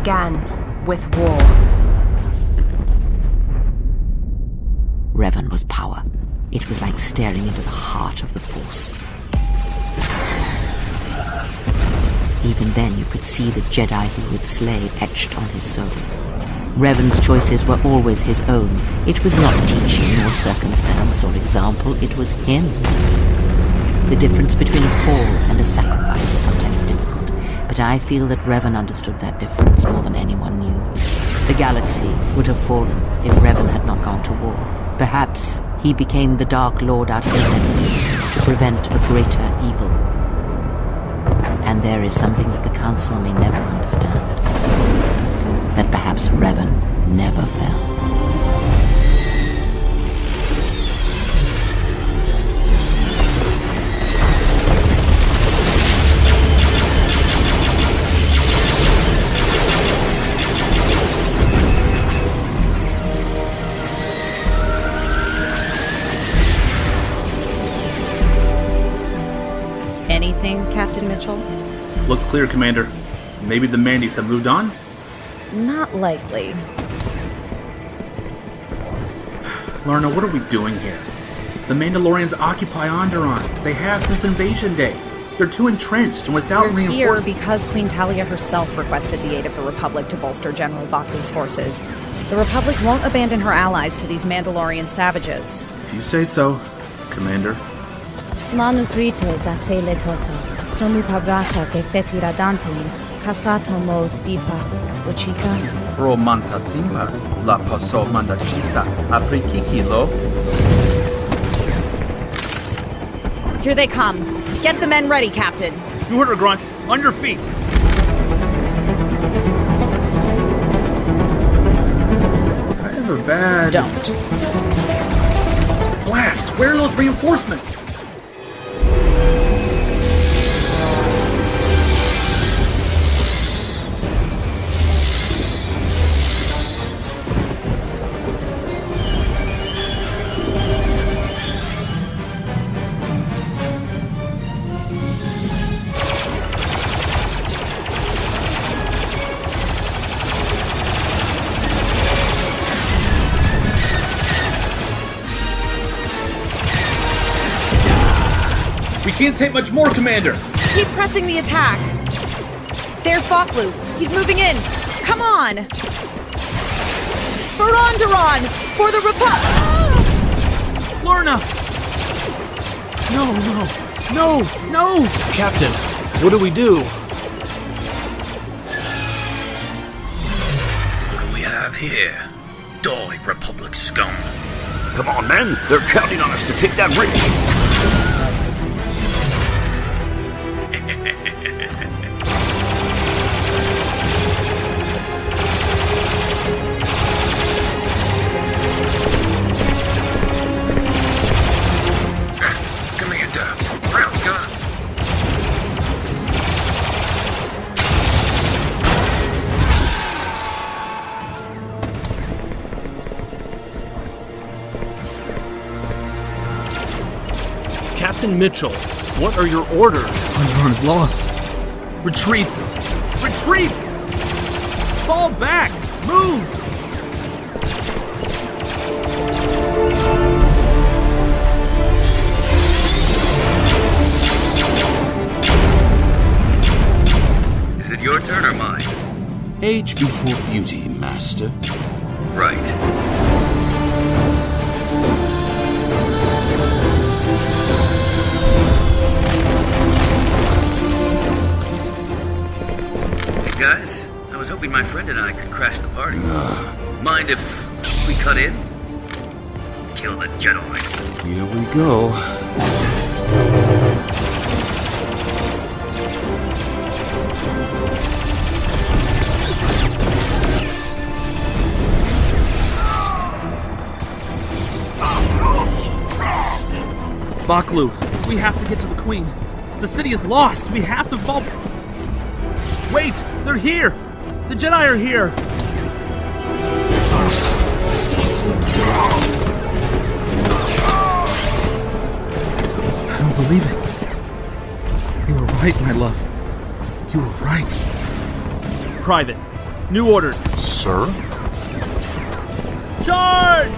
began with war. Revan was power. It was like staring into the heart of the Force. Even then you could see the Jedi he would slay etched on his soul. Revan's choices were always his own. It was not teaching or circumstance or example, it was him. The difference between a fall and a sacrifice is sometimes difficult, but I feel that Revan understood that difference more than anyone knew. The galaxy would have fallen if Revan had not gone to war. Perhaps he became the Dark Lord out of necessity to prevent a greater evil. And there is something that the Council may never understand. That perhaps Revan never fell. Anything, Captain Mitchell? Looks clear, Commander. Maybe the Mandys have moved on? Not likely. Lorna, what are we doing here? The Mandalorians occupy Onderon. They have since Invasion Day. They're too entrenched and without We're here reinforcements. because Queen Talia herself requested the aid of the Republic to bolster General Vaklu's forces. The Republic won't abandon her allies to these Mandalorian savages. If you say so, Commander. Manukrito da sele toto, somu pabrasa ke fetira dantuin, kasato mos dipa, uchika. Romanta simpa, la paso manda chisa, aprikikilo. Here they come. Get the men ready, Captain. You heard her, Grunts. On your feet. I have a bad... Don't. Blast! Where are those reinforcements? We can't take much more, Commander! Keep pressing the attack. There's Vaklu. He's moving in. Come on! For Onderon! For the Lorna! No! Captain, what do we do? What do we have here? Die, Republic scum. Come on, men! They're counting on us to take that ridge! Commander, ground gun. Captain Mitchell, what are your orders? Onderon is lost. Retreat! Retreat! Fall back! Move! Is it your turn or mine? Age before beauty, Master. Right. Hey guys, I was hoping my friend and I could crash the party. Mind if we cut in? Kill the Jedi. Here we go. Vaklu, we have to get to the Queen. The city is lost. We have to fall... Wait! They're here! The Jedi are here! I don't believe it. You were right, my love. You were right. Private, New orders. Sir? Charge!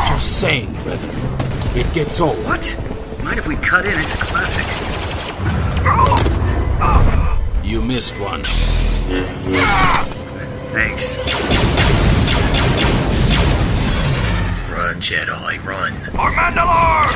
Just saying, Revan. It gets old. What? Mind if we cut in? It's a classic. You missed one. Thanks. Run, Jedi, run. For Mandalore!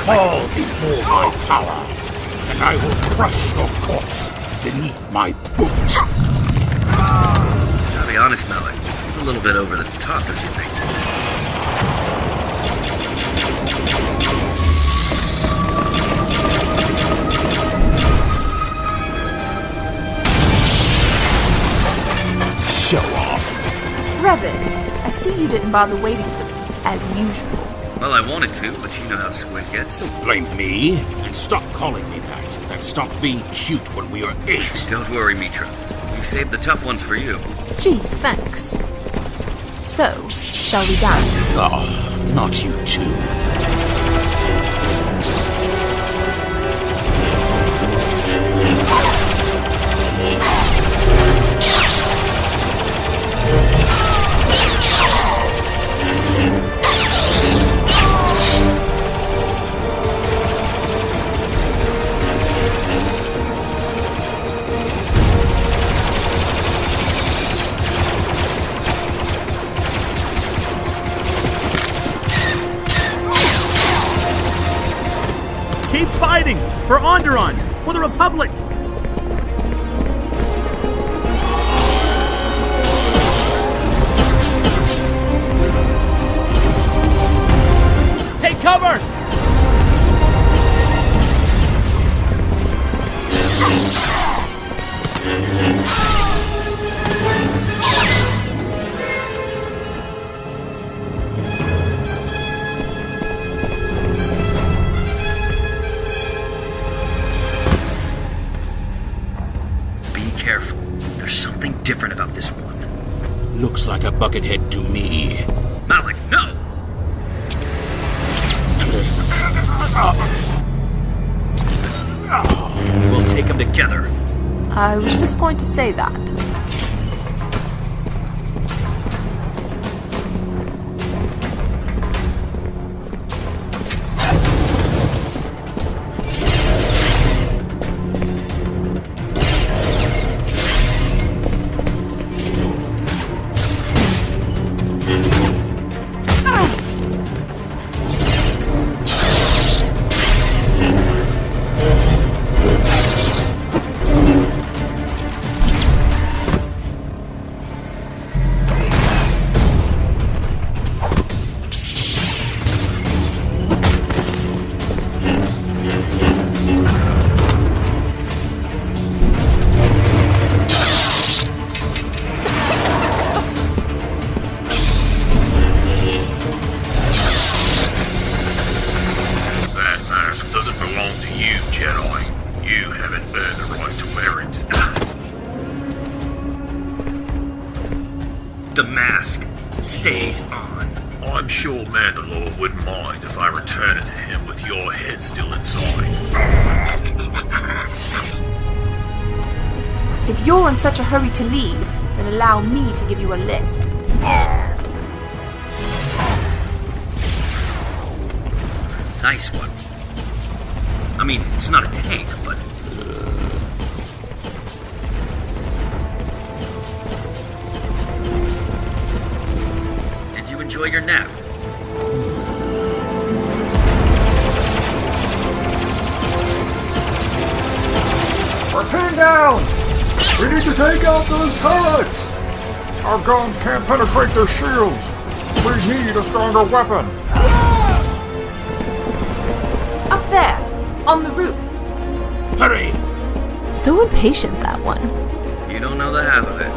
Fall before my power, and I will crush your corpse beneath my boots. I'll be honest, Malik. It's a little bit over the top, don't you think? Show off. Revan, I see you didn't bother waiting for me, as usual. Well, I wanted to, but you know how Squid gets. Don't blame me, and stop calling me that. And stop being cute when we are 8. Don't worry, Mitra. We saved the tough ones for you. Gee, thanks. So, shall we dance? Oh, not you two. Keep fighting! For Onderon! For the Republic! Take cover! Careful. There's something different about this one. Looks like a buckethead to me. Malik, no! We'll take them together. I was just going to say that. The mask stays on. I'm sure Mandalore wouldn't mind if I return it to him with your head still inside. If you're in such a hurry to leave, then allow me to give you a lift. Nice one. I mean, it's not a tank, but... enjoy your nap. We're pinned down! We need to take out those turrets! Our guns can't penetrate their shields! We need a stronger weapon! Up there, on the roof. Hurry! So impatient, that one. You don't know the half of it.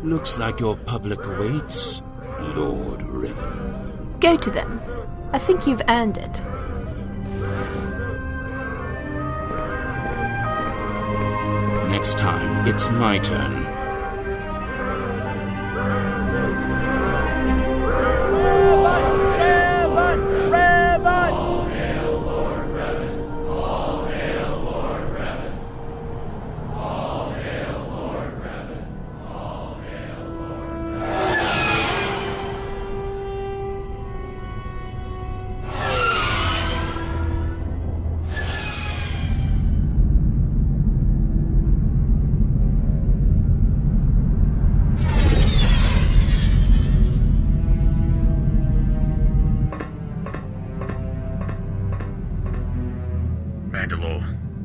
Looks like your public awaits, Lord Revan. Go to them. I think you've earned it. Next time, it's my turn.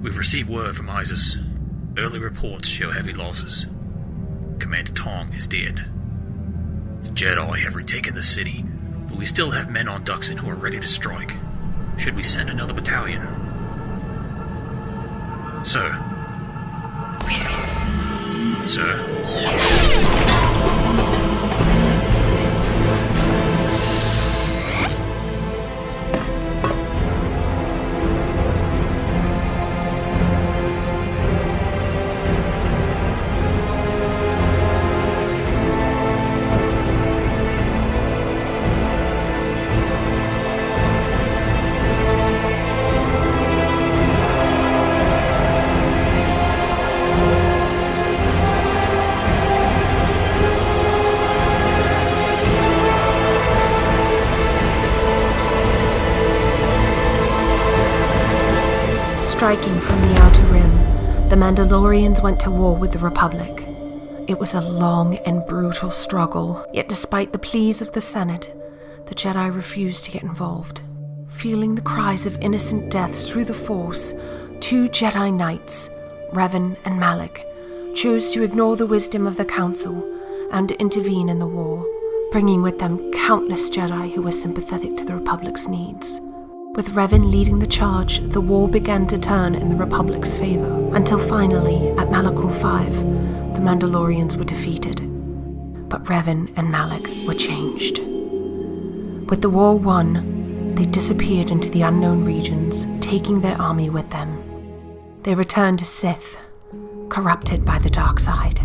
We've received word from Isis. Early reports show heavy losses. Commander Tong is dead. The Jedi have retaken the city, but we still have men on Duxon who are ready to strike. Should we send another battalion? Sir? Sir? Striking from the Outer Rim, the Mandalorians went to war with the Republic. It was a long and brutal struggle, yet despite the pleas of the Senate, the Jedi refused to get involved. Feeling the cries of innocent deaths through the Force, 2 Jedi Knights, Revan and Malak, chose to ignore the wisdom of the Council and intervene in the war, bringing with them countless Jedi who were sympathetic to the Republic's needs. With Revan leading the charge, the war began to turn in the Republic's favor, until finally, at Malachor 5, the Mandalorians were defeated. But Revan and Malak were changed. With the war won, they disappeared into the unknown regions, taking their army with them. They returned as Sith, corrupted by the dark side,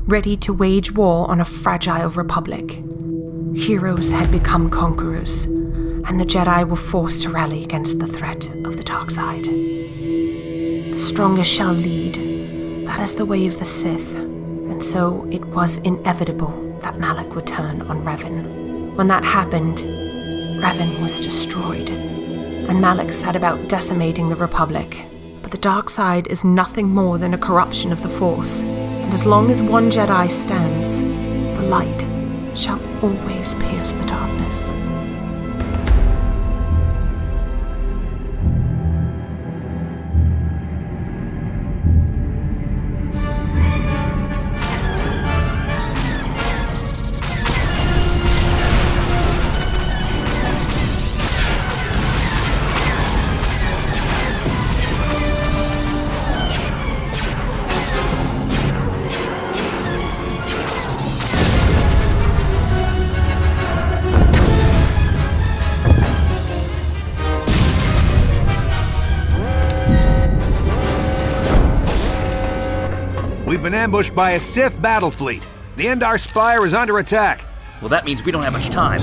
ready to wage war on a fragile Republic. Heroes had become conquerors, and the Jedi were forced to rally against the threat of the dark side. The strongest shall lead. That is the way of the Sith, and so it was inevitable that Malak would turn on Revan. When that happened, Revan was destroyed, and Malak set about decimating the Republic. But the dark side is nothing more than a corruption of the Force, and as long as one Jedi stands, the light shall always pierce the darkness. been ambushed by a Sith battle fleet. The Endar Spire is under attack. Well, that means we don't have much time.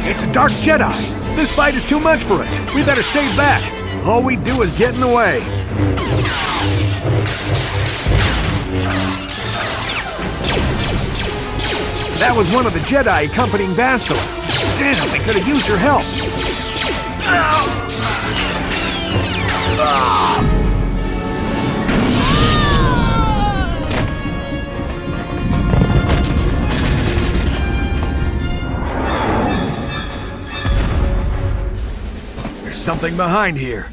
It's a Dark Jedi! This fight is too much for us. We better stay back. All we do is get in the way. That was one of the Jedi accompanying Bastila. Damn, we could have used your help. There's something behind here.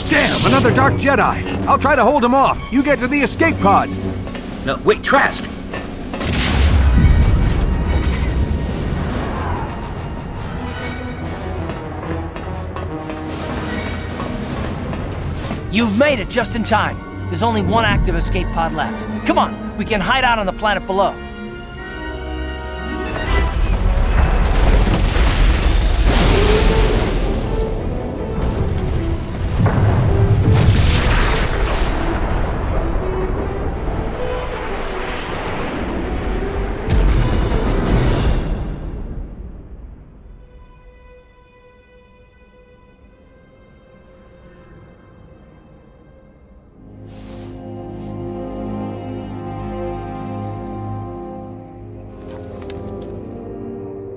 Damn, another Dark Jedi. I'll try to hold him off. You get to the escape pods. No, wait, Trask! You've made it just in time. There's only one active escape pod left. Come on, we can hide out on the planet below.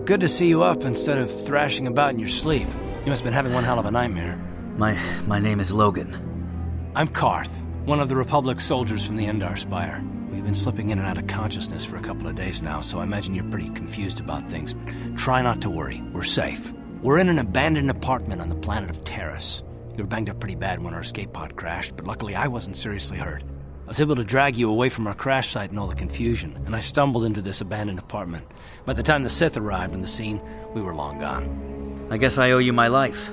Good to see you up instead of thrashing about in your sleep. You must have been having one hell of a nightmare. My name is Logan. I'm Karth, one of the Republic's soldiers from the Endar Spire. We've been slipping in and out of consciousness for a couple of days now, so I imagine you're pretty confused about things. Try not to worry. We're safe. We're in an abandoned apartment on the planet of Terrace. You were banged up pretty bad when our escape pod crashed, but luckily I wasn't seriously hurt. I was able to drag you away from our crash site and all the confusion, and I stumbled into this abandoned apartment. By the time the Sith arrived on the scene, we were long gone. I guess I owe you my life.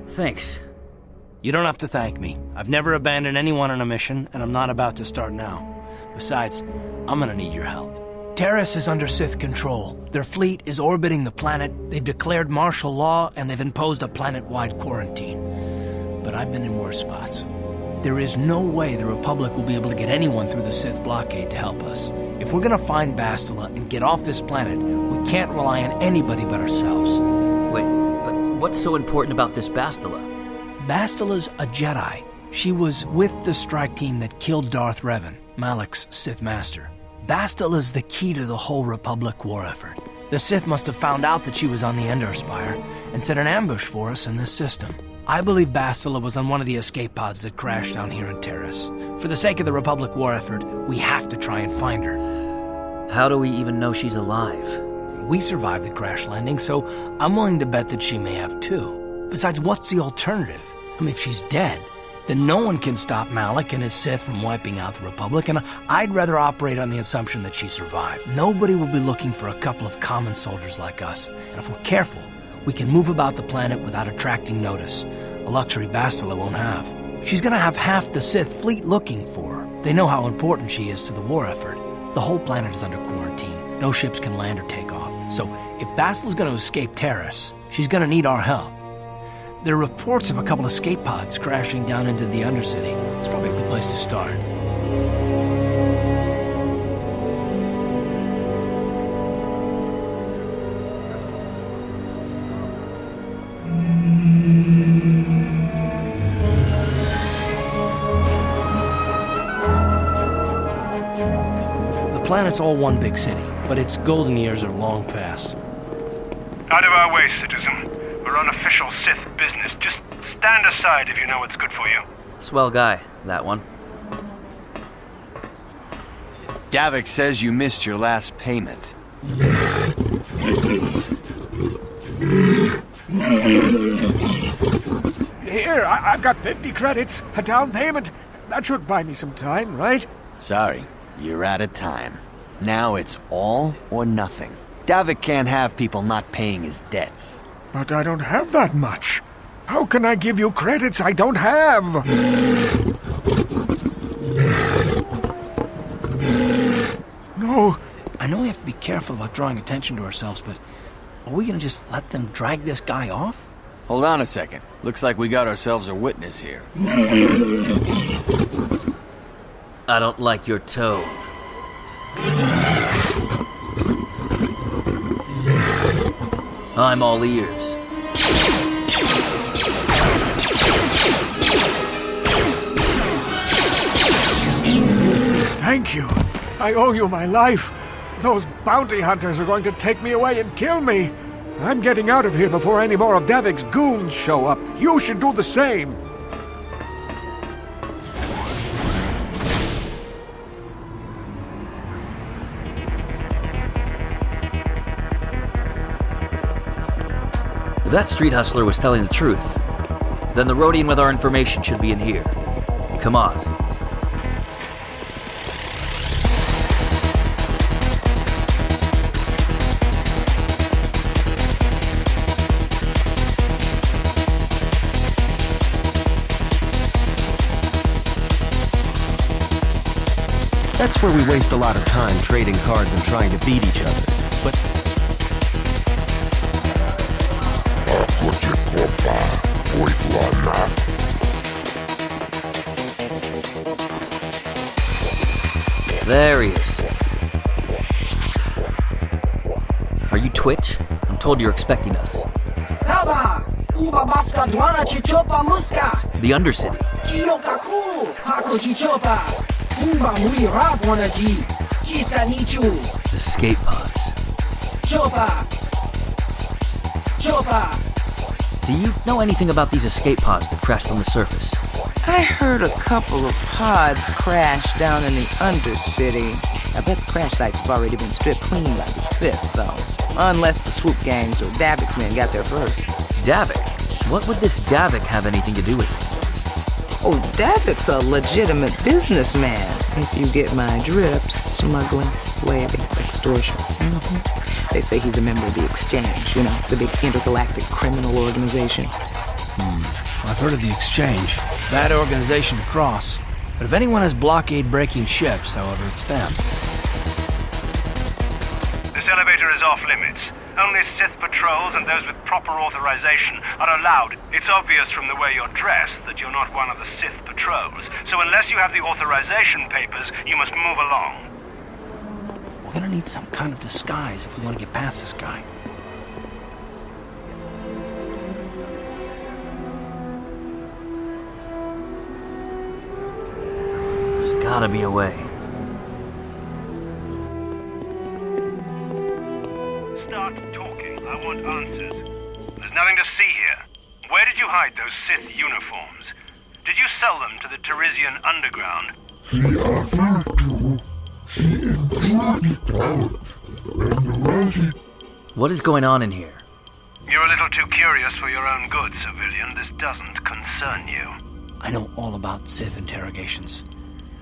Thanks. You don't have to thank me. I've never abandoned anyone on a mission, and I'm not about to start now. Besides, I'm gonna need your help. Terrace is under Sith control. Their fleet is orbiting the planet, they've declared martial law, and they've imposed a planet-wide quarantine. But I've been in worse spots. There is no way the Republic will be able to get anyone through the Sith blockade to help us. If we're gonna find Bastila and get off this planet, we can't rely on anybody but ourselves. Wait, but what's so important about this Bastila? Bastila's a Jedi. She was with the strike team that killed Darth Revan, Malak's Sith master. Bastila's the key to the whole Republic war effort. The Sith must have found out that she was on the Endar Spire and set an ambush for us in this system. I believe Bastila was on one of the escape pods that crashed down here in Terrace. For the sake of the Republic war effort, we have to try and find her. How do we even know she's alive? We survived the crash landing, so I'm willing to bet that she may have too. Besides, what's the alternative? I mean, if she's dead, then no one can stop Malak and his Sith from wiping out the Republic, and I'd rather operate on the assumption that she survived. Nobody will be looking for a couple of common soldiers like us, and if we're careful, we can move about the planet without attracting notice, a luxury Bastila won't have. She's gonna have half the Sith fleet looking for her. They know how important she is to the war effort. The whole planet is under quarantine. No ships can land or take off. So if Bastila's gonna escape Terrace, she's gonna need our help. There are reports of a couple of escape pods crashing down into the Undercity. It's probably a good place to start. The planet's all one big city, but its golden years are long past. Out of our way, citizen. We're on official Sith business. Just Stand aside if you know what's good for you. Swell guy, that one. Davik says you missed your last payment. Here, I've got 50 credits. A down payment. That should buy me some time, right? Sorry, you're out of time. Now it's all or nothing. Davik can't have people not paying his debts. But I don't have that much. How can I give you credits I don't have? No. I know we have to be careful about drawing attention to ourselves, but are we gonna just let them drag this guy off? Hold on a second. Looks like we got ourselves a witness here. I don't like your tone. I'm all ears. Thank you. I owe you my life. Those bounty hunters are going to take me away and kill me. I'm getting out of here before any more of Davik's goons show up. You should do the same. If that street hustler was telling the truth, then the Rhodian with our information should be in here. Come on. That's where we waste a lot of time trading cards and trying to beat each other. But there he is. Are you Twitch? I'm told you're expecting us. The Undercity. Escape pods. Do you know anything about these escape pods that crashed on the surface? I heard a couple of pods crash down in the Undercity. I bet the crash sites have already been stripped clean by the Sith, though. Unless the swoop gangs or Davik's men got there first. Davik? What would this Davik have anything to do with it? Oh, Davik's a legitimate businessman, if you get my drift. Smuggling, slaving, extortion. Mm-hmm. They say he's a member of the Exchange, you know, the big intergalactic criminal organization. I've heard of the Exchange. Bad organization to cross. But if anyone has blockade-breaking ships, however, it's them. This elevator is off limits. Only Sith patrols and those with proper authorization are allowed. It's obvious from the way you're dressed that you're not one of the Sith patrols. So unless you have the authorization papers, you must move along. We're gonna need some kind of disguise if we want to get past this guy. There's gotta be a way. Start talking. I want answers. There's nothing to see here. Where did you hide those Sith uniforms? Did you sell them to the Teresian underground? What is going on in here? You're a little too curious for your own good, civilian. This doesn't concern you. I know all about Sith interrogations.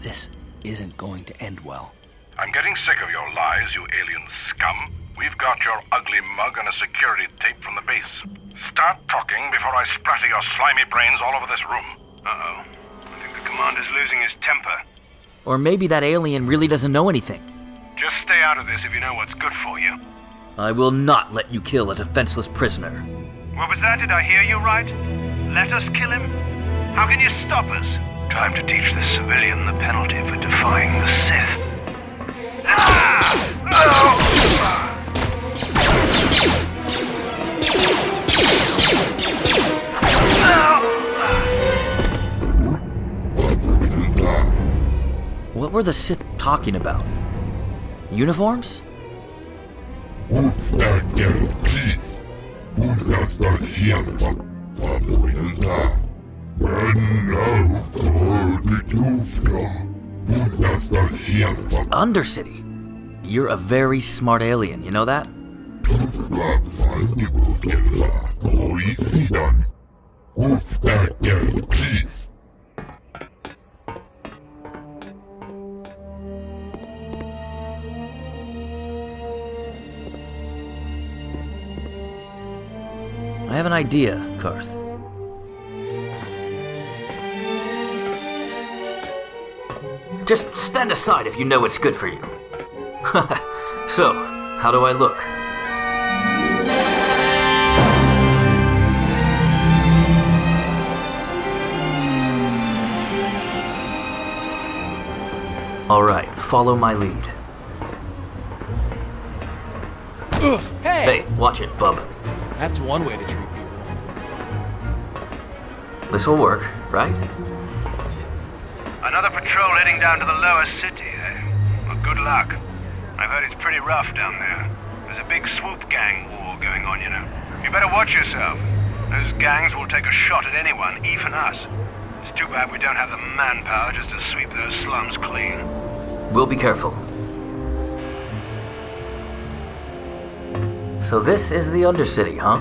This isn't going to end well. I'm getting sick of your lies, you alien scum. We've got your ugly mug and a security tape from the base. Start talking before I splatter your slimy brains all over this room. Uh-oh. I think the commander's losing his temper. Or maybe that alien really doesn't know anything. Just stay out of this if you know what's good for you. I will not let you kill a defenseless prisoner. What was that? Did I hear you right? Let us kill him? How can you stop us? Time to teach this civilian the penalty for defying the Sith. What were the Sith talking about? Uniforms? Undercity? You're a very smart alien, you know that? I have an idea, Karth. Just stand aside if you know it's good for you. So, how do I look? Alright, follow my lead. Hey, watch it, bub. That's one way to treat people. This'll work, right? Another patrol heading down to the lower city, eh? Well, good luck. I've heard it's pretty rough down there. There's a big swoop gang war going on, you know. You better watch yourself. Those gangs will take a shot at anyone, even us. It's too bad we don't have the manpower just to sweep those slums clean. We'll be careful. So this is the Undercity, huh?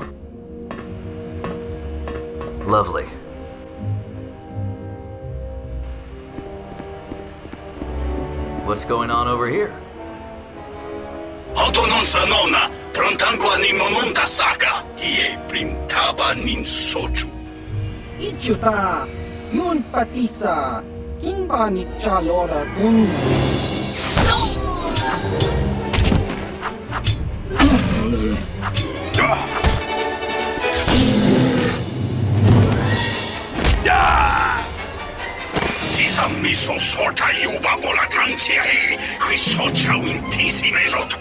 Lovely. What's going on over here? Auto non sa nonna, prontangua ni monunta saga, tie printaba nin soju. Ichuta, yun patisa, kimba ni chalora kun. Tisam miso sorta yuba bola tansia he, qui socha un tisi mesotu.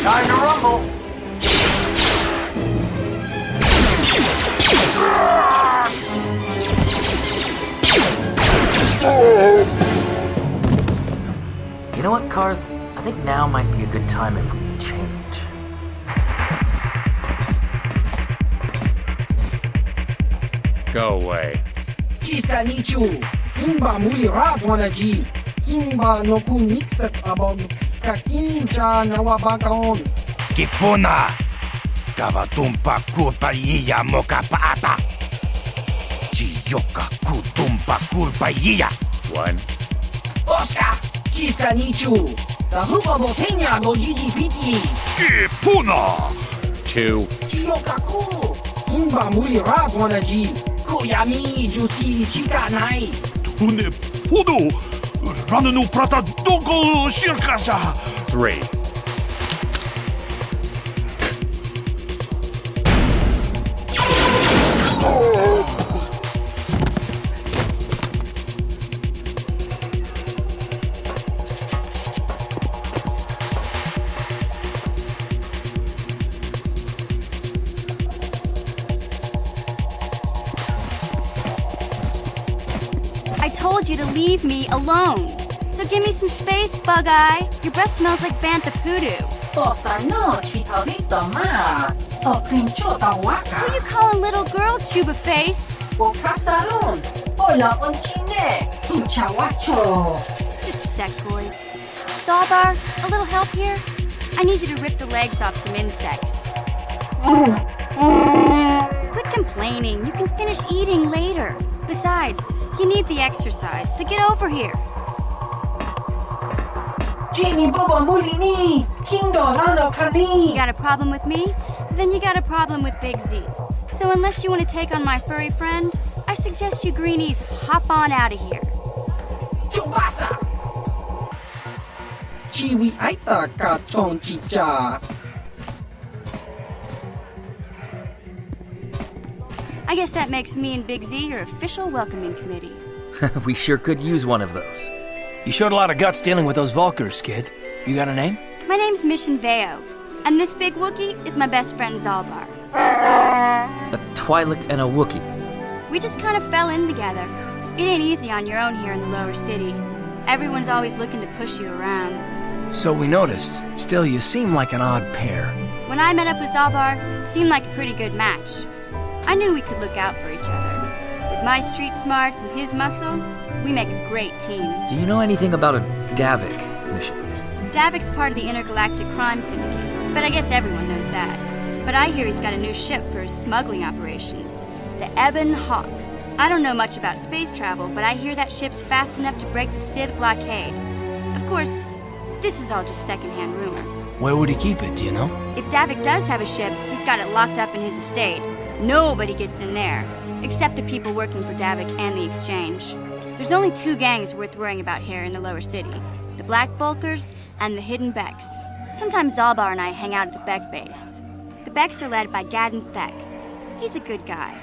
Time to rumble! You know what, Karth? I think now might be a good time if we change. Go away. Chiska nichu, kimba muli radwanaji, kimba no kun mixet abog, kakincha nawabagaon. Kipuna, kavatumpa kulpa yiya moka paata. Chiyoka kutumpa kulpa yiya. One. Oscar, chiska nichu, the huba botenya go GGPT. Kipuna. Two. Chiyoka ku, kimba muli radwanaji, kuyami juski chika nai. Tune pudu, ranunu prata doko shirkasha. Three. I told you to leave me alone. So give me some space, Bug-Eye. Your breath smells like Bantha Poodoo. Bossa no chitarito ma, so crinchota waka. Who you calling little girl, Chuba Face? O casarón, hola onchine, tuchawacho. Just a sec, boys. Sawbar, a little help here? I need you to rip the legs off some insects. Quit complaining. You can finish eating later. Besides, you need the exercise, so get over here. Jamie Boba Mulini, Kindo Rano Kani. You got a problem with me? Then you got a problem with Big Z. So unless you want to take on my furry friend, I suggest you greenies hop on out of here. Chubasa! Chiwi aita ka chon chicha. I guess that makes me and Big Z your official welcoming committee. We sure could use one of those. You showed a lot of guts dealing with those Vulkars, kid. You got a name? My name's Mission Veo, and this big Wookiee is my best friend Zalbar. A Twi'lek and a Wookiee. We just kind of fell in together. It ain't easy on your own here in the lower city. Everyone's always looking to push you around. So we noticed. Still, you seem like an odd pair. When I met up with Zalbar, it seemed like a pretty good match. I knew we could look out for each other. With my street smarts and his muscle, we make a great team. Do you know anything about a Davik mission? Davik's part of the Intergalactic Crime Syndicate, but I guess everyone knows that. But I hear he's got a new ship for his smuggling operations, the Ebon Hawk. I don't know much about space travel, but I hear that ship's fast enough to break the Sith blockade. Of course, this is all just secondhand rumor. Where would he keep it, do you know? If Davik does have a ship, he's got it locked up in his estate. Nobody gets in there, except the people working for Davik and the Exchange. There's only 2 gangs worth worrying about here in the lower city, the Black Vulkars and the Hidden Becks. Sometimes Zalbar and I hang out at the Beck base. The Becks are led by Gadden Thek. He's a good guy.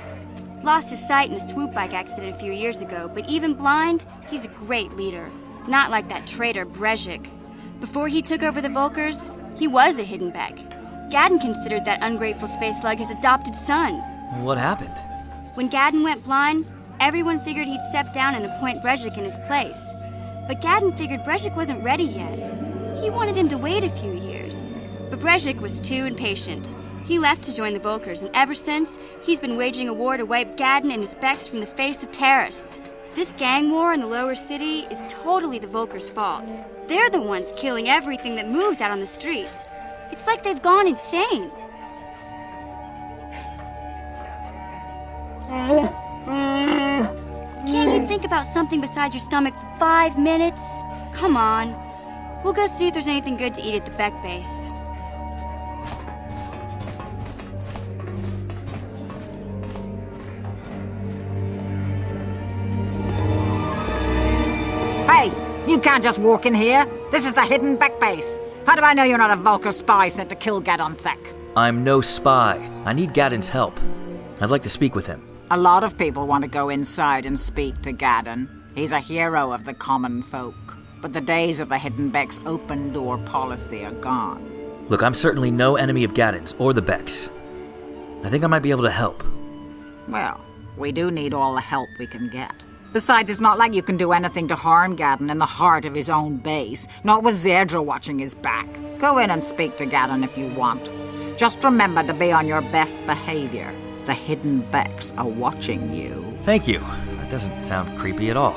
Lost his sight in a swoop bike accident a few years ago, but even blind, he's a great leader. Not like that traitor Brezhik. Before he took over the Vulkars, he was a Hidden Beck. Gadden considered that ungrateful space slug his adopted son. What happened? When Gadden went blind, everyone figured he'd step down and appoint Brezhik in his place. But Gadden figured Brezhik wasn't ready yet. He wanted him to wait a few years. But Brezhik was too impatient. He left to join the Vulkars, and ever since, he's been waging a war to wipe Gadden and his Becks from the face of Terrace. This gang war in the lower city is totally the Vulkars' fault. They're the ones killing everything that moves out on the streets. It's like they've gone insane. Can't you think about something besides your stomach for 5 minutes? Come on. We'll go see if there's anything good to eat at the Beck base. Hey, you can't just walk in here. This is the Hidden Beck base. How do I know you're not a Vulkar spy sent to kill Gadden Thek? I'm no spy. I need Gadden's help. I'd like to speak with him. A lot of people want to go inside and speak to Gadden. He's a hero of the common folk. But the days of the Hidden Beck's open door policy are gone. Look, I'm certainly no enemy of Gadden's or the Becks. I think I might be able to help. Well, we do need all the help we can get. Besides, it's not like you can do anything to harm Gadden in the heart of his own base, not with Zerdra watching his back. Go in and speak to Gadden if you want. Just remember to be on your best behavior. The Hidden Becks are watching you. Thank you. That doesn't sound creepy at all.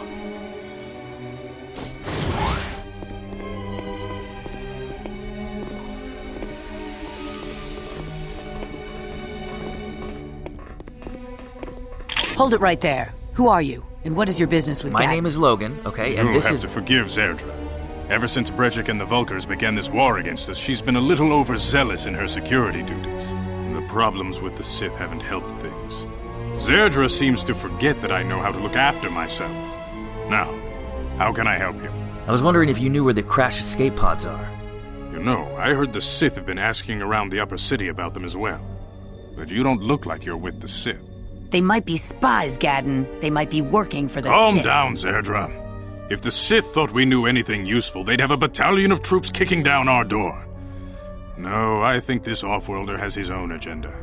Hold it right there. Who are you? And what is your business with My Gadden? name is Logan, okay, and You'll this have is... to forgive Zerdra. Ever since Brezhik and the Vulkars began this war against us, she's been a little overzealous in her security duties. The problems with the Sith haven't helped things. Zerdra seems to forget that I know how to look after myself. Now, how can I help you? I was wondering if you knew where the crash escape pods are. You know, I heard the Sith have been asking around the upper city about them as well. But you don't look like you're with the Sith. They might be spies, Gadden. They might be working for the Calm Sith. down, Zerdra. If the Sith thought we knew anything useful, they'd have a battalion of troops kicking down our door. No, I think this offworlder has his own agenda.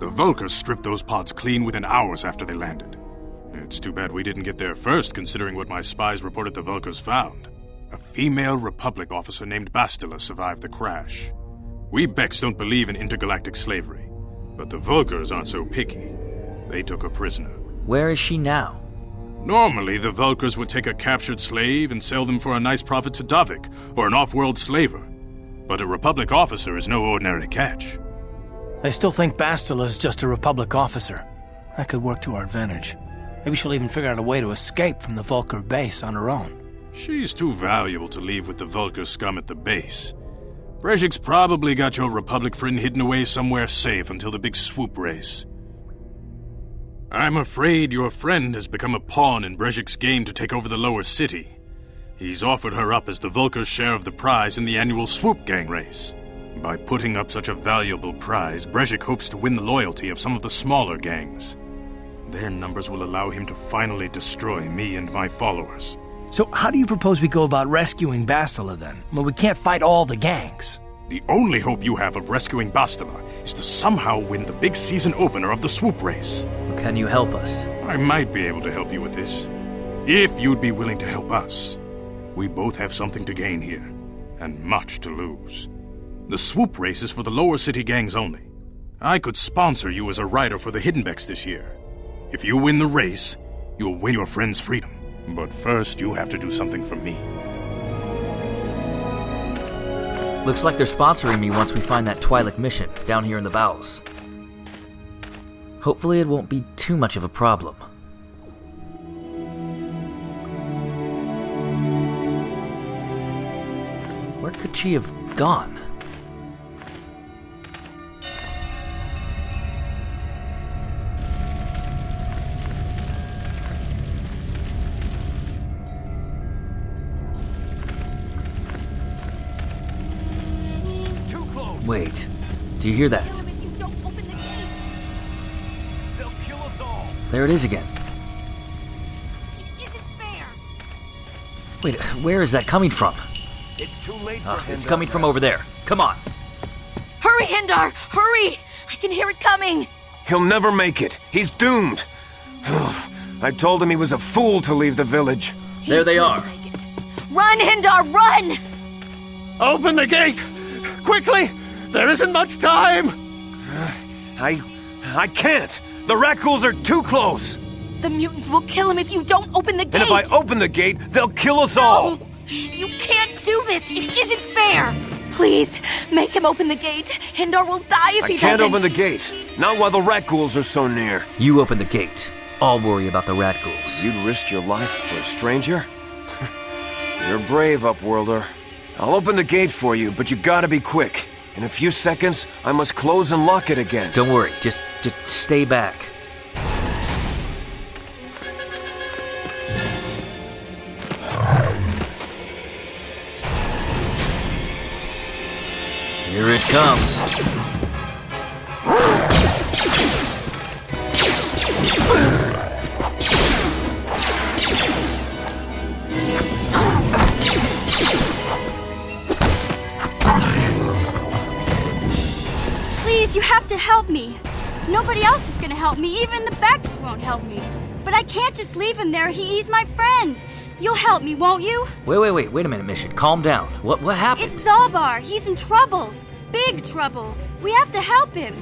The Vulkars stripped those pods clean within hours after they landed. It's too bad we didn't get there first, considering what my spies reported the Vulkars found. A female Republic officer named Bastila survived the crash. We Becks don't believe in intergalactic slavery, but the Vulkars aren't so picky. They took her prisoner. Where is she now? Normally, the Vulkars would take a captured slave and sell them for a nice profit to Davik, or an off-world slaver. But a Republic officer is no ordinary catch. I still think Bastila's just a Republic officer. That could work to our advantage. Maybe she'll even figure out a way to escape from the Vulkar base on her own. She's too valuable to leave with the Vulkar scum at the base. Brezhik's probably got your Republic friend hidden away somewhere safe until the big swoop race. I'm afraid your friend has become a pawn in Brezhik's game to take over the lower city. He's offered her up as the Vulkar's share of the prize in the annual swoop gang race. By putting up such a valuable prize, Brezhik hopes to win the loyalty of some of the smaller gangs. Their numbers will allow him to finally destroy me and my followers. So how do you propose we go about rescuing Bastila then? Well, we can't fight all the gangs. The only hope you have of rescuing Bastila is to somehow win the big season opener of the swoop race. Can you help us? I might be able to help you with this. If you'd be willing to help us. We both have something to gain here, and much to lose. The swoop race is for the lower city gangs only. I could sponsor you as a rider for the Hiddenbecks this year. If you win the race, you'll win your friend's freedom. But first, you have to do something for me. Looks like they're sponsoring me once we find that Twi'lek mission down here in the bowels. Hopefully it won't be too much of a problem. Where could she have gone? Wait, do you hear that? There it is again. Wait, where is that coming from? It's too late for It's coming from over there. Come on. Hurry, Hindar! Hurry! I can hear it coming! He'll never make it. He's doomed. I told him he was a fool to leave the village. There they are. Run, Hindar, run! Open the gate! Quickly! There isn't much time! I can't! The Rakghouls are too close! The mutants will kill him if you don't open the gate! And if I open the gate, they'll kill us all! No! You can't do this! It isn't fair! Please, make him open the gate. Hindar will die if he doesn't. I can't open the gate. Not while the Rakghouls are so near. You open the gate. I'll worry about the Rakghouls. You'd risk your life for a stranger? You're brave, Upworlder. I'll open the gate for you, but you gotta be quick. In a few seconds, I must close and lock it again. Don't worry, just stay back. Here it comes. Please, you have to help me. Nobody else is gonna help me. Even the Becks won't help me. But I can't just leave him there. He's my friend. You'll help me, won't you? Wait a minute, Mission. Calm down. What happened? It's Zalbar. He's in trouble. Big trouble. We have to help him.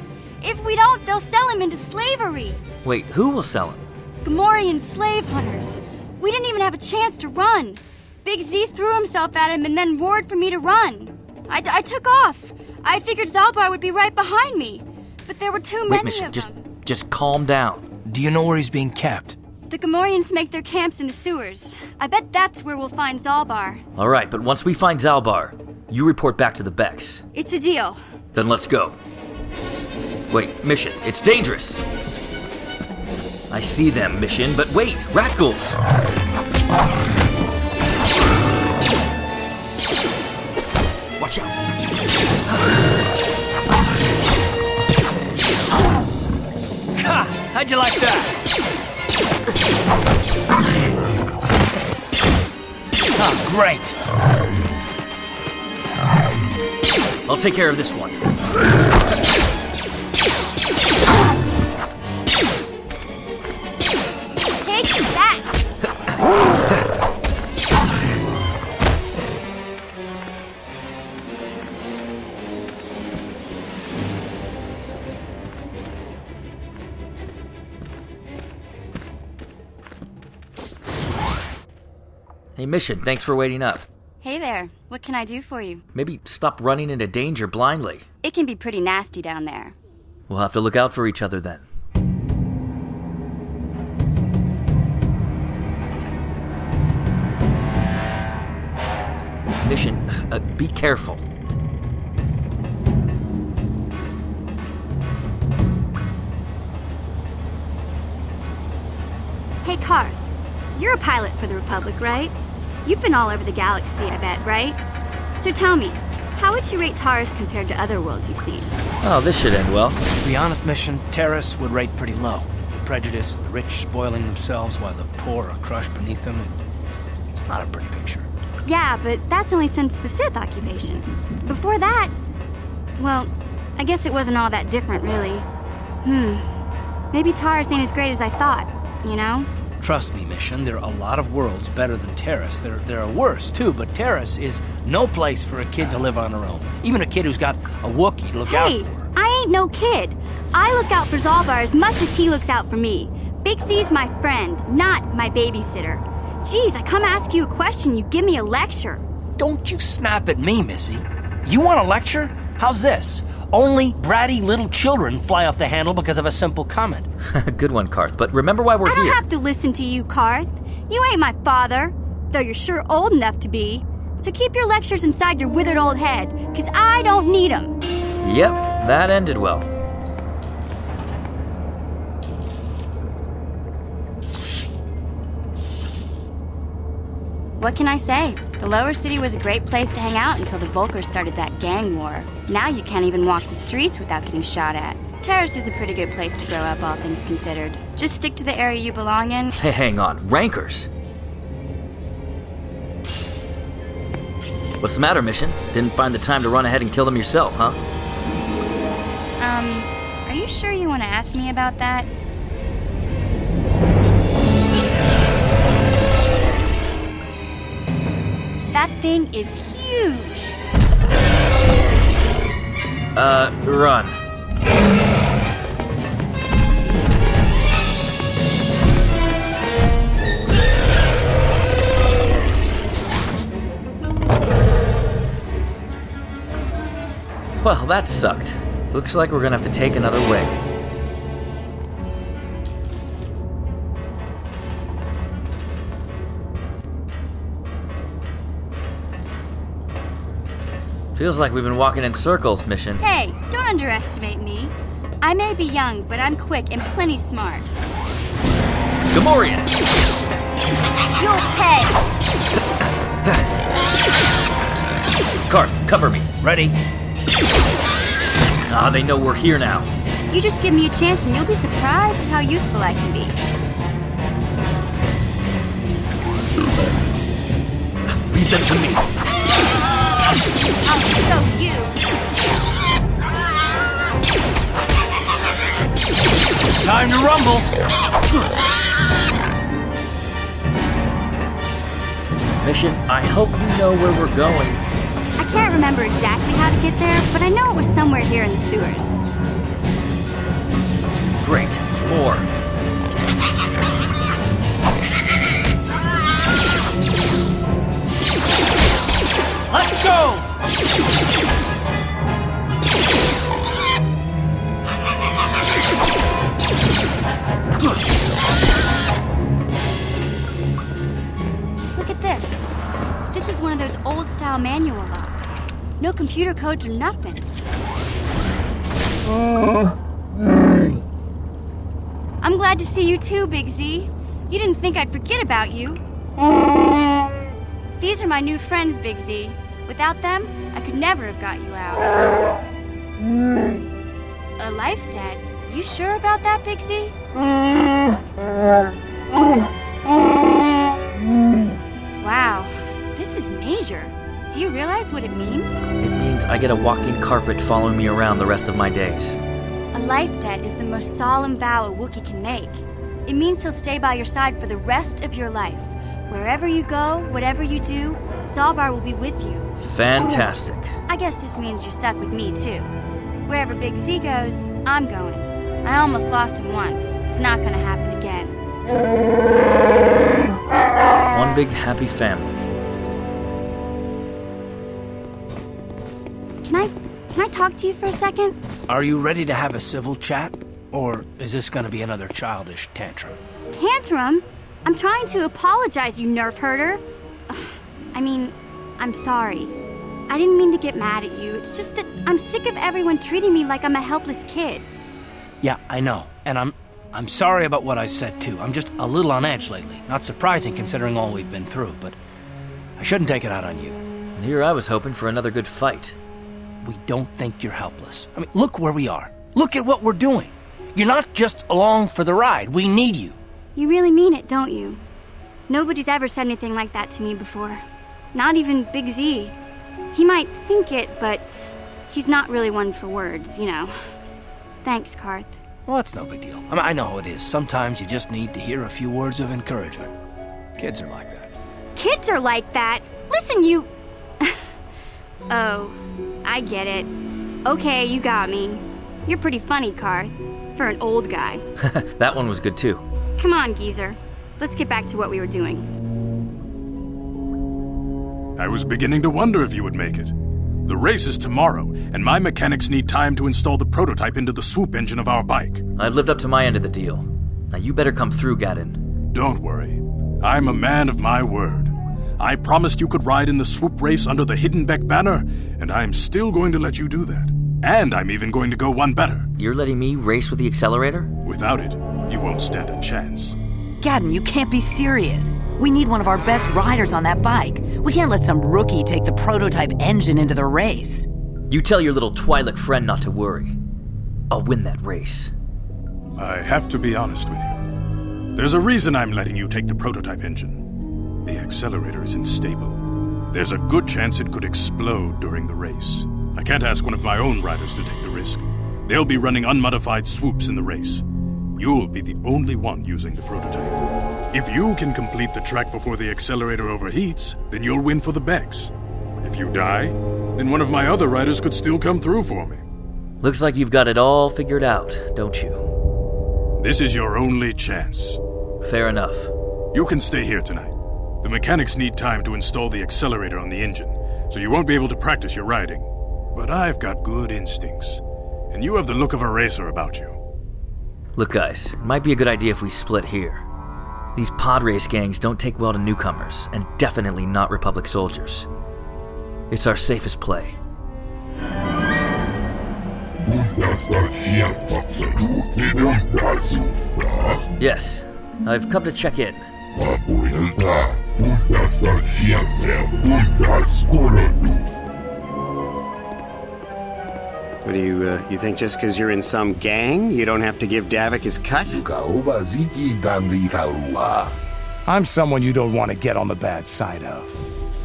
If we don't, they'll sell him into slavery. Wait, who will sell him? Gamorrean slave hunters. We didn't even have a chance to run. Big Z threw himself at him and then roared for me to run. I took off. I figured Zalbar would be right behind me. But there were too many Mission, of them. just calm down. Do you know where he's being kept? The Gamorreans make their camps in the sewers. I bet that's where we'll find Zalbar. All right, but once we find Zalbar, you report back to the Becks. It's a deal. Then let's go. Wait, Mission, it's dangerous. I see them, Mission, but wait, Rakghouls! Watch out! How'd you like that? Oh, great. I'll take care of this one. Take that! Hey, Mission, thanks for waiting up. Hey there. What can I do for you? Maybe stop running into danger blindly. It can be pretty nasty down there. We'll have to look out for each other then. Mission, be careful. Hey, Carr. You're a pilot for the Republic, right? You've been all over the galaxy, I bet, right? So tell me, how would you rate Taurus compared to other worlds you've seen? Oh, this should end well. To be honest, Mission, Terrace would rate pretty low. The prejudice, the rich spoiling themselves while the poor are crushed beneath them. It's not a pretty picture. Yeah, but that's only since the Sith occupation. Before that, well, I guess it wasn't all that different, really. Maybe Taurus ain't as great as I thought, you know? Trust me, Mission, there are a lot of worlds better than Terrace. There are worse, too, but Terrace is no place for a kid to live on her own. Even a kid who's got a Wookiee to look out for. Hey, I ain't no kid. I look out for Zalbar as much as he looks out for me. Big Z's my friend, not my babysitter. Geez, I come ask you a question, you give me a lecture. Don't you snap at me, Missy. You want a lecture? How's this? Only bratty little children fly off the handle because of a simple comment. Good one, Karth, but remember why we're I here. don't have to listen to you, Karth. You ain't my father, though you're sure old enough to be. So keep your lectures inside your withered old head, because I don't need them. Yep, that ended well. What can I say? The lower city was a great place to hang out until the Vulkars started that gang war. Now you can't even walk the streets without getting shot at. Terrace is a pretty good place to grow up, all things considered. Just stick to the area you belong in. Hey, hang on. Rankers? What's the matter, Mission? Didn't find the time to run ahead and kill them yourself, huh? Are you sure you want to ask me about that? That thing is huge! Run. Well, that sucked. Looks like we're gonna have to take another way. Feels like we've been walking in circles, Mission. Hey, don't underestimate me. I may be young, but I'm quick and plenty smart. Gamorreans! You'll pay! Karth, cover me. Ready? Ah, they know we're here now. You just give me a chance and you'll be surprised at how useful I can be. Leave them to me. I'll show you. Time to rumble. Mission, I hope you know where we're going. I can't remember exactly how to get there, but I know it was somewhere here in the sewers. Great. More. Let's go! Look at this. This is one of those old-style manual locks. No computer codes or nothing. I'm glad to see you too, Big Z. You didn't think I'd forget about you. These are my new friends, Big Z. Without them, I could never have got you out. A life debt? You sure about that, Big Z? Wow, this is major. Do you realize what it means? It means I get a walking carpet following me around the rest of my days. A life debt is the most solemn vow a Wookiee can make. It means he'll stay by your side for the rest of your life. Wherever you go, whatever you do, Zalbar will be with you. Fantastic. I guess this means you're stuck with me, too. Wherever Big Z goes, I'm going. I almost lost him once. It's not gonna happen again. One big happy family. Can I talk to you for a second? Are you ready to have a civil chat? Or is this gonna be another childish tantrum? Tantrum? I'm trying to apologize, you nerf herder. I mean, I'm sorry. I didn't mean to get mad at you. It's just that I'm sick of everyone treating me like I'm a helpless kid. Yeah, I know. And I'm sorry about what I said, too. I'm just a little on edge lately. Not surprising considering all we've been through, but I shouldn't take it out on you. And here I was hoping for another good fight. We don't think you're helpless. I mean, look where we are. Look at what we're doing. You're not just along for the ride. We need you. You really mean it, don't you? Nobody's ever said anything like that to me before. Not even Big Z. He might think it, but he's not really one for words, you know. Thanks, Karth. Well, that's no big deal. I know how it is. Sometimes you just need to hear a few words of encouragement. Kids are like that. Kids are like that? Listen, you... Oh, I get it. Okay, you got me. You're pretty funny, Karth. For an old guy. That one was good too. Come on, geezer. Let's get back to what we were doing. I was beginning to wonder if you would make it. The race is tomorrow, and my mechanics need time to install the prototype into the swoop engine of our bike. I've lived up to my end of the deal. Now you better come through, Gadden. Don't worry. I'm a man of my word. I promised you could ride in the swoop race under the Hidden Beck banner, and I'm still going to let you do that. And I'm even going to go one better. You're letting me race with the accelerator? Without it, you won't stand a chance. Gadden, you can't be serious. We need one of our best riders on that bike. We can't let some rookie take the prototype engine into the race. You tell your little Twi'lek friend not to worry. I'll win that race. I have to be honest with you. There's a reason I'm letting you take the prototype engine. The accelerator is unstable. There's a good chance it could explode during the race. I can't ask one of my own riders to take the risk. They'll be running unmodified swoops in the race. You'll be the only one using the prototype. If you can complete the track before the accelerator overheats, then you'll win for the Becks. If you die, then one of my other riders could still come through for me. Looks like you've got it all figured out, don't you? This is your only chance. Fair enough. You can stay here tonight. The mechanics need time to install the accelerator on the engine, so you won't be able to practice your riding. But I've got good instincts, and you have the look of a racer about you. Look, guys, it might be a good idea if we split here. These pod race gangs don't take well to newcomers, and definitely not Republic soldiers. It's our safest play. Yes, I've come to check in. What do you think just because you're in some gang, you don't have to give Davik his cut? I'm someone you don't want to get on the bad side of.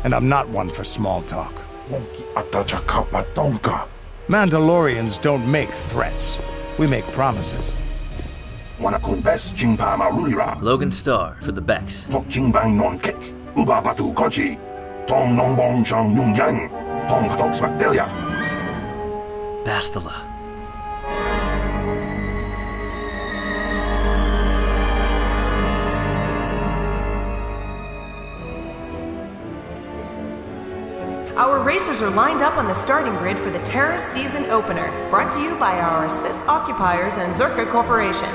And I'm not one for small talk. Mandalorians don't make threats. We make promises. Logan Starr for the Becks. Bastila. Our racers are lined up on the starting grid for the Terra season opener, brought to you by our Sith occupiers and Zerka Corporation.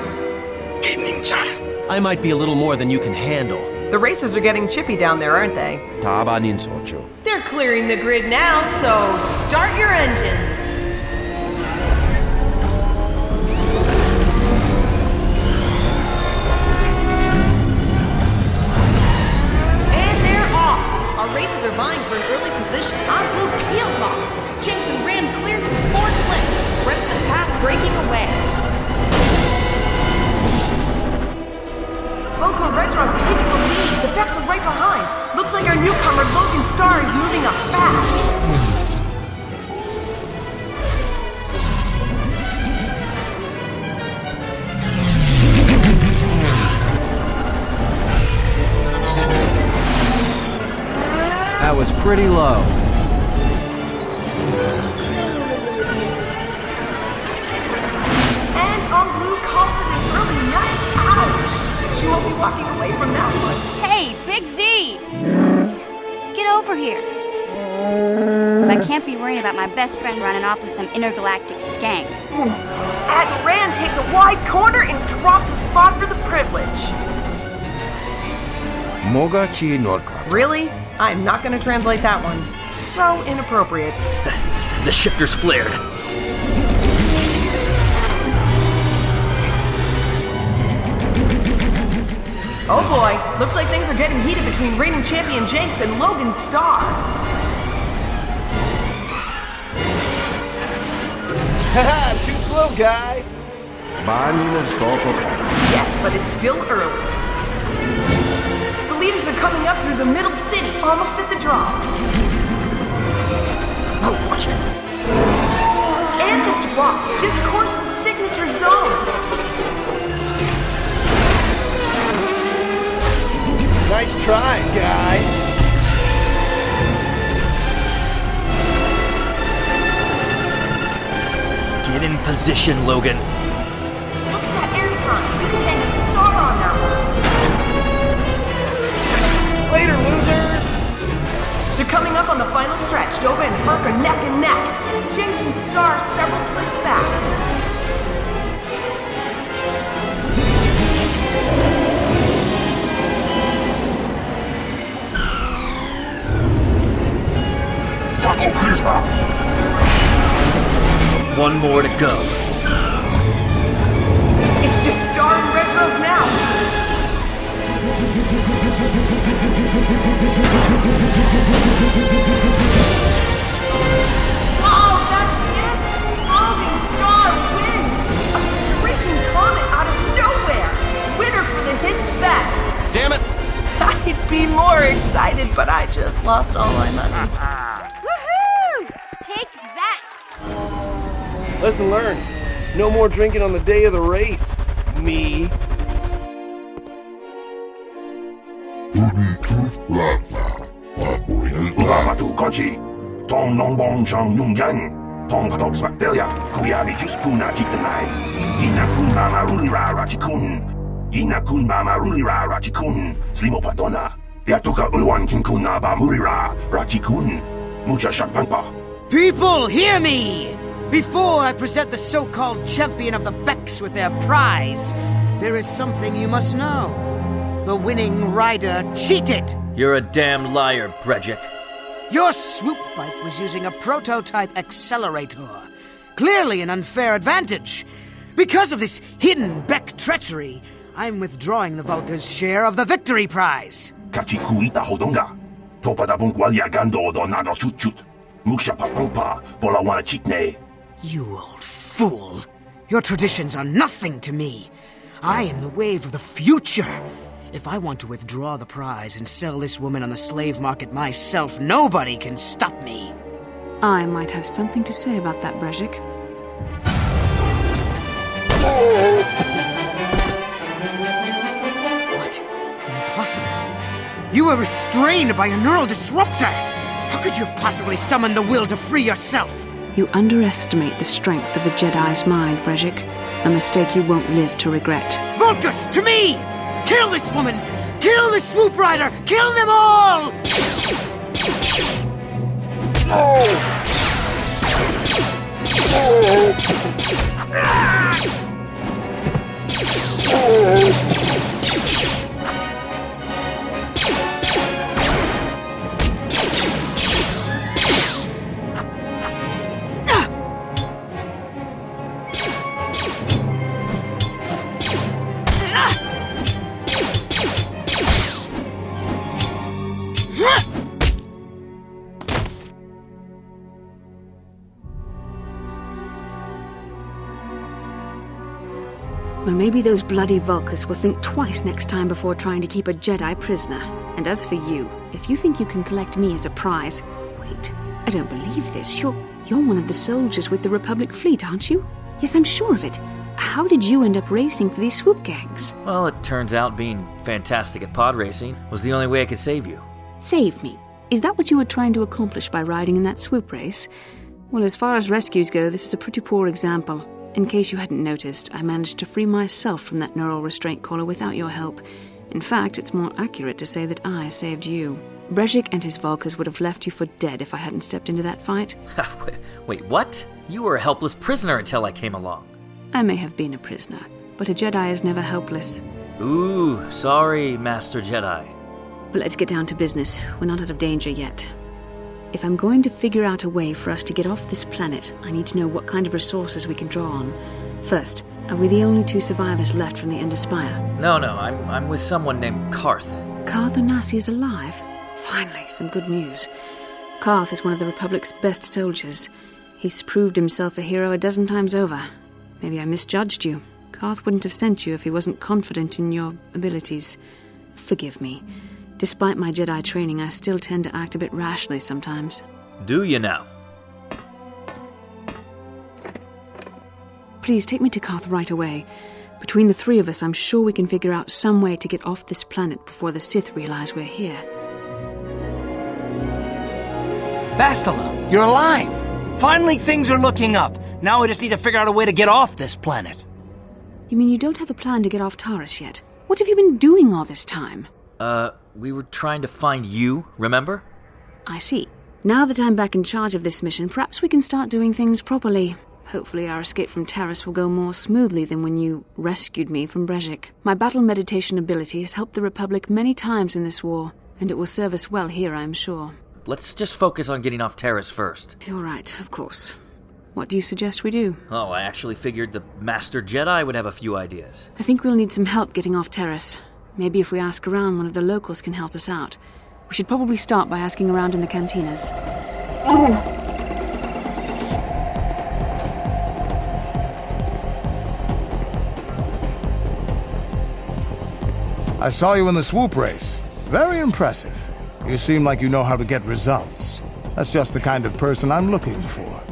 I might be a little more than you can handle. The racers are getting chippy down there, aren't they? They're clearing the grid now, so start your engines. Our races are vying for an early position. On Blue peels off. Jameson Ram clears his fourth place. The rest of the pack breaking away. Volko Redros takes the lead. The Becks are right behind. Looks like our newcomer Logan Starr is moving up fast. That was pretty low. And on Blue calls it an early night. Ouch! She won't be walking away from that one. Hey, Big Z! Get over here. I can't be worried about my best friend running off with some intergalactic skank. Admiral Rand takes a wide corner and drops a spot for the privilege. Really? I'm not going to translate that one. So inappropriate. The shifter's flared. Oh boy, looks like things are getting heated between reigning champion Jenks and Logan Starr. Haha, too slow, guy. Yes, but it's still early. The leaders Almost at the drop. Oh, watch it. And the drop. This course's signature zone. Nice try, guy. Get in position, Logan. Look at that airtime. You can hang a star on that one. Later, losers! They're coming up on the final stretch. Dova and Ferk are neck and neck. Jinx and Star several clicks back. One more to go. It's just Star and Retros now. Oh, that's it! Logan Starr wins! A streaking comet out of nowhere! Winner for the hidden bet! Damn it! I'd be more excited, but I just lost all my money. Woohoo! Take that! Lesson learned. No more drinking on the day of the race. Me. People, hear me! Before I present the so-called champion of the Becks with their prize, there is something you must know. The winning rider cheated! You're a damn liar, Brejic. Your swoop bike was using a prototype accelerator. Clearly an unfair advantage. Because of this hidden Beck treachery, I'm withdrawing the Vulca's share of the victory prize. You old fool! Your traditions are nothing to me. I am the wave of the future. If I want to withdraw the prize and sell this woman on the slave market myself, nobody can stop me. I might have something to say about that, Brejic. What? Impossible. You were restrained by a neural disruptor. How could you have possibly summoned the will to free yourself? You underestimate the strength of a Jedi's mind, Brejic. A mistake you won't live to regret. Vulcus, to me! Kill this woman! Kill the swoop rider! Kill them all! Well, maybe those bloody Vulcans will think twice next time before trying to keep a Jedi prisoner. And as for you, if you think you can collect me as a prize... Wait, I don't believe this. You're one of the soldiers with the Republic fleet, aren't you? Yes, I'm sure of it. How did you end up racing for these swoop gangs? Well, it turns out being fantastic at pod racing was the only way I could save you. Save me? Is that what you were trying to accomplish by riding in that swoop race? Well, as far as rescues go, this is a pretty poor example. In case you hadn't noticed, I managed to free myself from that neural restraint collar without your help. In fact, it's more accurate to say that I saved you. Brejic and his Vulcans would have left you for dead if I hadn't stepped into that fight. Wait, what? You were a helpless prisoner until I came along. I may have been a prisoner, but a Jedi is never helpless. Ooh, sorry, Master Jedi. But let's get down to business. We're not out of danger yet. If I'm going to figure out a way for us to get off this planet, I need to know what kind of resources we can draw on. First, are we the only two survivors left from the Ender Spire? No, I'm with someone named Karth. Karth Onasi is alive? Finally, some good news. Karth is one of the Republic's best soldiers. He's proved himself a hero a dozen times over. Maybe I misjudged you. Karth wouldn't have sent you if he wasn't confident in your abilities. Forgive me. Despite my Jedi training, I still tend to act a bit rashly sometimes. Do you now? Please take me to Koth right away. Between the three of us, I'm sure we can figure out some way to get off this planet before the Sith realize we're here. Bastila, you're alive! Finally, things are looking up. Now we just need to figure out a way to get off this planet. You mean you don't have a plan to get off Taris yet? What have you been doing all this time? We were trying to find you, remember? I see. Now that I'm back in charge of this mission, perhaps we can start doing things properly. Hopefully our escape from Taris will go more smoothly than when you rescued me from Brejik. My battle meditation ability has helped the Republic many times in this war, and it will serve us well here, I'm sure. Let's just focus on getting off Taris first. You're right, of course. What do you suggest we do? Oh, I actually figured the Master Jedi would have a few ideas. I think we'll need some help getting off Taris. Maybe if we ask around, one of the locals can help us out. We should probably start by asking around in the cantinas. I saw you in the swoop race. Very impressive. You seem like you know how to get results. That's just the kind of person I'm looking for.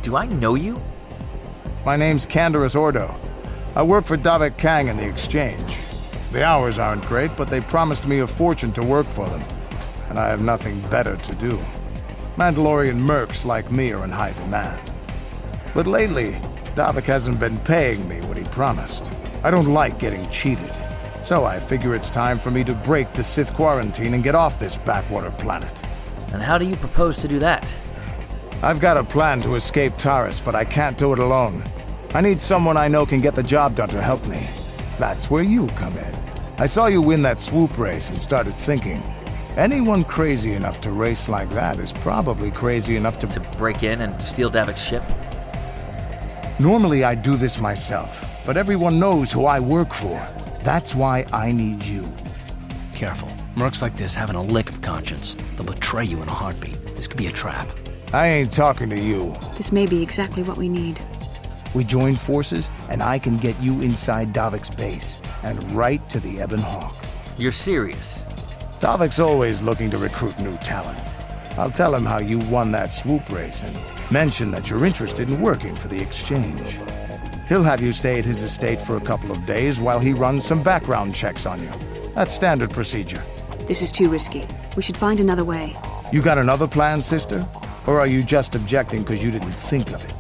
Do I know you? My name's Canderous Ordo. I work for Davik Kang in the Exchange. The hours aren't great, but they promised me a fortune to work for them, and I have nothing better to do. Mandalorian mercs like me are in high demand. But lately, Davik hasn't been paying me what he promised. I don't like getting cheated. So I figure it's time for me to break the Sith quarantine and get off this backwater planet. And how do you propose to do that? I've got a plan to escape Taris, but I can't do it alone. I need someone I know can get the job done to help me. That's where you come in. I saw you win that swoop race and started thinking, anyone crazy enough to race like that is probably crazy enough to break in and steal Davik's ship? Normally I'd do this myself, but everyone knows who I work for. That's why I need you. Careful. Mercs like this haven't a lick of conscience. They'll betray you in a heartbeat. This could be a trap. I ain't talking to you. This may be exactly what we need. We join forces, and I can get you inside Davik's base, and right to the Ebon Hawk. You're serious? Davik's always looking to recruit new talent. I'll tell him how you won that swoop race, and mention that you're interested in working for the Exchange. He'll have you stay at his estate for a couple of days while he runs some background checks on you. That's standard procedure. This is too risky. We should find another way. You got another plan, sister? Or are you just objecting because you didn't think of it?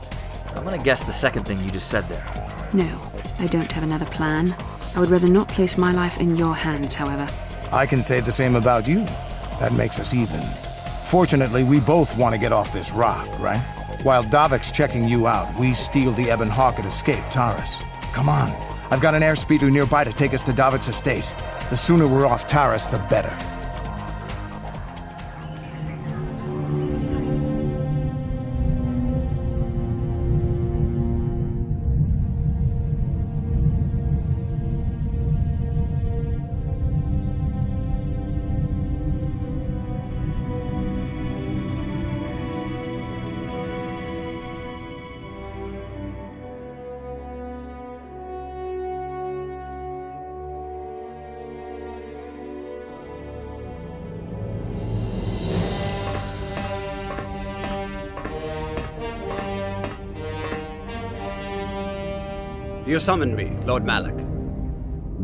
I'm gonna guess the second thing you just said there. No, I don't have another plan. I would rather not place my life in your hands, however. I can say the same about you. That makes us even. Fortunately, we both want to get off this rock, right? While Davik's checking you out, we steal the Ebon Hawk and escape Taris. Come on. I've got an airspeeder nearby to take us to Davik's estate. The sooner we're off Taris, the better. You summoned me, Lord Malak.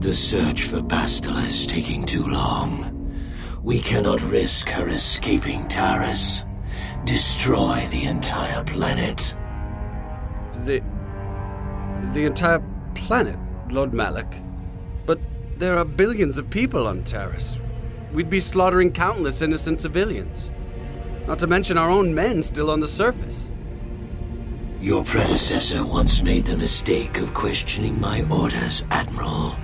The search for Bastila is taking too long. We cannot risk her escaping Taris. Destroy the entire planet. The entire planet, Lord Malak? But there are billions of people on Taris. We'd be slaughtering countless innocent civilians. Not to mention our own men still on the surface. Your predecessor once made the mistake of questioning my orders, Admiral.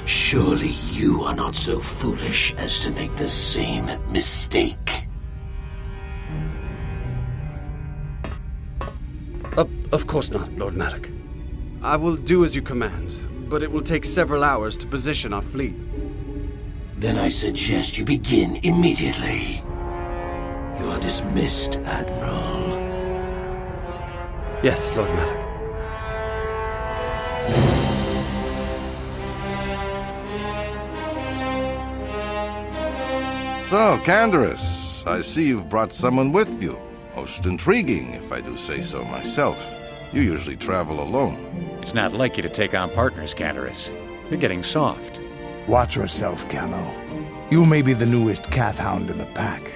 Surely you are not so foolish as to make the same mistake. Of course not, Lord Malak. I will do as you command, but it will take several hours to position our fleet. Then I suggest you begin immediately. You are dismissed, Admiral. Yes, Lord Malak. So, Canderous, I see you've brought someone with you. Most intriguing, if I do say so myself. You usually travel alone. It's not like you to take on partners, Canderous. You're getting soft. Watch yourself, Callow. You may be the newest Cathhound in the pack,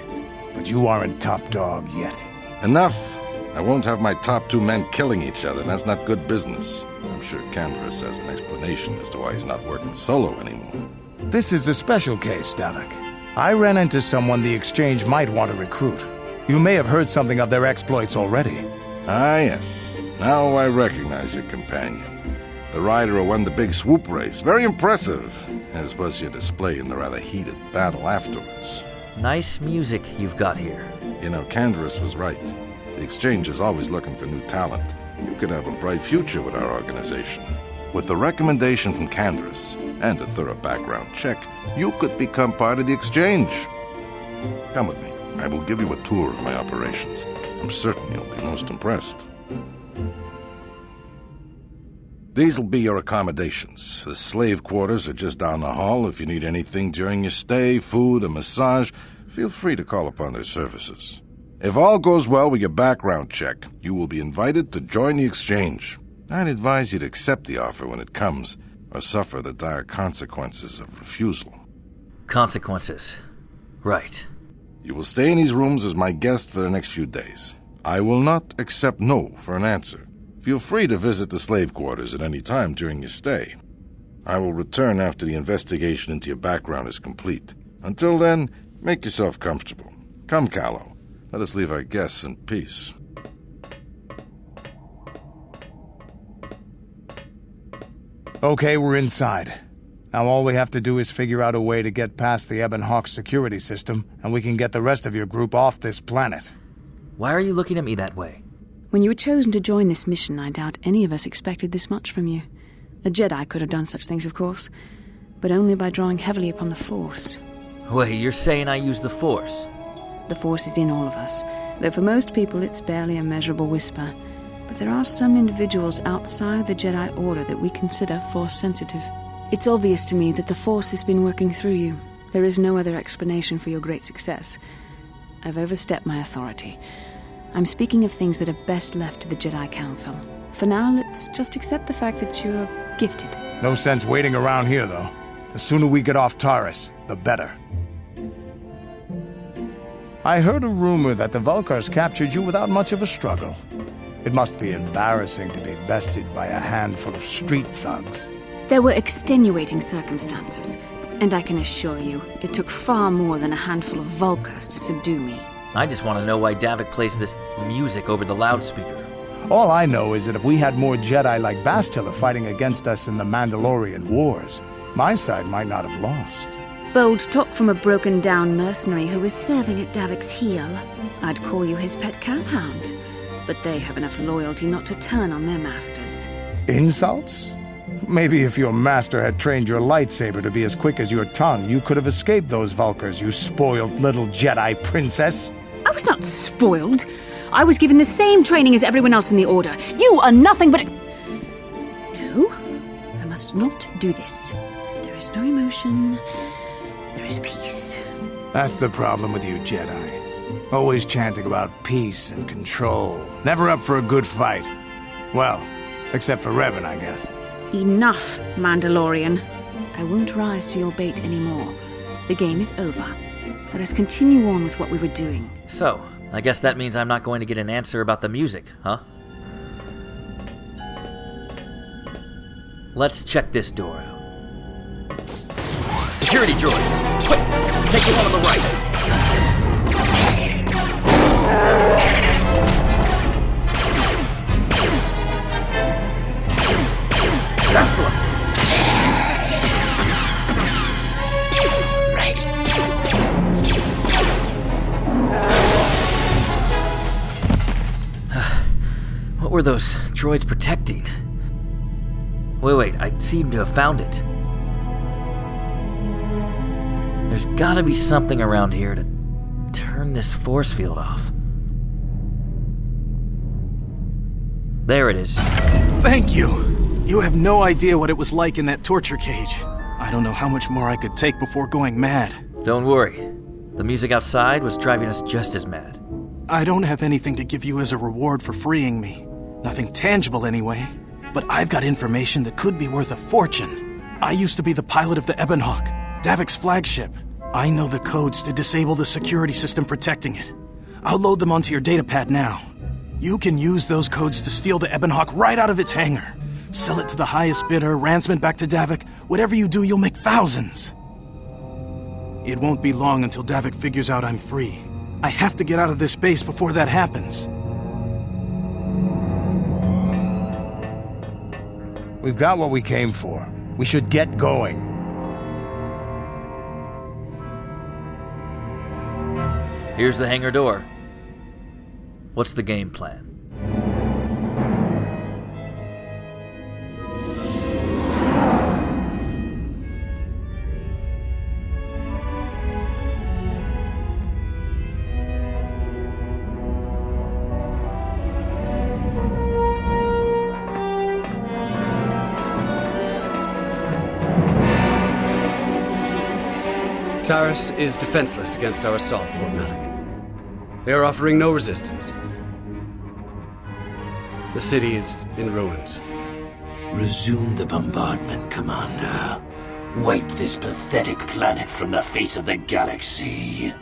but you aren't top dog yet. Enough. I won't have my top 2 men killing each other. That's not good business. I'm sure Canderous has an explanation as to why he's not working solo anymore. This is a special case, Davik. I ran into someone the Exchange might want to recruit. You may have heard something of their exploits already. Ah, yes. Now I recognize your companion. The rider who won the big swoop race. Very impressive, as was your display in the rather heated battle afterwards. Nice music you've got here. You know, Canderous was right. The Exchange is always looking for new talent. You could have a bright future with our organization. With the recommendation from Canderous and a thorough background check, you could become part of the Exchange. Come with me. I will give you a tour of my operations. I'm certain you'll be most impressed. These will be your accommodations. The slave quarters are just down the hall. If you need anything during your stay, food, a massage, feel free to call upon their services. If all goes well with your background check, you will be invited to join the Exchange. I'd advise you to accept the offer when it comes, or suffer the dire consequences of refusal. Consequences. Right. You will stay in these rooms as my guest for the next few days. I will not accept no for an answer. Feel free to visit the slave quarters at any time during your stay. I will return after the investigation into your background is complete. Until then, make yourself comfortable. Come, Callow. Let us leave our guests in peace. Okay, we're inside. Now all we have to do is figure out a way to get past the Ebon Hawk security system, and we can get the rest of your group off this planet. Why are you looking at me that way? When you were chosen to join this mission, I doubt any of us expected this much from you. A Jedi could have done such things, of course, but only by drawing heavily upon the Force. Wait, you're saying I use the Force? The Force is in all of us, though for most people it's barely a measurable whisper. But there are some individuals outside the Jedi Order that we consider Force-sensitive. It's obvious to me that the Force has been working through you. There is no other explanation for your great success. I've overstepped my authority. I'm speaking of things that are best left to the Jedi Council. For now, let's just accept the fact that you're gifted. No sense waiting around here, though. The sooner we get off Taurus, the better. I heard a rumor that the Vulkars captured you without much of a struggle. It must be embarrassing to be bested by a handful of street thugs. There were extenuating circumstances, and I can assure you, it took far more than a handful of Vulkars to subdue me. I just want to know why Davik plays this music over the loudspeaker. All I know is that if we had more Jedi like Bastila fighting against us in the Mandalorian Wars, my side might not have lost. Bold talk from a broken-down mercenary who is serving at Davik's heel. I'd call you his pet Cathhound, but they have enough loyalty not to turn on their masters. Insults? Maybe if your master had trained your lightsaber to be as quick as your tongue, you could have escaped those Vulkars, you spoiled little Jedi princess. I was not spoiled. I was given the same training as everyone else in the Order. You are nothing but a... No, I must not do this. There is no emotion. There is peace. That's the problem with you Jedi. Always chanting about peace and control. Never up for a good fight. Well, except for Revan, I guess. Enough, Mandalorian. I won't rise to your bait anymore. The game is over. Let us continue on with what we were doing. So, I guess that means I'm not going to get an answer about the music, huh? Let's check this door out. Security droids, quick! Take the one on the right. Bastila! What were those droids protecting? Wait, I seem to have found it. There's gotta be something around here to turn this force field off. There it is. Thank you! You have no idea what it was like in that torture cage. I don't know how much more I could take before going mad. Don't worry. The music outside was driving us just as mad. I don't have anything to give you as a reward for freeing me. Nothing tangible anyway. But I've got information that could be worth a fortune. I used to be the pilot of the Ebonhawk, Davik's flagship. I know the codes to disable the security system protecting it. I'll load them onto your datapad now. You can use those codes to steal the Ebonhawk right out of its hangar. Sell it to the highest bidder, ransom it back to Davik. Whatever you do, you'll make thousands. It won't be long until Davik figures out I'm free. I have to get out of this base before that happens. We've got what we came for. We should get going. Here's the hangar door. What's the game plan? Taris is defenseless against our assault, Lord Malik. They are offering no resistance. The city is in ruins. Resume the bombardment, Commander. Wipe this pathetic planet from the face of the galaxy.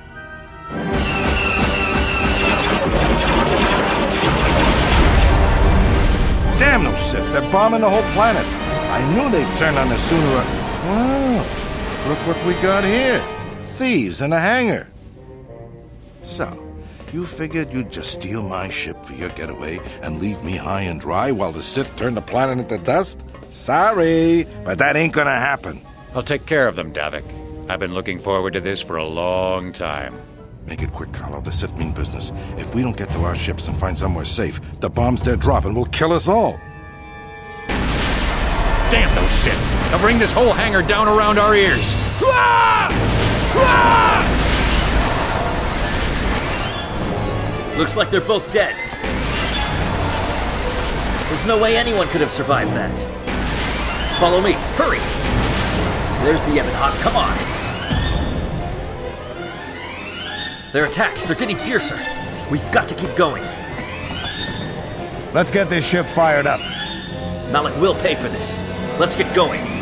Damn those Sith, they're bombing the whole planet. I knew they'd turn on us sooner or... Oh, look what we got here. Thieves in a hangar. So, you figured you'd just steal my ship for your getaway and leave me high and dry while the Sith turn the planet into dust? Sorry, but that ain't gonna happen. I'll take care of them, Davik. I've been looking forward to this for a long time. Make it quick, Carlo. The Sith mean business. If we don't get to our ships and find somewhere safe, the bombs they're dropping will kill us all. Damn those Sith! They'll bring this whole hangar down around our ears. Looks like they're both dead. There's no way anyone could have survived that. Follow me, hurry! There's the Ebonhawk, come on! Their attacks, they're getting fiercer. We've got to keep going. Let's get this ship fired up. Malik will pay for this. Let's get going.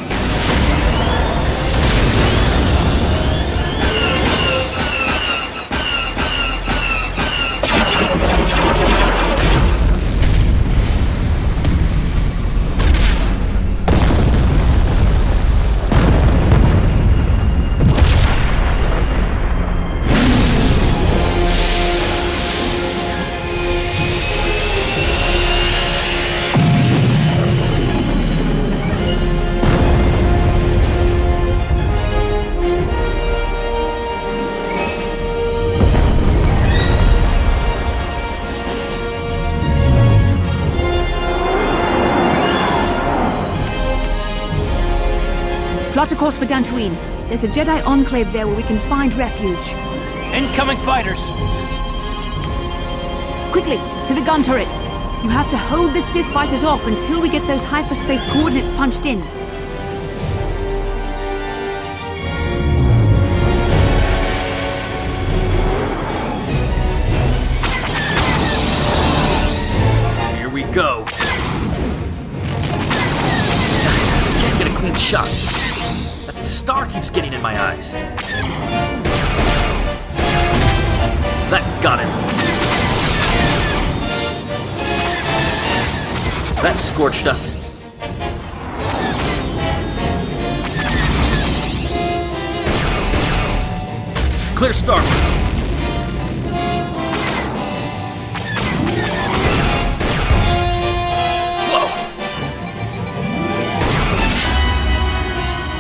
Plot a course for Dantooine. There's a Jedi enclave there where we can find refuge. Incoming fighters! Quickly, to the gun turrets. You have to hold the Sith fighters off until we get those hyperspace coordinates punched in. Here we go. I can't get a clean shot. That star keeps getting in my eyes. That got him. That scorched us. Clear starboard. Whoa!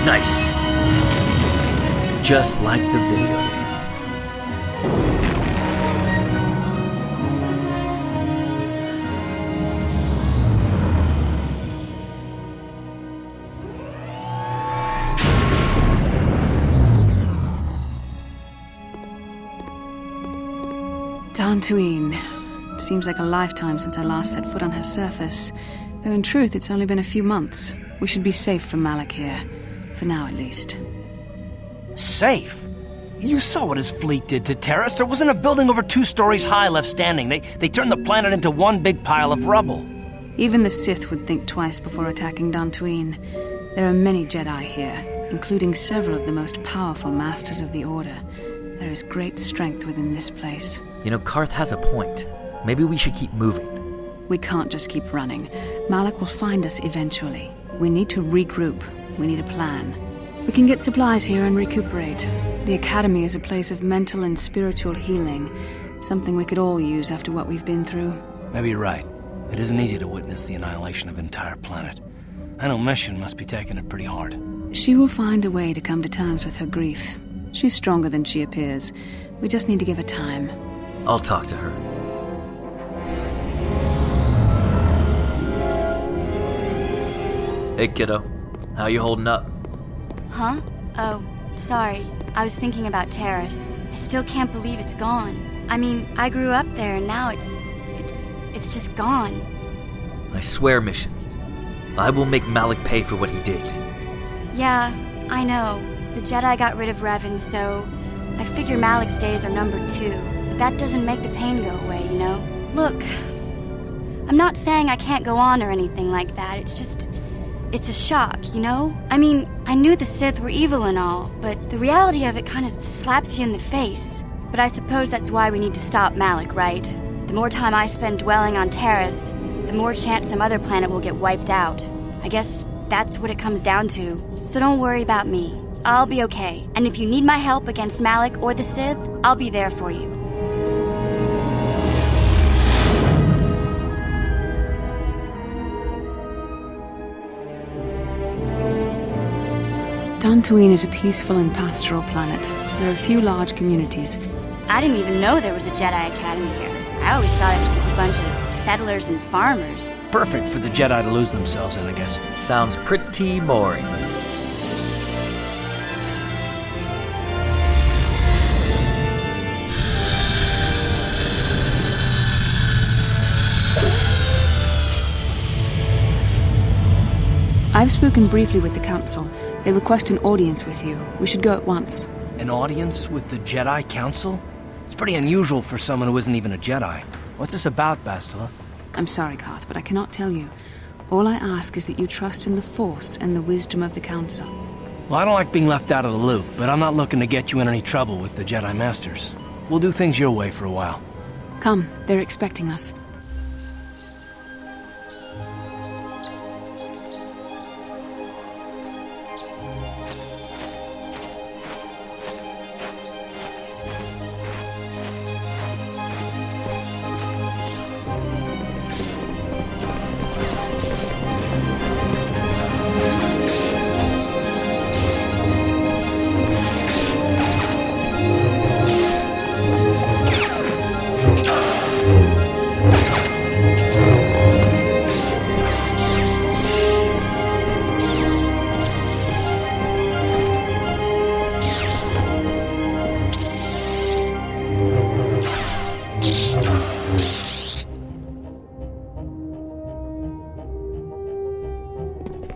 Nice. Just like the video game. Dantooine. Seems like a lifetime since I last set foot on her surface. Though in truth, it's only been a few months. We should be safe from Malik here. For now, at least. Safe? You saw what his fleet did to Terrace. There wasn't a building over 2 stories high left standing. They turned the planet into one big pile of rubble. Even the Sith would think twice before attacking Dantooine. There are many Jedi here, including several of the most powerful Masters of the Order. There is great strength within this place. You know, Karth has a point. Maybe we should keep moving. We can't just keep running. Malak will find us eventually. We need to regroup. We need a plan. We can get supplies here and recuperate. The Academy is a place of mental and spiritual healing, something we could all use after what we've been through. Maybe you're right. It isn't easy to witness the annihilation of an entire planet. I know Mission must be taking it pretty hard. She will find a way to come to terms with her grief. She's stronger than she appears. We just need to give her time. I'll talk to her. Hey, kiddo. How you holding up? Huh? Oh, sorry. I was thinking about Terrace. I still can't believe it's gone. I mean, I grew up there and now it's just gone. I swear, Mission. I will make Malak pay for what he did. Yeah, I know. The Jedi got rid of Revan, so I figure Malak's days are numbered too. But that doesn't make the pain go away, you know? Look, I'm not saying I can't go on or anything like that. It's a shock, you know? I mean, I knew the Sith were evil and all, but the reality of it kind of slaps you in the face. But I suppose that's why we need to stop Malak, right? The more time I spend dwelling on Terrace, the more chance some other planet will get wiped out. I guess that's what it comes down to. So don't worry about me. I'll be okay. And if you need my help against Malak or the Sith, I'll be there for you. Dantooine is a peaceful and pastoral planet. There are a few large communities. I didn't even know there was a Jedi Academy here. I always thought it was just a bunch of settlers and farmers. Perfect for the Jedi to lose themselves in, I guess. Sounds pretty boring. I've spoken briefly with the Council. They request an audience with you. We should go at once. An audience with the Jedi Council? It's pretty unusual for someone who isn't even a Jedi. What's this about, Bastila? I'm sorry, Karth, but I cannot tell you. All I ask is that you trust in the Force and the wisdom of the Council. Well, I don't like being left out of the loop, but I'm not looking to get you in any trouble with the Jedi Masters. We'll do things your way for a while. Come, they're expecting us.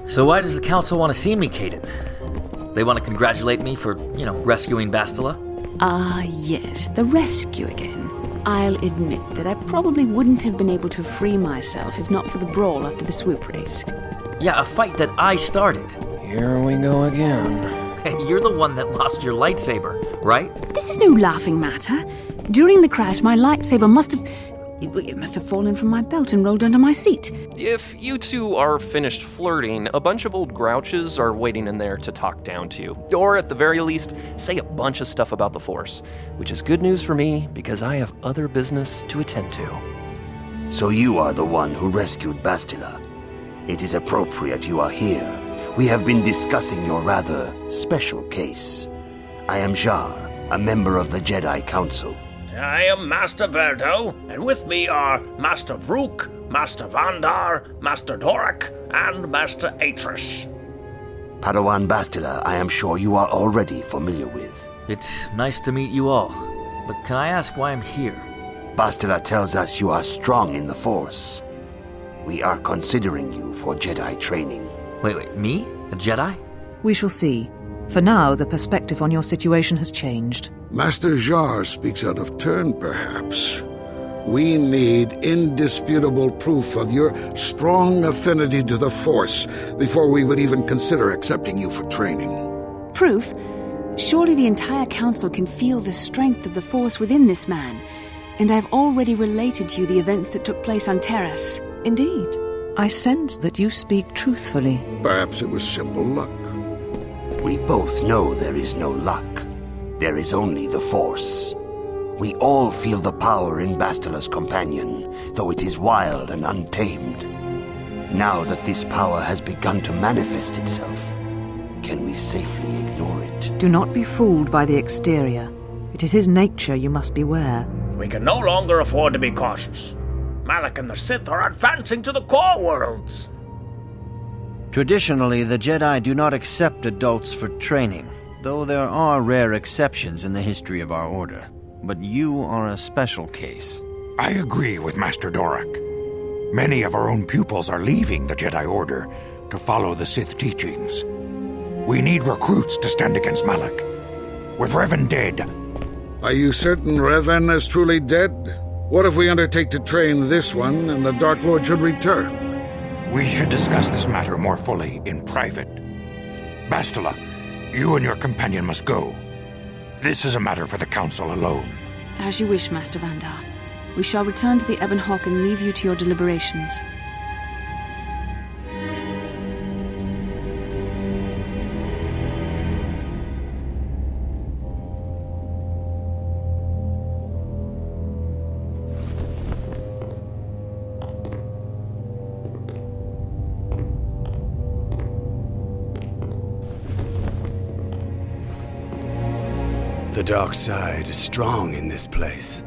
So why does the Council want to see me, Kaden? They want to congratulate me for, rescuing Bastila? Yes, the rescue again. I'll admit that I probably wouldn't have been able to free myself if not for the brawl after the swoop race. Yeah, a fight that I started. Here we go again. You're the one that lost your lightsaber, right? This is no laughing matter. During the crash, my lightsaber must have fallen from my belt and rolled under my seat. If you two are finished flirting, a bunch of old grouches are waiting in there to talk down to you. Or at the very least, say a bunch of stuff about the Force. Which is good news for me, because I have other business to attend to. So you are the one who rescued Bastila. It is appropriate you are here. We have been discussing your rather special case. I am Jar, a member of the Jedi Council. I am Master Verdo, and with me are Master Vrook, Master Vandar, Master Dorak, and Master Atris. Padawan Bastila, I am sure you are already familiar with. It's nice to meet you all, but can I ask why I'm here? Bastila tells us you are strong in the Force. We are considering you for Jedi training. Wait, me? A Jedi? We shall see. For now, the perspective on your situation has changed. Master Jar speaks out of turn, perhaps. We need indisputable proof of your strong affinity to the Force before we would even consider accepting you for training. Proof? Surely the entire council can feel the strength of the Force within this man. And I've already related to you the events that took place on Terrace. Indeed. I sense that you speak truthfully. Perhaps it was simple luck. We both know there is no luck. There is only the Force. We all feel the power in Bastila's companion, though it is wild and untamed. Now that this power has begun to manifest itself, can we safely ignore it? Do not be fooled by the exterior. It is his nature you must beware. We can no longer afford to be cautious. Malak and the Sith are advancing to the core worlds. Traditionally, the Jedi do not accept adults for training, though there are rare exceptions in the history of our order. But you are a special case. I agree with Master Dorak. Many of our own pupils are leaving the Jedi Order to follow the Sith teachings. We need recruits to stand against Malak. With Revan dead... Are you certain Revan is truly dead? What if we undertake to train this one and the Dark Lord should return? We should discuss this matter more fully in private. Bastila, you and your companion must go. This is a matter for the Council alone. As you wish, Master Vandar. We shall return to the Ebon Hawk and leave you to your deliberations. The dark side is strong in this place.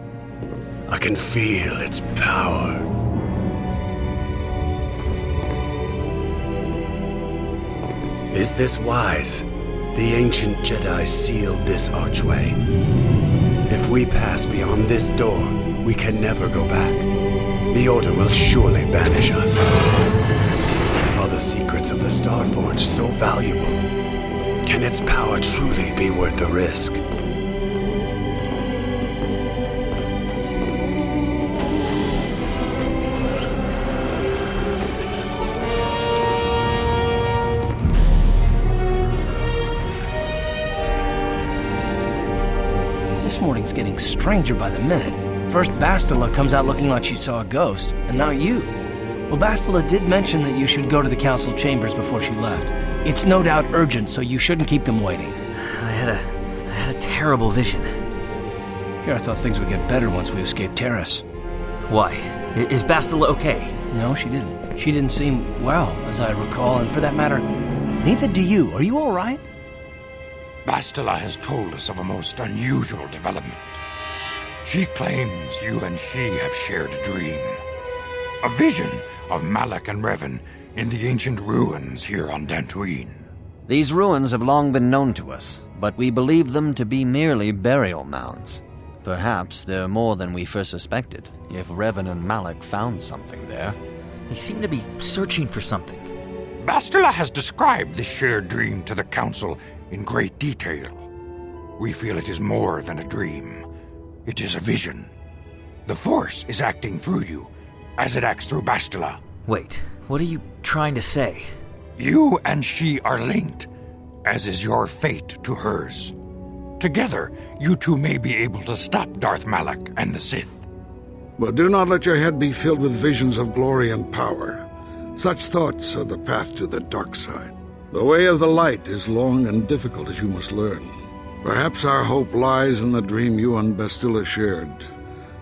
I can feel its power. Is this wise? The ancient Jedi sealed this archway. If we pass beyond this door, we can never go back. The Order will surely banish us. Are the secrets of the Starforge so valuable? Can its power truly be worth the risk? This morning's getting stranger by the minute. First Bastila comes out looking like she saw a ghost, and now you. Well, Bastila did mention that you should go to the council chambers before she left. It's no doubt urgent, so you shouldn't keep them waiting. I had a terrible vision. Here, I thought things would get better once we escaped Terrace. Why? Is Bastila okay? No, she didn't. She didn't seem well, as I recall, and for that matter, neither do you. Are you all right? Bastila has told us of a most unusual development. She claims you and she have shared a dream. A vision of Malak and Revan in the ancient ruins here on Dantooine. These ruins have long been known to us, but we believe them to be merely burial mounds. Perhaps they're more than we first suspected, if Revan and Malak found something there. They seem to be searching for something. Bastila has described this shared dream to the Council in great detail. We feel it is more than a dream. It is a vision. The Force is acting through you, as it acts through Bastila. Wait, what are you trying to say? You and she are linked, as is your fate to hers. Together, you two may be able to stop Darth Malak and the Sith. But do not let your head be filled with visions of glory and power. Such thoughts are the path to the dark side. The way of the light is long and difficult, as you must learn. Perhaps our hope lies in the dream you and Bastila shared.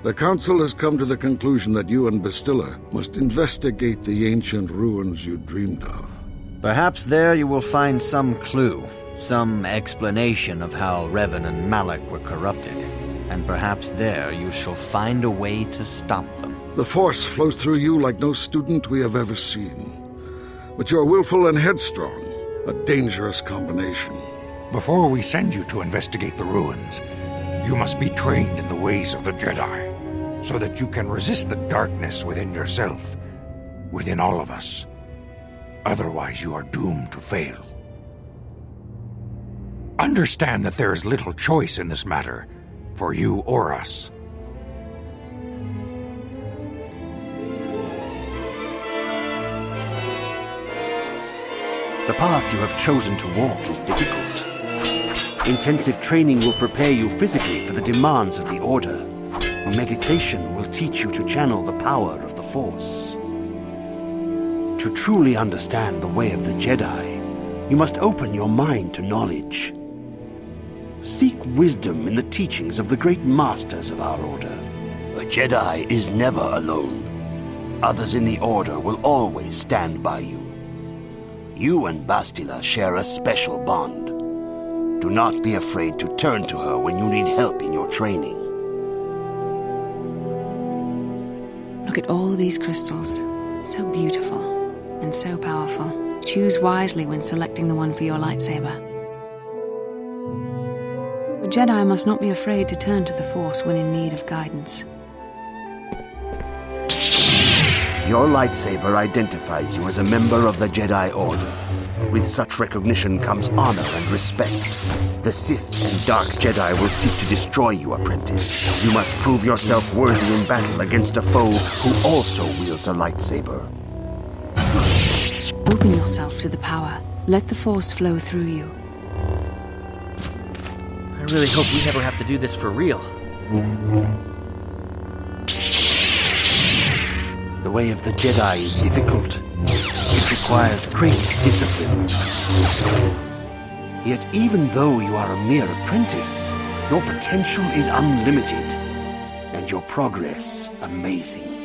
The Council has come to the conclusion that you and Bastila must investigate the ancient ruins you dreamed of. Perhaps there you will find some clue, some explanation of how Revan and Malak were corrupted. And perhaps there you shall find a way to stop them. The Force flows through you like no student we have ever seen. But you are willful and headstrong, a dangerous combination. Before we send you to investigate the ruins, you must be trained in the ways of the Jedi, so that you can resist the darkness within yourself, within all of us. Otherwise, you are doomed to fail. Understand that there is little choice in this matter, for you or us. The path you have chosen to walk is difficult. Intensive training will prepare you physically for the demands of the Order. Meditation will teach you to channel the power of the Force. To truly understand the way of the Jedi, you must open your mind to knowledge. Seek wisdom in the teachings of the great masters of our Order. A Jedi is never alone. Others in the Order will always stand by you. You and Bastila share a special bond. Do not be afraid to turn to her when you need help in your training. Look at all these crystals. So beautiful and so powerful. Choose wisely when selecting the one for your lightsaber. A Jedi must not be afraid to turn to the Force when in need of guidance. Your lightsaber identifies you as a member of the Jedi Order. With such recognition comes honor and respect. The Sith and Dark Jedi will seek to destroy you, apprentice. You must prove yourself worthy in battle against a foe who also wields a lightsaber. Open yourself to the power. Let the Force flow through you. I really hope we never have to do this for real. The way of the Jedi is difficult. It requires great discipline. Yet even though you are a mere apprentice, your potential is unlimited, and your progress amazing.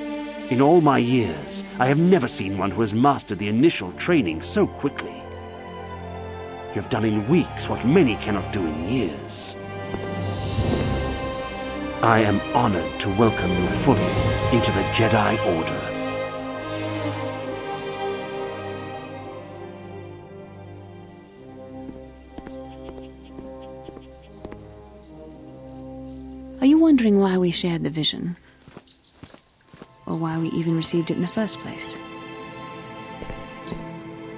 In all my years, I have never seen one who has mastered the initial training so quickly. You have done in weeks what many cannot do in years. I am honored to welcome you fully into the Jedi Order. Are you wondering why we shared the vision? Or why we even received it in the first place?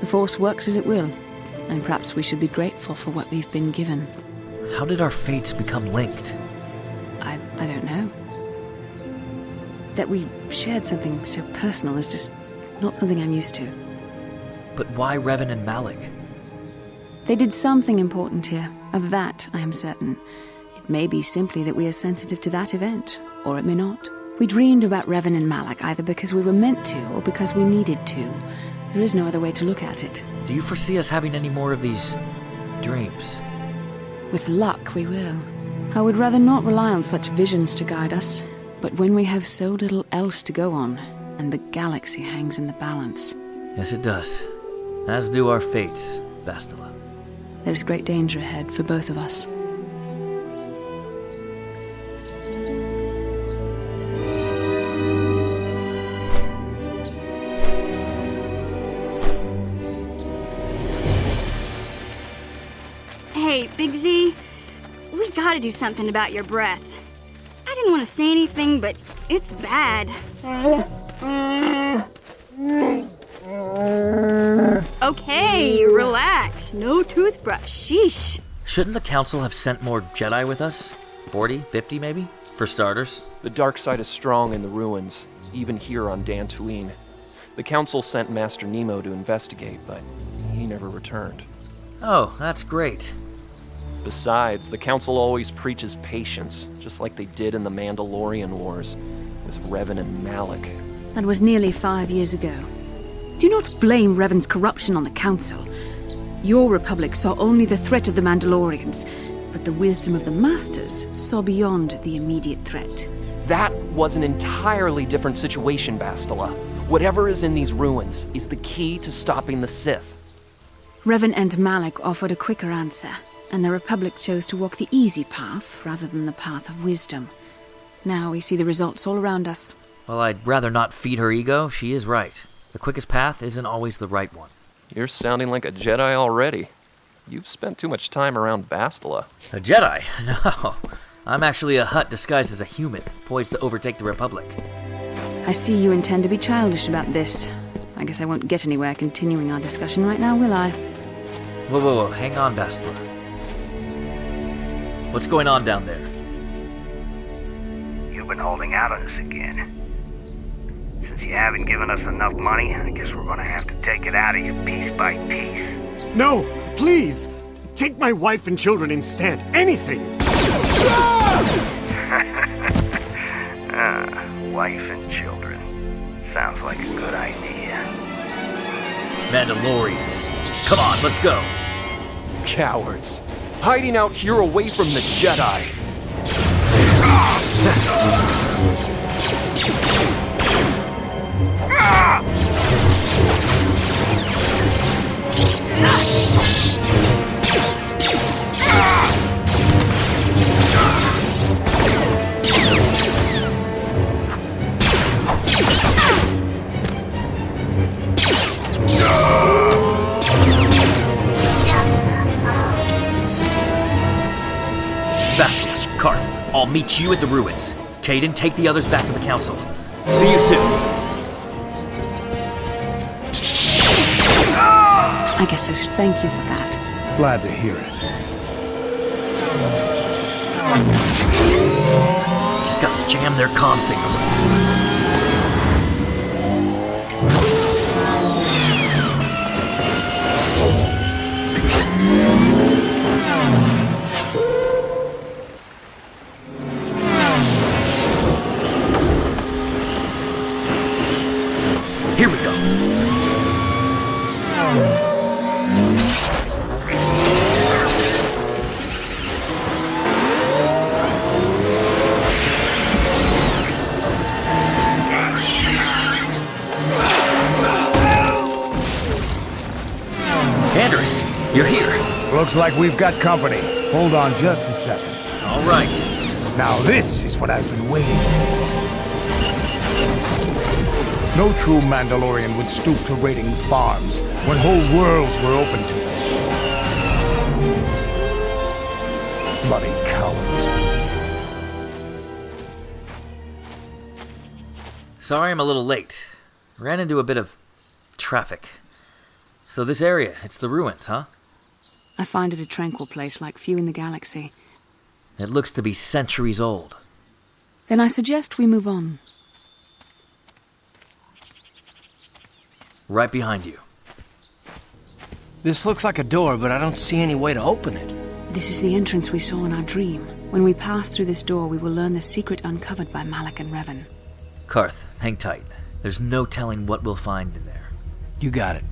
The Force works as it will, and perhaps we should be grateful for what we've been given. How did our fates become linked? I don't know. That we shared something so personal is just not something I'm used to. But why Revan and Malak? They did something important here. Of that, I am certain. It may be simply that we are sensitive to that event, or it may not. We dreamed about Revan and Malak either because we were meant to or because we needed to. There is no other way to look at it. Do you foresee us having any more of these dreams? With luck, we will. I would rather not rely on such visions to guide us, but when we have so little else to go on, and the galaxy hangs in the balance. Yes, it does. As do our fates, Bastila. There's great danger ahead for both of us. Hey, Big Z, we gotta do something about your breath. I didn't want to say anything, but it's bad. Okay, relax. No toothbrush. Sheesh. Shouldn't the Council have sent more Jedi with us? 40, 50 maybe? For starters? The dark side is strong in the ruins, even here on Dantooine. The Council sent Master Nemo to investigate, but he never returned. Oh, that's great. Besides, the Council always preaches patience, just like they did in the Mandalorian Wars, with Revan and Malak. That was nearly 5 years ago. Do not blame Revan's corruption on the Council. Your Republic saw only the threat of the Mandalorians, but the wisdom of the Masters saw beyond the immediate threat. That was an entirely different situation, Bastila. Whatever is in these ruins is the key to stopping the Sith. Revan and Malak offered a quicker answer, and the Republic chose to walk the easy path rather than the path of wisdom. Now we see the results all around us. Well, I'd rather not feed her ego. She is right. The quickest path isn't always the right one. You're sounding like a Jedi already. You've spent too much time around Bastila. A Jedi? No. I'm actually a Hutt disguised as a human, poised to overtake the Republic. I see you intend to be childish about this. I guess I won't get anywhere continuing our discussion right now, will I? Whoa, hang on, Bastila. What's going on down there? You've been holding out on us again. Since you haven't given us enough money, I guess we're gonna have to take it out of you piece by piece. No, please! Take my wife and children instead. Anything! Wife and children. Sounds like a good idea. Mandalorians. Come on, let's go. Cowards. Hiding out here away from the Jedi. Bastila, Karth, I'll meet you at the ruins. Caden, take the others back to the council. See you soon. I guess I should thank you for that. Glad to hear it. Just gotta jam their comm signal. Here we go. Anders, you're here. Looks like we've got company. Hold on just a second. All right. Now this is what I've been waiting for. No true Mandalorian would stoop to raiding farms when whole worlds were open to them. Bloody cowards. Sorry I'm a little late. Ran into a bit of traffic. So this area, it's the ruins, huh? I find it a tranquil place like few in the galaxy. It looks to be centuries old. Then I suggest we move on. Right behind you. This looks like a door, but I don't see any way to open it. This is the entrance we saw in our dream. When we pass through this door, we will learn the secret uncovered by Malak and Revan. Karth, hang tight. There's no telling what we'll find in there. You got it.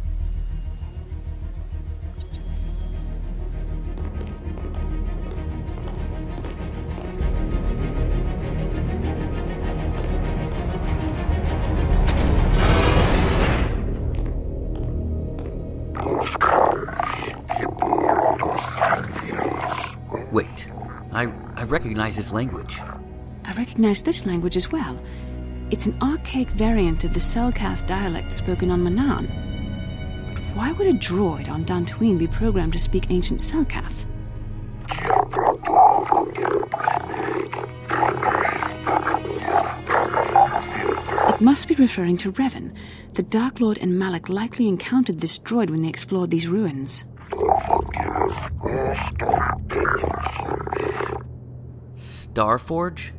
Wait, I recognize this language. I recognize this language as well. It's an archaic variant of the Selkath dialect spoken on Manaan. But why would a droid on Dantooine be programmed to speak ancient Selkath? It must be referring to Revan. The Dark Lord and Malak likely encountered this droid when they explored these ruins. Starforge?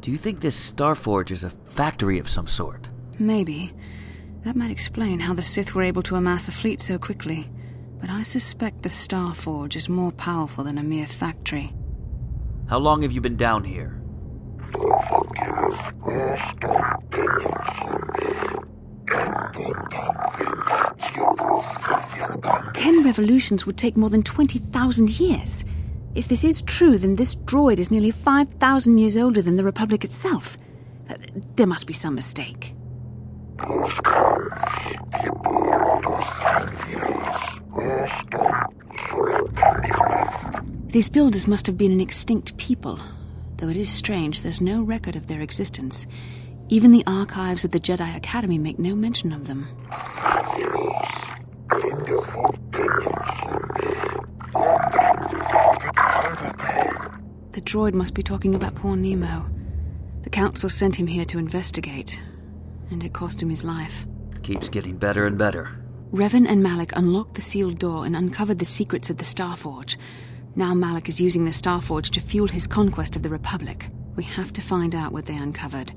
Do you think this Starforge is a factory of some sort? Maybe. That might explain how the Sith were able to amass a fleet so quickly. But I suspect the Starforge is more powerful than a mere factory. How long have you been down here? 10 revolutions would take more than 20,000 years. If this is true, then this droid is nearly 5,000 years older than the Republic itself. There must be some mistake. These builders must have been an extinct people. Though it is strange, there's no record of their existence. Even the archives of the Jedi Academy make no mention of them. The droid must be talking about poor Nemo. The Council sent him here to investigate. and it cost him his life. Keeps getting better and better. Revan and Malak unlocked the sealed door and uncovered the secrets of the Starforge. Now Malak is using the Starforge to fuel his conquest of the Republic. We have to find out what they uncovered.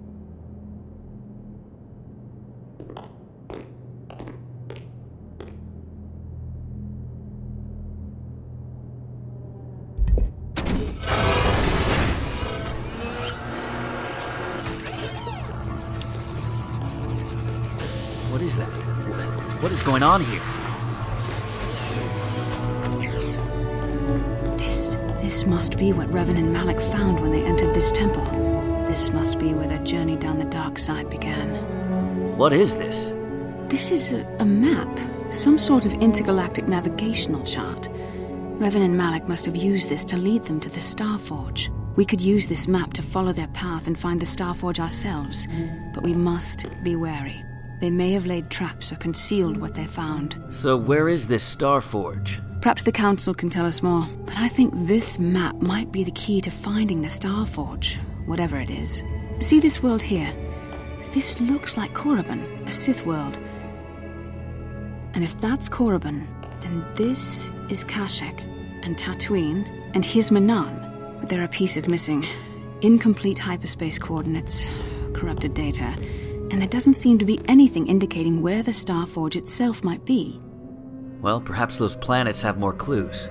What is that? What is going on here? This must be what Revan and Malak found when they entered this temple. This must be where their journey down the dark side began. What is this? This is a map. Some sort of intergalactic navigational chart. Revan and Malak must have used this to lead them to the Starforge. We could use this map to follow their path and find the Starforge ourselves. But we must be wary. They may have laid traps or concealed what they found. So where is this Starforge? Perhaps the Council can tell us more, but I think this map might be the key to finding the Starforge, whatever it is. See this world here? This looks like Korriban, a Sith world. And if that's Korriban, then this is Kashyyyk, and Tatooine, and here's Manaan. But there are pieces missing. Incomplete hyperspace coordinates, corrupted data, and there doesn't seem to be anything indicating where the Starforge itself might be. Well, perhaps those planets have more clues.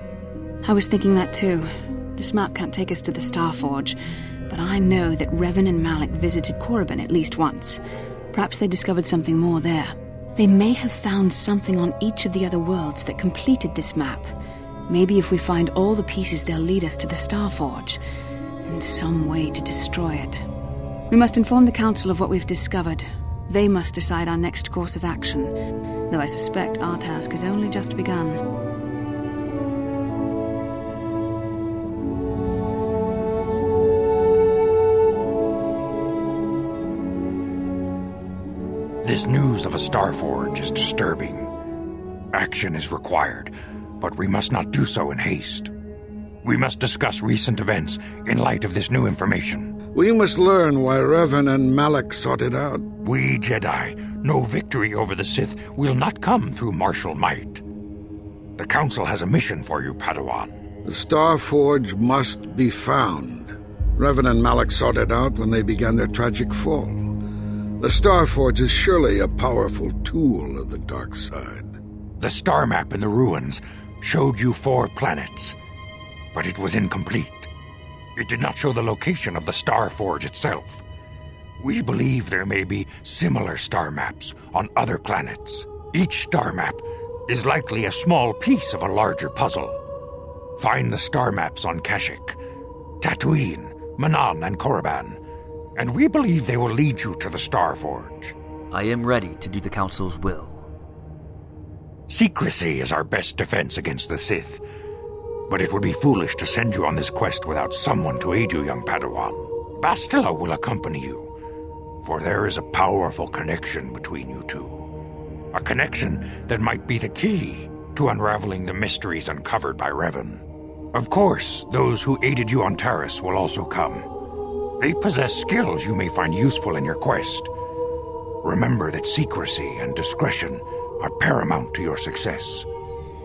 I was thinking that too. This map can't take us to the Starforge, but I know that Revan and Malak visited Korriban at least once. Perhaps they discovered something more there. They may have found something on each of the other worlds that completed this map. Maybe if we find all the pieces, they'll lead us to the Starforge, and some way to destroy it. We must inform the Council of what we've discovered. They must decide our next course of action, though I suspect our task has only just begun. This news of a Starforge is disturbing. Action is required, but we must not do so in haste. We must discuss recent events in light of this new information. We must learn why Revan and Malak sought it out. We Jedi know victory over the Sith will not come through martial might. The Council has a mission for you, Padawan. The Starforge must be found. Revan and Malak sought it out when they began their tragic fall. The Starforge is surely a powerful tool of the dark side. The star map in the ruins showed you 4 planets, but it was incomplete. It did not show the location of the Starforge itself. We believe there may be similar star maps on other planets. Each star map is likely a small piece of a larger puzzle. Find the star maps on Kashyyyk, Tatooine, Manaan, and Korriban, and we believe they will lead you to the Starforge. I am ready to do the Council's will. Secrecy is our best defense against the Sith. But it would be foolish to send you on this quest without someone to aid you, young Padawan. Bastila will accompany you, for there is a powerful connection between you two. A connection that might be the key to unraveling the mysteries uncovered by Revan. Of course, those who aided you on Taris will also come. They possess skills you may find useful in your quest. Remember that secrecy and discretion are paramount to your success.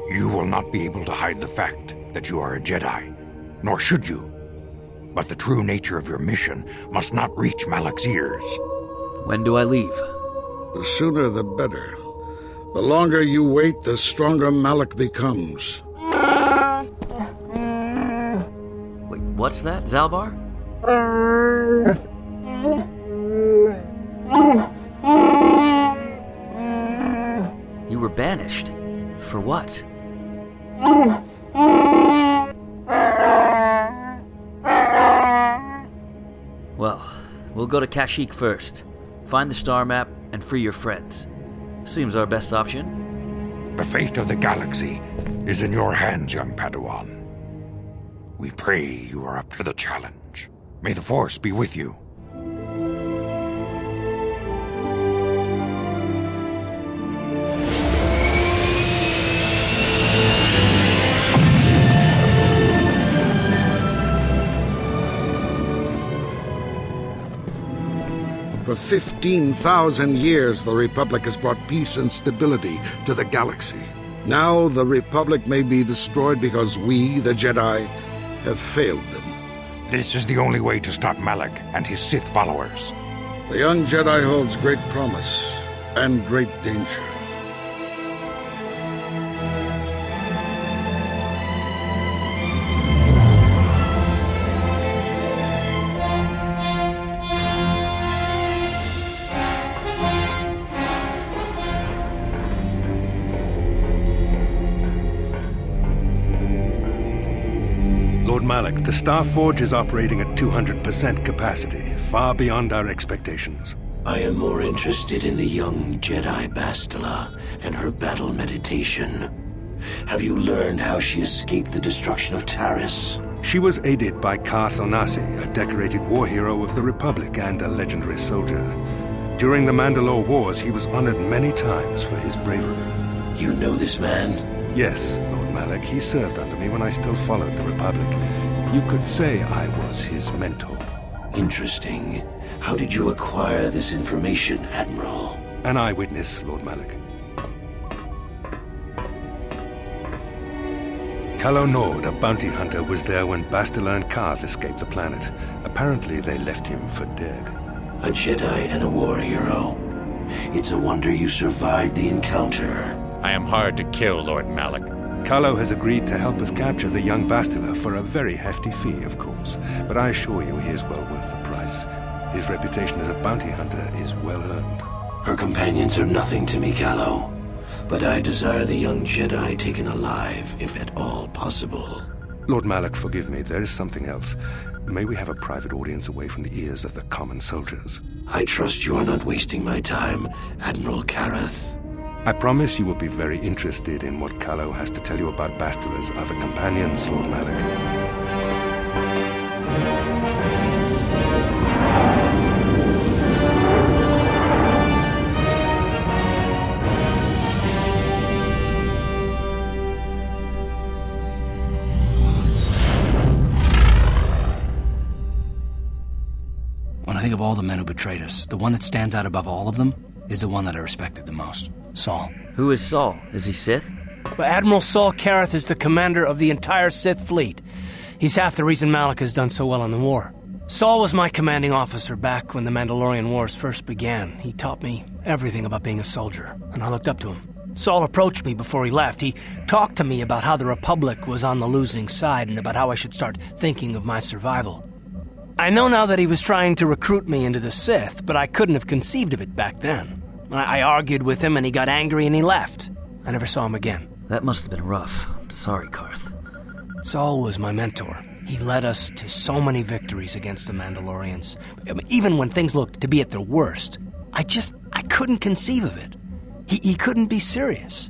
You will not be able to hide the fact that you are a Jedi, nor should you. But the true nature of your mission must not reach Malak's ears. When do I leave? The sooner the better. The longer you wait, the stronger Malak becomes. Wait, what's that, Zalbar? You were banished. For what? Well, we'll go to Kashyyyk first. Find the star map and free your friends. Seems our best option. The fate of the galaxy is in your hands, young Padawan. We pray you are up to the challenge. May the Force be with you. For 15,000 years, the Republic has brought peace and stability to the galaxy. Now the Republic may be destroyed because we, the Jedi, have failed them. This is the only way to stop Malak and his Sith followers. The young Jedi holds great promise and great danger. Lord Malak, the Star Forge is operating at 200% capacity, far beyond our expectations. I am more interested in the young Jedi Bastila and her battle meditation. Have you learned how she escaped the destruction of Taris? She was aided by Karth Onasi, a decorated war hero of the Republic and a legendary soldier. During the Mandalorian Wars, he was honored many times for his bravery. You know this man? Yes, Lord Malak. He served under me when I still followed the Republic. You could say I was his mentor. Interesting. How did you acquire this information, Admiral? An eyewitness, Lord Malak. Calo Nord, a bounty hunter, was there when Bastila and Karth escaped the planet. Apparently, they left him for dead. A Jedi and a war hero. It's a wonder you survived the encounter. I am hard to kill, Lord Malak. Calo has agreed to help us capture the young Bastila for a very hefty fee, of course. But I assure you he is well worth the price. His reputation as a bounty hunter is well earned. Her companions are nothing to me, Calo. But I desire the young Jedi taken alive, if at all possible. Lord Malak, forgive me, there is something else. May we have a private audience away from the ears of the common soldiers? I trust you are not wasting my time, Admiral Kareth. I promise you will be very interested in what Calo has to tell you about Bastila's other companions, Lord Malak. When I think of all the men who betrayed us, the one that stands out above all of them is the one that I respected the most. Saul. Who is Saul? Is he Sith? But Admiral Saul Kareth is the commander of the entire Sith fleet. He's half the reason Malak has done so well in the war. Saul was my commanding officer back when the Mandalorian Wars first began. He taught me everything about being a soldier, and I looked up to him. Saul approached me before he left. He talked to me about how the Republic was on the losing side and about how I should start thinking of my survival. I know now that he was trying to recruit me into the Sith, but I couldn't have conceived of it back then. I argued with him and he got angry and he left. I never saw him again. That must have been rough. Sorry, Karth. Saul was my mentor. He led us to so many victories against the Mandalorians. Even when things looked to be at their worst, I couldn't conceive of it. He couldn't be serious.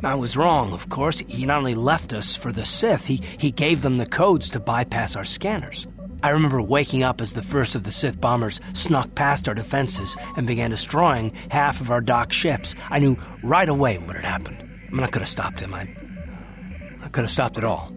I was wrong, of course. He not only left us for the Sith, he gave them the codes to bypass our scanners. I remember waking up as the first of the Sith bombers snuck past our defenses and began destroying half of our docked ships. I knew right away what had happened. I mean, I could have stopped him. I could have stopped it all.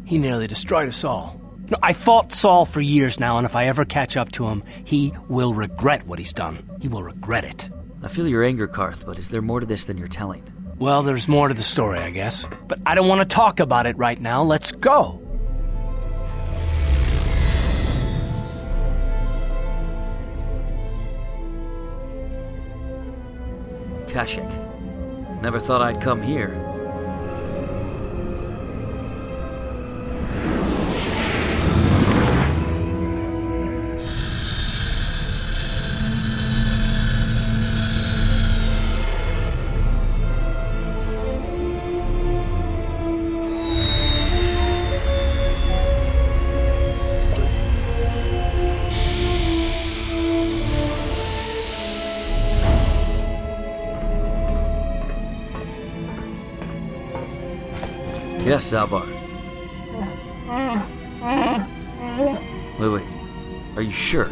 He nearly destroyed us all. No, I fought Saul for years now, and if I ever catch up to him, he will regret what he's done. He will regret it. I feel your anger, Karth, but is there more to this than you're telling? Well, there's more to the story, I guess. But I don't want to talk about it right now. Let's go. Kashyyyk. Never thought I'd come here. Yes, Zalbar. Wait. Are you sure?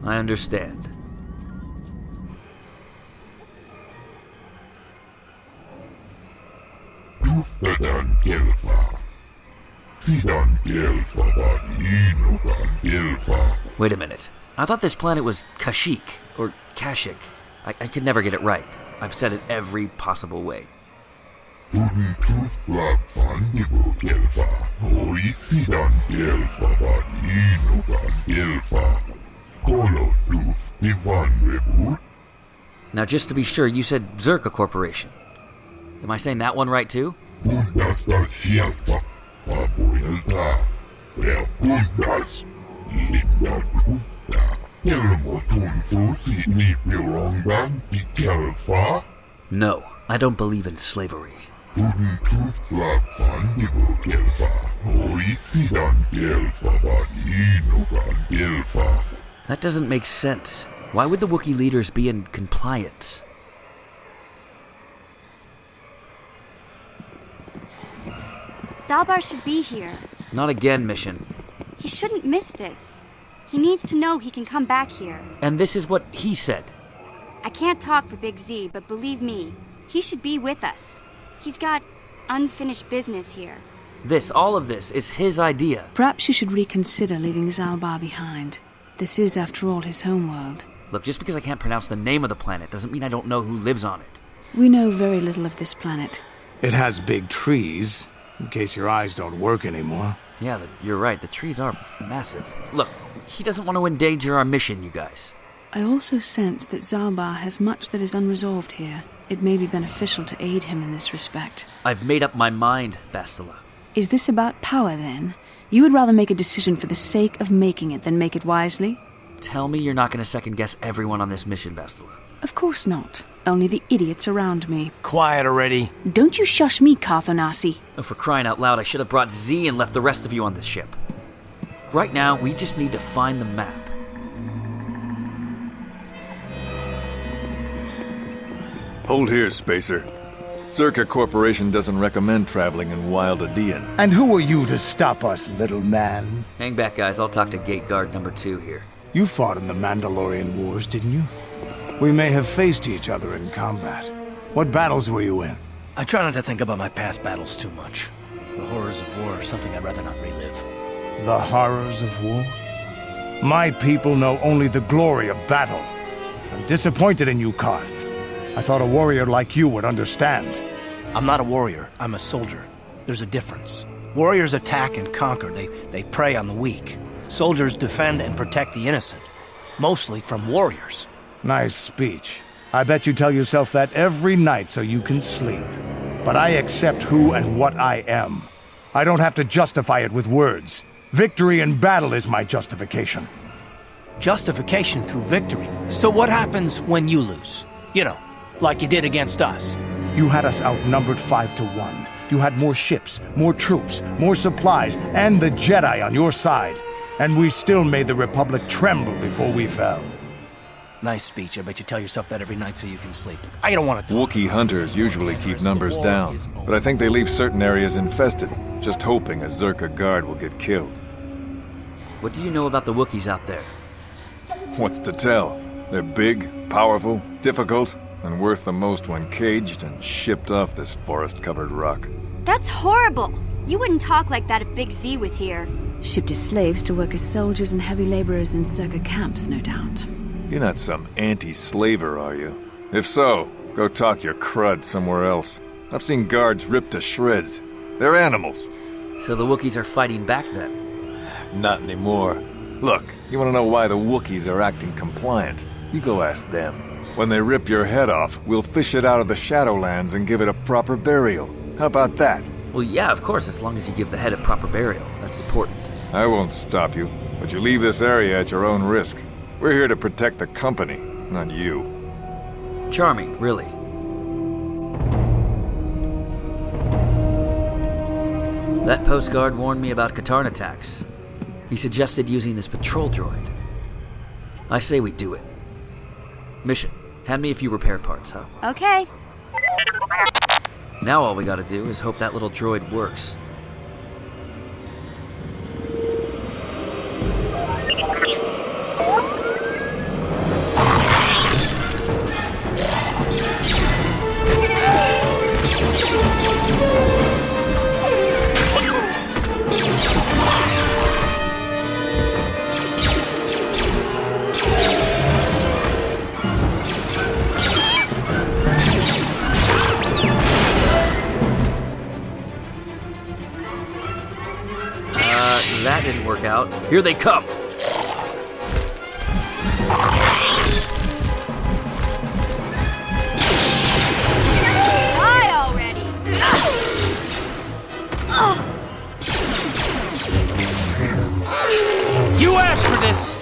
I understand. Wait a minute. I thought this planet was Kashyyyk, or Kashyyyk. I could never get it right. I've said it every possible way. Now, just to be sure, you said Zerka Corporation. Am I saying that one right, too? No, I don't believe in slavery. That doesn't make sense. Why would the Wookiee leaders be in compliance? Zalbar should be here. Not again, Mission. He shouldn't miss this. He needs to know he can come back here. And this is what he said. I can't talk for Big Z, but believe me, he should be with us. He's got unfinished business here. All of this, is his idea. Perhaps you should reconsider leaving Zalbar behind. This is, after all, his homeworld. Look, just because I can't pronounce the name of the planet doesn't mean I don't know who lives on it. We know very little of this planet. It has big trees, in case your eyes don't work anymore. Yeah, you're right. The trees are massive. Look, he doesn't want to endanger our mission, you guys. I also sense that Zalbar has much that is unresolved here. It may be beneficial to aid him in this respect. I've made up my mind, Bastila. Is this about power, then? You would rather make a decision for the sake of making it than make it wisely? Tell me you're not going to second-guess everyone on this mission, Bastila. Of course not. Only the idiots around me. Quiet already. Don't you shush me, Carthonasi. Oh, for crying out loud, I should have brought Z and left the rest of you on this ship. Right now, we just need to find the map. Hold here, Spacer. Zerka Corporation doesn't recommend traveling in Wild Adean. And who are you to stop us, little man? Hang back, guys. I'll talk to Gate Guard number 2 here. You fought in the Mandalorian Wars, didn't you? We may have faced each other in combat. What battles were you in? I try not to think about my past battles too much. The horrors of war are something I'd rather not relive. The horrors of war? My people know only the glory of battle. I'm disappointed in you, Karth. I thought a warrior like you would understand. I'm not a warrior. I'm a soldier. There's a difference. Warriors attack and conquer. They prey on the weak. Soldiers defend and protect the innocent. Mostly from warriors. Nice speech. I bet you tell yourself that every night so you can sleep. But I accept who and what I am. I don't have to justify it with words. Victory in battle is my justification. Justification through victory. So what happens when you lose? You know, like you did against us. You had us outnumbered 5-1. You had more ships, more troops, more supplies, and the Jedi on your side. And we still made the Republic tremble before we fell. Nice speech. I bet you tell yourself that every night so you can sleep. I don't want to... Wookiee hunters usually keep numbers down, but I think they leave certain areas infested, just hoping a Zerka guard will get killed. What do you know about the Wookiees out there? What's to tell? They're big, powerful, difficult, and worth the most when caged and shipped off this forest-covered rock. That's horrible! You wouldn't talk like that if Big Z was here. Shipped as slaves to work as soldiers and heavy laborers in Zerka camps, no doubt. You're not some anti-slaver, are you? If so, go talk your crud somewhere else. I've seen guards ripped to shreds. They're animals. So the Wookiees are fighting back then? Not anymore. Look, you want to know why the Wookiees are acting compliant? You go ask them. When they rip your head off, we'll fish it out of the Shadowlands and give it a proper burial. How about that? Well, yeah, of course, as long as you give the head a proper burial. That's important. I won't stop you, but you leave this area at your own risk. We're here to protect the company, not you. Charming, really. That postguard warned me about Katarn attacks. He suggested using this patrol droid. I say we do it. Mission, hand me a few repair parts, huh? Okay. Now all we gotta do is hope that little droid works. That didn't work out. Here they come! Die already! You asked for this!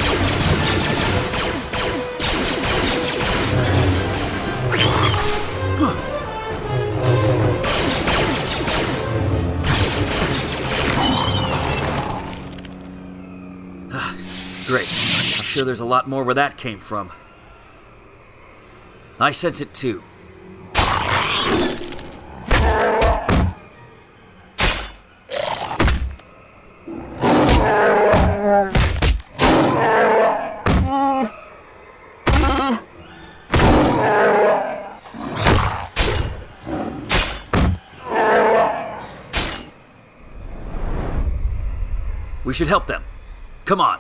Great. I'm sure there's a lot more where that came from. I sense it too. We should help them. Come on.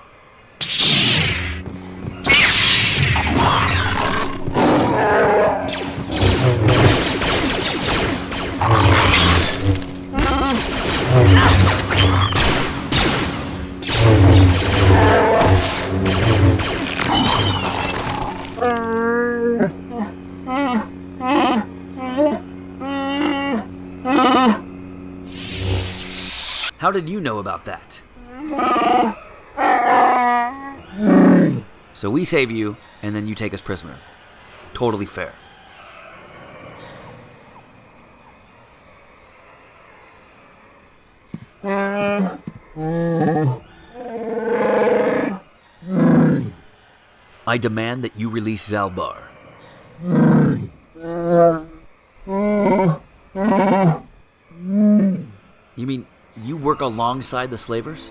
How did you know about that? So we save you, and then you take us prisoner. Totally fair. I demand that you release Zalbar. You mean you work alongside the slavers?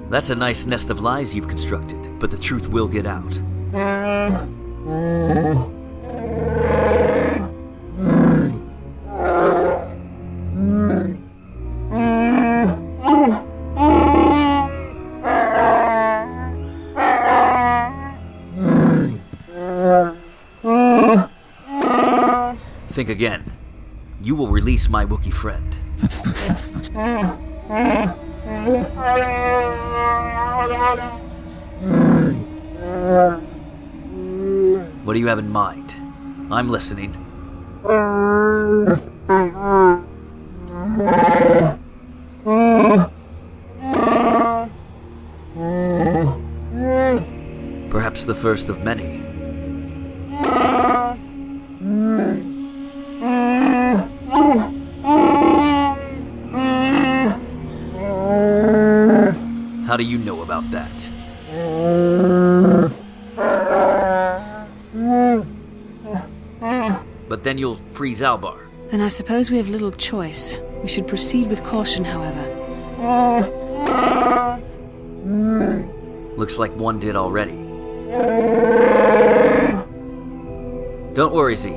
That's a nice nest of lies you've constructed, but the truth will get out. Think again. You will release my Wookiee friend. What do you have in mind? I'm listening. Perhaps the first of many. How do you know about that? But then you'll free Zalbar. Then I suppose we have little choice. We should proceed with caution, however. Looks like one did already. Don't worry, Z.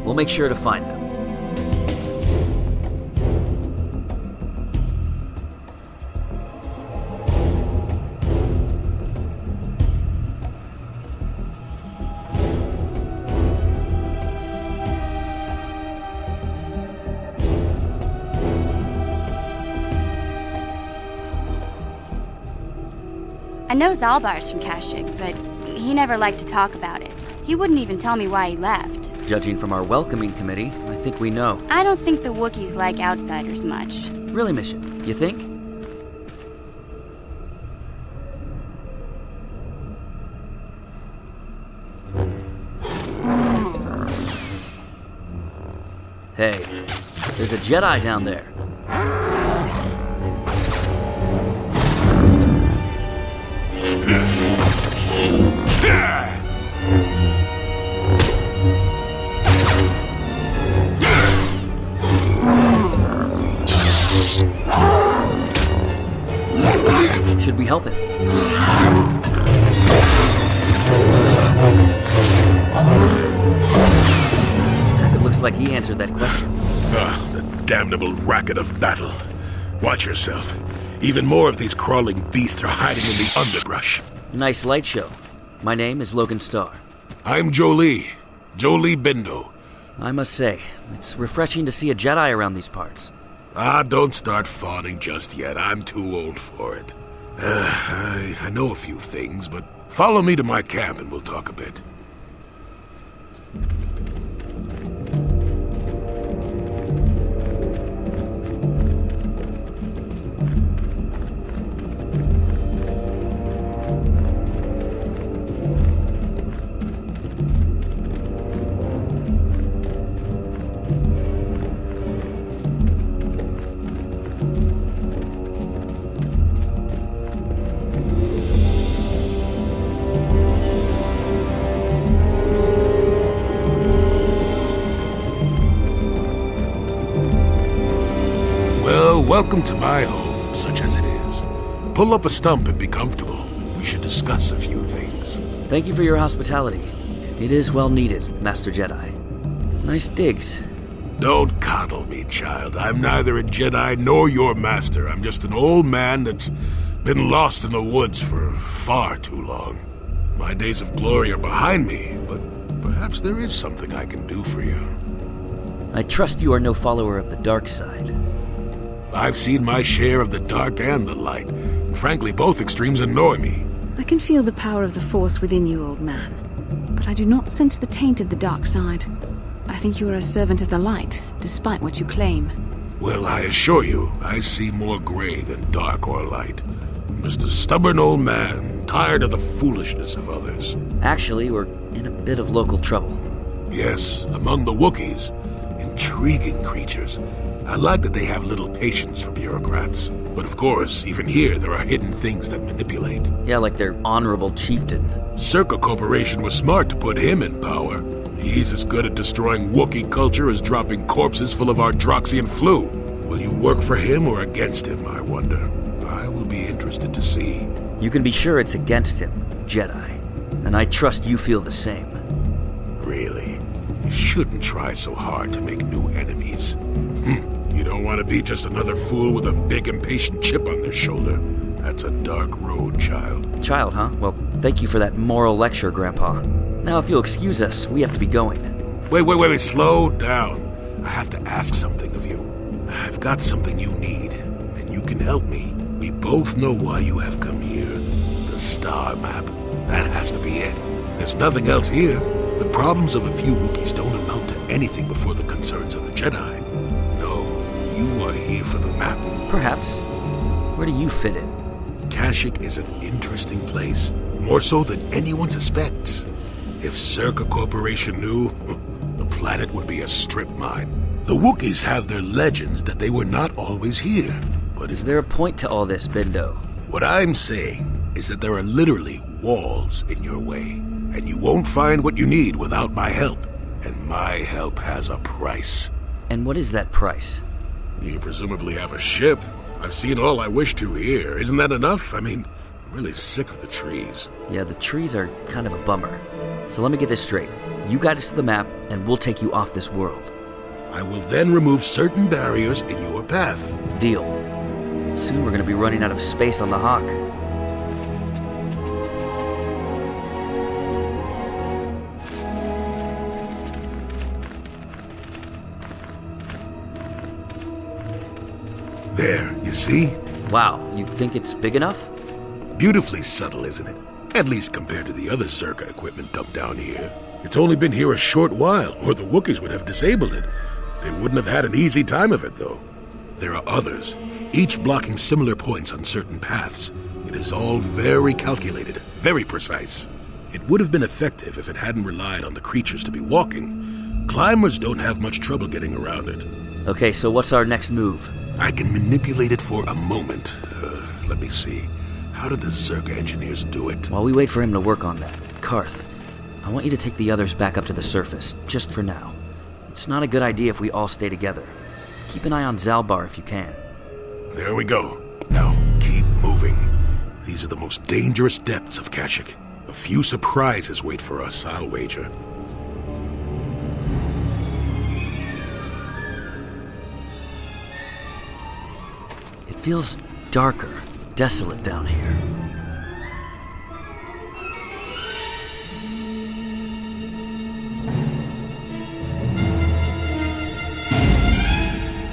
We'll make sure to find them. I know Zalbar's from Kashyyyk, but he never liked to talk about it. He wouldn't even tell me why he left. Judging from our welcoming committee, I think we know. I don't think the Wookiees like outsiders much. Really, Mission? You think? Hey, there's a Jedi down there. Should we help him? It looks like he answered that question. The damnable racket of battle. Watch yourself. Even more of these crawling beasts are hiding in the underbrush. Nice light show. My name is Logan Starr. I'm Jolie Bindo. I must say, it's refreshing to see a Jedi around these parts. Don't start fawning just yet. I'm too old for it. I know a few things, but follow me to my camp and we'll talk a bit. Welcome to my home, such as it is. Pull up a stump and be comfortable. We should discuss a few things. Thank you for your hospitality. It is well needed, Master Jedi. Nice digs. Don't coddle me, child. I'm neither a Jedi nor your master. I'm just an old man that's been lost in the woods for far too long. My days of glory are behind me, but perhaps there is something I can do for you. I trust you are no follower of the dark side. I've seen my share of the dark and the light. Frankly, both extremes annoy me. I can feel the power of the Force within you, old man. But I do not sense the taint of the dark side. I think you are a servant of the light, despite what you claim. Well, I assure you, I see more gray than dark or light. I'm just a stubborn old man, tired of the foolishness of others. Actually, we're in a bit of local trouble. Yes, among the Wookiees. Intriguing creatures. I like that they have little patience for bureaucrats. But of course, even here, there are hidden things that manipulate. Yeah, like their honorable chieftain. Circa Corporation was smart to put him in power. He's as good at destroying Wookiee culture as dropping corpses full of Ardroxian flu. Will you work for him or against him, I wonder? I will be interested to see. You can be sure it's against him, Jedi. And I trust you feel the same. Really? You shouldn't try so hard to make new enemies. You don't want to be just another fool with a big impatient chip on their shoulder. That's a dark road, child. Child, huh? Well, thank you for that moral lecture, Grandpa. Now, if you'll excuse us, we have to be going. Wait, slow down. I have to ask something of you. I've got something you need, and you can help me. We both know why you have come here. The star map. That has to be it. There's nothing else here. The problems of a few Wookiees don't amount to anything before the concerns of the Jedi. You are here for the map. Perhaps. Where do you fit in? Kashyyyk is an interesting place, more so than anyone suspects. If Circa Corporation knew, the planet would be a strip mine. The Wookiees have their legends that they were not always here. But is there a point to all this, Bindo? What I'm saying is that there are literally walls in your way, and you won't find what you need without my help. And my help has a price. And what is that price? You presumably have a ship. I've seen all I wish to here. Isn't that enough? I mean, I'm really sick of the trees. Yeah, the trees are kind of a bummer. So let me get this straight. You guide us to the map, and we'll take you off this world. I will then remove certain barriers in your path. Deal. Soon we're going to be running out of space on the Hawk. There, you see? Wow, you think it's big enough? Beautifully subtle, isn't it? At least compared to the other Circa equipment dumped down here. It's only been here a short while, or the Wookiees would have disabled it. They wouldn't have had an easy time of it, though. There are others, each blocking similar points on certain paths. It is all very calculated, very precise. It would have been effective if it hadn't relied on the creatures to be walking. Climbers don't have much trouble getting around it. Okay, so what's our next move? I can manipulate it for a moment. Let me see. How did the Circa engineers do it? While we wait for him to work on that, Karth, I want you to take the others back up to the surface, just for now. It's not a good idea if we all stay together. Keep an eye on Zalbar if you can. There we go. Now, keep moving. These are the most dangerous depths of Kashyyyk. A few surprises wait for us, I'll wager. It feels darker, desolate down here.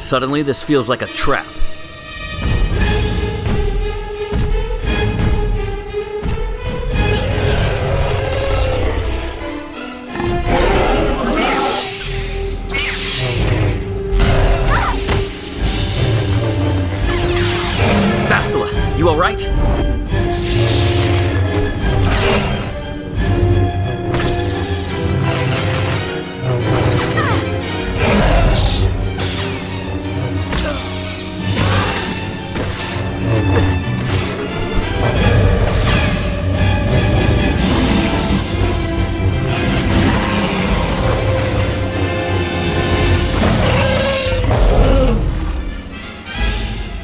Suddenly, this feels like a trap. Bastila, you alright?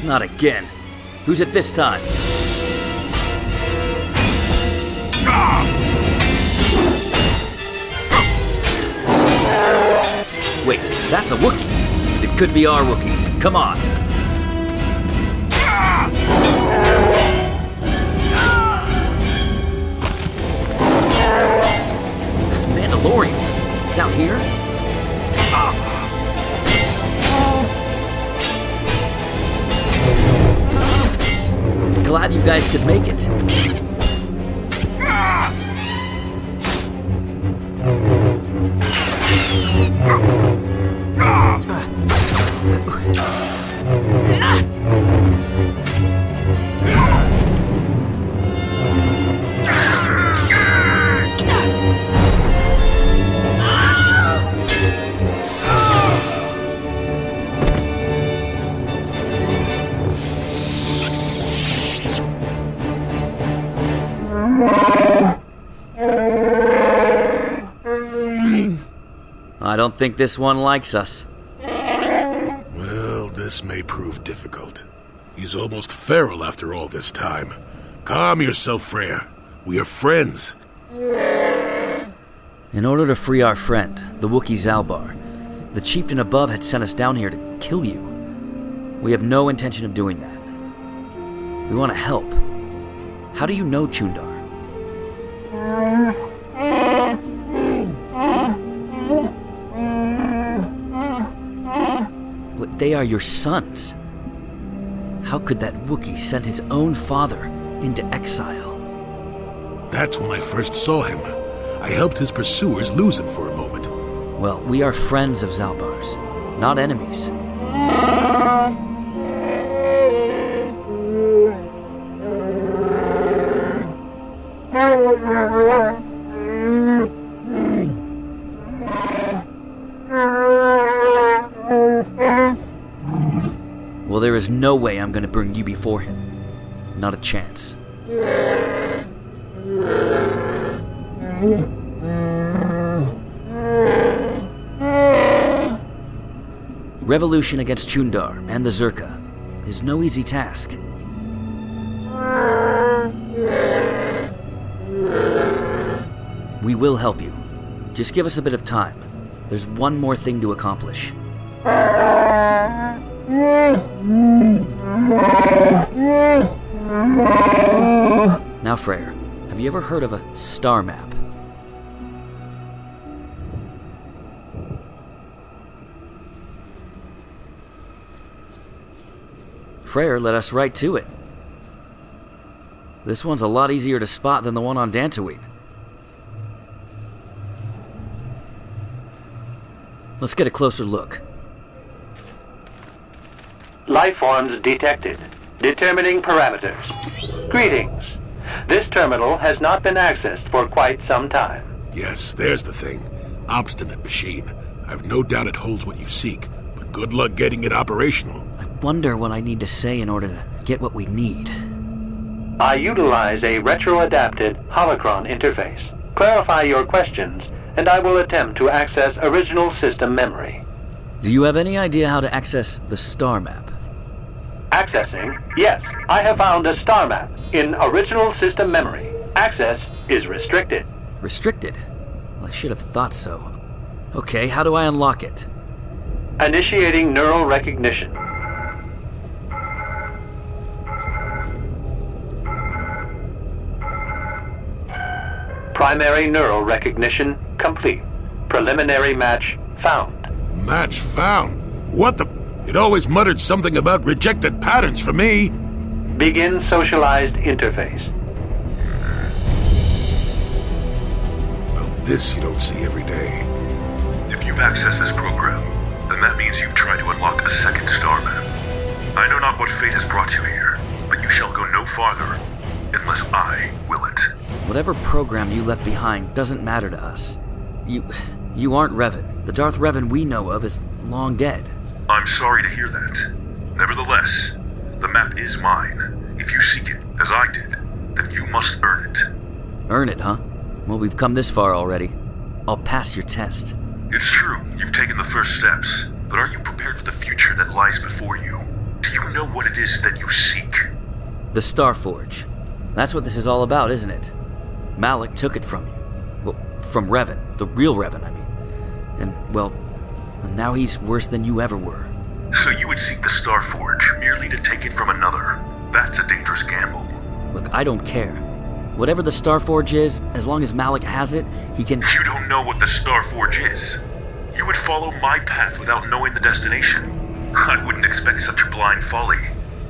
Not again. Who's it this time? Wait, that's a Wookiee. It could be our Wookiee. Come on. Mandalorians? Down here? Glad you guys could make it. I don't think this one likes us. Well, this may prove difficult. He's almost feral after all this time. Calm yourself, Freyr. We are friends. In order to free our friend, the Wookiee Zalbar, the chieftain above had sent us down here to kill you. We have no intention of doing that. We want to help. How do you know Chundar? They are your sons. How could that Wookiee send his own father into exile? That's when I first saw him. I helped his pursuers lose him for a moment. Well, we are friends of Zalbar's, not enemies. Well, there is no way I'm going to bring you before him. Not a chance. Revolution against Chundar and the Zerka is no easy task. We will help you. Just give us a bit of time. There's one more thing to accomplish. Now, Freyr, have you ever heard of a star map? Freyr led us right to it. This one's a lot easier to spot than the one on Dantooine. Let's get a closer look. Life forms detected. Determining parameters. Greetings. This terminal has not been accessed for quite some time. Yes, there's the thing. Obstinate machine. I've no doubt it holds what you seek, but good luck getting it operational. I wonder what I need to say in order to get what we need. I utilize a retro-adapted holocron interface. Clarify your questions, and I will attempt to access original system memory. Do you have any idea how to access the star map? Accessing? Yes, I have found a star map in original system memory. Access is restricted. Restricted? Well, I should have thought so. Okay, how do I unlock it? Initiating neural recognition. Primary neural recognition complete. Preliminary match found. Match found? What the... It always muttered something about rejected patterns for me. Begin socialized interface. Well, this you don't see every day. If you've accessed this program, then that means you've tried to unlock a second star map. I know not what fate has brought you here, but you shall go no farther unless I will it. Whatever program you left behind doesn't matter to us. You aren't Revan. The Darth Revan we know of is long dead. I'm sorry to hear that. Nevertheless, the map is mine. If you seek it, as I did, then you must earn it. Earn it, huh? Well, we've come this far already. I'll pass your test. It's true, you've taken the first steps, but are you prepared for the future that lies before you? Do you know what it is that you seek? The Starforge. That's what this is all about, isn't it? Malak took it from you. Well, from Revan. The real Revan, I mean. And now he's worse than you ever were. So you would seek the Starforge merely to take it from another. That's a dangerous gamble. Look, I don't care. Whatever the Starforge is, as long as Malak has it, he can... You don't know what the Starforge is. You would follow my path without knowing the destination. I wouldn't expect such blind folly,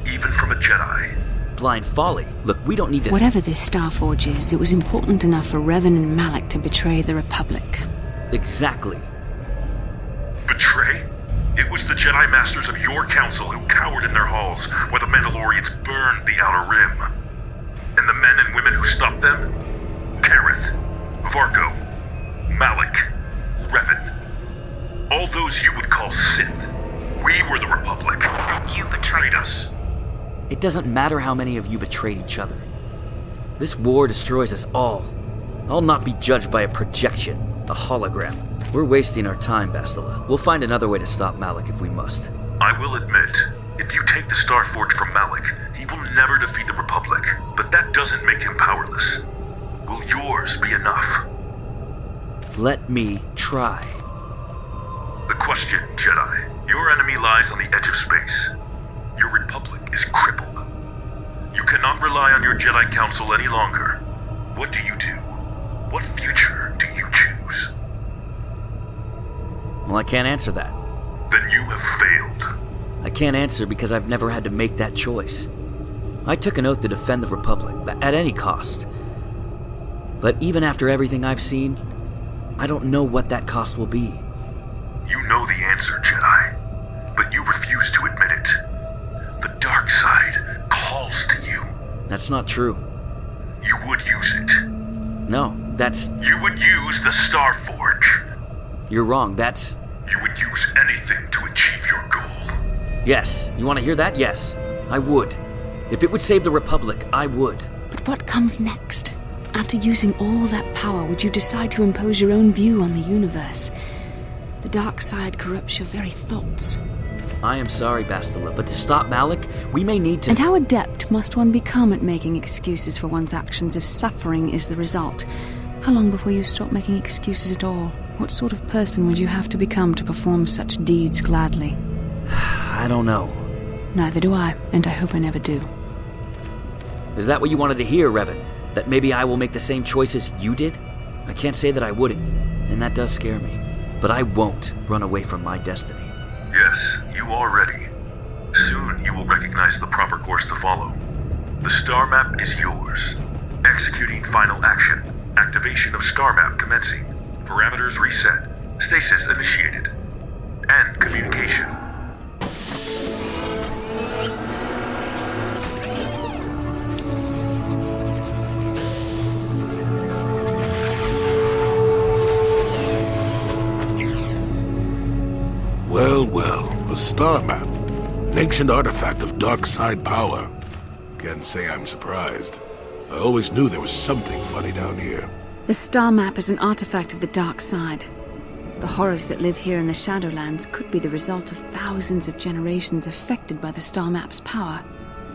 even from a Jedi. Blind folly? Look, we don't need to... Whatever this Starforge is, it was important enough for Revan and Malak to betray the Republic. Exactly. Betray? It was the Jedi Masters of your council who cowered in their halls while the Mandalorians burned the Outer Rim. And the men and women who stopped them? Kareth, Vargo, Malak, Revan. All those you would call Sith. We were the Republic. And you betrayed us. It doesn't matter how many of you betrayed each other. This war destroys us all. I'll not be judged by a projection, a hologram. We're wasting our time, Bastila. We'll find another way to stop Malak if we must. I will admit, if you take the Starforge from Malak, he will never defeat the Republic. But that doesn't make him powerless. Will yours be enough? Let me try. The question, Jedi. Your enemy lies on the edge of space. Your Republic is crippled. You cannot rely on your Jedi Council any longer. What do you do? What future do you choose? Well, I can't answer that. Then you have failed. I can't answer because I've never had to make that choice. I took an oath to defend the Republic, at any cost. But even after everything I've seen, I don't know what that cost will be. You know the answer, Jedi, but you refuse to admit it. The dark side calls to you. That's not true. You would use it. No, that's... You would use the Starforge. You're wrong, that's... You would use anything to achieve your goal. Yes. You want to hear that? Yes. I would. If it would save the Republic, I would. But what comes next? After using all that power, would you decide to impose your own view on the universe? The dark side corrupts your very thoughts. I am sorry, Bastila, but to stop Malak, we may need to... And how adept must one become at making excuses for one's actions if suffering is the result? How long before you stop making excuses at all? What sort of person would you have to become to perform such deeds gladly? I don't know. Neither do I, and I hope I never do. Is that what you wanted to hear, Revan? That maybe I will make the same choices you did? I can't say that I wouldn't, and that does scare me. But I won't run away from my destiny. Yes, you are ready. Soon you will recognize the proper course to follow. The star map is yours. Executing final action. Activation of star map commencing. Parameters reset. Stasis initiated. End communication. Well, a star map. An ancient artifact of dark side power. Can't say I'm surprised. I always knew there was something funny down here. The star map is an artifact of the dark side. The horrors that live here in the Shadowlands could be the result of thousands of generations affected by the star map's power.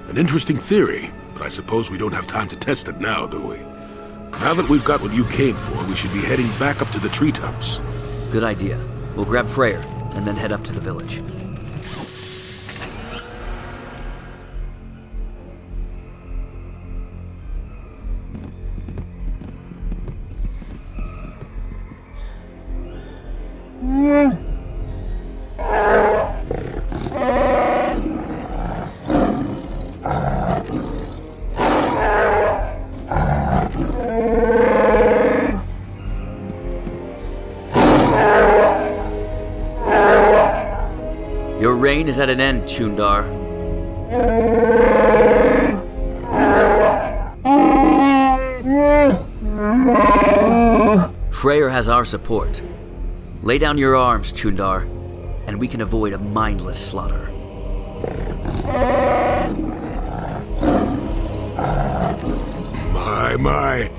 An interesting theory, but I suppose we don't have time to test it now, do we? Now that we've got what you came for, we should be heading back up to the treetops. Good idea. We'll grab Freyr, and then head up to the village. reign is at an end, Chundar. Freyr has our support. Lay down your arms, Chundar, and we can avoid a mindless slaughter. My.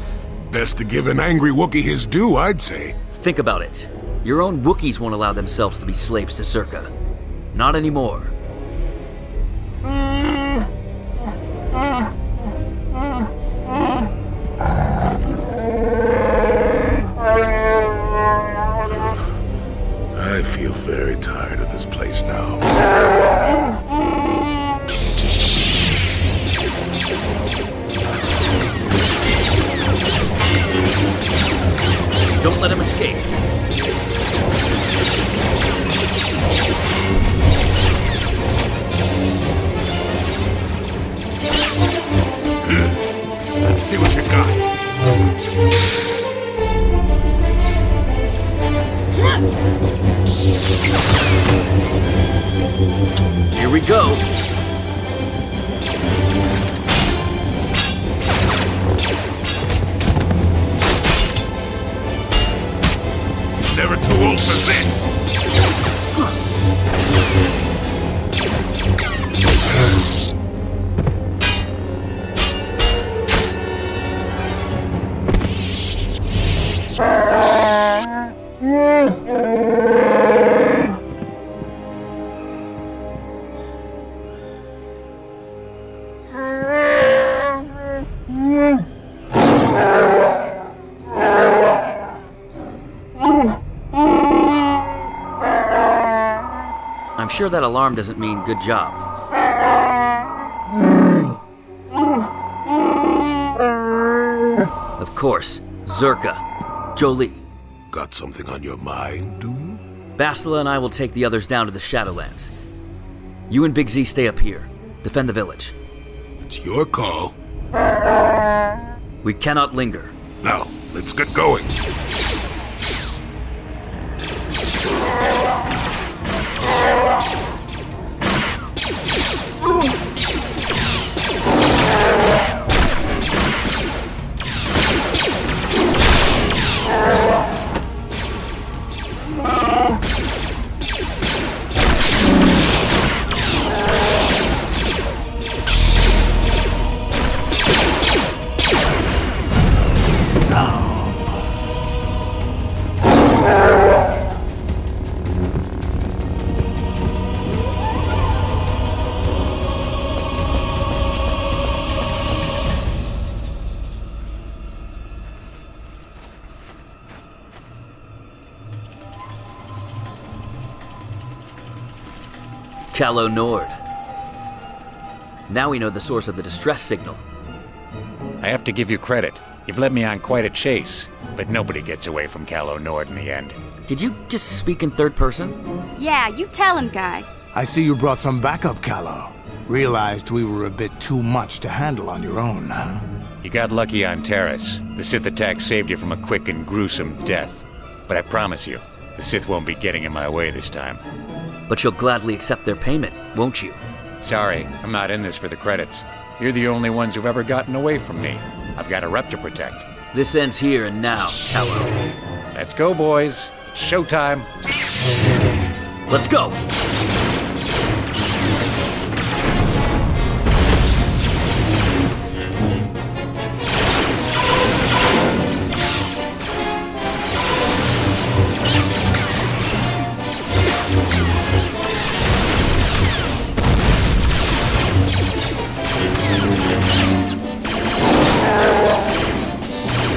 Best to give an angry Wookiee his due, I'd say. Think about it. Your own Wookiees won't allow themselves to be slaves to Zerka. Not anymore. I feel very tired of this place now. Don't let him escape. Let's see what you got. Here we go. Never too old for this. I'm sure that alarm doesn't mean good job. Of course, Zerka. Jolie. Got something on your mind, dude? Bastila and I will take the others down to the Shadowlands. You and Big Z stay up here. Defend the village. It's your call. We cannot linger. Now, let's get going. Calo Nord. Now we know the source of the distress signal. I have to give you credit. You've led me on quite a chase, but nobody gets away from Calo Nord in the end. Did you just speak in third person? Yeah, you tell him, guy. I see you brought some backup, Calo. Realized we were a bit too much to handle on your own, huh? You got lucky on Taris. The Sith attack saved you from a quick and gruesome death. But I promise you, the Sith won't be getting in my way this time. But you'll gladly accept their payment, won't you? Sorry, I'm not in this for the credits. You're the only ones who've ever gotten away from me. I've got a rep to protect. This ends here and now, Calo. Let's go, boys. It's showtime. Let's go!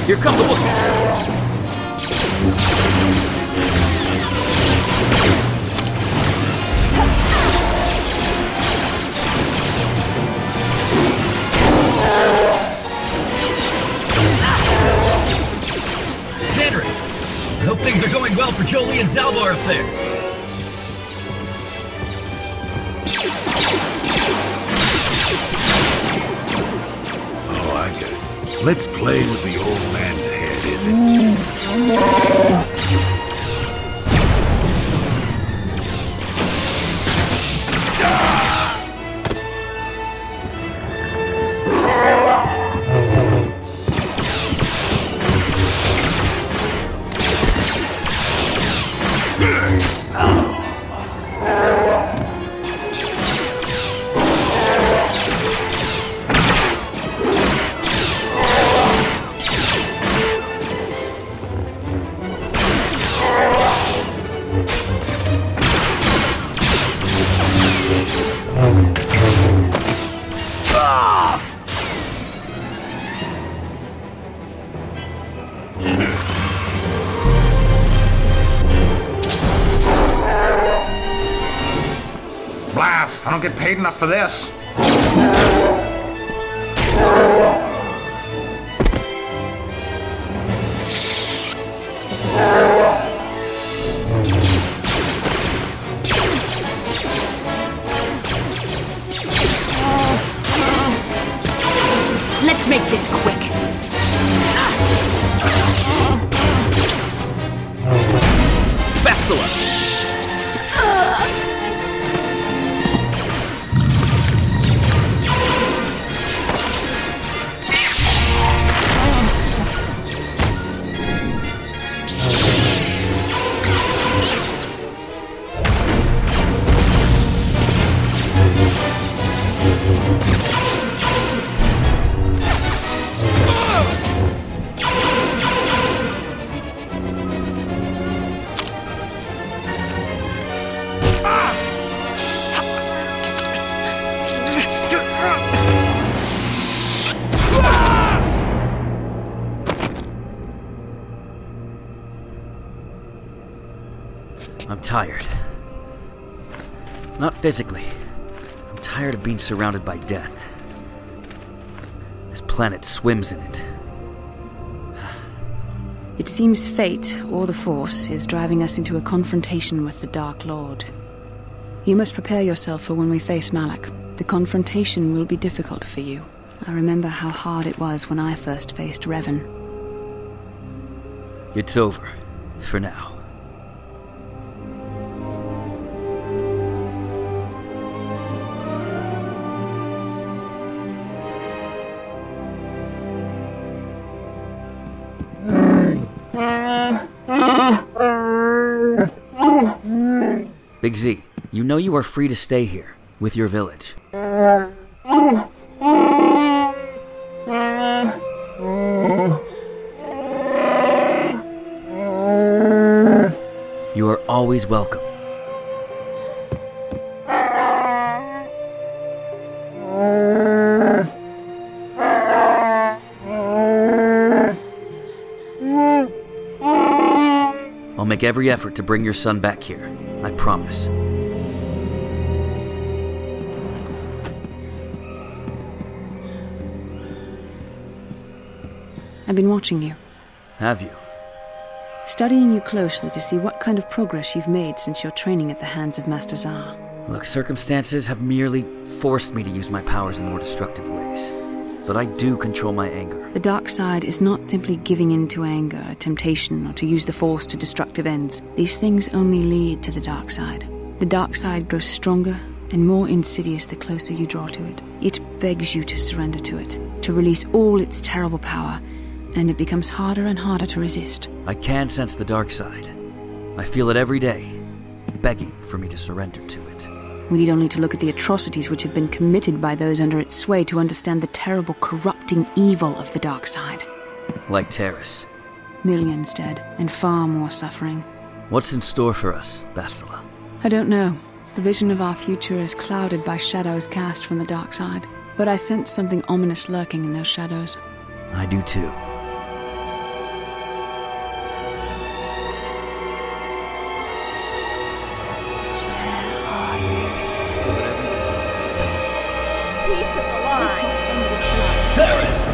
Here come the Wookiees! Henry, I hope things are going well for Jolie and Zalbar up there. Oh, I get it. Let's play with the old man's head, is it? Blast! I don't get paid enough for this. Let's make this quick. Bastila! I'm tired. Not physically. I'm tired of being surrounded by death. This planet swims in it. It seems fate, or the Force, is driving us into a confrontation with the Dark Lord. You must prepare yourself for when we face Malak. The confrontation will be difficult for you. I remember how hard it was when I first faced Revan. It's over. For now. Big Z, you know you are free to stay here, with your village. You are always welcome. I'll make every effort to bring your son back here. I promise. I've been watching you. Have you? Studying you closely to see what kind of progress you've made since your training at the hands of Master Zar. Look, circumstances have merely forced me to use my powers in more destructive ways. But I do control my anger. The dark side is not simply giving in to anger, a temptation, or to use the Force to destructive ends. These things only lead to the dark side. The dark side grows stronger and more insidious the closer you draw to it. It begs you to surrender to it, to release all its terrible power, and it becomes harder and harder to resist. I can sense the dark side. I feel it every day, begging for me to surrender to it. We need only to look at the atrocities which have been committed by those under its sway to understand the terrible, corrupting evil of the dark side. Like Terrace. Millions dead, and far more suffering. What's in store for us, Bastila? I don't know. The vision of our future is clouded by shadows cast from the dark side. But I sense something ominous lurking in those shadows. I do too. Piece of the line. This must end the trilogy.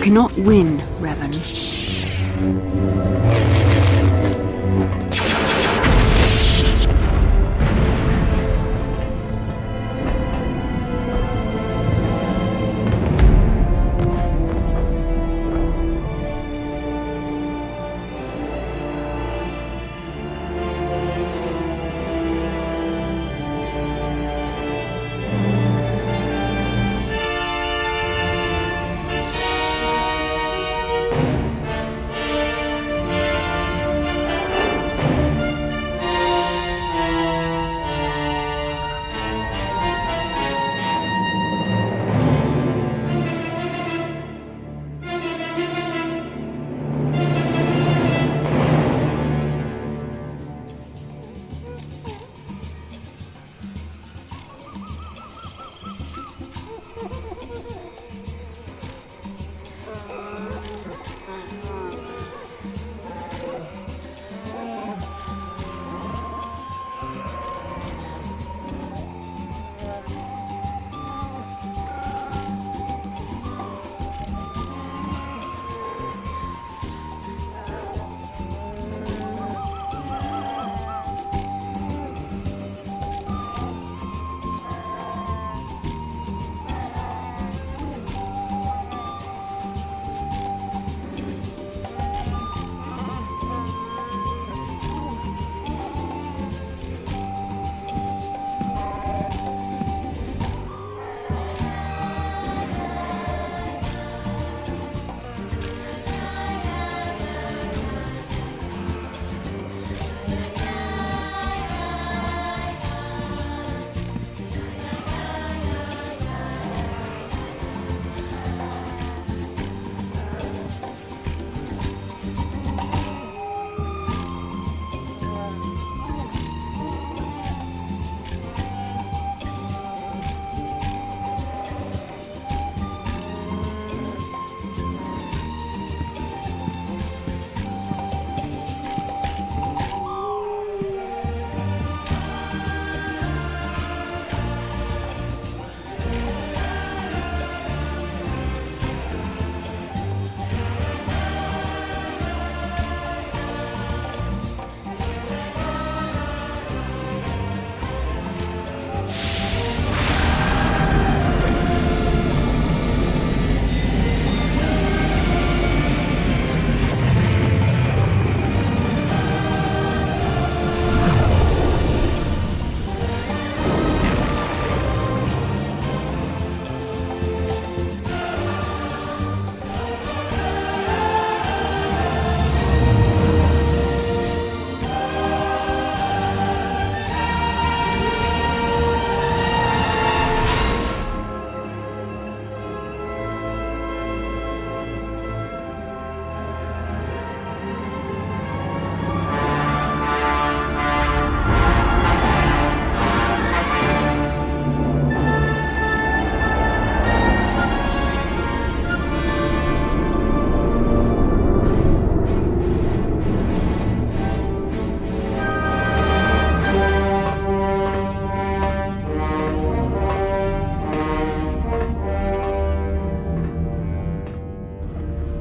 cannot win, Revan.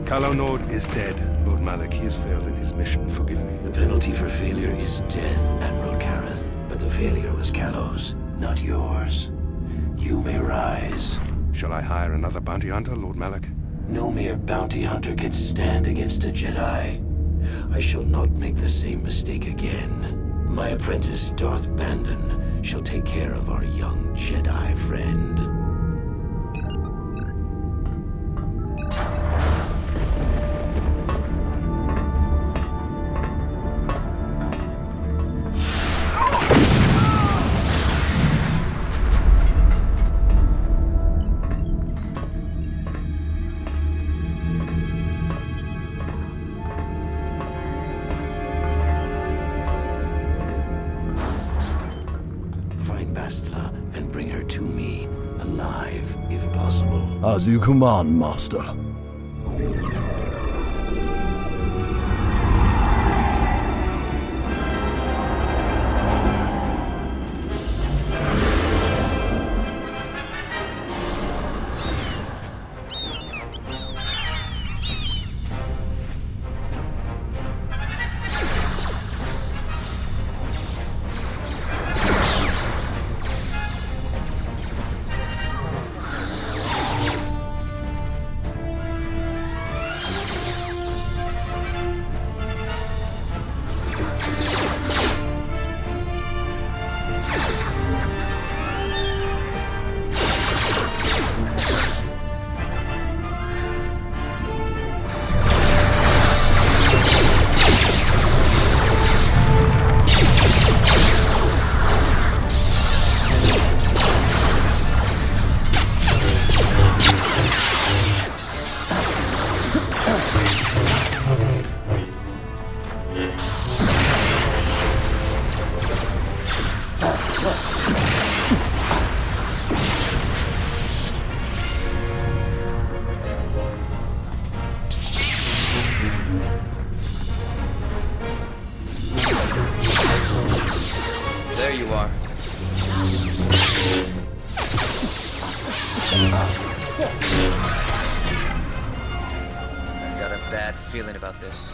Calo Nord is dead. Lord Malak, he has failed in his mission. Forgive me. The penalty for failure is death, Admiral Kareth. But the failure was Calo's, not yours. You may rise. Shall I hire another bounty hunter, Lord Malak? No mere bounty hunter can stand against a Jedi. I shall not make the same mistake again. My apprentice, Darth Bandon, shall take care of our young Jedi friend. Bastila and bring her to me, alive, if possible. As you command, Master. There you are. I've got a bad feeling about this.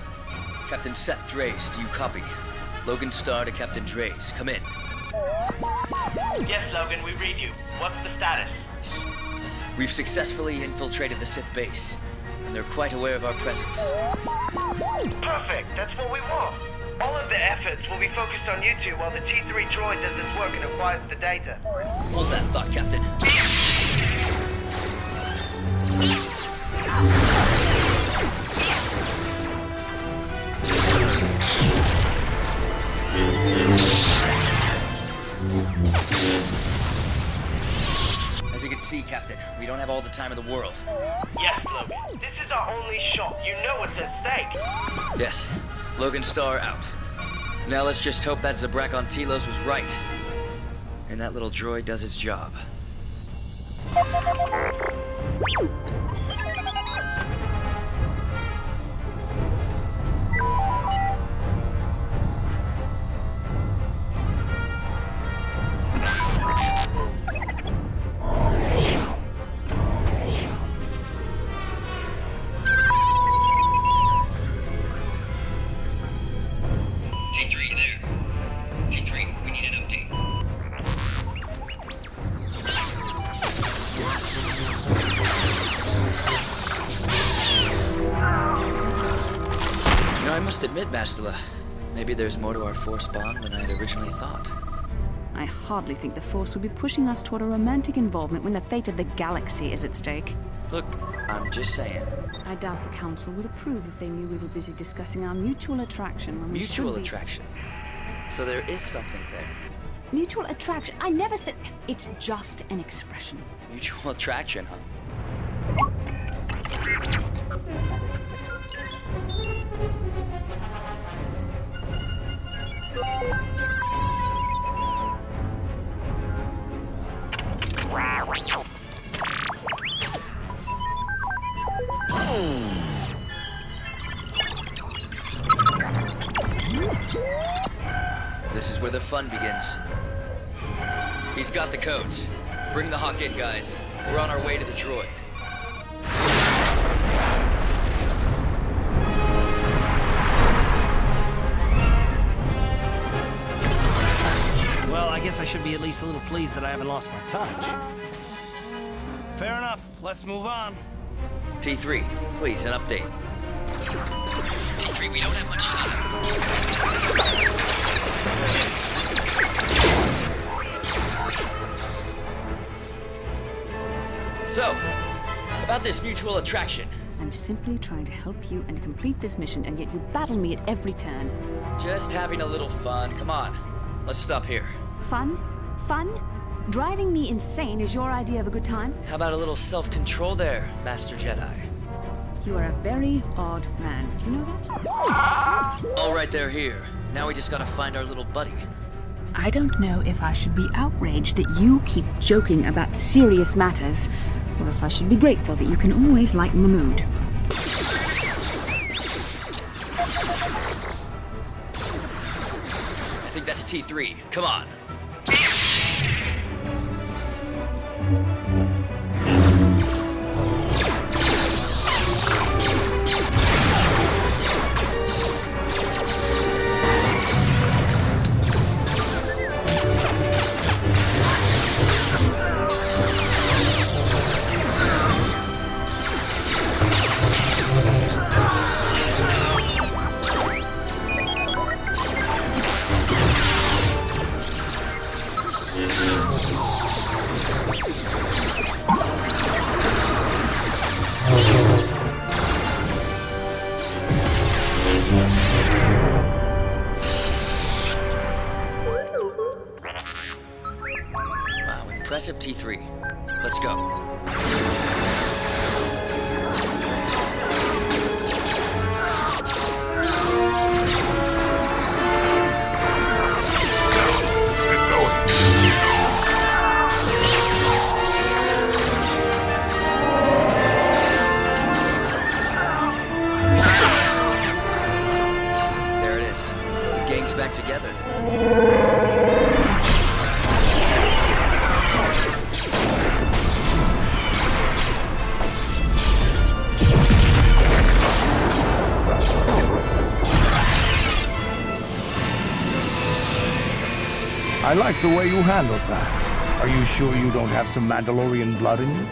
Captain Seth Drays, do you copy? Logan Starr to Captain Drays, come in. Yes, Logan, we read you. What's the status? We've successfully infiltrated the Sith base, and they're quite aware of our presence. Perfect, that's what we want. All of the efforts will be focused on you two while the T3 droid does its work and acquires the data. Hold that thought, Captain. As you can see, Captain, we don't have all the time in the world. Yes, Logan. This is our only shot. You know what's at stake. Yes. Logan Starr out. Now let's just hope that Zabrak on Telos was right. And that little droid does its job. I must admit, Bastila, maybe there's more to our Force bond than I had originally thought. I hardly think the Force would be pushing us toward a romantic involvement when the fate of the galaxy is at stake. Look, I'm just saying. I doubt the Council would approve if they knew we were busy discussing our mutual attraction when we Mutual should be. attraction? So there is something there. Mutual attraction? I never said... It's just an expression. Mutual attraction, huh? This is where the fun begins. He's got the codes. Bring the Hawk in, guys. We're on our way to the droid. Well, I guess I should be at least a little pleased that I haven't lost my touch. Fair enough. Let's move on. T3, please, an update. T3, we don't have much time. So, about this mutual attraction. I'm simply trying to help you and complete this mission, and yet you battle me at every turn. Just having a little fun. Come on, let's stop here. Fun? Fun? Driving me insane is your idea of a good time? How about a little self-control there, Master Jedi? You are a very odd man. Do you know that? All right, they're here. Now we just gotta find our little buddy. I don't know if I should be outraged that you keep joking about serious matters, or if I should be grateful that you can always lighten the mood. I think that's T3. Come on. Wow, impressive T3. Let's go. Let's get going. I like the way you handled that. Are you sure you don't have some Mandalorian blood in you?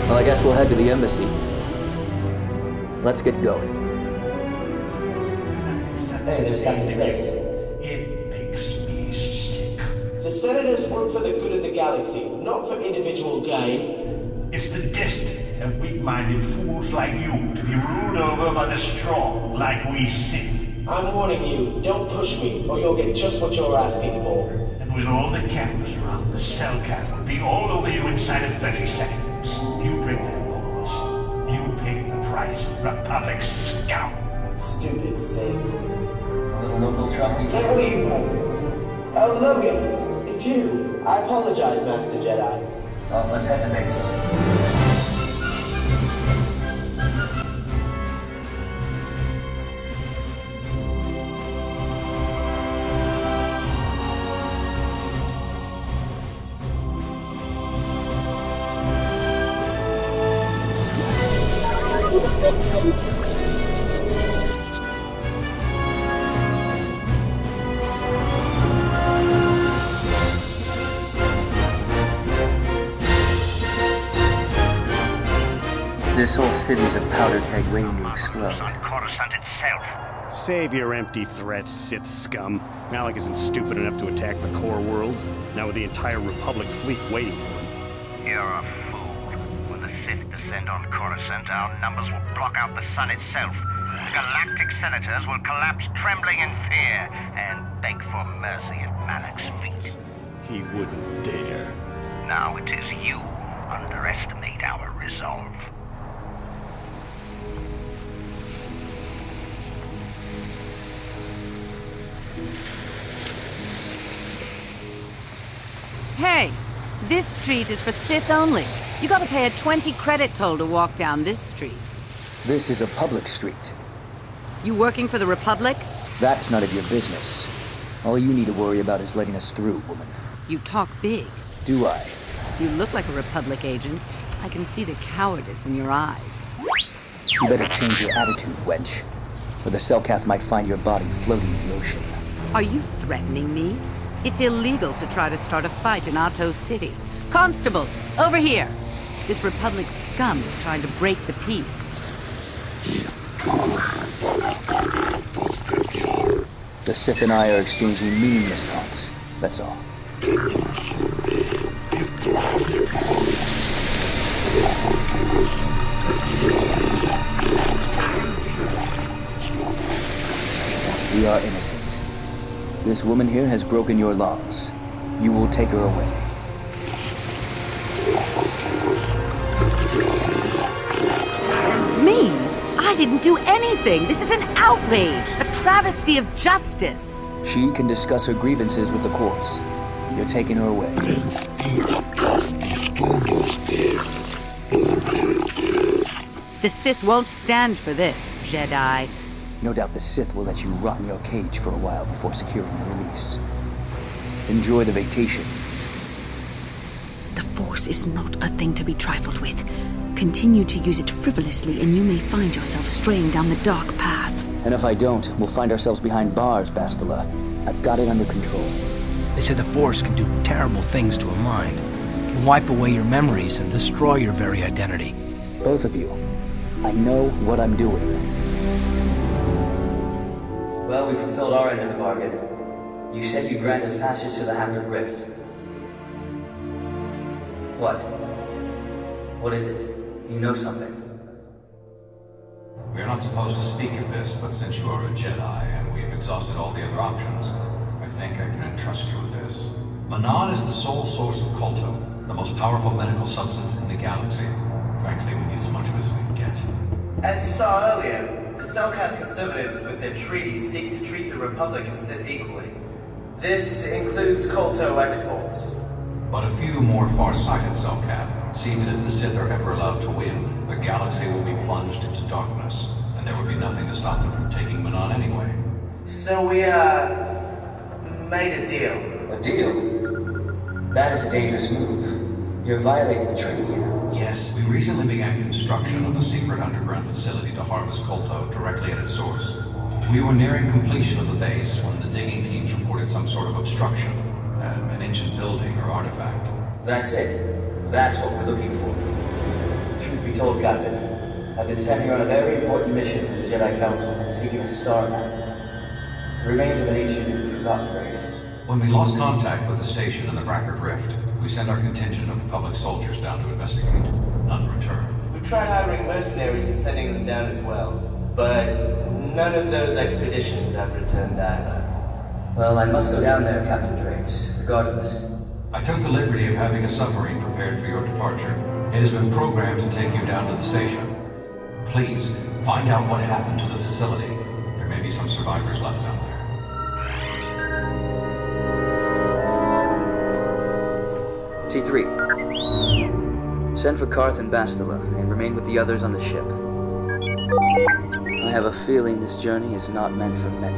Well, I guess we'll head to the embassy. Let's get going. Hey, there's Captain Trace. It makes me sick. The senators work for the good of the galaxy, not for individual gain. It's the destiny of weak-minded fools like you to be ruled over by the strong like we Sith. I'm warning you, don't push me, or you'll get just what you're asking for. And with all the cameras around, the Cellcath will be all over you inside of 30 seconds. You bring them laws. You pay the price, Republic scum. Stupid Sith. A little local trouble. Can't believe it. Oh, Logan, it's you. I apologize, Master Jedi. Well, let's head to base. This whole city's a powder keg waiting to explode. On Coruscant itself. Save your empty threats, Sith scum. Malak isn't stupid enough to attack the core worlds, now with the entire Republic fleet waiting for him. You're a fool. When the Sith descend on Coruscant, our numbers will block out the sun itself. The galactic senators will collapse trembling in fear and beg for mercy at Malak's feet. He wouldn't dare. Now it is you who underestimate our resolve. Hey, this street is for Sith only. You gotta pay a 20 credit toll to walk down this street. This is a public street. You working for the Republic? That's none of your business. All you need to worry about is letting us through, woman. You talk big. Do I? You look like a Republic agent. I can see the cowardice in your eyes. You better change your attitude, wench, or the Cellcath might find your body floating in the ocean. Are you threatening me? It's illegal to try to start a fight in Ahto City. Constable, over here! This Republic scum is trying to break the peace. The Sith and I are exchanging meaningless taunts, that's all. We are innocent. This woman here has broken your laws. You will take her away. Me? I didn't do anything! This is an outrage! A travesty of justice! She can discuss her grievances with the courts. You're taking her away. The Sith won't stand for this, Jedi. No doubt the Sith will let you rot in your cage for a while before securing your release. Enjoy the vacation. The Force is not a thing to be trifled with. Continue to use it frivolously and you may find yourself straying down the dark path. And if I don't, we'll find ourselves behind bars, Bastila. I've got it under control. They say the Force can do terrible things to a mind. It can wipe away your memories and destroy your very identity. Both of you. I know what I'm doing. Well, we fulfilled our end of the bargain. You said you'd grant us passage to the Hammered Rift. What? What is it? You know something. We are not supposed to speak of this, but since you are a Jedi and we have exhausted all the other options, I think I can entrust you with this. Manan is the sole source of KOTOR, the most powerful medical substance in the galaxy. Frankly, we need as much of it as we can get. As you saw earlier, the Cellcath conservatives with their treaties seek to treat the Republic and Sith equally. This includes KOTOR exports. But a few more far-sighted Cellcath see that if the Sith are ever allowed to win, the galaxy will be plunged into darkness, and there would be nothing to stop them from taking Manan anyway. So we, made a deal. A deal? That is a dangerous move. You're violating the treaty here. Yes, we recently began construction of a secret underground facility to harvest kolto directly at its source. We were nearing completion of the base when the digging teams reported some sort of obstruction. An ancient building or artifact. That's it. That's what we're looking for. Truth be told, Captain, I've been sent here on a very important mission from the Jedi Council, seeking a star map. The remains of an ancient and forgotten race. When we lost contact with the station in the Brackard Rift, we sent our contingent of Republic soldiers down to investigate. None returned. We tried hiring mercenaries and sending them down as well, but none of those expeditions have returned either. Well, I must go down there, Captain Drakes, regardless. I took the liberty of having a submarine prepared for your departure. It has been programmed to take you down to the station. Please, find out what happened to the facility. There may be some survivors left down there. T3. Send for Karth and Bastila, and remain with the others on the ship. I have a feeling this journey is not meant for many.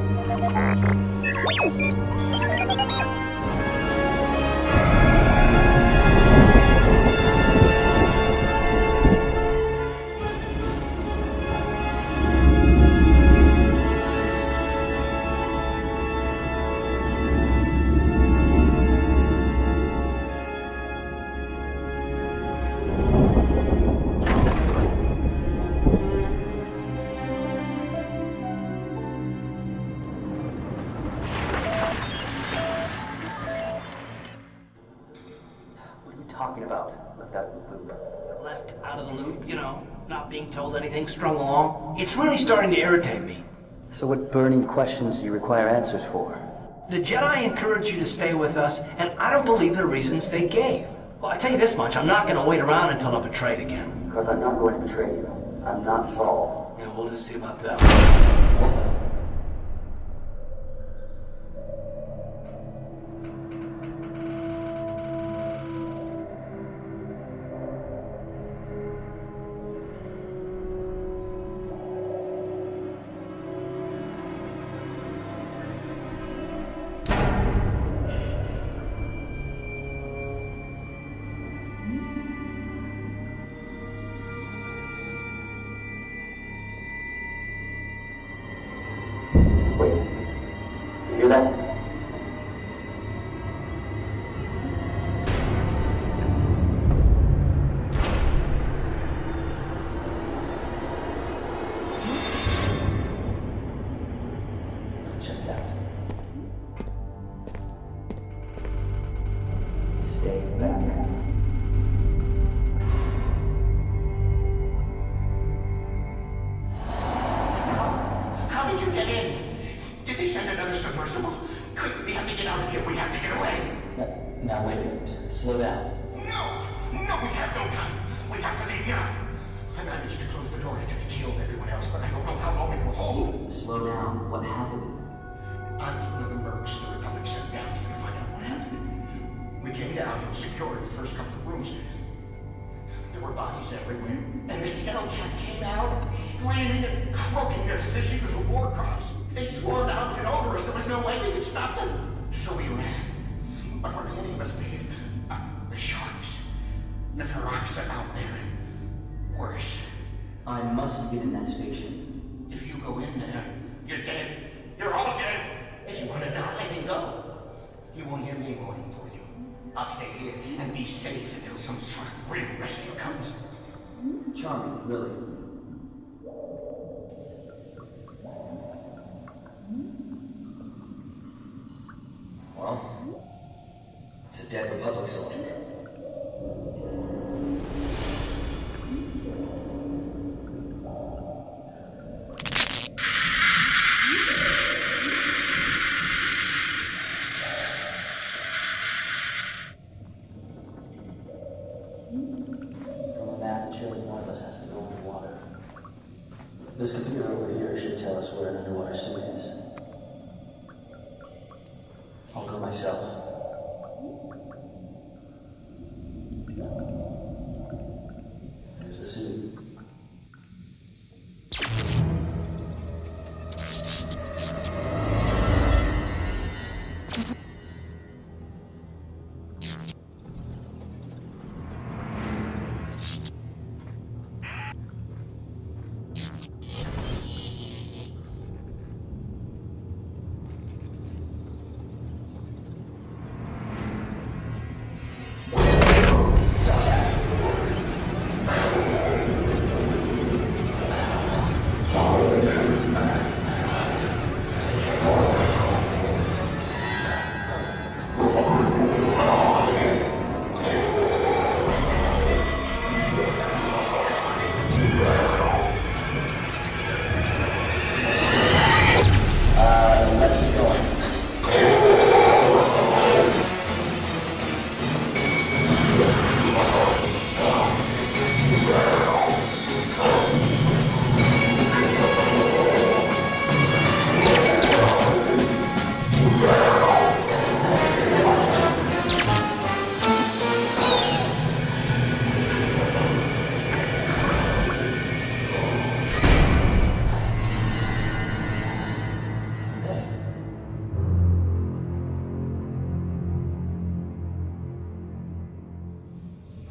Left out of the loop, you know, not being told anything, strung along. It's really starting to irritate me. So what burning questions do you require answers for? The Jedi encouraged you to stay with us, and I don't believe the reasons they gave. Well, I tell you this much, I'm not going to wait around until I'm betrayed again. Karth, I'm not going to betray you. I'm not Saul. Yeah, we'll just see about that. This computer over here should tell us where an underwater suit is. I'll go myself. There's the suit.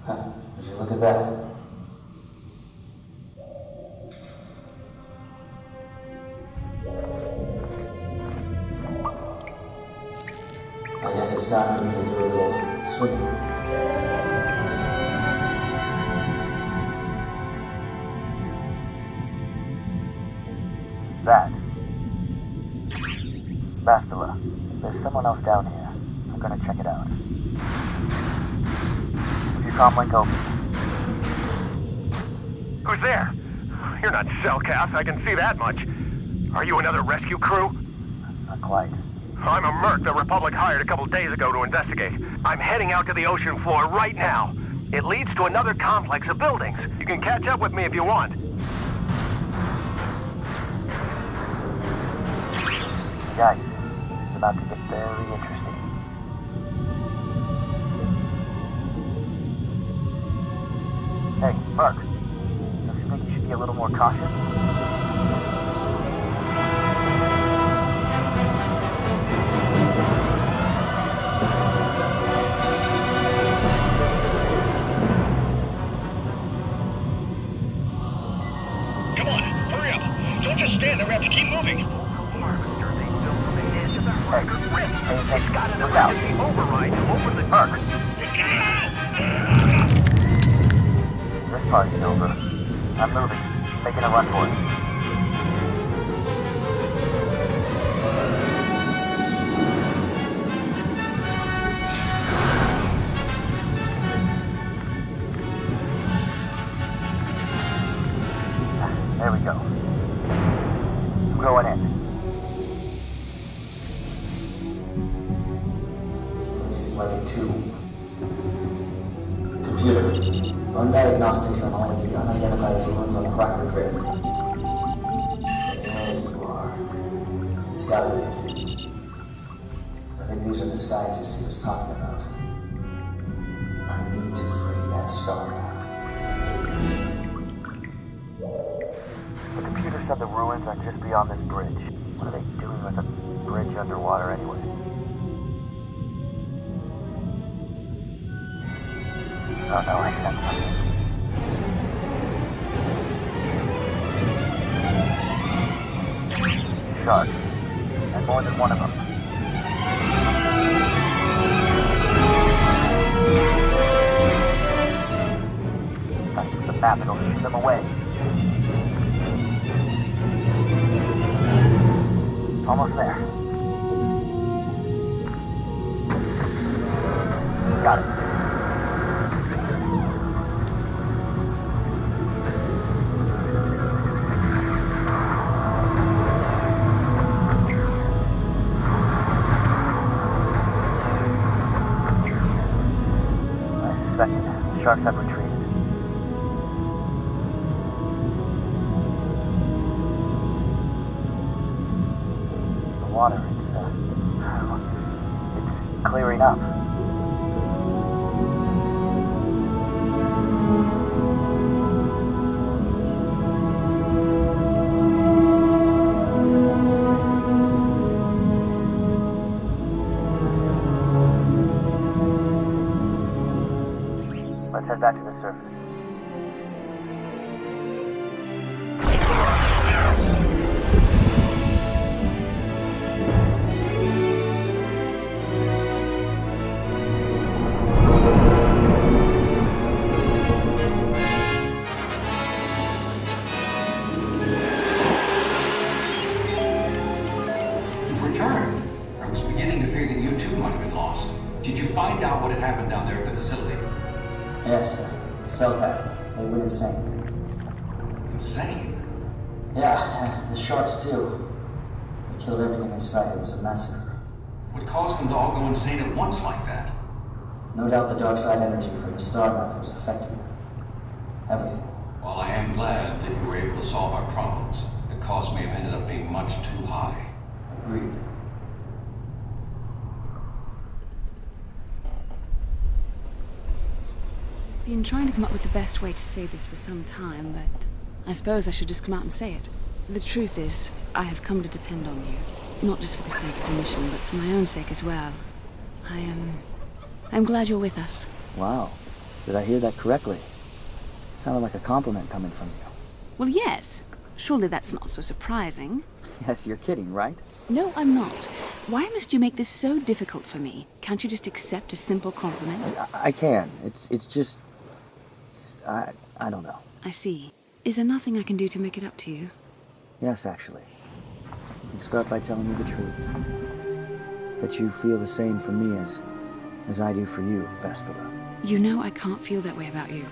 Huh, would you look at that? I guess it's time for me to do a little swimming. That. Bastila, there's someone else down here. I'm gonna check it out. Is your comlink open? Who's there? You're not Cellcast, I can see that much. Are you another rescue crew? Not quite. I'm a merc the Republic hired a couple days ago to investigate. I'm heading out to the ocean floor right now. It leads to another complex of buildings. You can catch up with me if you want. Guys, it's about to get very interesting. Hey, Mark. Don't you think you should be a little more cautious? Come on, hurry up. Don't just stand there, we have to keep moving. It's got an emergency override to open the Mark. This party's over. I'm moving. Making a run for it. There we go. I'm going in. This is like a tomb. Computer, run diagnostics on all of the unidentified ruins on Cracker Drift. There you are. It's gotta be it. I think these are the scientists he was talking about. I need to free that star map. The computer said the ruins are just beyond this bridge. What are they doing with a bridge underwater anyway? Oh no, I sense something. Sharks. And more than one of them. That's the map, it'll shoot them away. Almost there. Got it. Second, the sharks have retreated. The water, it's clearing up. Let's head back to the surface. You've returned. I was beginning to fear that you too might have been lost. Did you find out what had happened down there at the facility? Yes, the cell path. They went insane. Insane? Yeah, the sharks too. They killed everything in sight. It was a massacre. What caused them to all go insane at once like that? No doubt the dark side energy from the star map was affecting them. Everything. While I am glad that you were able to solve our problems, the cost may have ended up being much too high. Agreed. I've been trying to come up with the best way to say this for some time, but I suppose I should just come out and say it. The truth is, I have come to depend on you. Not just for the sake of the mission, but for my own sake as well. I'm glad you're with us. Wow. Did I hear that correctly? Sounded like a compliment coming from you. Well, yes. Surely that's not so surprising. Yes, you're kidding, right? No, I'm not. Why must you make this so difficult for me? Can't you just accept a simple compliment? I can. It's just... I don't know. I see. Is there nothing I can do to make it up to you? Yes, actually. You can start by telling me the truth. That you feel the same for me as I do for you, Bastila. You know I can't feel that way about you.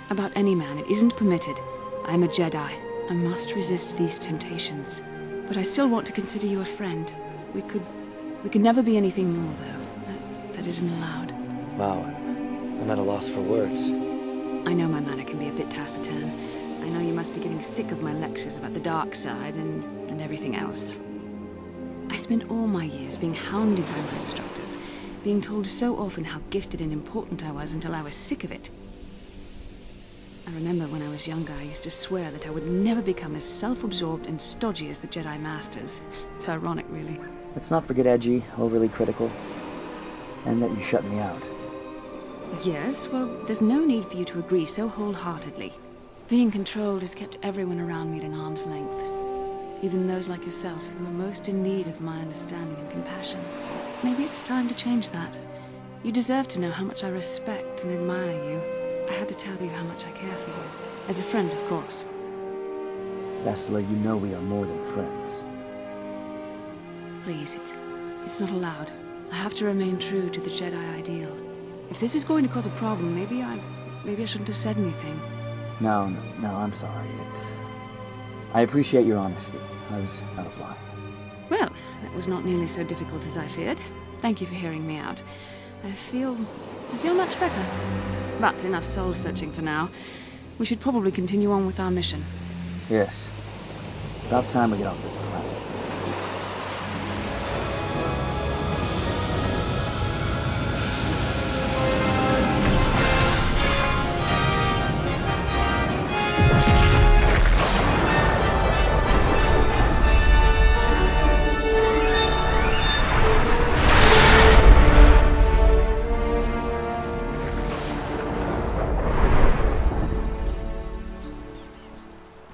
About any man. It isn't permitted. I'm a Jedi. I must resist these temptations. But I still want to consider you a friend. We could never be anything more, though. That isn't allowed. Wow, I'm at a loss for words. I know my manner can be a bit taciturn. I know you must be getting sick of my lectures about the dark side and everything else. I spent all my years being hounded by my instructors, being told so often how gifted and important I was until I was sick of it. I remember when I was younger, I used to swear that I would never become as self-absorbed and stodgy as the Jedi Masters. It's ironic, really. Let's not forget edgy, overly critical, and that you shut me out. Yes, well, there's no need for you to agree so wholeheartedly. Being controlled has kept everyone around me at an arm's length. Even those like yourself who are most in need of my understanding and compassion. Maybe it's time to change that. You deserve to know how much I respect and admire you. I had to tell you how much I care for you. As a friend, of course. Bastila, you know we are more than friends. Please, it's not allowed. I have to remain true to the Jedi ideal. If this is going to cause a problem, maybe I shouldn't have said anything. No, I'm sorry. I appreciate your honesty. I was out of line. Well, that was not nearly so difficult as I feared. Thank you for hearing me out. I feel much better. But enough soul-searching for now. We should probably continue on with our mission. Yes. It's about time we get off this planet.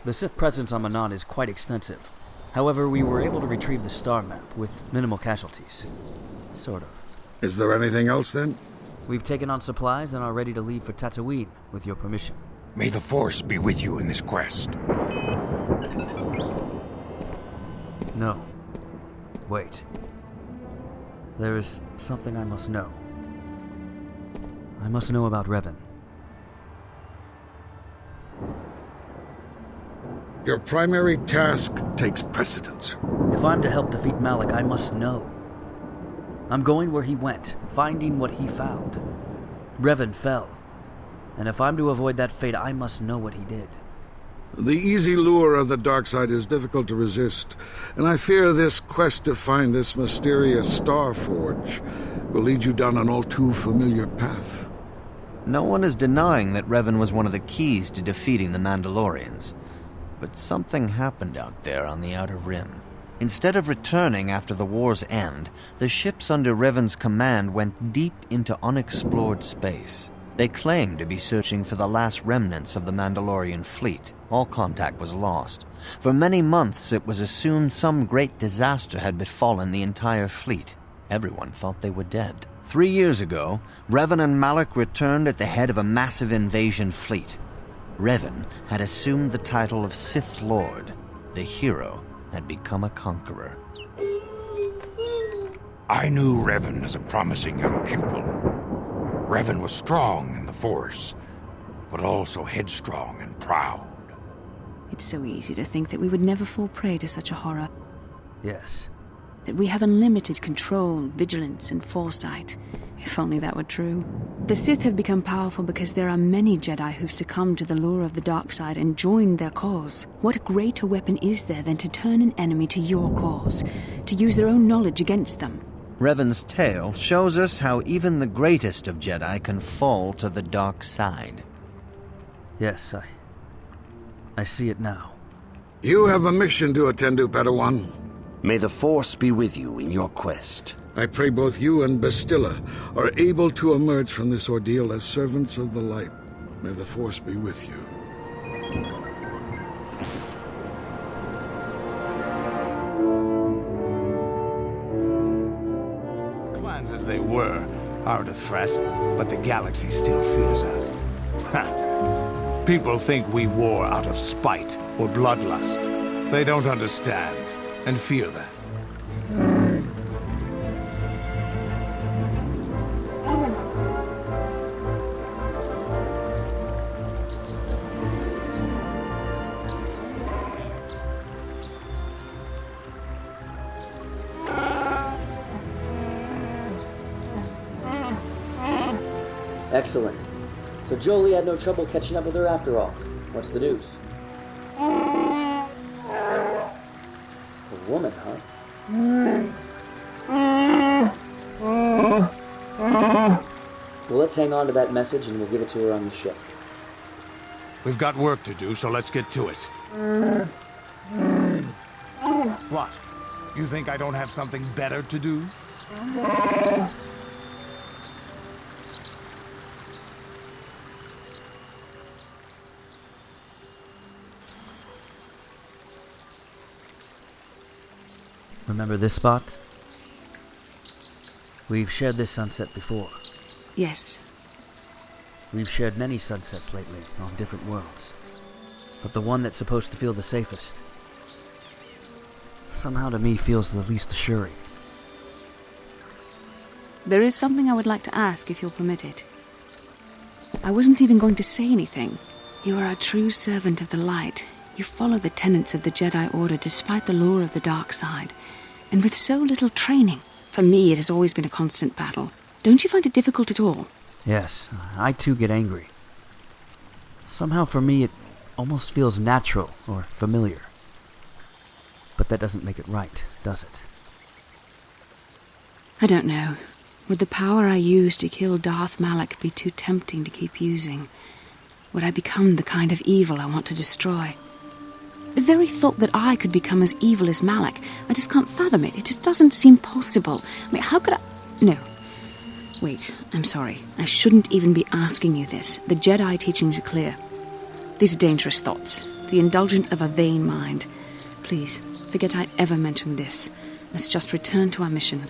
The Sith presence on Manan is quite extensive. However, we were able to retrieve the star map with minimal casualties. Sort of. Is there anything else, then? We've taken on supplies and are ready to leave for Tatooine, with your permission. May the Force be with you in this quest. No. Wait. There is something I must know. I must know about Revan. Your primary task takes precedence. If I'm to help defeat Malak, I must know. I'm going where he went, finding what he found. Revan fell. And if I'm to avoid that fate, I must know what he did. The easy lure of the dark side is difficult to resist, and I fear this quest to find this mysterious Star Forge will lead you down an all too familiar path. No one is denying that Revan was one of the keys to defeating the Mandalorians. But something happened out there on the Outer Rim. Instead of returning after the war's end, the ships under Revan's command went deep into unexplored space. They claimed to be searching for the last remnants of the Mandalorian fleet. All contact was lost. For many months, it was assumed some great disaster had befallen the entire fleet. Everyone thought they were dead. 3 years ago, Revan and Malak returned at the head of a massive invasion fleet. Revan had assumed the title of Sith Lord. The hero had become a conqueror. I knew Revan as a promising young pupil. Revan was strong in the Force, but also headstrong and proud. It's so easy to think that we would never fall prey to such a horror. Yes. That we have unlimited control, vigilance, and foresight. If only that were true. The Sith have become powerful because there are many Jedi who've succumbed to the lure of the dark side and joined their cause. What greater weapon is there than to turn an enemy to your cause, to use their own knowledge against them? Revan's tale shows us how even the greatest of Jedi can fall to the dark side. Yes, I see it now. You have a mission to attend to, Padawan. May the Force be with you in your quest. I pray both you and Bastila are able to emerge from this ordeal as servants of the light. May the Force be with you. Clans as they were aren't a threat, but the galaxy still fears us. People think we war out of spite or bloodlust. They don't understand and fear that. Excellent. So Jolie had no trouble catching up with her after all. What's the news? A woman, huh? Well, let's hang on to that message and we'll give it to her on the ship. We've got work to do, so let's get to it. What? You think I don't have something better to do? Remember this spot? We've shared this sunset before. Yes. We've shared many sunsets lately on different worlds. But the one that's supposed to feel the safest somehow to me feels the least assuring. There is something I would like to ask, if you'll permit it. I wasn't even going to say anything. You are a true servant of the light. You follow the tenets of the Jedi Order despite the lure of the dark side. And with so little training, for me it has always been a constant battle. Don't you find it difficult at all? Yes, I too get angry. Somehow for me it almost feels natural or familiar. But that doesn't make it right, does it? I don't know. Would the power I use to kill Darth Malak be too tempting to keep using? Would I become the kind of evil I want to destroy? The very thought that I could become as evil as Malak, I just can't fathom it. It just doesn't seem possible. I mean, how could I... No. Wait, I'm sorry. I shouldn't even be asking you this. The Jedi teachings are clear. These are dangerous thoughts. The indulgence of a vain mind. Please, forget I ever mentioned this. Let's just return to our mission.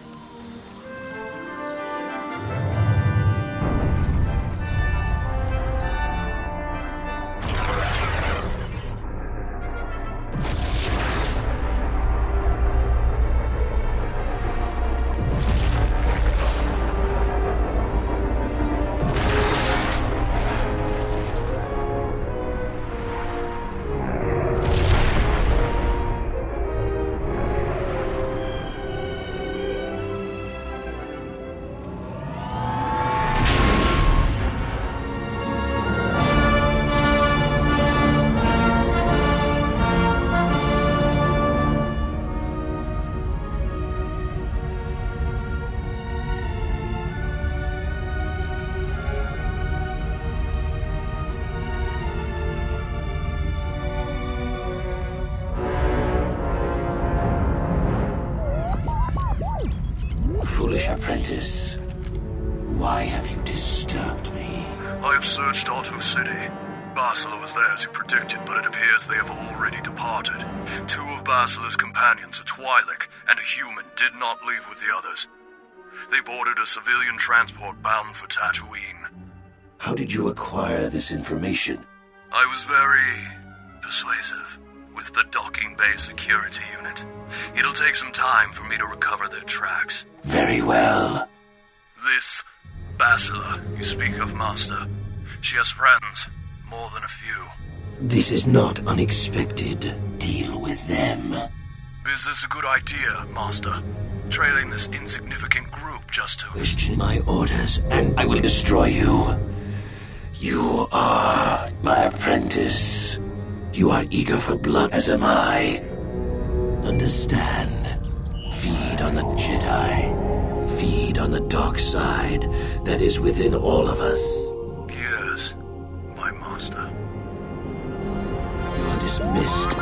Foolish apprentice, why have you disturbed me? I have searched Otto City. Bastila was there as you predicted, but it appears they have already departed. 2 of Bastila's companions, a Twi'lek and a human, did not leave with the others. They boarded a civilian transport bound for Tatooine. How did you acquire this information? I was very persuasive with the docking bay security unit. It'll take some time for me to recover their tracks. Very well. This Bastila you speak of, Master. She has friends, more than a few. This is not unexpected. Deal with them. Is this a good idea, Master? Trailing this insignificant group just to... Question my orders, and I will destroy you. You are my apprentice. You are eager for blood, as am I. Understand. Feed on the Jedi. Feed on the dark side that is within all of us. Yes, my master. You are dismissed.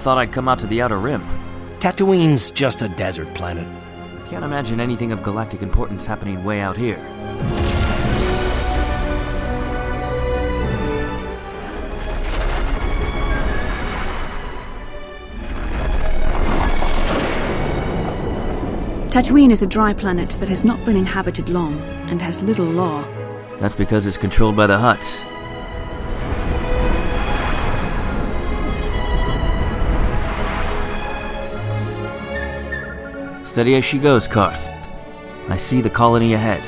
thought I'd come out to the Outer Rim. Tatooine's just a desert planet. Can't imagine anything of galactic importance happening way out here. Tatooine is a dry planet that has not been inhabited long and has little law. That's because it's controlled by the Hutts. Steady as she goes, Karth. I see the colony ahead.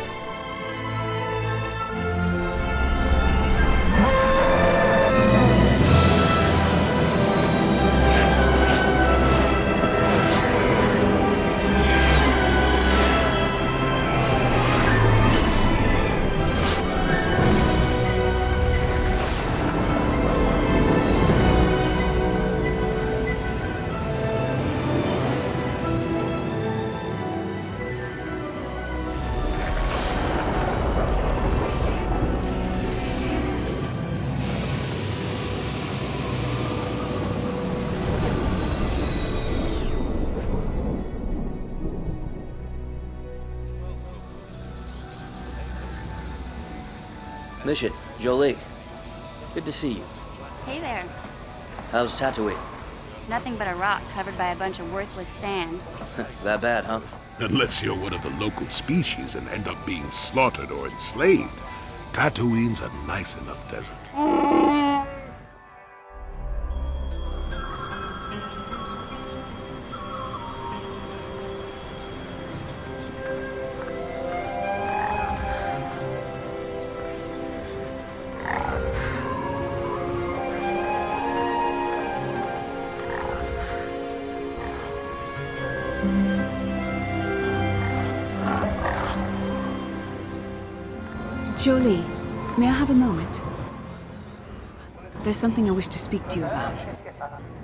Mission, Jolie. Good to see you. Hey there. How's Tatooine? Nothing but a rock covered by a bunch of worthless sand. That bad, huh? Unless you're one of the local species and end up being slaughtered or enslaved, Tatooine's a nice enough desert. Jolie, may I have a moment? There's something I wish to speak to you about.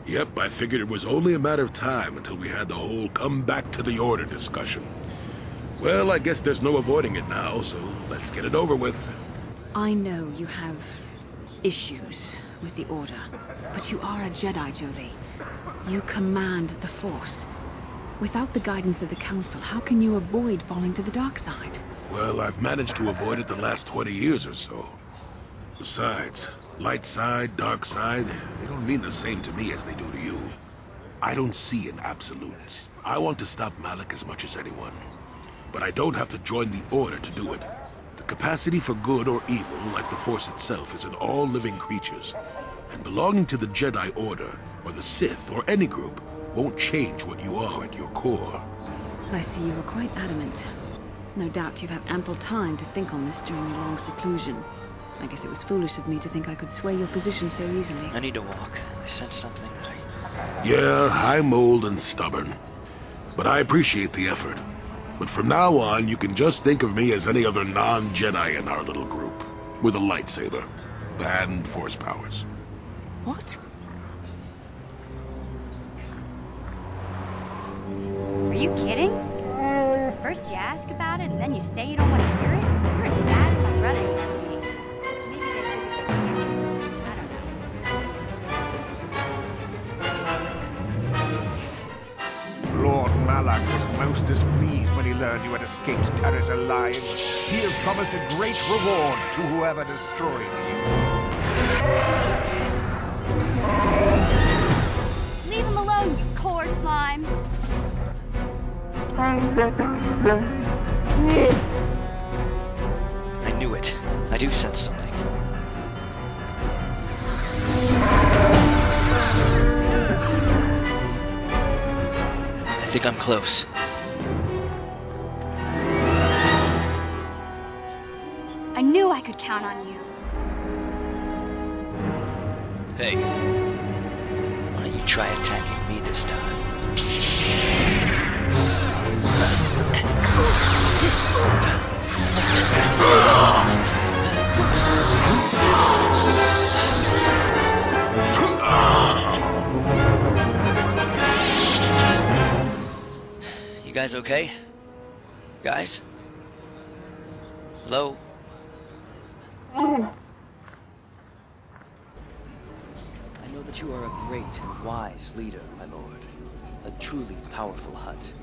Yep, I figured it was only a matter of time until we had the whole come back to the order discussion. Well, I guess there's no avoiding it now, so let's get it over with. I know you have issues with the Order, but you are a Jedi, Jolie. You command the Force. Without the guidance of the Council, how can you avoid falling to the dark side? Well, I've managed to avoid it the last 20 years or so. Besides, light side, dark side, they don't mean the same to me as they do to you. I don't see in absolutes. I want to stop Malak as much as anyone. But I don't have to join the Order to do it. The capacity for good or evil, like the Force itself, is in all living creatures. And belonging to the Jedi Order, or the Sith, or any group, won't change what you are at your core. I see you were quite adamant. No doubt you've had ample time to think on this during your long seclusion. I guess it was foolish of me to think I could sway your position so easily. I need to walk. I sense something that I... Yeah, I'm old and stubborn. But I appreciate the effort. But from now on, you can just think of me as any other non-Jedi in our little group. With a lightsaber. And Force powers. What? Are you kidding? First you ask about it, and then you say you don't want to hear it? You're as bad as my brother used to be. Maybe they took it from you. I don't know. Lord Malak was most displeased when he learned you had escaped Taris alive. He has promised a great reward to whoever destroys you. Leave him alone, you core slimes. I knew it. I do sense something. I think I'm close. I knew I could count on you. Hey, why don't you try attacking me this time? You guys okay? Guys? Hello? I know But you are a great and wise leader, my lord. A truly powerful Hutt.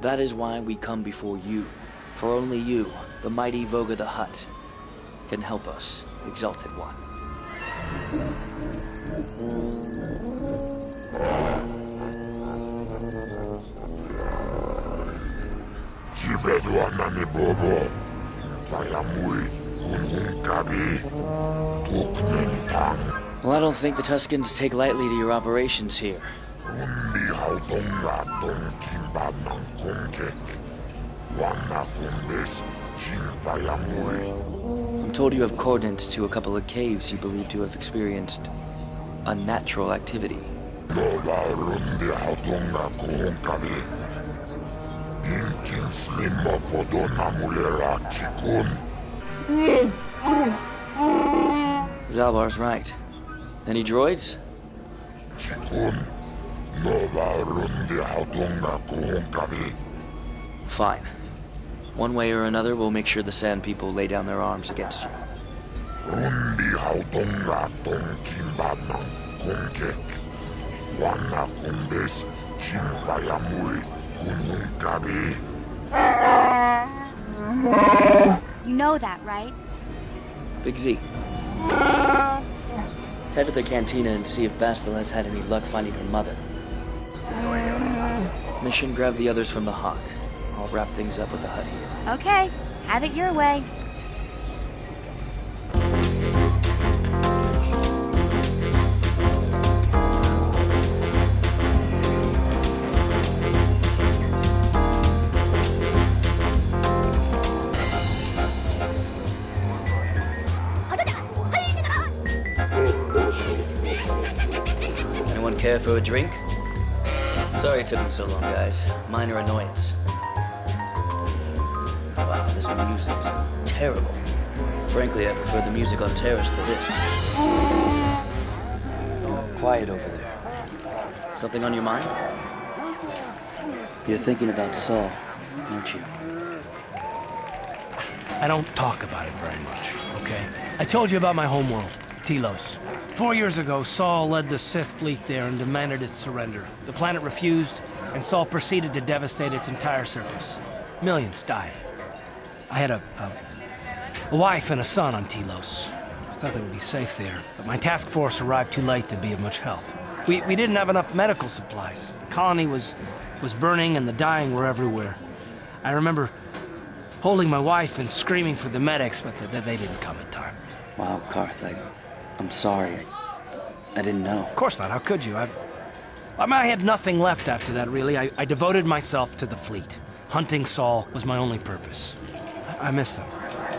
That is why we come before you. For only you, the mighty Voga the Hutt, can help us, Exalted One. Well, I don't think the Tuscans take lightly to your operations here. I'm told you have coordinates to a couple of caves you believe to have experienced unnatural activity. Zalbar's right. Any droids? Fine. One way or another, we'll make sure the Sand People lay down their arms against you. You know that, right? Big Z. Head to the cantina and see if Bastila has had any luck finding her mother. Mission: grab the others from the Hawk. I'll wrap things up with the Hutt here. Okay, have it your way. Anyone care for a drink? Sorry it took me so long, guys. Minor annoyance. Wow, this music is terrible. Frankly, I prefer the music on Terrace to this. Oh, quiet over there. Something on your mind? You're thinking about Saul, aren't you? I don't talk about it very much, okay? I told you about my homeworld, Telos. 4 years ago, Saul led the Sith fleet there and demanded its surrender. The planet refused, and Saul proceeded to devastate its entire surface. Millions died. I had a wife and a son on Telos. I thought they would be safe there, but my task force arrived too late to be of much help. We didn't have enough medical supplies. The colony was burning and the dying were everywhere. I remember holding my wife and screaming for the medics, but they didn't come in time. Wow, Karth, I'm sorry. I didn't know. Of course not. How could you? I had nothing left after that, really. I devoted myself to the fleet. Hunting Saul was my only purpose. I miss them.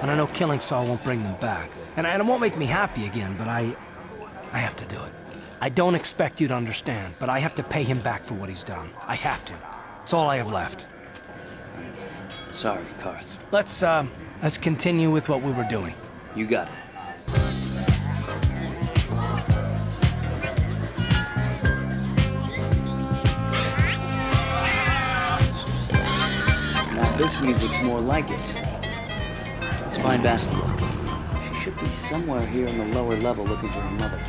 And I know killing Saul won't bring them back. And it won't make me happy again, but I have to do it. I don't expect you to understand, but I have to pay him back for what he's done. I have to. It's all I have left. Sorry, Karth. Let's continue with what we were doing. You got it. This music's more like it. Let's find Bastila. She should be somewhere here in the lower level looking for her mother.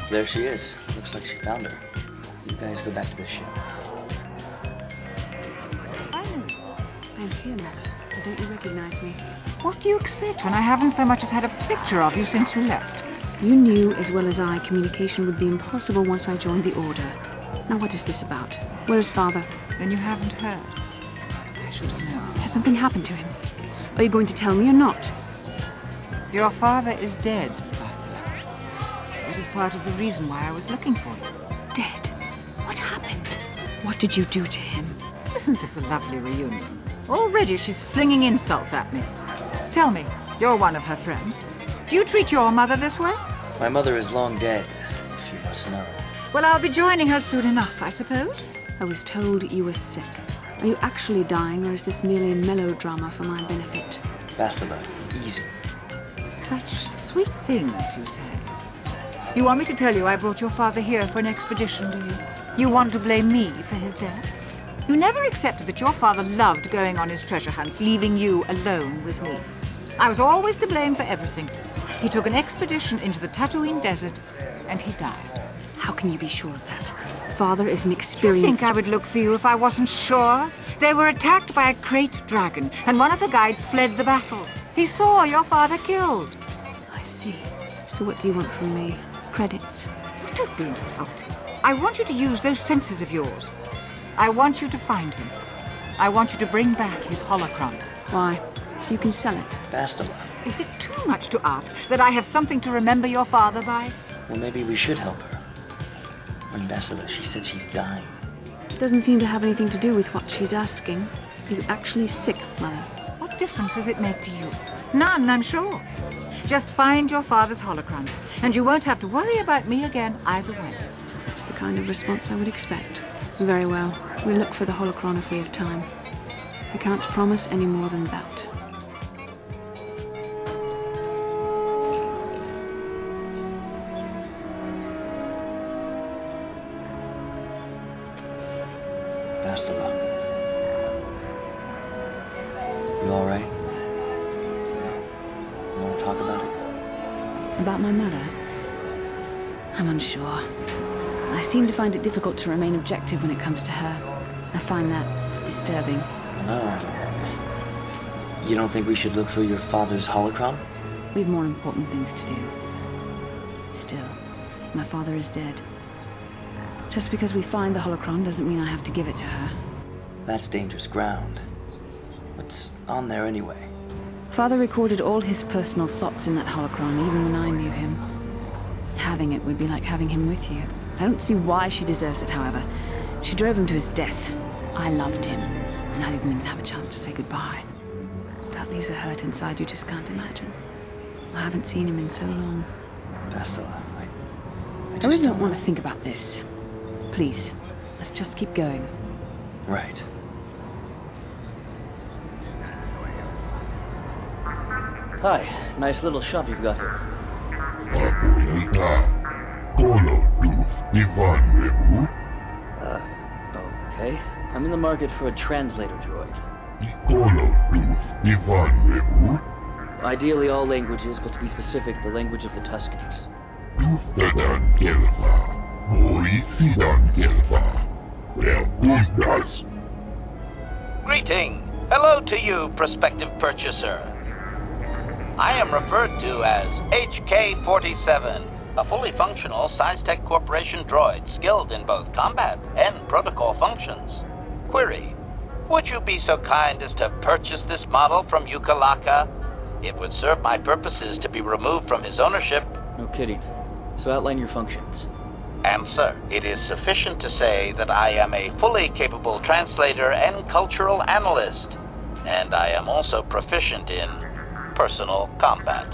There she is. Looks like she found her. You guys go back to the ship. I'm here now. Don't you recognize me? What do you expect when I haven't so much as had a picture of you since you left? You knew as well as I communication would be impossible once I joined the Order. Now what is this about? Where is Father? Then you haven't heard. I should have known. Has something happened to him? Are you going to tell me or not? Your father is dead, Bastila. It is part of the reason why I was looking for you. Dead? What happened? What did you do to him? Isn't this a lovely reunion? Already she's flinging insults at me. Tell me, you're one of her friends. Do you treat your mother this way? My mother is long dead, if you must know. Well, I'll be joining her soon enough, I suppose. I was told you were sick. Are you actually dying, or is this merely a melodrama for my benefit? Bastila, easy. Such sweet things, you say. You want me to tell you I brought your father here for an expedition, do you? You want to blame me for his death? You never accepted that your father loved going on his treasure hunts, leaving you alone with me. I was always to blame for everything. He took an expedition into the Tatooine desert, and he died. How can you be sure of that? Father is an Do you experienced... think I would look for you if I wasn't sure? They were attacked by a great dragon, and one of the guides fled the battle. He saw your father killed. I see. So what do you want from me? Credits? Don't be insulting. I want you to use those senses of yours. I want you to find him. I want you to bring back his holocron. Why? So you can sell it? Bastila. Is it too much to ask that I have something to remember your father by? Well, maybe we should help her. When Bastila, she said she's dying. Doesn't seem to have anything to do with what she's asking. Are you actually sick, Mother? What difference does it make to you? None, I'm sure. Just find your father's holocron, and you won't have to worry about me again either way. That's the kind of response I would expect. Very well. We'll look for the holocron if we have time. I can't promise any more than that. Bastila. You alright? You want to talk about it? About my mother? I'm unsure. I seem to find it difficult to remain objective when it comes to her. I find that disturbing. No. You don't think we should look for your father's holocron? We have more important things to do. Still, my father is dead. Just because we find the holocron doesn't mean I have to give it to her. That's dangerous ground. What's on there anyway? Father recorded all his personal thoughts in that holocron, even when I knew him. Having it would be like having him with you. I don't see why she deserves it, however. She drove him to his death. I loved him, and I didn't even have a chance to say goodbye. That leaves a hurt inside you just can't imagine. I haven't seen him in so long. Bastila, I I really don't want to think about this. Please, let's just keep going. Right. Hi, nice little shop you've got here. Okay. I'm in the market for a translator droid. Ideally all languages, but to be specific, the language of the Tuscans. Greeting. Hello to you, prospective purchaser. I am referred to as HK-47, a fully functional SciTech Corporation droid skilled in both combat and protocol functions. Query. Would you be so kind as to purchase this model from Yukalaka? It would serve my purposes to be removed from his ownership. No kidding. So outline your functions. Sir, it is sufficient to say that I am a fully capable translator and cultural analyst, and I am also proficient in personal combat.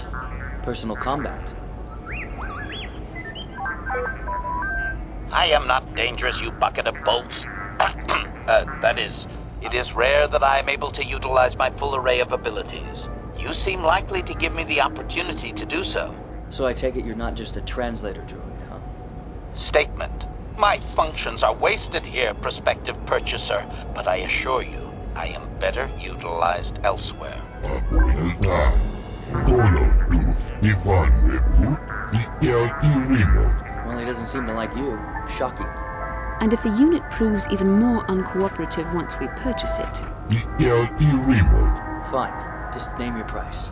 Personal combat? I am not dangerous, you bucket of bolts. That is, it is rare that I am able to utilize my full array of abilities. You seem likely to give me the opportunity to do so. So I take it you're not just a translator droid, huh? Statement. My functions are wasted here, prospective purchaser, but I assure you, I am better utilized elsewhere. Well, he doesn't seem to like you. Shocking. And if the unit proves even more uncooperative once we purchase it... Fine. Just name your price.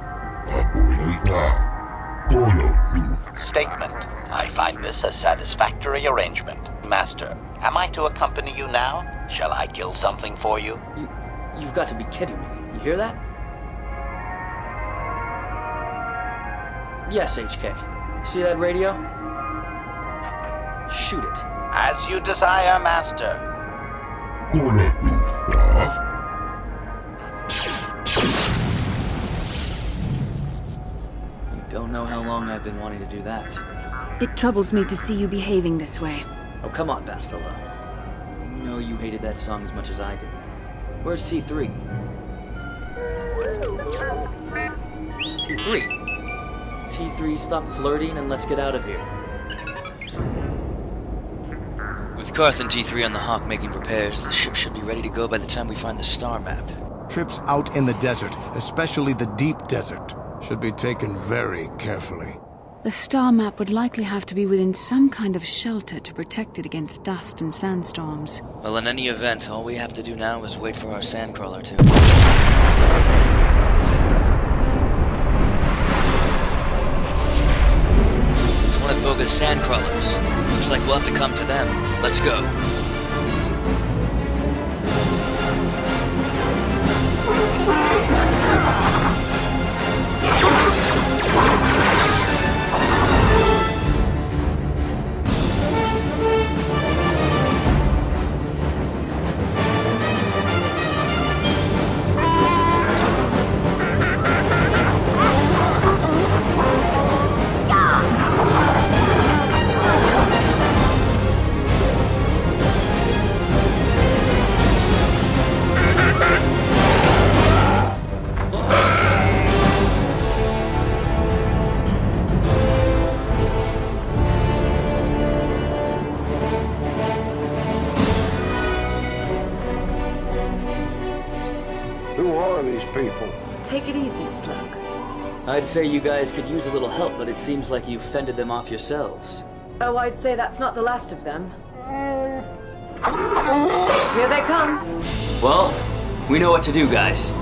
Statement. I find this a satisfactory arrangement. Master, am I to accompany you now? Shall I kill something for you? You've got to be kidding me. You hear that? Yes, HK. See that radio? Shoot it. As you desire, Master. You don't know how long I've been wanting to do that. It troubles me to see you behaving this way. Oh, come on, Bastila. You know you hated that song as much as I did. Where's T3? T3? T3, stop flirting and let's get out of here. With Karth and T3 on the Hawk making repairs, the ship should be ready to go by the time we find the star map. Trips out in the desert, especially the deep desert, should be taken very carefully. The star map would likely have to be within some kind of shelter to protect it against dust and sandstorms. Well, in any event, all we have to do now is wait for our sandcrawler to... It's one of Voga's sandcrawlers. Looks like we'll have to come to them. Let's go. Take it easy, Slug. I'd say you guys could use a little help, but it seems like you fended them off yourselves. Oh, I'd say that's not the last of them. Here they come. Well, we know what to do, guys.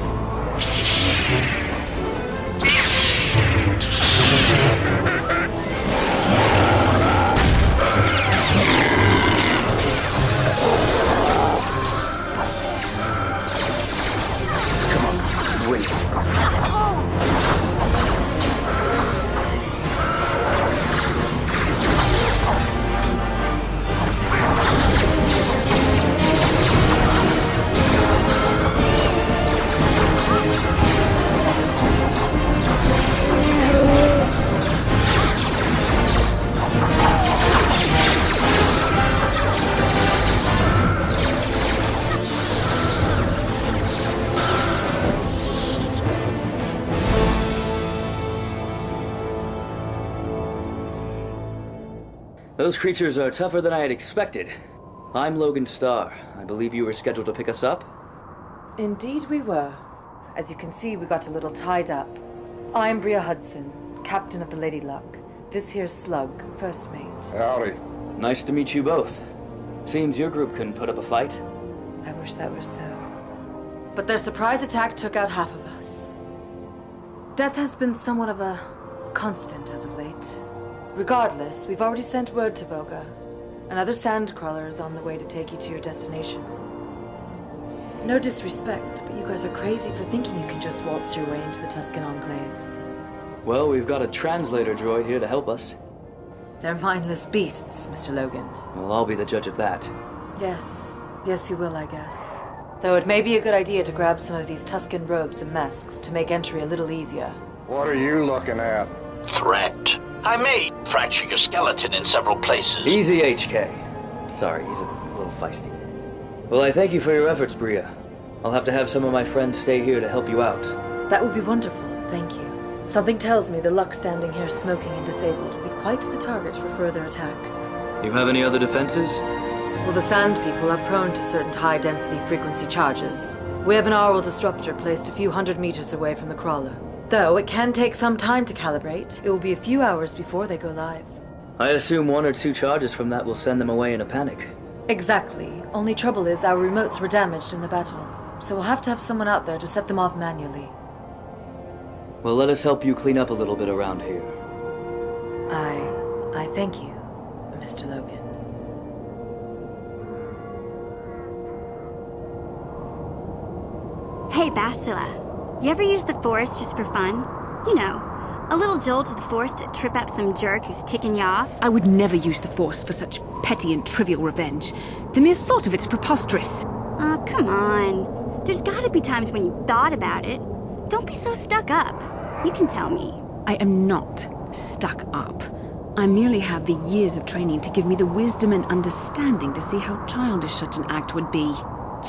Those creatures are tougher than I had expected. I'm Logan Starr. I believe you were scheduled to pick us up? Indeed we were. As you can see, we got a little tied up. I'm Bria Hudson, captain of the Lady Luck. This here's Slug, first mate. Howdy. Nice to meet you both. Seems your group couldn't put up a fight. I wish that were so. But their surprise attack took out half of us. Death has been somewhat of a constant as of late. Regardless, we've already sent word to Voga. Another sandcrawler is on the way to take you to your destination. No disrespect, but you guys are crazy for thinking you can just waltz your way into the Tuscan Enclave. Well, we've got a translator droid here to help us. They're mindless beasts, Mr. Logan. Well, I'll be the judge of that. Yes you will, I guess. Though it may be a good idea to grab some of these Tuscan robes and masks to make entry a little easier. What are you looking at? Threat. I may fracture your skeleton in several places. Easy, HK. Sorry, he's a little feisty. Well, I thank you for your efforts, Bria. I'll have to have some of my friends stay here to help you out. That would be wonderful, thank you. Something tells me the Luck standing here smoking and disabled will be quite the target for further attacks. You have any other defenses? Well, the Sand People are prone to certain high-density frequency charges. We have an aural disruptor placed a few hundred meters away from the crawler. Though it can take some time to calibrate, it will be a few hours before they go live. I assume 1 or 2 charges from that will send them away in a panic. Exactly. Only trouble is our remotes were damaged in the battle, so we'll have to have someone out there to set them off manually. Well, let us help you clean up a little bit around here. I thank you, Mr. Logan. Hey, Bastila. You ever use the Force just for fun? You know, a little jolt of the Force to trip up some jerk who's ticking you off? I would never use the Force for such petty and trivial revenge. The mere thought of it's preposterous. Oh, come on. There's gotta be times when you've thought about it. Don't be so stuck up. You can tell me. I am not stuck up. I merely have the years of training to give me the wisdom and understanding to see how childish such an act would be.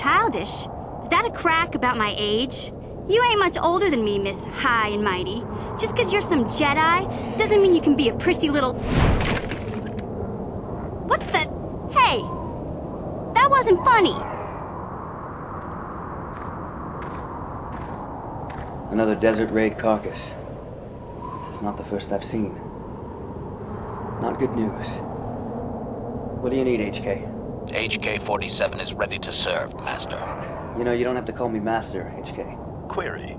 Childish? Is that a crack about my age? You ain't much older than me, Miss High and Mighty. Just 'cause you're some Jedi doesn't mean you can be a prissy little... What the... Hey! wasn't funny. Another desert raid carcass. This is not the first I've seen. Not good news. What do you need, HK? HK-47 is ready to serve, Master. You know, you don't have to call me Master, HK. Query,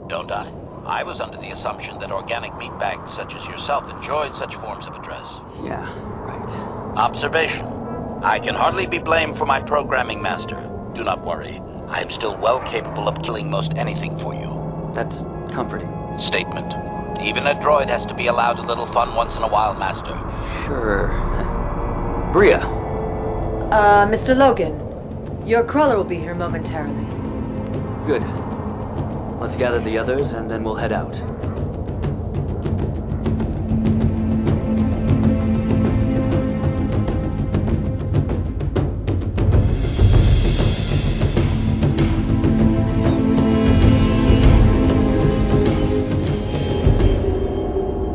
don't I? I was under the assumption that organic meatbags such as yourself enjoyed such forms of address. Yeah, right. Observation. I can hardly be blamed for my programming, Master. Do not worry. I am still well capable of killing most anything for you. That's comforting. Statement. Even a droid has to be allowed a little fun once in a while, Master. Sure. Bria. Mr. Logan, your crawler will be here momentarily. Good. Let's gather the others and then we'll head out.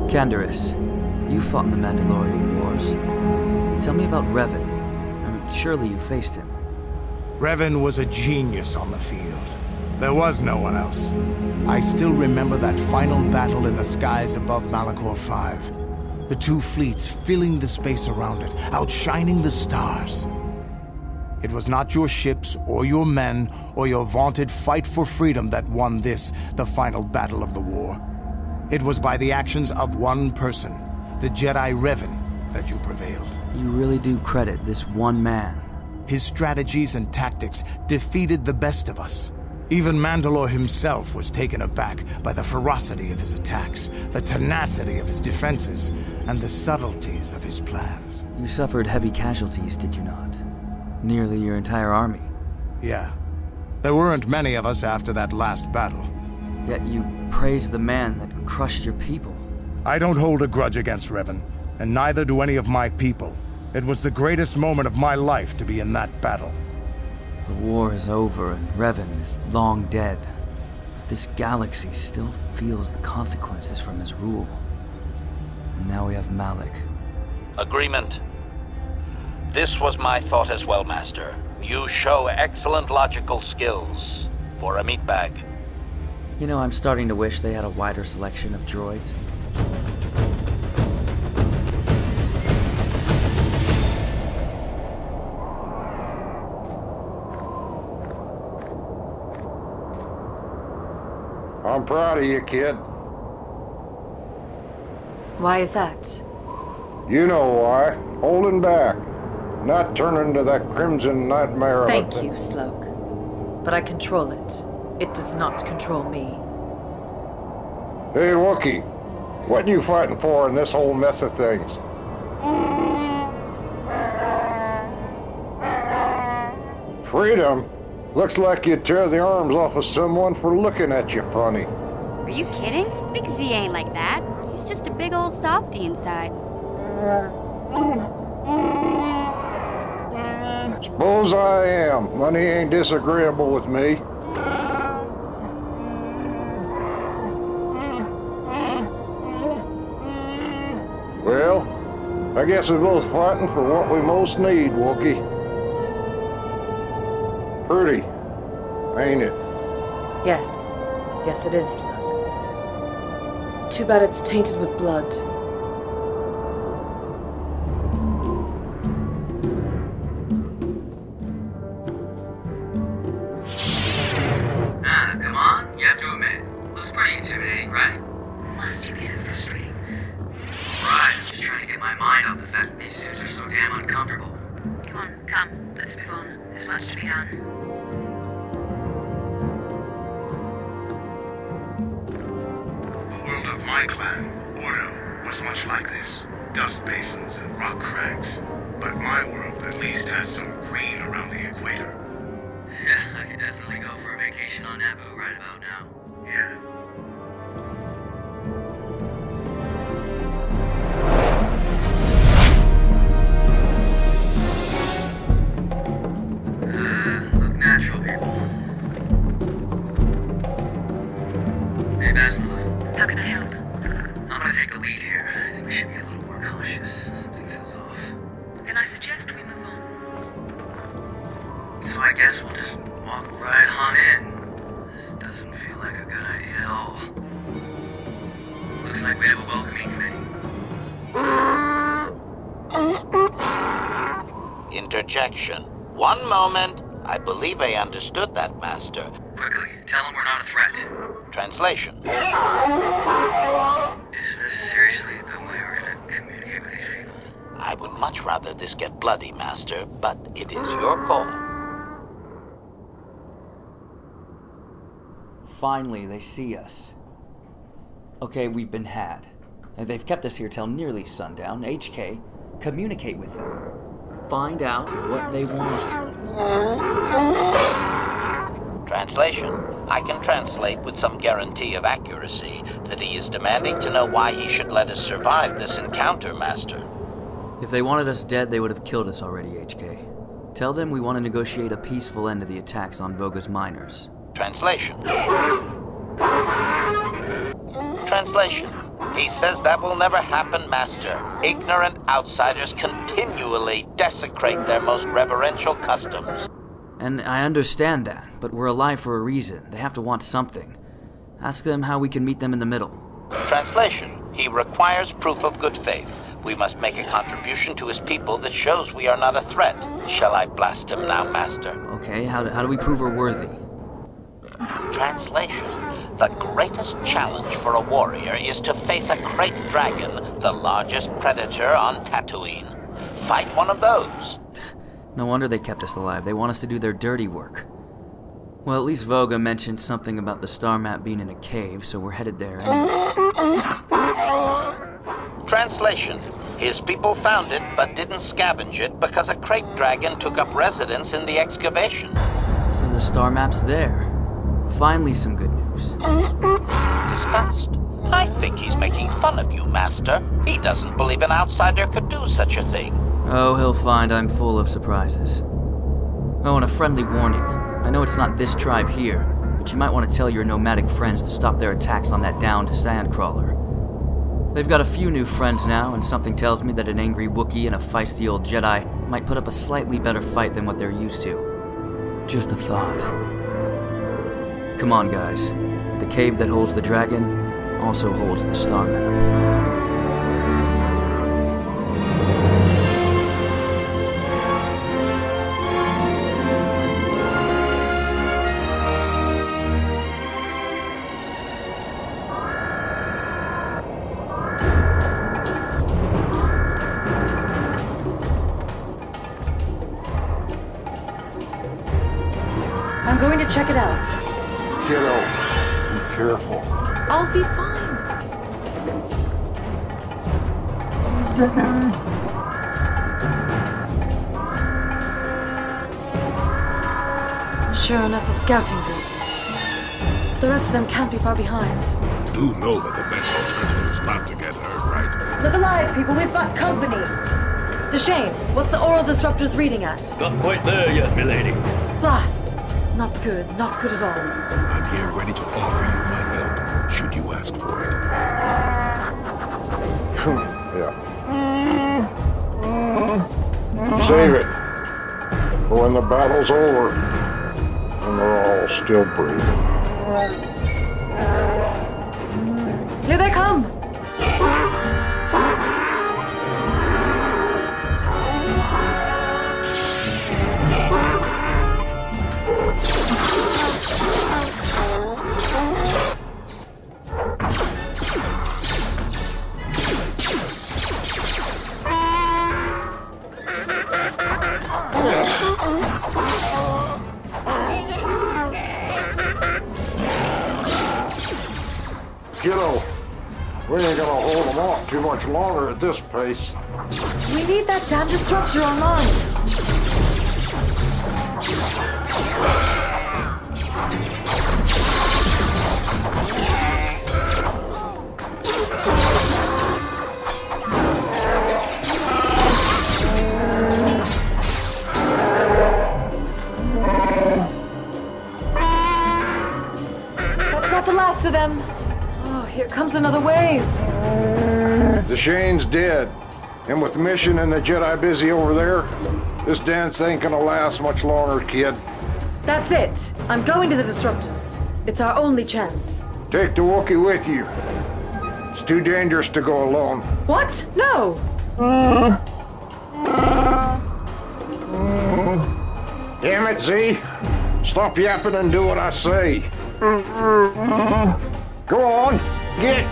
Canderous, you fought in the Mandalorian Wars. Tell me about Revan. I mean, surely you faced him. Revan was a genius on the field. There was no one else. I still remember that final battle in the skies above Malachor 5. The two fleets filling the space around it, outshining the stars. It was not your ships or your men or your vaunted fight for freedom that won this, the final battle of the war. It was by the actions of one person, the Jedi Revan, that you prevailed. You really do credit this one man. His strategies and tactics defeated the best of us. Even Mandalore himself was taken aback by the ferocity of his attacks, the tenacity of his defenses, and the subtleties of his plans. You suffered heavy casualties, did you not? Nearly your entire army. Yeah. There weren't many of us after that last battle. Yet you praised the man that crushed your people. I don't hold a grudge against Revan, and neither do any of my people. It was the greatest moment of my life to be in that battle. The war is over and Revan is long dead. But this galaxy still feels the consequences from his rule. And now we have Malak. Agreement. This was my thought as well, Master. You show excellent logical skills for a meatbag. You know, I'm starting to wish they had a wider selection of droids. I'm proud of you, kid. Why is that? You know why. Holding back. Not turning to that crimson nightmare of a Thank you, Sloke. But I control it. It does not control me. Hey, Wookie. What you fighting for in this whole mess of things? Freedom? Looks like you'd tear the arms off of someone for looking at you funny. Are you kidding? Big Z ain't like that. He's just a big old softy inside. Suppose I am. Money ain't disagreeable with me. Well, I guess we're both fighting for what we most need, Wookie. Pretty, ain't it? Yes. Yes, it is, Slug. Too bad it's tainted with blood. Come on, you have to admit. Looks pretty intimidating, right? Must you be so frustrating? Right, just trying to get my mind off the fact that these suits are so damn uncomfortable. Come, let's move on. There's much to be done. The world of my clan, Ordo, was much like this. Dust basins and rock crags. But my world at least has some green around the equator. Yeah, I could definitely go for a vacation on Naboo right about now. Yeah. Look natural, people. Hey, Bastila. How can I help? I'm gonna take the lead here. I think we should be a little more cautious. Something feels off. Then I suggest we move on. on in. This doesn't feel like a good idea at all. Looks like we have a welcoming committee. Interjection. One moment. I believe I understood that, Master. Quickly, tell them we're not a threat. Translation. Is this seriously the way we're gonna communicate with these people? I would much rather this get bloody, Master, but it is your call. Finally, they see us. Okay, we've been had. And they've kept us here till nearly sundown. HK, communicate with them. Find out what they want. Translation. I can translate with some guarantee of accuracy that he is demanding to know why he should let us survive this encounter, Master. If they wanted us dead, they would have killed us already, HK. Tell them we want to negotiate a peaceful end to the attacks on Voga's miners. Translation. Translation. He says that will never happen, Master. Ignorant outsiders continually desecrate their most reverential customs. And I understand that, but we're alive for a reason. They have to want something. Ask them how we can meet them in the middle. Translation. He requires proof of good faith. We must make a contribution to his people that shows we are not a threat. Shall I blast him now, Master? Okay, how do we prove we're worthy? Translation. The greatest challenge for a warrior is to face a great dragon, the largest predator on Tatooine. Fight one of those. No wonder they kept us alive. They want us to do their dirty work. Well, at least Voga mentioned something about the star map being in a cave, so we're headed there. Translation. His people found it, but didn't scavenge it because a crate dragon took up residence in the excavation. So the star map's there. Finally some good news. Disgust. I think he's making fun of you, Master. He doesn't believe an outsider could do such a thing. Oh, he'll find I'm full of surprises. Oh, and a friendly warning. I know it's not this tribe here, but you might want to tell your nomadic friends to stop their attacks on that downed sandcrawler. They've got a few new friends now, and something tells me that an angry Wookiee and a feisty old Jedi might put up a slightly better fight than what they're used to. Just a thought. Come on, guys. The cave that holds the dragon also holds the star map. I'm going to check it out. Kiddo, be careful. I'll be fine. Sure enough, a scouting group. The rest of them can't be far behind. Do know that the best alternative is not to get hurt, right? Look alive, people, we've got company. Deshane, what's the oral disruptor's reading at? Not quite there yet, milady. Blast. Not good at all. I'm here ready to offer you my help, should you ask for it. Yeah. Save it for when the battle's over and they're all still breathing. Here they come! Kiddo, we ain't gonna hold them off too much longer at this pace. We need that damn disruptor online. That's not the last of them. Oh, here comes another wave. Deshane's dead. And with the mission and the Jedi busy over there, this dance ain't gonna last much longer, kid. That's it. I'm going to the disruptors. It's our only chance. Take the Wookiee with you. It's too dangerous to go alone. What? No! Damn it, Z. Stop yapping and do what I say. Go on, get.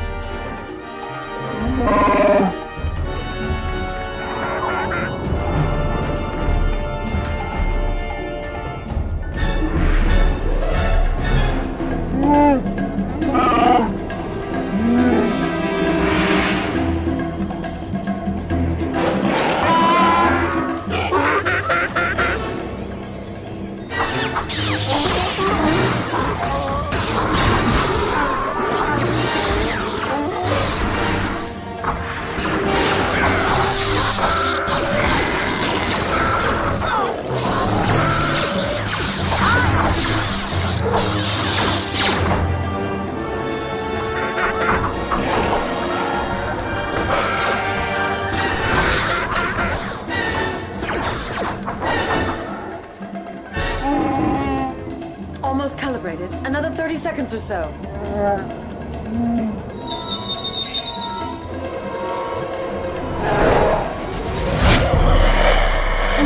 Almost calibrated. Another 30 seconds or so.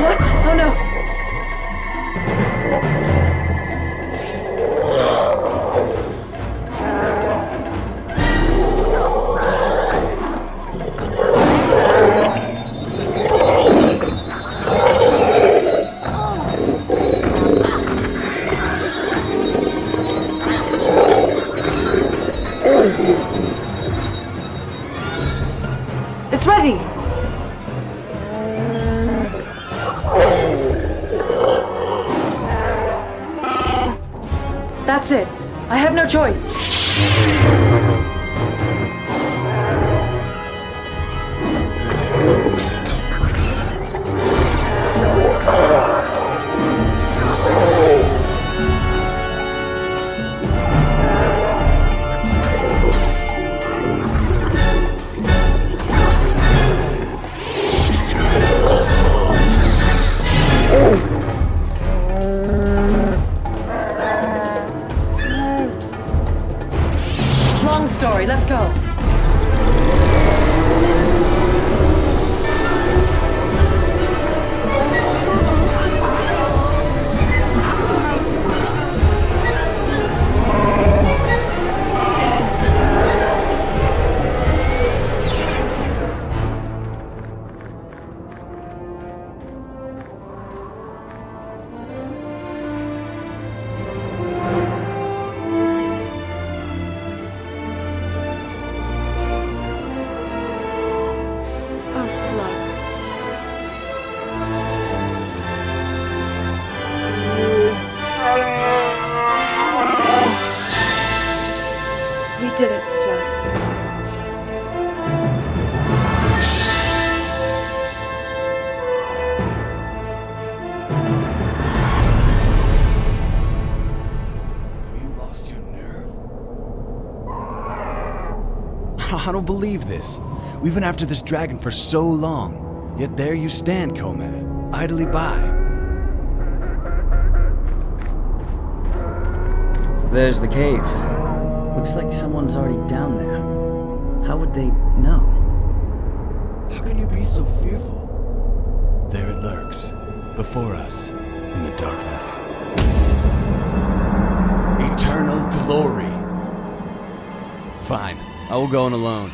What? Oh no. It's ready! That's it. I have no choice. Long story, let's go. Oh, Slug. We did it, Slug. You lost your nerve? I don't believe this. We've been after this dragon for so long, yet there you stand, Komad, idly by. There's the cave. Looks like someone's already down there. How would they know? How can you be so fearful? There it lurks, before us, in the darkness. Eternal glory. Fine, I will go in alone.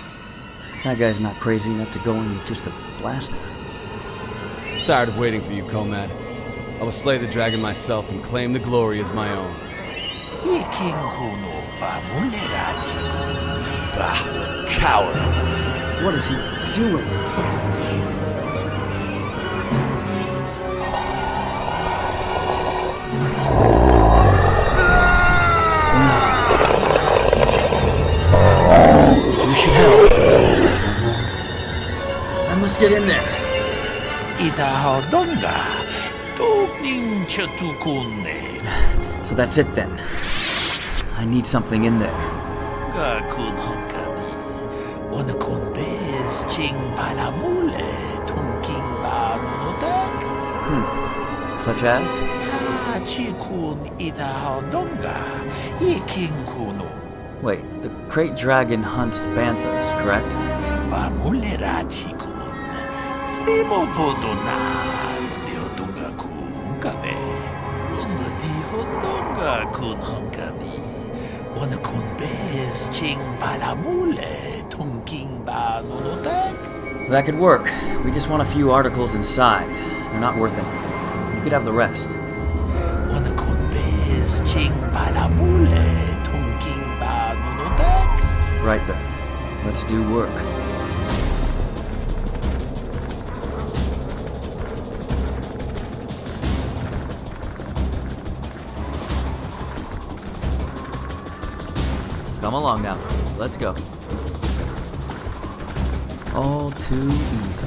That guy's not crazy enough to go in with just a blaster. Tired of waiting for you, Komad. I will slay the dragon myself and claim the glory as my own. Bah, coward. What is he doing? We should help. I must get in there. So that's it then. I need something in there. Such as? Wait, the Krayt Dragon hunts banthas, correct? That could work. We just want a few articles inside. They're not worth anything. You could have the rest. Right then. Let's do work. Come along now. Let's go. All too easy.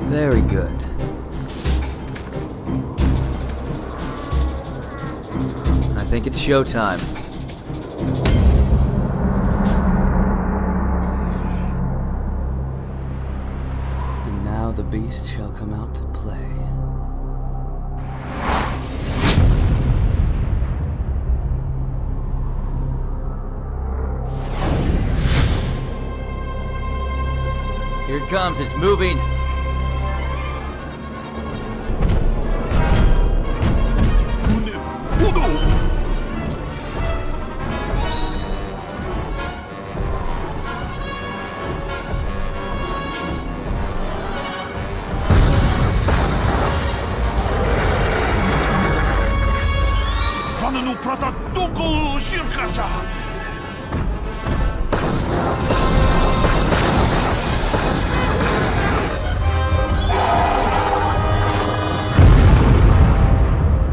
Very good. I think it's showtime. And now the beast shall come out to play. Here it comes, it's moving.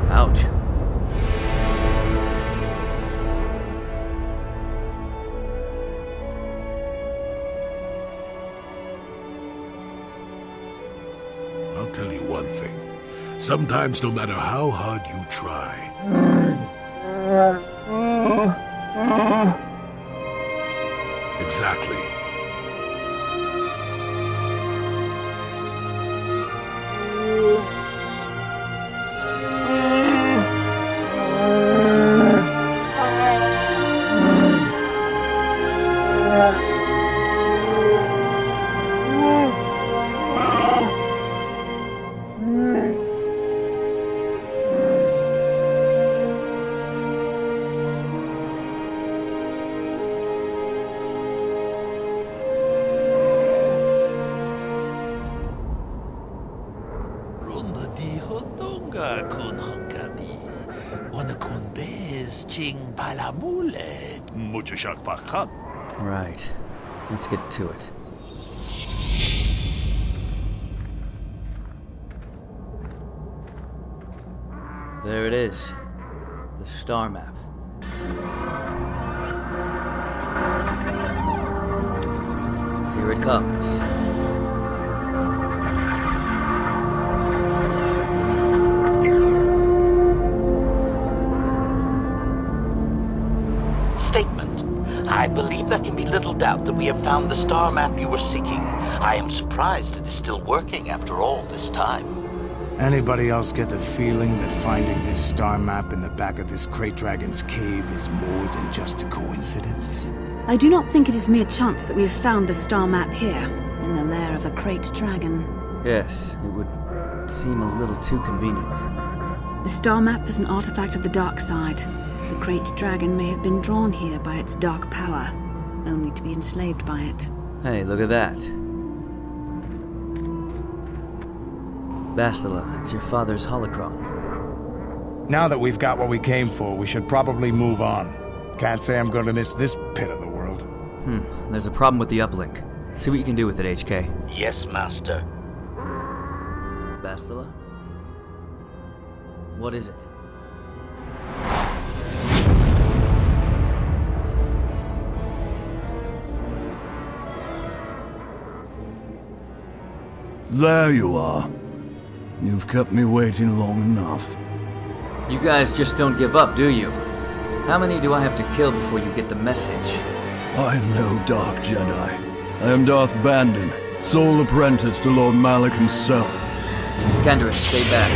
Ouch. I'll tell you one thing. Sometimes, no matter how hard you try, exactly. Right. Let's get to it. There it is. The star map. Here it comes. I believe there can be little doubt that we have found the star map you were seeking. I am surprised it is still working after all this time. Anybody else get the feeling that finding this star map in the back of this Krayt Dragon's cave is more than just a coincidence? I do not think it is mere chance that we have found the star map here, in the lair of a Krayt Dragon. Yes, it would seem a little too convenient. The star map is an artifact of the dark side. The Krayt Dragon may have been drawn here by its dark power, only to be enslaved by it. Hey, look at that. Bastila, it's your father's holocron. Now that we've got what we came for, we should probably move on. Can't say I'm going to miss this pit of the world. There's a problem with the uplink. See what you can do with it, HK. Yes, Master. Bastila? What is it? There you are. You've kept me waiting long enough. You guys just don't give up, do you? How many do I have to kill before you get the message? I am no Dark Jedi. I am Darth Bandon, sole apprentice to Lord Malak himself. Canderous, stay back.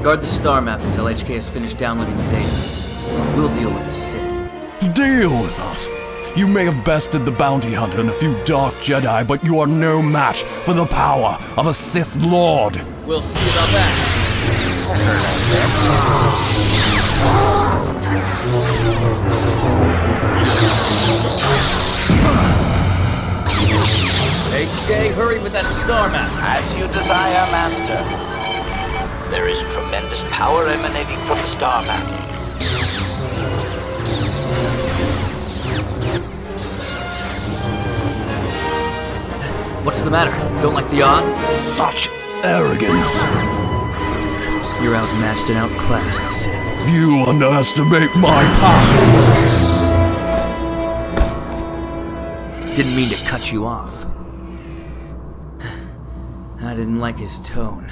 Guard the star map until HK has finished downloading the data. We'll deal with the Sith. Deal with us? You may have bested the bounty hunter and a few dark Jedi, but you are no match for the power of a Sith Lord. We'll see about that. HK, hurry with that star map. As you desire, Master. There is tremendous power emanating from the star map. What's the matter? Don't like the odds? Such arrogance. You're outmatched and outclassed, Sith. You underestimate my power. Didn't mean to cut you off. I didn't like his tone.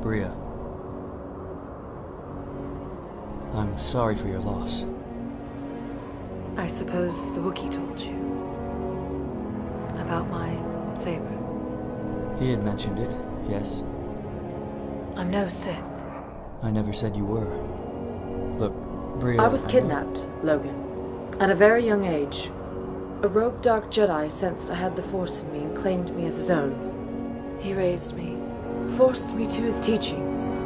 Bria. I'm sorry for your loss. I suppose the Wookiee told you about my saber. He had mentioned it, yes? I'm no Sith. I never said you were. Look, Bria... I was kidnapped, Logan. At a very young age. A rogue dark Jedi sensed I had the Force in me and claimed me as his own. He raised me, forced me to his teachings.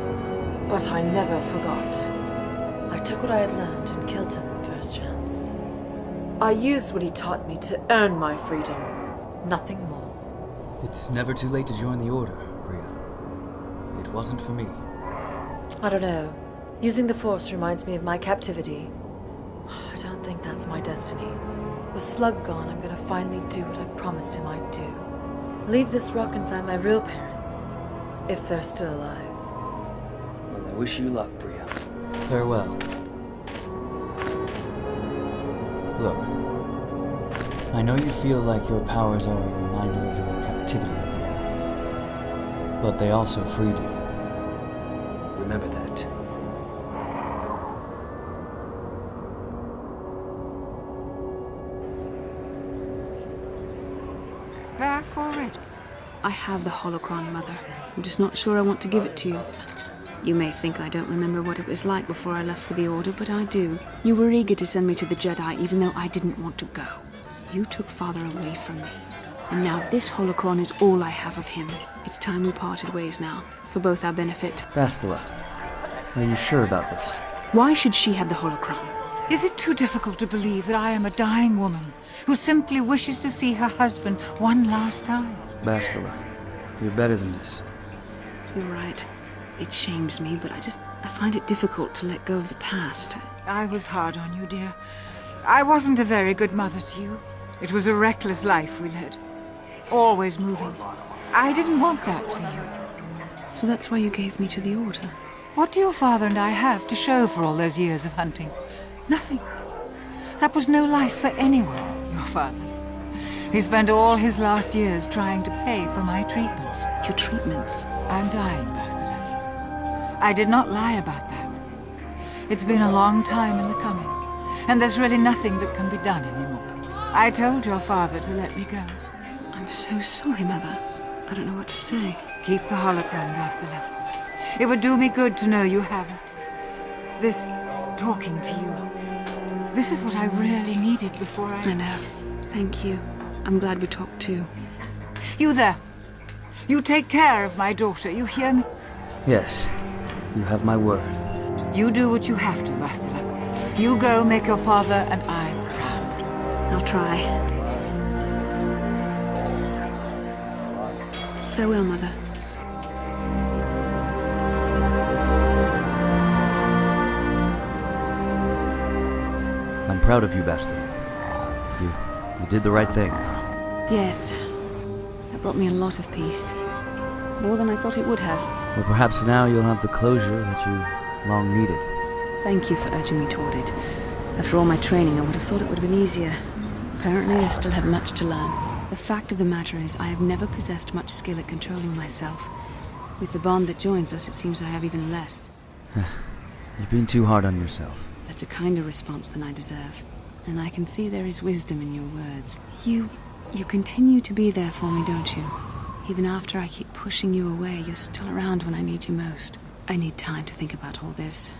But I never forgot. I took what I had learned and killed him first chance. I used what he taught me to earn my freedom. Nothing more. It's never too late to join the Order, Bria. It wasn't for me. I don't know. Using the Force reminds me of my captivity. I don't think that's my destiny. With Slug gone, I'm gonna finally do what I promised him I'd do. Leave this rock and find my real parents. If they're still alive. Well, I wish you luck, Bria. Farewell. Look, I know you feel like your powers are a reminder of your captivity, Bria. But they also freed you. Remember that. Back already? I have the holocron, Mother. I'm just not sure I want to give it to you. You may think I don't remember what it was like before I left for the Order, but I do. You were eager to send me to the Jedi, even though I didn't want to go. You took Father away from me. And now this holocron is all I have of him. It's time we parted ways now, for both our benefit. Bastila, are you sure about this? Why should she have the holocron? Is it too difficult to believe that I am a dying woman who simply wishes to see her husband one last time? Bastila, you're better than this. You're right. It shames me, but I find it difficult to let go of the past. I was hard on you, dear. I wasn't a very good mother to you. It was a reckless life we led. Always moving. I didn't want that for you. So that's why you gave me to the Order? What do your father and I have to show for all those years of hunting? Nothing. That was no life for anyone, your father. He spent all his last years trying to pay for my treatments. Your treatments? I'm dying, Bastila. I did not lie about that. It's been a long time in the coming, and there's really nothing that can be done anymore. I told your father to let me go. I'm so sorry, Mother. I don't know what to say. Keep the holocron, Bastila. It would do me good to know you have it. This talking to you. This is what I really needed before I know. Thank you. I'm glad we talked too. You there. You take care of my daughter, you hear me? Yes. You have my word. You do what you have to, Bastila. You go make your father and I proud. I'll try. Farewell, Mother. I'm proud of you, Bastila. You did the right thing. Yes. That brought me a lot of peace. More than I thought it would have. Well, perhaps now you'll have the closure that you long needed. Thank you for urging me toward it. After all my training, I would have thought it would have been easier. Apparently, I still have much to learn. The fact of the matter is, I have never possessed much skill at controlling myself. With the bond that joins us, it seems I have even less. You've been too hard on yourself. That's a kinder response than I deserve. and I can see there is wisdom in your words. You continue to be there for me, don't you? Even after I keep pushing you away, you're still around when I need you most. I need time to think about all this.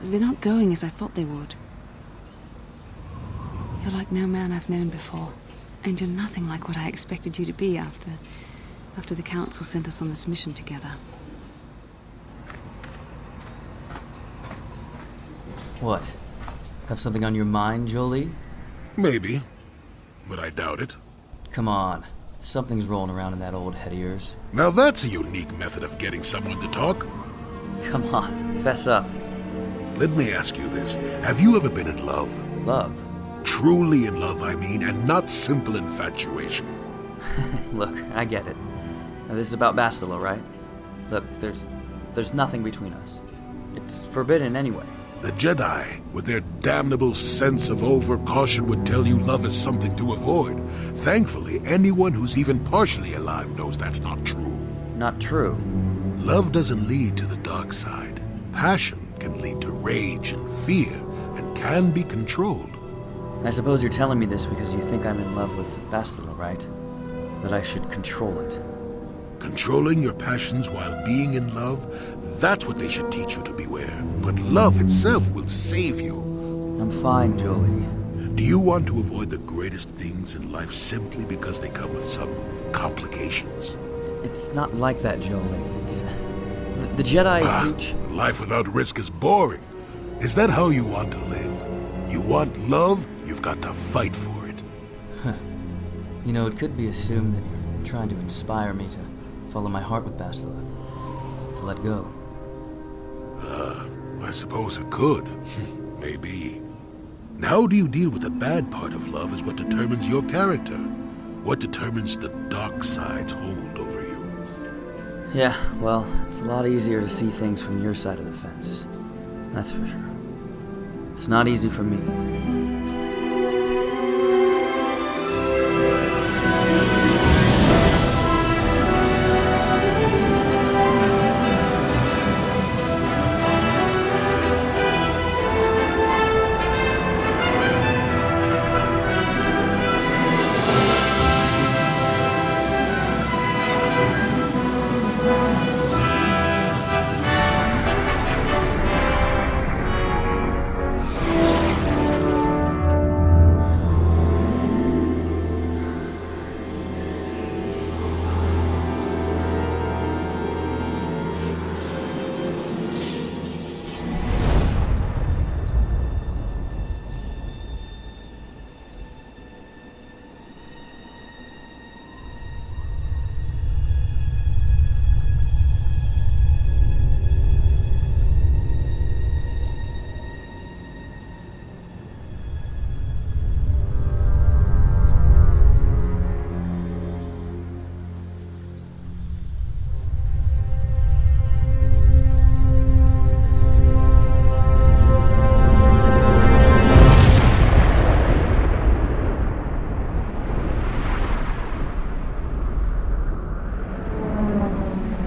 They're not going as I thought they would. You're like no man I've known before, and you're nothing like what I expected you to be after the Council sent us on this mission together. What? Have something on your mind, Jolie? Maybe, but I doubt it. Come on. Something's rolling around in that old head of yours. Now that's a unique method of getting someone to talk. Come on, fess up. Let me ask you this. Have you ever been in love? Love? Truly in love, I mean, and not simple infatuation. Look, I get it. Now, this is about Bastila, right? Look, there's nothing between us. It's forbidden anyway. The Jedi, with their damnable sense of over-caution, would tell you love is something to avoid. Thankfully, anyone who's even partially alive knows that's not true. Not true? Love doesn't lead to the dark side. Passion can lead to rage and fear, and can be controlled. I suppose you're telling me this because you think I'm in love with Bastila, right? That I should control it. Controlling your passions while being in love, that's what they should teach you to beware. But love itself will save you. I'm fine, Jolie. Do you want to avoid the greatest things in life simply because they come with some complications? It's not like that, Jolie. It's... The Jedi preach... Life without risk is boring. Is that how you want to live? You want love, you've got to fight for it. You know, it could be assumed that you're trying to inspire me to follow my heart with Bastila. To let go. I suppose it could. Maybe. Now, how do you deal with the bad part of love is what determines your character. What determines the dark side's hold over you. Yeah, well, it's a lot easier to see things from your side of the fence. That's for sure. It's not easy for me.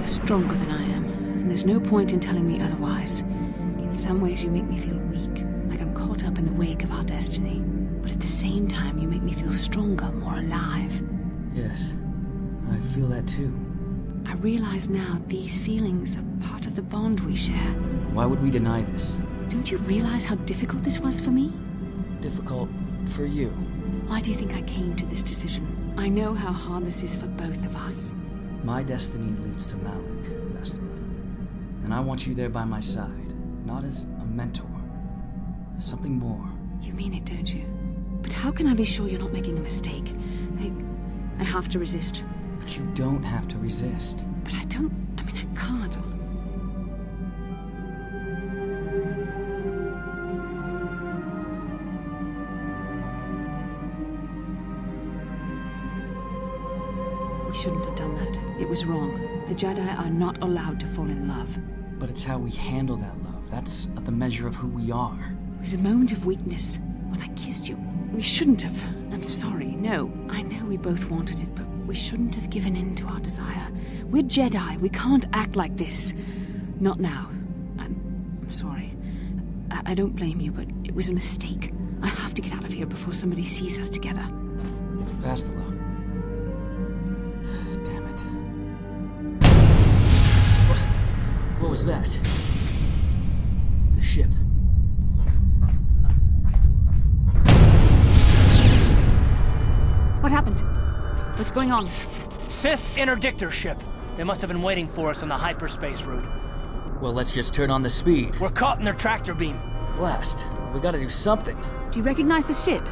Stronger than I am, and there's no point in telling me otherwise. In some ways you make me feel weak, like I'm caught up in the wake of our destiny. But at the same time, you make me feel stronger, more alive. Yes, I feel that too. I realize now these feelings are part of the bond we share. Why would we deny this? Don't you realize how difficult this was for me? Difficult for you? Why do you think I came to this decision? I know how hard this is for both of us. My destiny leads to Malik, Bastila. And I want you there by my side, not as a mentor, as something more. You mean it, don't you? But how can I be sure you're not making a mistake? I have to resist. But you don't have to resist. But I can't. We shouldn't have done that. It was wrong. The Jedi are not allowed to fall in love. But it's how we handle that love. That's the measure of who we are. It was a moment of weakness. When I kissed you, we shouldn't have. I'm sorry. No, I know we both wanted it, but we shouldn't have given in to our desire. We're Jedi. We can't act like this. Not now. I'm sorry. I don't blame you, but it was a mistake. I have to get out of here before somebody sees us together. Bastila. Damn it. What was that? The ship. What happened? What's going on? Sith interdictor ship. They must have been waiting for us on the hyperspace route. Well, let's just turn on the speed. We're caught in their tractor beam. Blast. We gotta do something. Do you recognize the ship?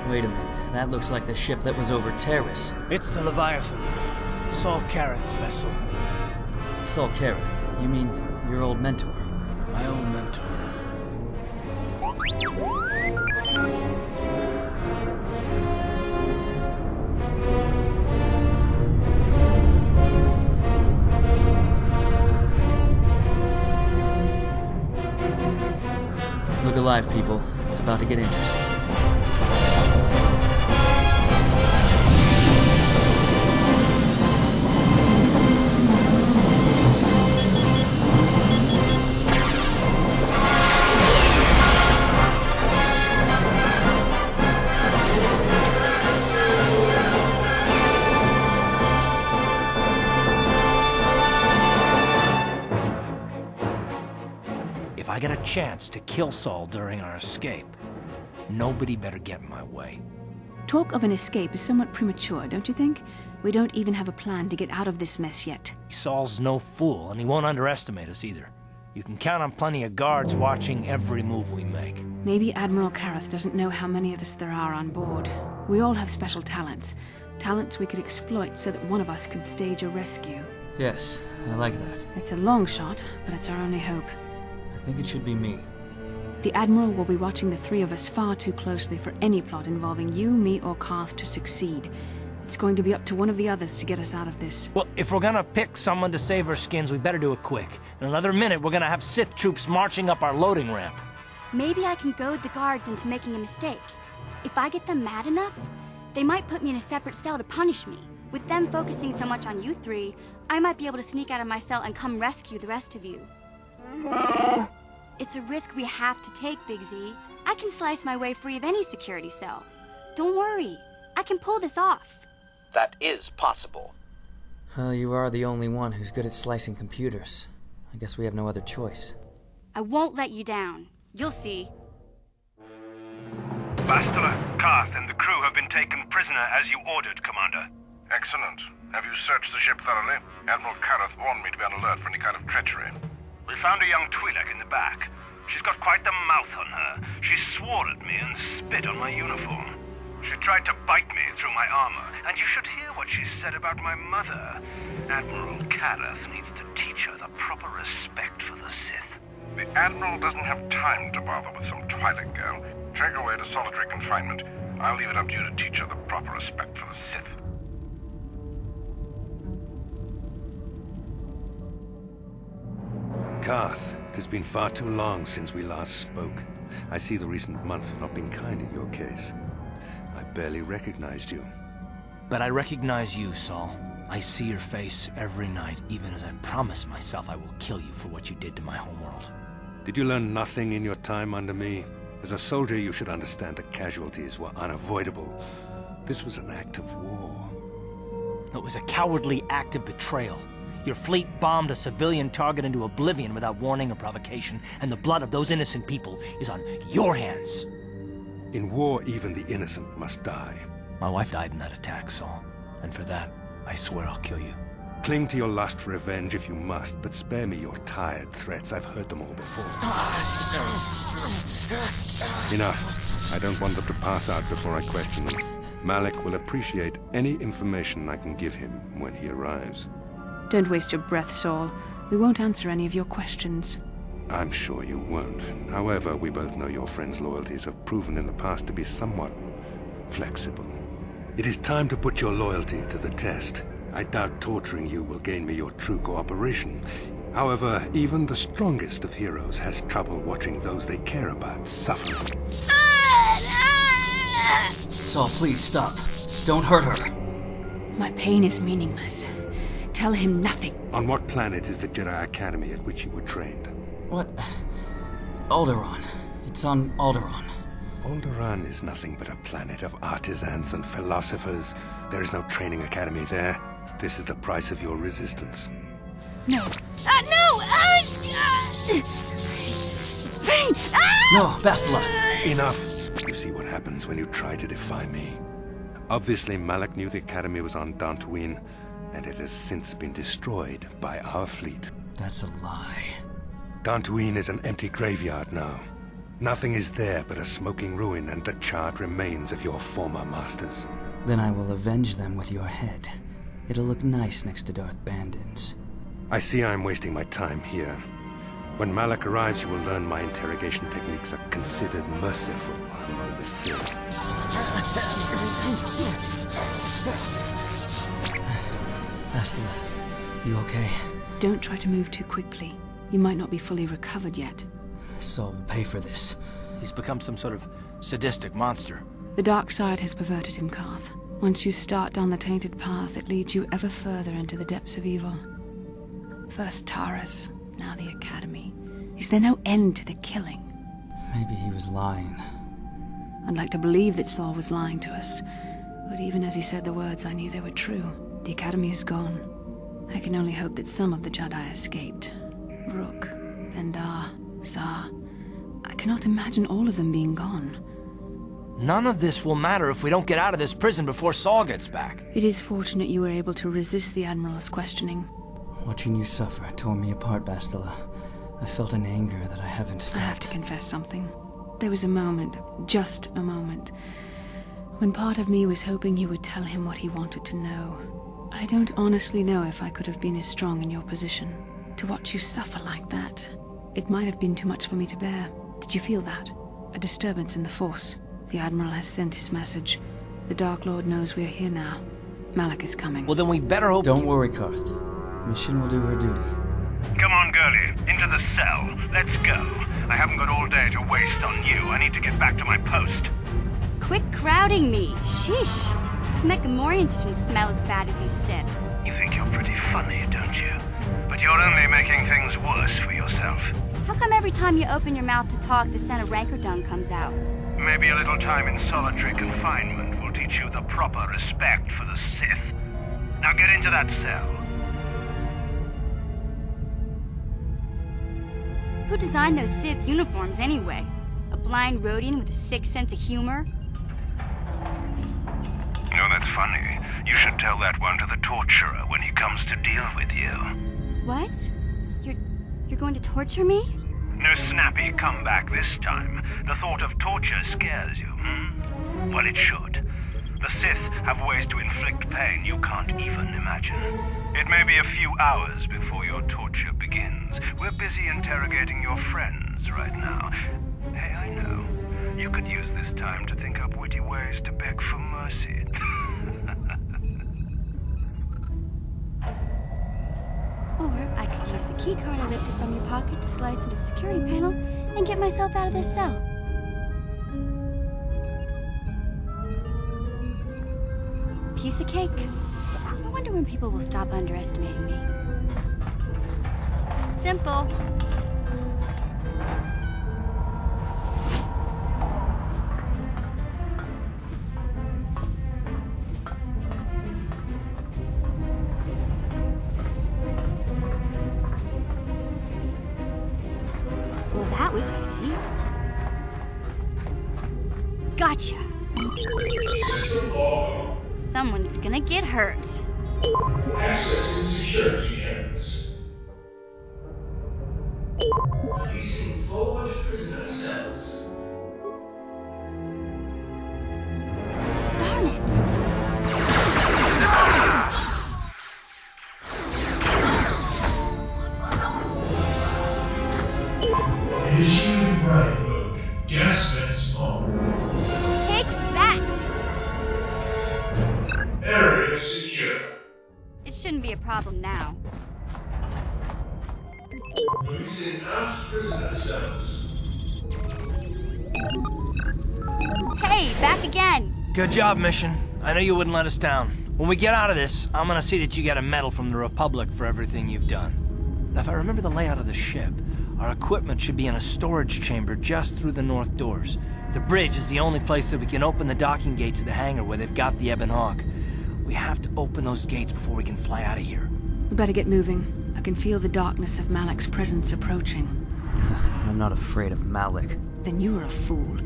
Wait a minute. That looks like the ship that was over Terrace. It's the Leviathan. Saul Kareth's vessel. Saul Kareth? You mean your old mentor? My old mentor. Look alive, people. It's about to get interesting. If I get a chance to kill Saul during our escape, nobody better get in my way. Talk of an escape is somewhat premature, don't you think? We don't even have a plan to get out of this mess yet. Saul's no fool, and he won't underestimate us either. You can count on plenty of guards watching every move we make. Maybe Admiral Kareth doesn't know how many of us there are on board. We all have special talents. Talents we could exploit so that one of us could stage a rescue. Yes, I like that. It's a long shot, but it's our only hope. I think it should be me. The Admiral will be watching the three of us far too closely for any plot involving you, me, or Karth to succeed. It's going to be up to one of the others to get us out of this. Well, if we're gonna pick someone to save our skins, we better do it quick. In another minute, we're gonna have Sith troops marching up our loading ramp. Maybe I can goad the guards into making a mistake. If I get them mad enough, they might put me in a separate cell to punish me. With them focusing so much on you three, I might be able to sneak out of my cell and come rescue the rest of you. It's a risk we have to take, Big Z. I can slice my way free of any security cell. Don't worry, I can pull this off. That is possible. Well, you are the only one who's good at slicing computers. I guess we have no other choice. I won't let you down. You'll see. Bastila, Karth, and the crew have been taken prisoner as you ordered, Commander. Excellent. Have you searched the ship thoroughly? Admiral Kareth warned me to be on alert for any kind of treachery. We found a young Twi'lek in the back. She's got quite the mouth on her. She swore at me and spit on my uniform. She tried to bite me through my armor, and you should hear what she said about my mother. Admiral Kareth needs to teach her the proper respect for the Sith. The Admiral doesn't have time to bother with some Twi'lek girl. Take her away to solitary confinement. I'll leave it up to you to teach her the proper respect for the Sith. Karth, it has been far too long since we last spoke. I see the recent months have not been kind in your case. I barely recognized you. But I recognize you, Saul. I see your face every night, even as I promise myself I will kill you for what you did to my homeworld. Did you learn nothing in your time under me? As a soldier, you should understand that casualties were unavoidable. This was an act of war. It was a cowardly act of betrayal. Your fleet bombed a civilian target into oblivion without warning or provocation, and the blood of those innocent people is on your hands. In war, even the innocent must die. My wife died in that attack, Saul. And for that, I swear I'll kill you. Cling to your lust for revenge if you must, but spare me your tired threats. I've heard them all before. Enough. I don't want them to pass out before I question them. Malik will appreciate any information I can give him when he arrives. Don't waste your breath, Saul. We won't answer any of your questions. I'm sure you won't. However, we both know your friend's loyalties have proven in the past to be somewhat flexible. It is time to put your loyalty to the test. I doubt torturing you will gain me your true cooperation. However, even the strongest of heroes has trouble watching those they care about suffer. Saul, please stop. Don't hurt her. My pain is meaningless. Tell him nothing. On what planet is the Jedi Academy at which you were trained? What? Alderaan. It's on Alderaan. Alderaan is nothing but a planet of artisans and philosophers. There is no training academy there. This is the price of your resistance. No. No! No, Bastila! Enough! You see what happens when you try to defy me. Obviously, Malak knew the academy was on Dantooine, and it has since been destroyed by our fleet. That's a lie. Dantooine is an empty graveyard now. Nothing is there but a smoking ruin and the charred remains of your former masters. Then I will avenge them with your head. It'll look nice next to Darth Bandon's. I see I'm wasting my time here. When Malak arrives, you will learn my interrogation techniques are considered merciful among the Sith. Bastila, you okay? Don't try to move too quickly. You might not be fully recovered yet. Saul will pay for this. He's become some sort of sadistic monster. The dark side has perverted him, Karth. Once you start down the tainted path, it leads you ever further into the depths of evil. First Taurus, now the Academy. Is there no end to the killing? Maybe he was lying. I'd like to believe that Saul was lying to us. But even as he said the words, I knew they were true. The Academy is gone. I can only hope that some of the Jedi escaped. Rook, Endar, Zar. I cannot imagine all of them being gone. None of this will matter if we don't get out of this prison before Saul gets back. It is fortunate you were able to resist the Admiral's questioning. Watching you suffer tore me apart, Bastila. I felt an anger that I haven't felt. I have to confess something. There was a moment, just a moment, when part of me was hoping you would tell him what he wanted to know. I don't honestly know if I could have been as strong in your position. To watch you suffer like that, it might have been too much for me to bear. Did you feel that? A disturbance in the Force. The Admiral has sent his message. The Dark Lord knows we're here now. Malak is coming. Well, then we better hope... Don't worry, Karth. Mission will do her duty. Come on, girlie. Into the cell. Let's go. I haven't got all day to waste on you. I need to get back to my post. Quit crowding me. Sheesh. Megamorians didn't smell as bad as you said. You think you're pretty funny, don't you? But you're only making things worse for yourself. How come every time you open your mouth to talk, the scent of rancor dung comes out? Maybe a little time in solitary confinement will teach you the proper respect for the Sith. Now get into that cell. Who designed those Sith uniforms anyway? A blind Rhodian with a sick sense of humor? No, that's funny. You should tell that one to the torturer when he comes to deal with you. What? You're going to torture me? No snappy comeback this time. The thought of torture scares you, hmm? Well, it should. The Sith have ways to inflict pain you can't even imagine. It may be a few hours before your torture begins. We're busy interrogating your friends right now. Hey, I know. You could use this time to think up witty ways to beg for mercy. Or I could use the keycard I lifted from your pocket to slice into the security panel and get myself out of this cell. Piece of cake. I wonder when people will stop underestimating me. Simple. Well, that was easy. Gotcha. Someone's gonna get hurt. Accessing security areas. Placing forward prisoner cells. Darn it! Initiating riot mode. Gas vents on. Take that! Area secure. It shouldn't be a problem now. Releasing aft prisoner cells. Hey, back again! Good job, Mission. I know you wouldn't let us down. When we get out of this, I'm gonna see that you get a medal from the Republic for everything you've done. Now, if I remember the layout of the ship, Our equipment should be in a storage chamber just through the north doors. The bridge is the only place that we can open the docking gates of the hangar where they've got the Ebon Hawk. We have to open those gates before we can fly out of here. We better get moving. I can feel the darkness of Malik's presence approaching. I'm not afraid of Malik. Then you are a fool.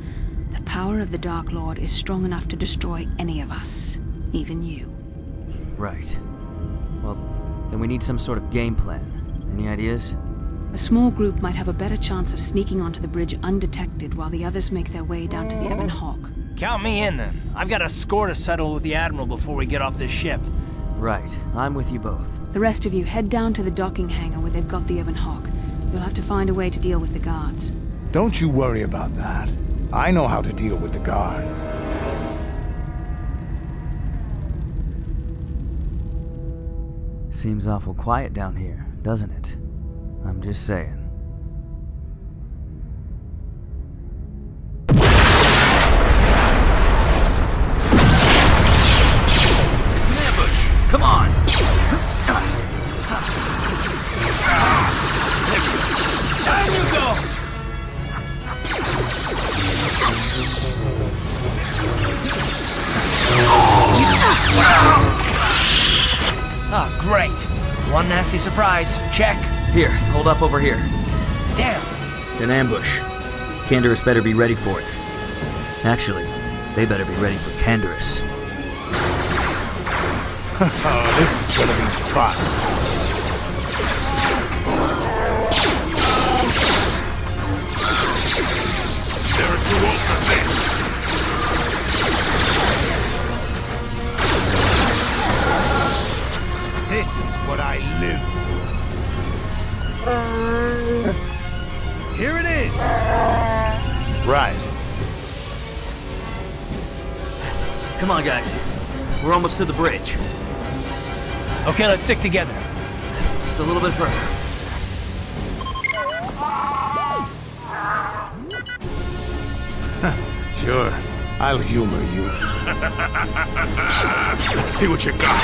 The power of the Dark Lord is strong enough to destroy any of us. Even you. Right. Well, then we need some sort of game plan. Any ideas? A small group might have a better chance of sneaking onto the bridge undetected while the others make their way down to the Ebon Hawk. Count me in, then. I've got a score to settle with the Admiral before we get off this ship. Right. I'm with you both. The rest of you head down to the docking hangar where they've got the Ebon Hawk. You'll have to find a way to deal with the guards. Don't you worry about that. I know how to deal with the guards. Seems awful quiet down here, doesn't it? I'm just saying. It's an ambush! Come on! Down you go! Oh, great. One nasty surprise. Check. Here, hold up over here. Damn. An ambush. Canderous better be ready for it. Actually, they better be ready for Canderous. Oh, this is gonna be fun. There are two wolves for this. This is what I live for. Here it is! Rise. Come on, guys. We're almost to the bridge. Okay, let's stick together. Just a little bit further. Sure, I'll humor you. Let's see what you got.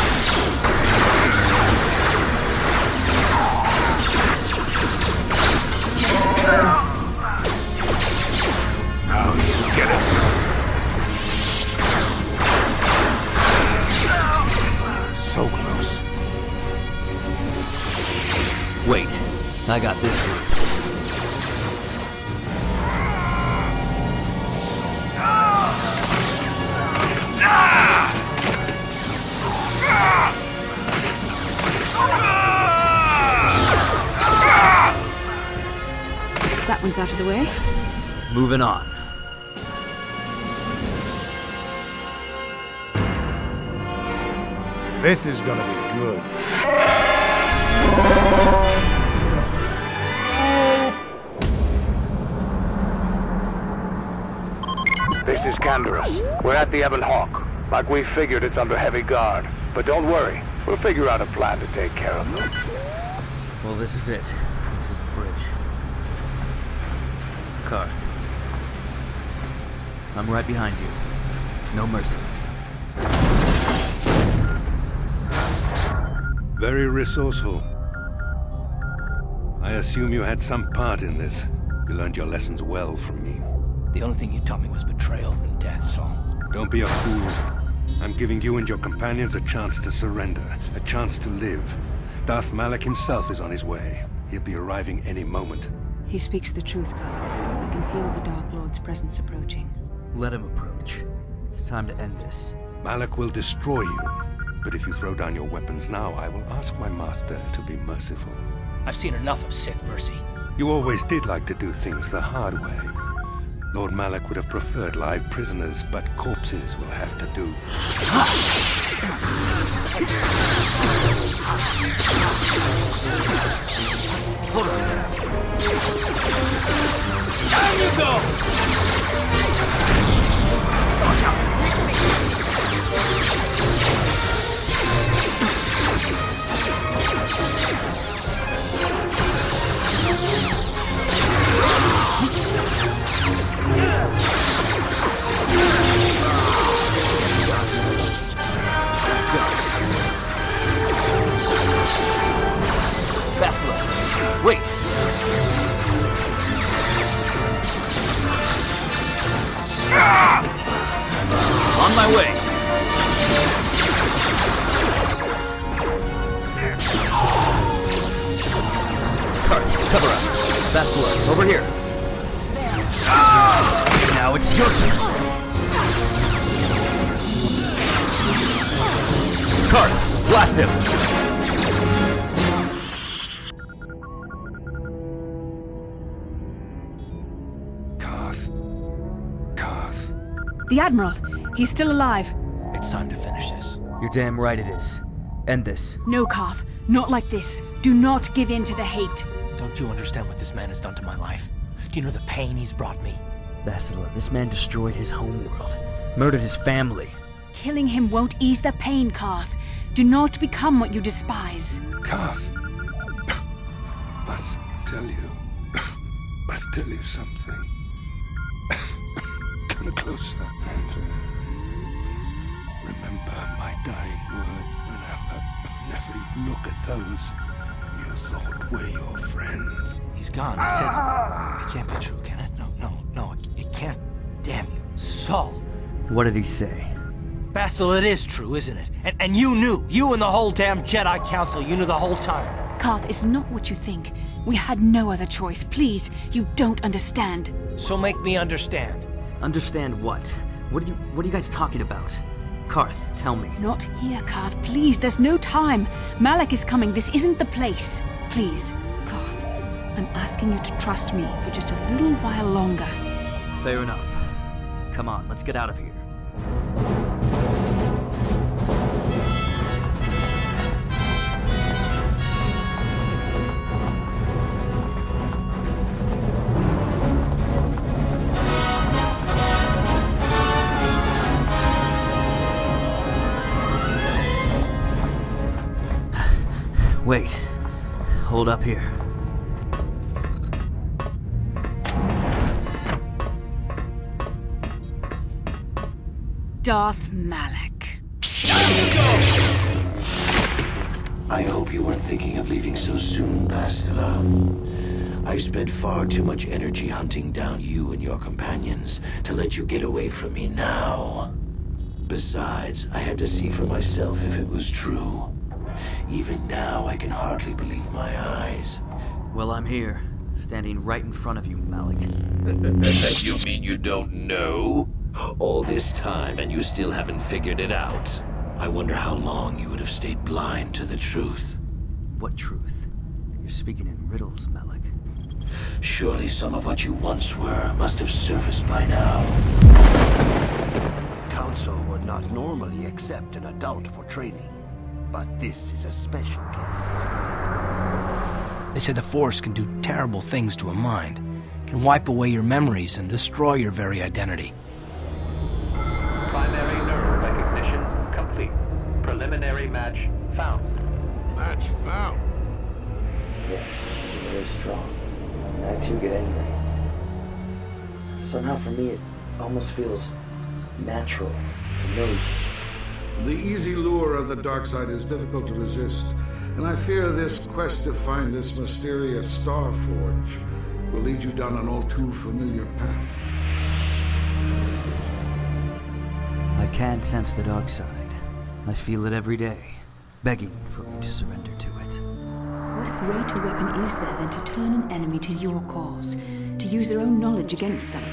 Now you get it. So close. Wait, I got this group. That one's out of the way. Moving on. This is gonna be good. This is Canderous. We're at the Ebon Hawk. Like we figured, it's under heavy guard. But don't worry, we'll figure out a plan to take care of them. Well, this is it. This is the bridge. Karth. I'm right behind you. No mercy. Very resourceful. I assume you had some part in this. You learned your lessons well from me. The only thing you taught me was betrayal and death, so... Don't be a fool. I'm giving you and your companions a chance to surrender, a chance to live. Darth Malik himself is on his way. He'll be arriving any moment. He speaks the truth, Karth. I can feel the Dark Lord's presence approaching. Let him approach. It's time to end this. Malik will destroy you. But if you throw down your weapons now, I will ask my master to be merciful. I've seen enough of Sith mercy. You always did like to do things the hard way. Lord Malik would have preferred live prisoners, but corpses will have to do. Down you go! Watch out! Bastila, wait! Cover us. Bastila, over here. Now it's your turn. Karth, blast him. Karth. The Admiral. He's still alive. It's time to finish this. You're damn right it is. End this. No, Karth. Not like this. Do not give in to the hate. Don't you understand what this man has done to my life? Do you know the pain he's brought me? Bastila, this man destroyed his homeworld, murdered his family. Killing him won't ease the pain, Karth. Do not become what you despise. Karth, must tell you something. Come closer. Remember my dying words. Whenever you look at those, you thought we're your friends. He's gone. I said, it can't be true, can it? No, it can't. Damn you. Saul. What did he say? Bastila, it is true, isn't it? And you knew. You and the whole damn Jedi Council, you knew the whole time. Karth, it's not what you think. We had no other choice. Please, you don't understand. So make me understand. Understand what? What are you guys talking about? Karth, tell me. Not here, Karth. Please, there's no time. Malak is coming. This isn't the place. Please, Karth, I'm asking you to trust me for just a little while longer. Fair enough. Come on, let's get out of here. Wait. Hold up here. Darth Malak. I hope you weren't thinking of leaving so soon, Bastila. I spent far too much energy hunting down you and your companions to let you get away from me now. Besides, I had to see for myself if it was true. Even now, I can hardly believe my eyes. Well, I'm here, standing right in front of you, Malak. You mean you don't know? All this time and you still haven't figured it out. I wonder how long you would have stayed blind to the truth. What truth? You're speaking in riddles, Malak. Surely some of what you once were must have surfaced by now. The Council would not normally accept an adult for training, but this is a special case. They say the Force can do terrible things to a mind. Can wipe away your memories and destroy your very identity. Primary nerve recognition complete. Preliminary match found. Match found? Yes, you're very strong. And I too get angry. Somehow for me it almost feels natural, familiar. The easy lure of the dark side is difficult to resist, and I fear this quest to find this mysterious Star Forge will lead you down an all too familiar path. I can sense the dark side. I feel it every day, begging for me to surrender to it. What greater weapon is there than to turn an enemy to your cause, to use their own knowledge against them?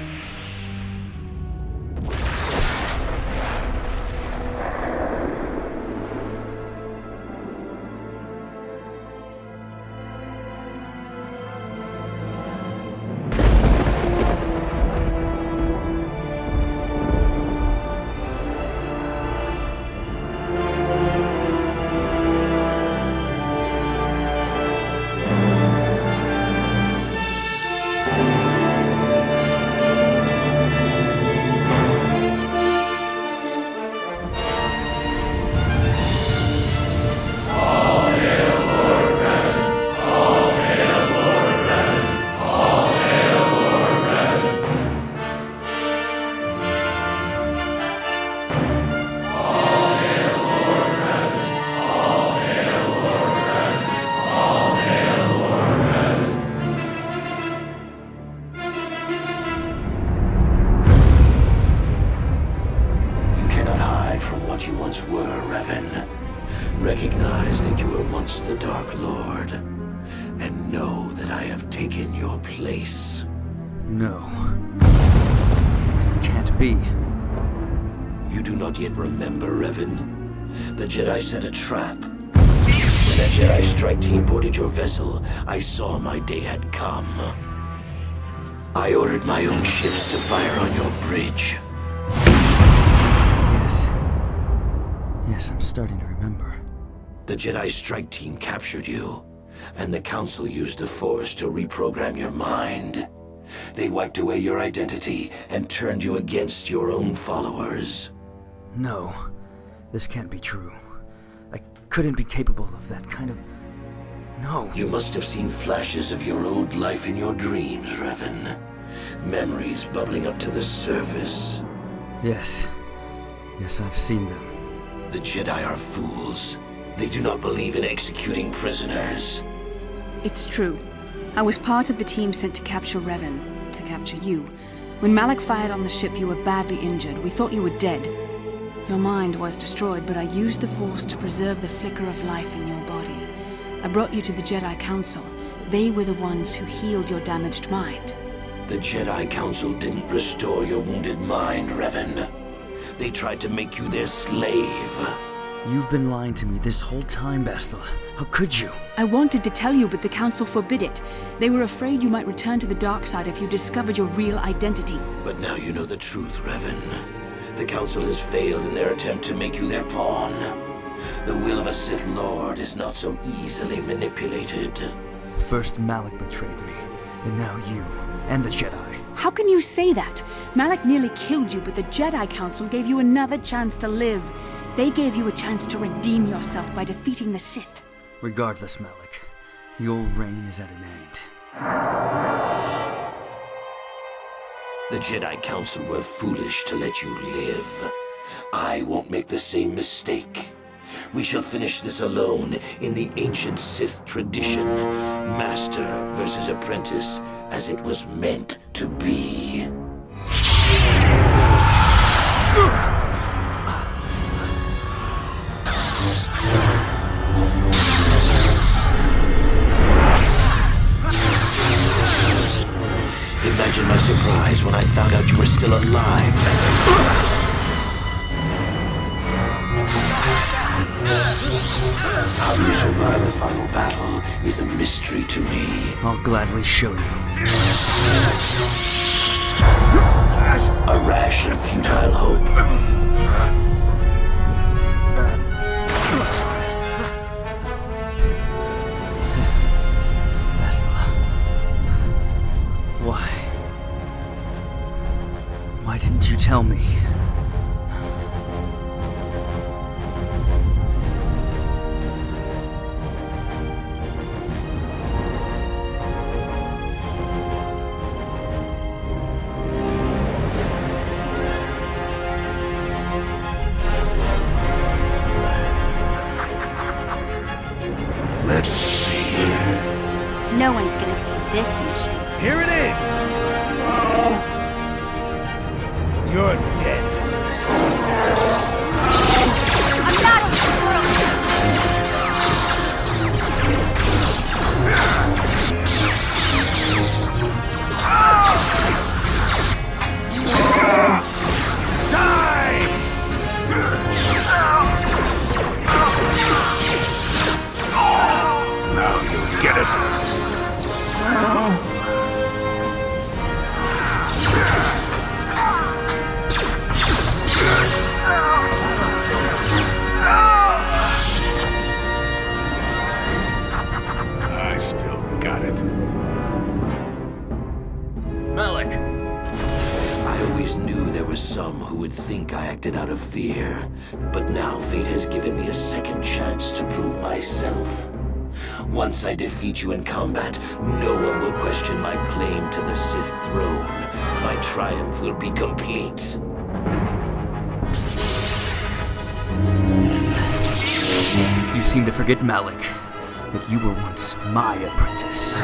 and know that I have taken your place. No. It can't be. You do not yet remember, Revan? The Jedi set a trap. When the Jedi strike team boarded your vessel, I saw my day had come. I ordered my own ships to fire on your bridge. Yes, I'm starting to remember. The Jedi strike team captured you, and the Council used the Force to reprogram your mind. They wiped away your identity and turned you against your own followers. No, this can't be true. I couldn't be capable of that kind of... No. You must have seen flashes of your old life in your dreams, Revan. Memories bubbling up to the surface. Yes, I've seen them. The Jedi are fools. They do not believe in executing prisoners. It's true. I was part of the team sent to capture Revan, to capture you. When Malak fired on the ship, you were badly injured. We thought you were dead. Your mind was destroyed, but I used the Force to preserve the flicker of life in your body. I brought you to the Jedi Council. They were the ones who healed your damaged mind. The Jedi Council didn't restore your wounded mind, Revan. They tried to make you their slave. You've been lying to me this whole time, Bastila. How could you? I wanted to tell you, but the Council forbid it. They were afraid you might return to the dark side if you discovered your real identity. But now you know the truth, Revan. The Council has failed in their attempt to make you their pawn. The will of a Sith Lord is not so easily manipulated. First Malak betrayed me, and now you, and the Jedi. How can you say that? Malak nearly killed you, but the Jedi Council gave you another chance to live. They gave you a chance to redeem yourself by defeating the Sith. Regardless, Malak, your reign is at an end. The Jedi Council were foolish to let you live. I won't make the same mistake. We shall finish this alone in the ancient Sith tradition. Master versus apprentice, as it was meant to be. Imagine my surprise when I found out you were still alive. How you survived the final battle is a mystery to me. I'll gladly show you. A rash and futile hope. Why didn't you tell me? Let's see. No one's gonna see this mission. Here it is! You're dead. I'm not a squirrel! Die! Now you get it. I still got it. Malak! I always knew there was some who would think I acted out of fear, but now fate has given me a second chance to prove myself. Once I defeat you in combat, no one will question my claim to the Sith throne. My triumph will be complete. You seem to forget, Malak, that you were once my apprentice.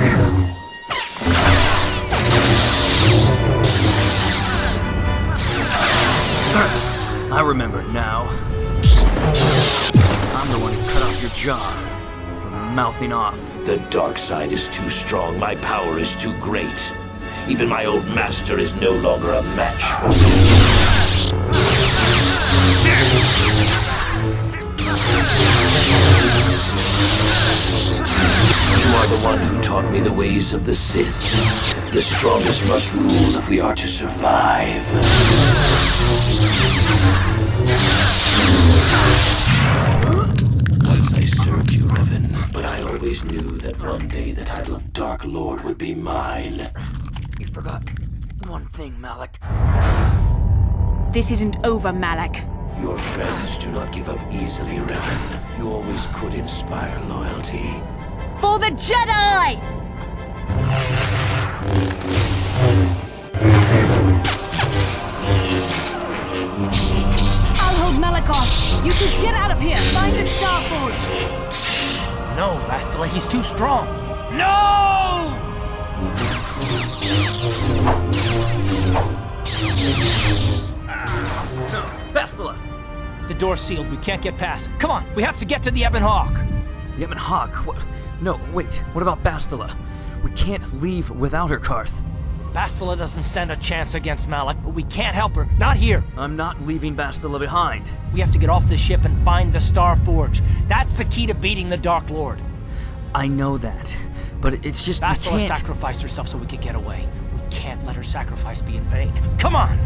I remember now. I'm the one who cut off your jaw from mouthing off The dark side is too strong. My power is too great. Even my old master is no longer a match for me. You are the one who taught me the ways of the Sith. The strongest must rule if we are to survive. Once I served you, Revan, but I always knew that one day the title of Dark Lord would be mine. You forgot one thing, Malak. This isn't over, Malak. Your friends do not give up easily, Revan. You always could inspire loyalty. For the Jedi! I'll hold Malak off. You two get out of here. Find the Star Forge. No, Bastila, he's too strong. No! No, Bastila! The door's sealed. We can't get past. Come on, we have to get to the Ebon Hawk. The Ebon Hawk? What? No, wait. What about Bastila? We can't leave without her, Karth. Bastila doesn't stand a chance against Malak, but we can't help her. Not here. I'm not leaving Bastila behind. We have to get off the ship and find the Star Forge. That's the key to beating the Dark Lord. I know that, but it's just Bastila we can't... sacrificed herself so we could get away. We can't let her sacrifice be in vain. Come on!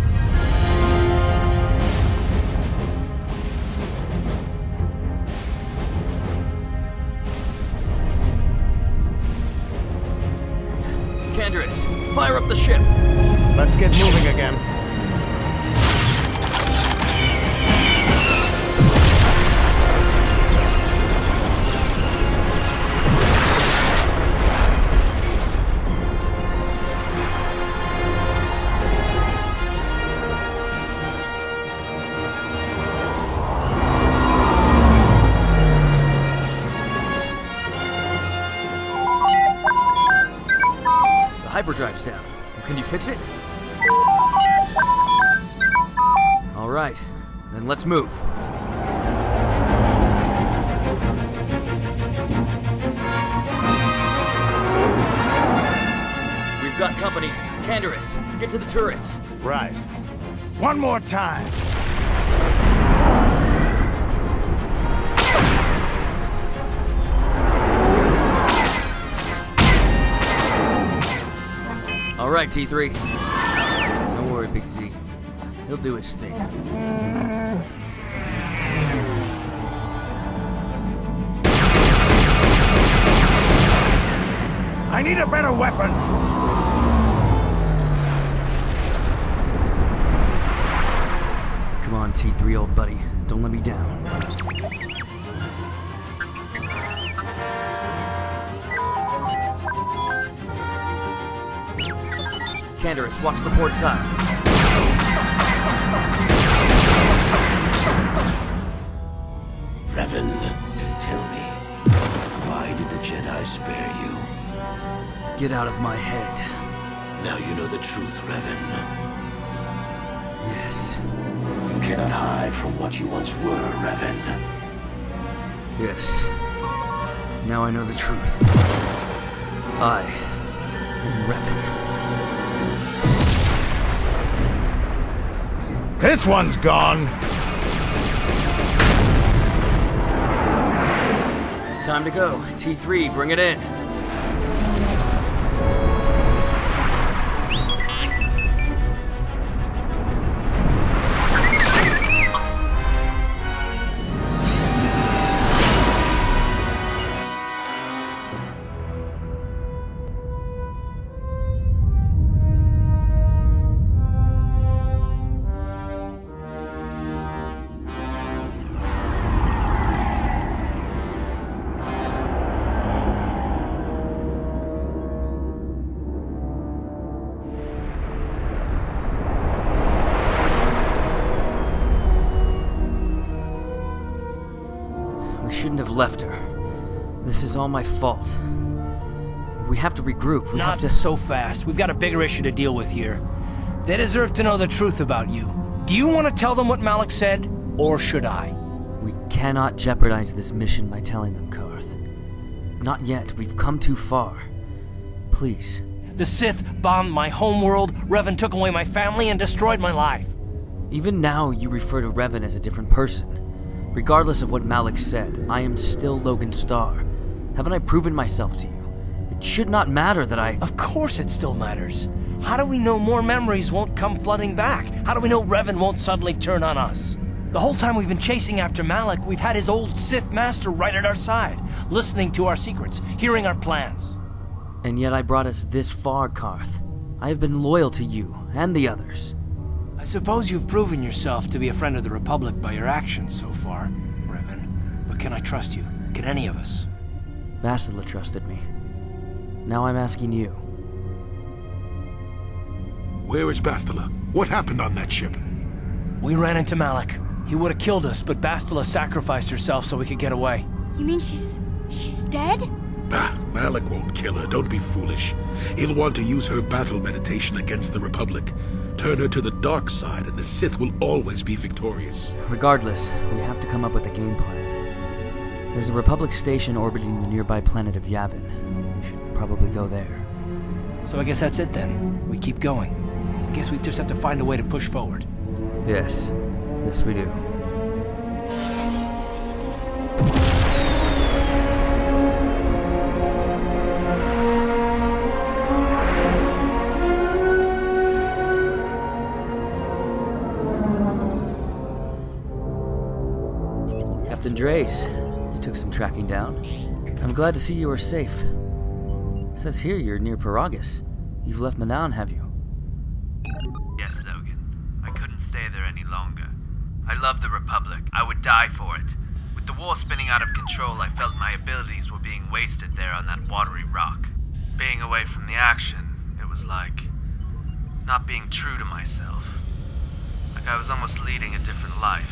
Canderous, fire up the ship! Let's get moving again. Hyperdrive's down. Can you fix it? All right, then let's move. We've got company. Canderous, get to the turrets. Right. One more time. All right, T3. Don't worry, Big Z. He'll do his thing. I need a better weapon! Come on, T3, old buddy. Don't let me down. Canderous, watch the port side. Revan, tell me, why did the Jedi spare you? Get out of my head. Now you know the truth, Revan. Yes. You cannot hide from what you once were, Revan. Yes. Now I know the truth. I am Revan. This one's gone! It's time to go. T3, bring it in. Shouldn't have left her. This is all my fault. We have to regroup. We have to... Not so fast. We've got a bigger issue to deal with here. They deserve to know the truth about you. Do you want to tell them what Malak said, or should I? We cannot jeopardize this mission by telling them, Karth. not yet. We've come too far. Please. The Sith bombed my homeworld, Revan took away my family, and destroyed my life. Even now, you refer to Revan as a different person. Regardless of what Malik said, I am still Logan Starr. Haven't I proven myself to you? It should not matter that I... Of course it still matters. How do we know more memories won't come flooding back? How do we know Revan won't suddenly turn on us? The whole time we've been chasing after Malik, we've had his old Sith master right at our side, listening to our secrets, hearing our plans. And yet I brought us this far, Karth. I have been loyal to you, and the others. I suppose you've proven yourself to be a friend of the Republic by your actions so far, Revan. But can I trust you? Can any of us? Bastila trusted me. Now I'm asking you. Where is Bastila? What happened on that ship? We ran into Malik. He would have killed us, but Bastila sacrificed herself so we could get away. You mean she's dead? Bah, Malik won't kill her, don't be foolish. He'll want to use her battle meditation against the Republic. Turn her to the dark side, and the Sith will always be victorious. Regardless, we have to come up with a game plan. There's a Republic station orbiting the nearby planet of Yavin. We should probably go there. So I guess that's it then. We keep going. I guess we just have to find a way to push forward. Yes. Yes, we do. Captain Drace, you took some tracking down. I'm glad to see you are safe. It says here you're near Paragus. You've left Manaan, have you? Yes, Logan. I couldn't stay there any longer. I love the Republic. I would die for it. With the war spinning out of control, I felt my abilities were being wasted there on that watery rock. Being away from the action, it was like not being true to myself. Like I was almost leading a different life.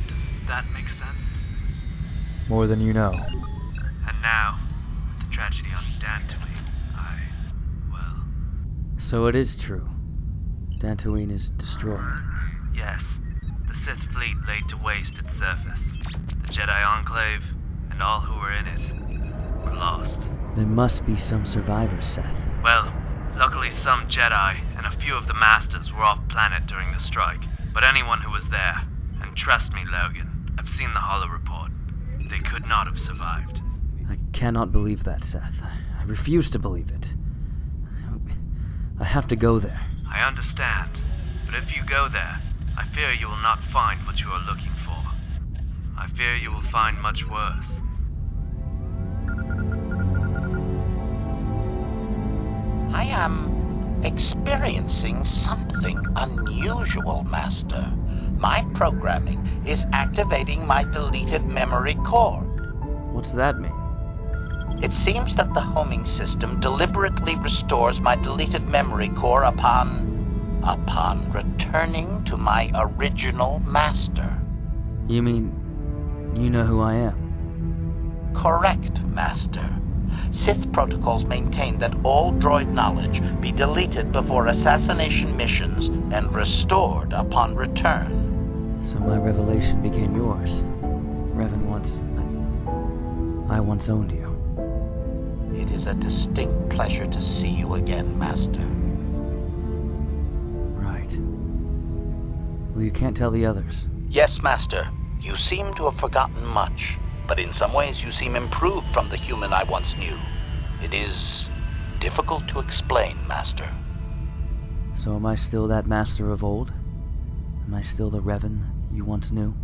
Does that make sense? More than you know. And now, with the tragedy on Dantooine, So it is true. Dantooine is destroyed. Yes. The Sith fleet laid to waste its surface. The Jedi Enclave, and all who were in it, were lost. There must be some survivors, Seth. Well, luckily some Jedi and a few of the Masters were off planet during the strike. But anyone who was there, and trust me, Logan, I've seen the Holo report, they could not have survived. I cannot believe that, Seth. I refuse to believe it. I have to go there. I understand, but if you go there, I fear you will not find what you are looking for. I fear you will find much worse. I am experiencing something unusual, Master. My programming is activating my deleted memory core. What's that mean? It seems that the homing system deliberately restores my deleted memory core upon returning to my original master. You mean, you know who I am? Correct, Master. Sith protocols maintain that all droid knowledge be deleted before assassination missions and restored upon return. So my revelation became yours. Revan I once owned you. It is a distinct pleasure to see you again, Master. Right. Well, you can't tell the others. Yes, Master. You seem to have forgotten much, but in some ways you seem improved from the human I once knew. It is difficult to explain, Master. So am I still that master of old? Am I still the Revan you once knew?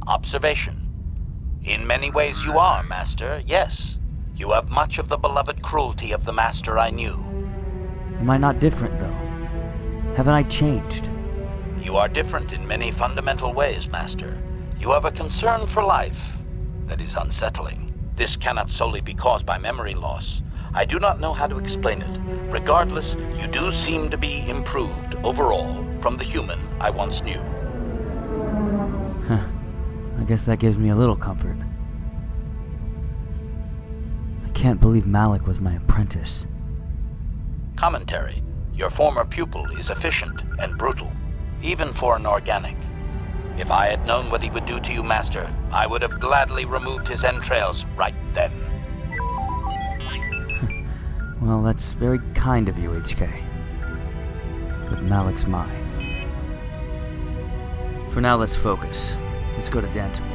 Observation. In many ways you are, Master, yes. You have much of the beloved cruelty of the Master I knew. Am I not different, though? Haven't I changed? You are different in many fundamental ways, Master. You have a concern for life that is unsettling. This cannot solely be caused by memory loss. I do not know how to explain it. Regardless, you do seem to be improved overall from the human I once knew. Huh. I guess that gives me a little comfort. I can't believe Malik was my apprentice. Commentary. Your former pupil is efficient and brutal, even for an organic. If I had known what he would do to you, Master, I would have gladly removed his entrails right then. Well, that's very kind of you, HK. But Malik's mine. For now, let's focus. Let's go to Danton.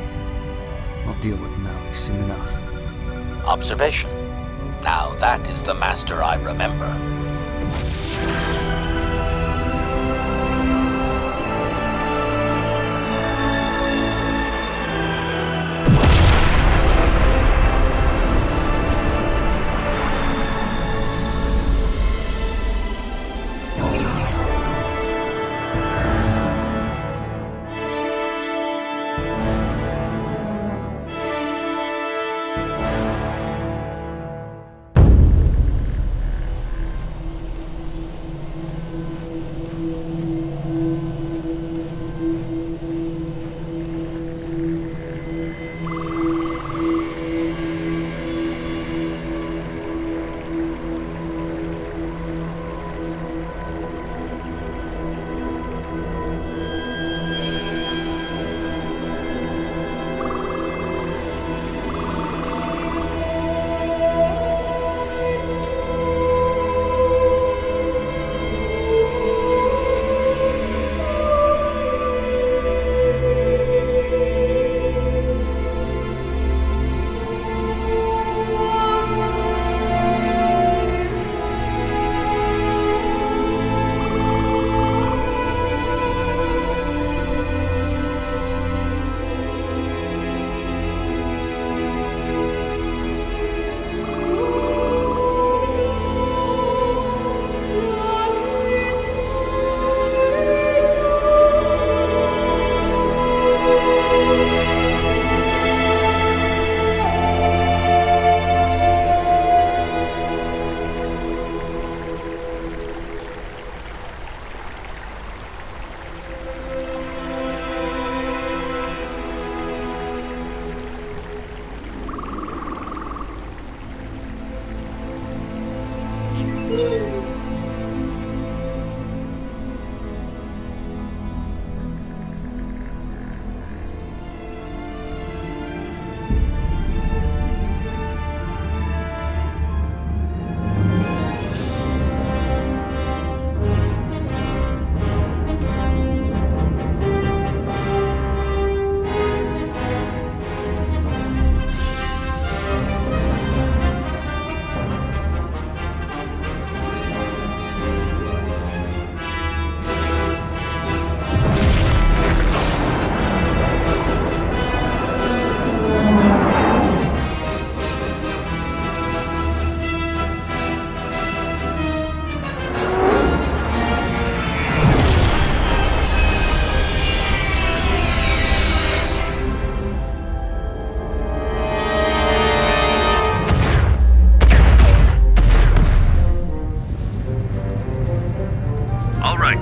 I'll deal with Malik soon enough. Observation. Now that is the master I remember.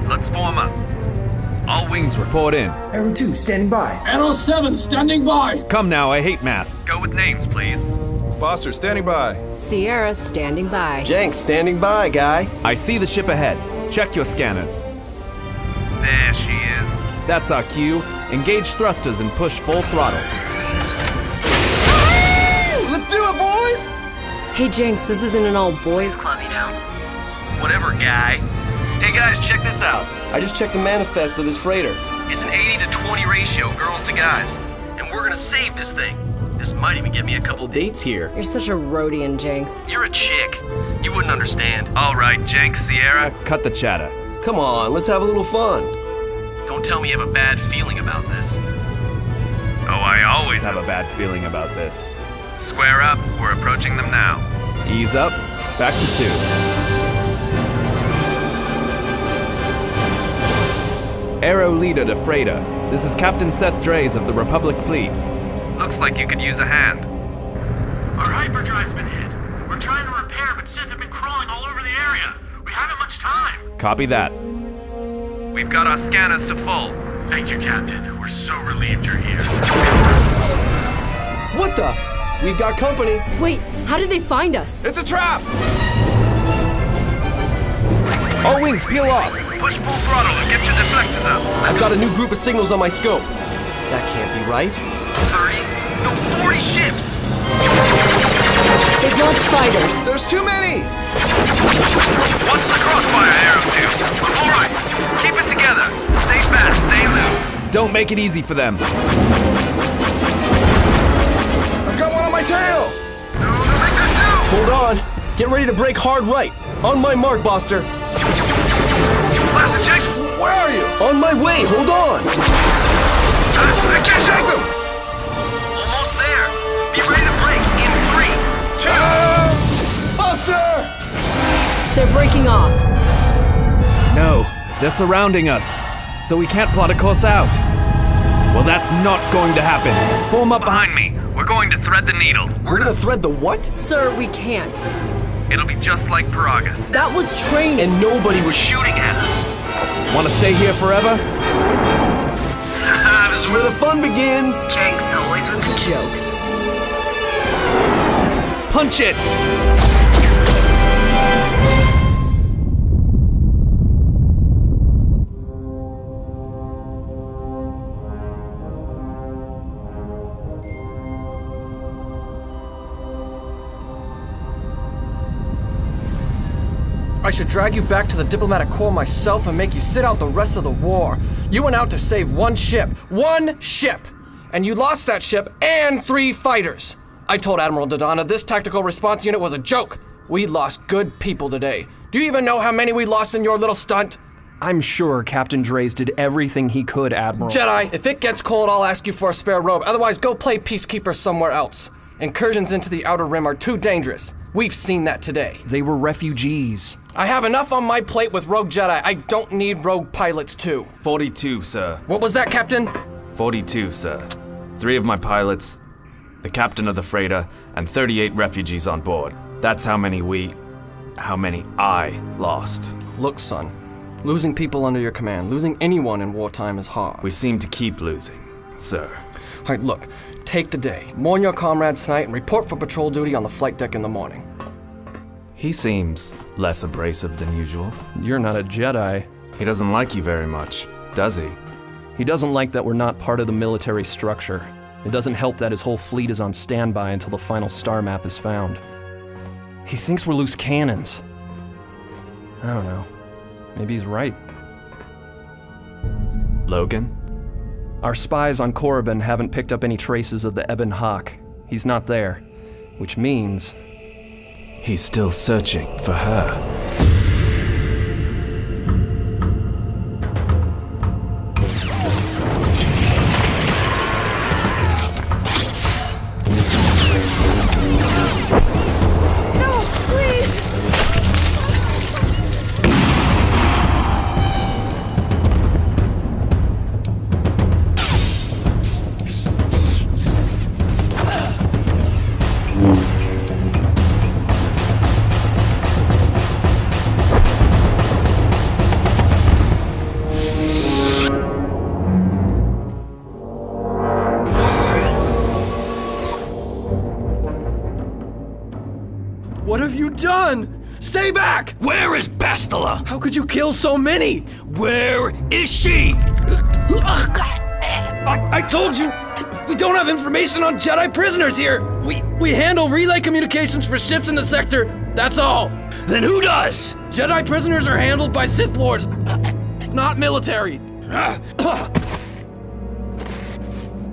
Let's form up. All wings report in. Arrow 2, standing by. Arrow 7, standing by. Come now, I hate math. Go with names, please. Foster, standing by. Sierra, standing by. Jenks, standing by, guy. I see the ship ahead. Check your scanners. There she is. That's our cue. Engage thrusters and push full throttle. Let's do it, boys! Hey, Jenks, this isn't an all-boys club, you know. Whatever, guy. Hey, guys, check this out. I just checked the manifest of this freighter. It's an 80-to-20 ratio, girls to guys. And we're gonna save this thing. This might even get me a couple dates here. You're such a Rhodian, Jenks. You're a chick. You wouldn't understand. All right, Jenks, Sierra, cut the chatter. Come on, let's have a little fun. Don't tell me you have a bad feeling about this. Oh, I always have a bad feeling about this. Square up, we're approaching them now. Ease up, back to 2. Aero leader to freighter. This is Captain Seth Drays of the Republic Fleet. Looks like you could use a hand. Our hyperdrive's been hit. We're trying to repair, but Sith have been crawling all over the area. We haven't much time. Copy that. We've got our scanners to full. Thank you, Captain. We're so relieved you're here. What the? We've got company. Wait, how did they find us? It's a trap! All wings, peel off. Push full throttle and get your deflectors up. I've got a new group of signals on my scope. That can't be right. 30? No, 40 ships! They've Watch fighters. There's too many! Watch the crossfire, Arrow 2. All right, keep it together. Stay fast, stay loose. Don't make it easy for them. I've got one on my tail! No, make that two! Hold on. Get ready to break hard right. On my mark, Buster. Blast it, Chase! Where are you? On my way, hold on. I can't shake them! Almost there. Be ready to break in 3, 2. Buster! They're breaking off. No, they're surrounding us, so we can't plot a course out. Well, that's not going to happen. Form up behind me. We're going to thread the needle. We're gonna thread the what? Sir, we can't. It'll be just like Paragus. That was training. And nobody was shooting at us. Want to stay here forever? This is where the fun begins. Jenks always with the jokes. Punch it! I should drag you back to the diplomatic corps myself and make you sit out the rest of the war. You went out to save one ship, and you lost that ship and 3 fighters. I told Admiral Dodonna this tactical response unit was a joke. We lost good people today. Do you even know how many we lost in your little stunt? I'm sure Captain Drays did everything he could, Admiral. Jedi, if it gets cold, I'll ask you for a spare robe. Otherwise, go play peacekeeper somewhere else. Incursions into the Outer Rim are too dangerous. We've seen that today. They were refugees. I have enough on my plate with rogue Jedi. I don't need rogue pilots too. 42, sir. What was that, Captain? 42, sir. 3 of my pilots, the captain of the freighter, and 38 refugees on board. That's how many I lost. Look, son, losing people under your command, losing anyone in wartime is hard. We seem to keep losing, sir. All right, look, take the day, mourn your comrades tonight, and report for patrol duty on the flight deck in the morning. He seems less abrasive than usual. You're not a Jedi. He doesn't like you very much, does he? He doesn't like that we're not part of the military structure. It doesn't help that his whole fleet is on standby until the final star map is found. He thinks we're loose cannons. I don't know. Maybe he's right. Logan? Our spies on Korriban haven't picked up any traces of the Ebon Hawk. He's not there, which means... he's still searching for her. What have you done? Stay back! Where is Bastila? How could you kill so many? Where is she? I told you, we don't have information on Jedi prisoners here. We handle relay communications for ships in the sector, that's all. Then who does? Jedi prisoners are handled by Sith Lords, not military.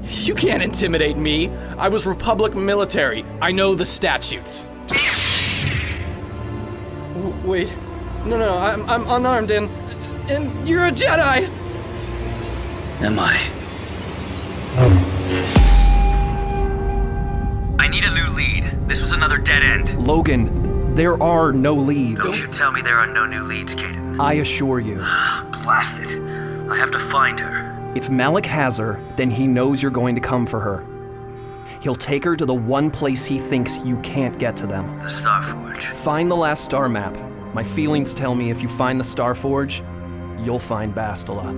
You can't intimidate me. I was Republic military. I know the statutes. Wait, no, I'm unarmed and you're a Jedi. Am I? I need a new lead. This was another dead end. Logan, there are no leads. Don't you tell me there are no new leads, Caden. I assure you. Blast it. I have to find her. If Malik has her, then he knows you're going to come for her. He'll take her to the one place he thinks you can't get to them. The Starforge. Find the last star map. My feelings tell me if you find the Starforge, you'll find Bastila.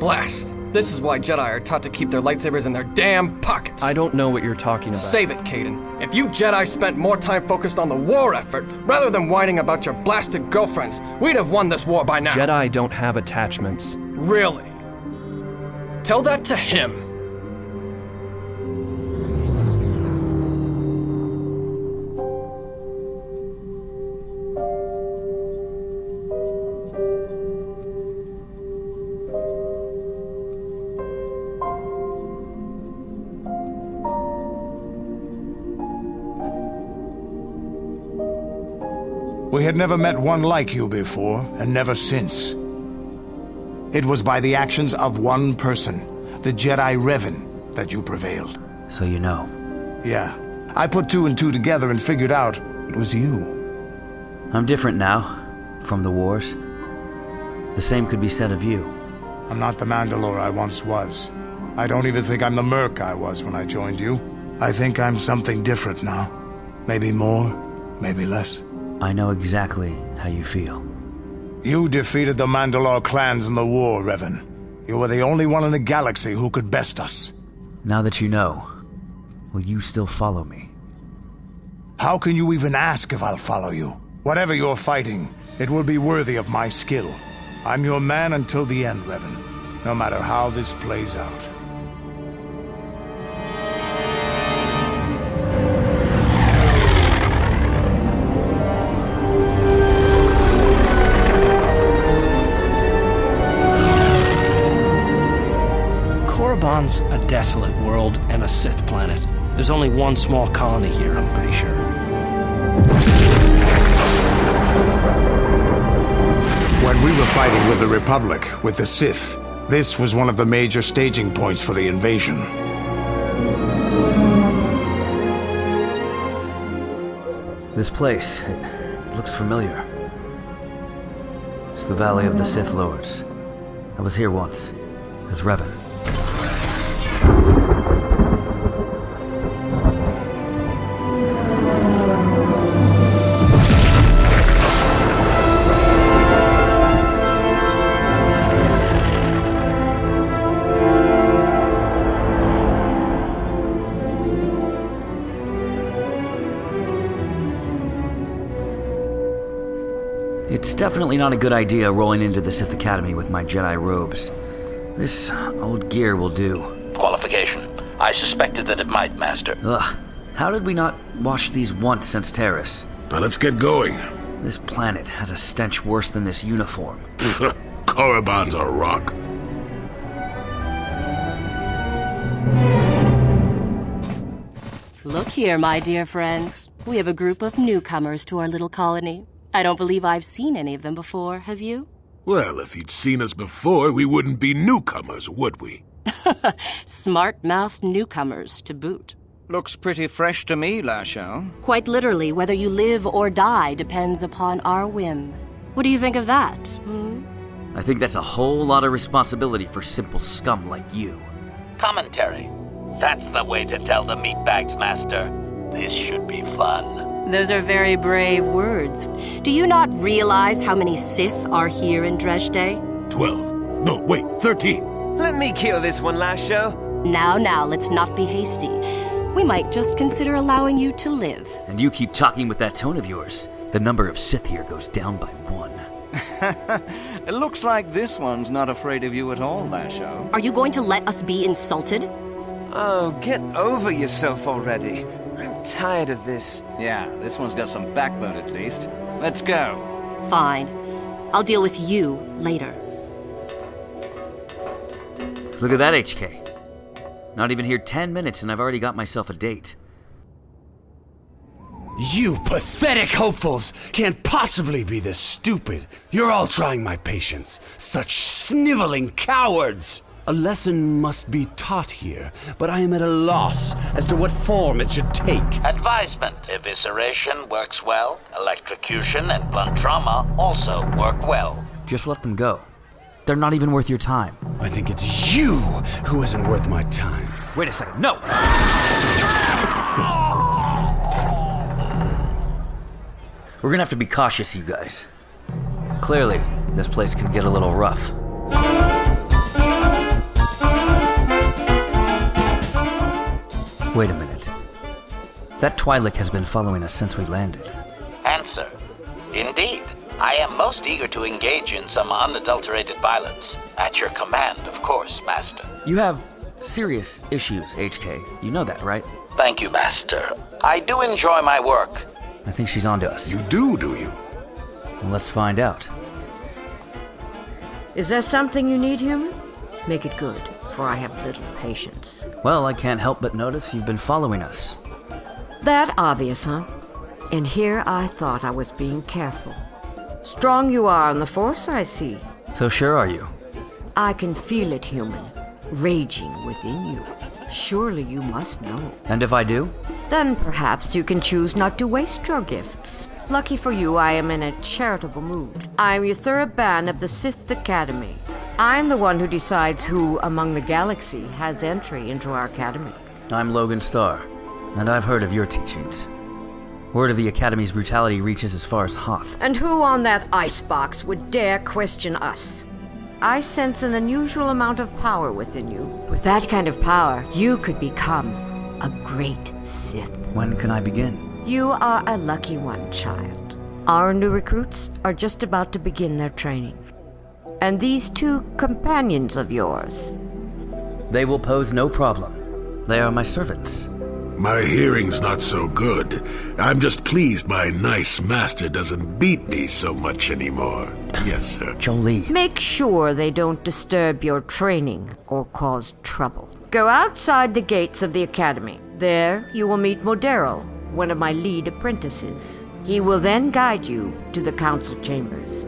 Blast. This is why Jedi are taught to keep their lightsabers in their damn pockets. I don't know what you're talking about. Save it, Caden. If you Jedi spent more time focused on the war effort, rather than whining about your blasted girlfriends, we'd have won this war by now. Jedi don't have attachments. Really? Tell that to him. We had never met one like you before, and never since. It was by the actions of one person, the Jedi Revan, that you prevailed. So you know. Yeah. I put 2 and 2 together and figured out it was you. I'm different now, from the wars. The same could be said of you. I'm not the Mandalore I once was. I don't even think I'm the merc I was when I joined you. I think I'm something different now. Maybe more, maybe less. I know exactly how you feel. You defeated the Mandalore clans in the war, Revan. You were the only one in the galaxy who could best us. Now that you know, will you still follow me? How can you even ask if I'll follow you? Whatever you're fighting, it will be worthy of my skill. I'm your man until the end, Revan, no matter how this plays out. Korriban's a desolate world and a Sith planet. There's only one small colony here, I'm pretty sure. When we were fighting with the Republic, with the Sith, this was one of the major staging points for the invasion. This place, it looks familiar. It's the Valley of the Sith Lords. I was here once, as Revan. It's definitely not a good idea rolling into the Sith Academy with my Jedi robes. This old gear will do. Qualification. I suspected that it might, Master. Ugh. How did we not wash these once since Terrace? Now let's get going. This planet has a stench worse than this uniform. Korriban's a rock. Look here, my dear friends. We have a group of newcomers to our little colony. I don't believe I've seen any of them before, have you? Well, if you'd seen us before, we wouldn't be newcomers, would we? Smart-mouthed newcomers, to boot. Looks pretty fresh to me, Lasho. Quite literally, whether you live or die depends upon our whim. What do you think of that, I think that's a whole lot of responsibility for simple scum like you. Commentary. That's the way to tell the meatbags, Master. This should be fun. Those are very brave words. Do you not realize how many Sith are here in Dresde? 12. No, wait, 13. Let me kill this one, Lasho. Now, let's not be hasty. We might just consider allowing you to live. And you keep talking with that tone of yours. The number of Sith here goes down by 1. It looks like this one's not afraid of you at all, Lasho. Are you going to let us be insulted? Oh, get over yourself already. I'm tired of this. Yeah, this one's got some backbone at least. Let's go. Fine. I'll deal with you later. Look at that, HK. Not even here 10 minutes and I've already got myself a date. You pathetic hopefuls can't possibly be this stupid. You're all trying my patience. Such sniveling cowards! A lesson must be taught here, but I am at a loss as to what form it should take. Advisement. Evisceration works well. Electrocution and blunt trauma also work well. Just let them go. They're not even worth your time. I think it's you who isn't worth my time. Wait a second, no! We're gonna have to be cautious, you guys. Clearly, this place can get a little rough. Wait a minute. That Twi'lek has been following us since we landed. Answer. Indeed. I am most eager to engage in some unadulterated violence. At your command, of course, Master. You have serious issues, HK. You know that, right? Thank you, Master. I do enjoy my work. I think she's onto us. You do you? Well, let's find out. Is there something you need, human? Make it good, for I have little patience. Well, I can't help but notice you've been following us. That obvious, huh? And here I thought I was being careful. Strong you are on the Force, I see. So sure are you? I can feel it, human, raging within you. Surely you must know. And if I do? Then perhaps you can choose not to waste your gifts. Lucky for you, I am in a charitable mood. I am Yuthura Ban of the Sith Academy. I'm the one who decides who among the galaxy has entry into our academy. I'm Logan Starr, and I've heard of your teachings. Word of the Academy's brutality reaches as far as Hoth. And who on that icebox would dare question us? I sense an unusual amount of power within you. With that kind of power, you could become a great Sith. When can I begin? You are a lucky one, child. Our new recruits are just about to begin their training. And these two companions of yours. They will pose no problem. They are my servants. My hearing's not so good. I'm just pleased my nice master doesn't beat me so much anymore. Yes, sir. Jolie. Make sure they don't disturb your training or cause trouble. Go outside the gates of the academy. There you will meet Modero, one of my lead apprentices. He will then guide you to the council chambers.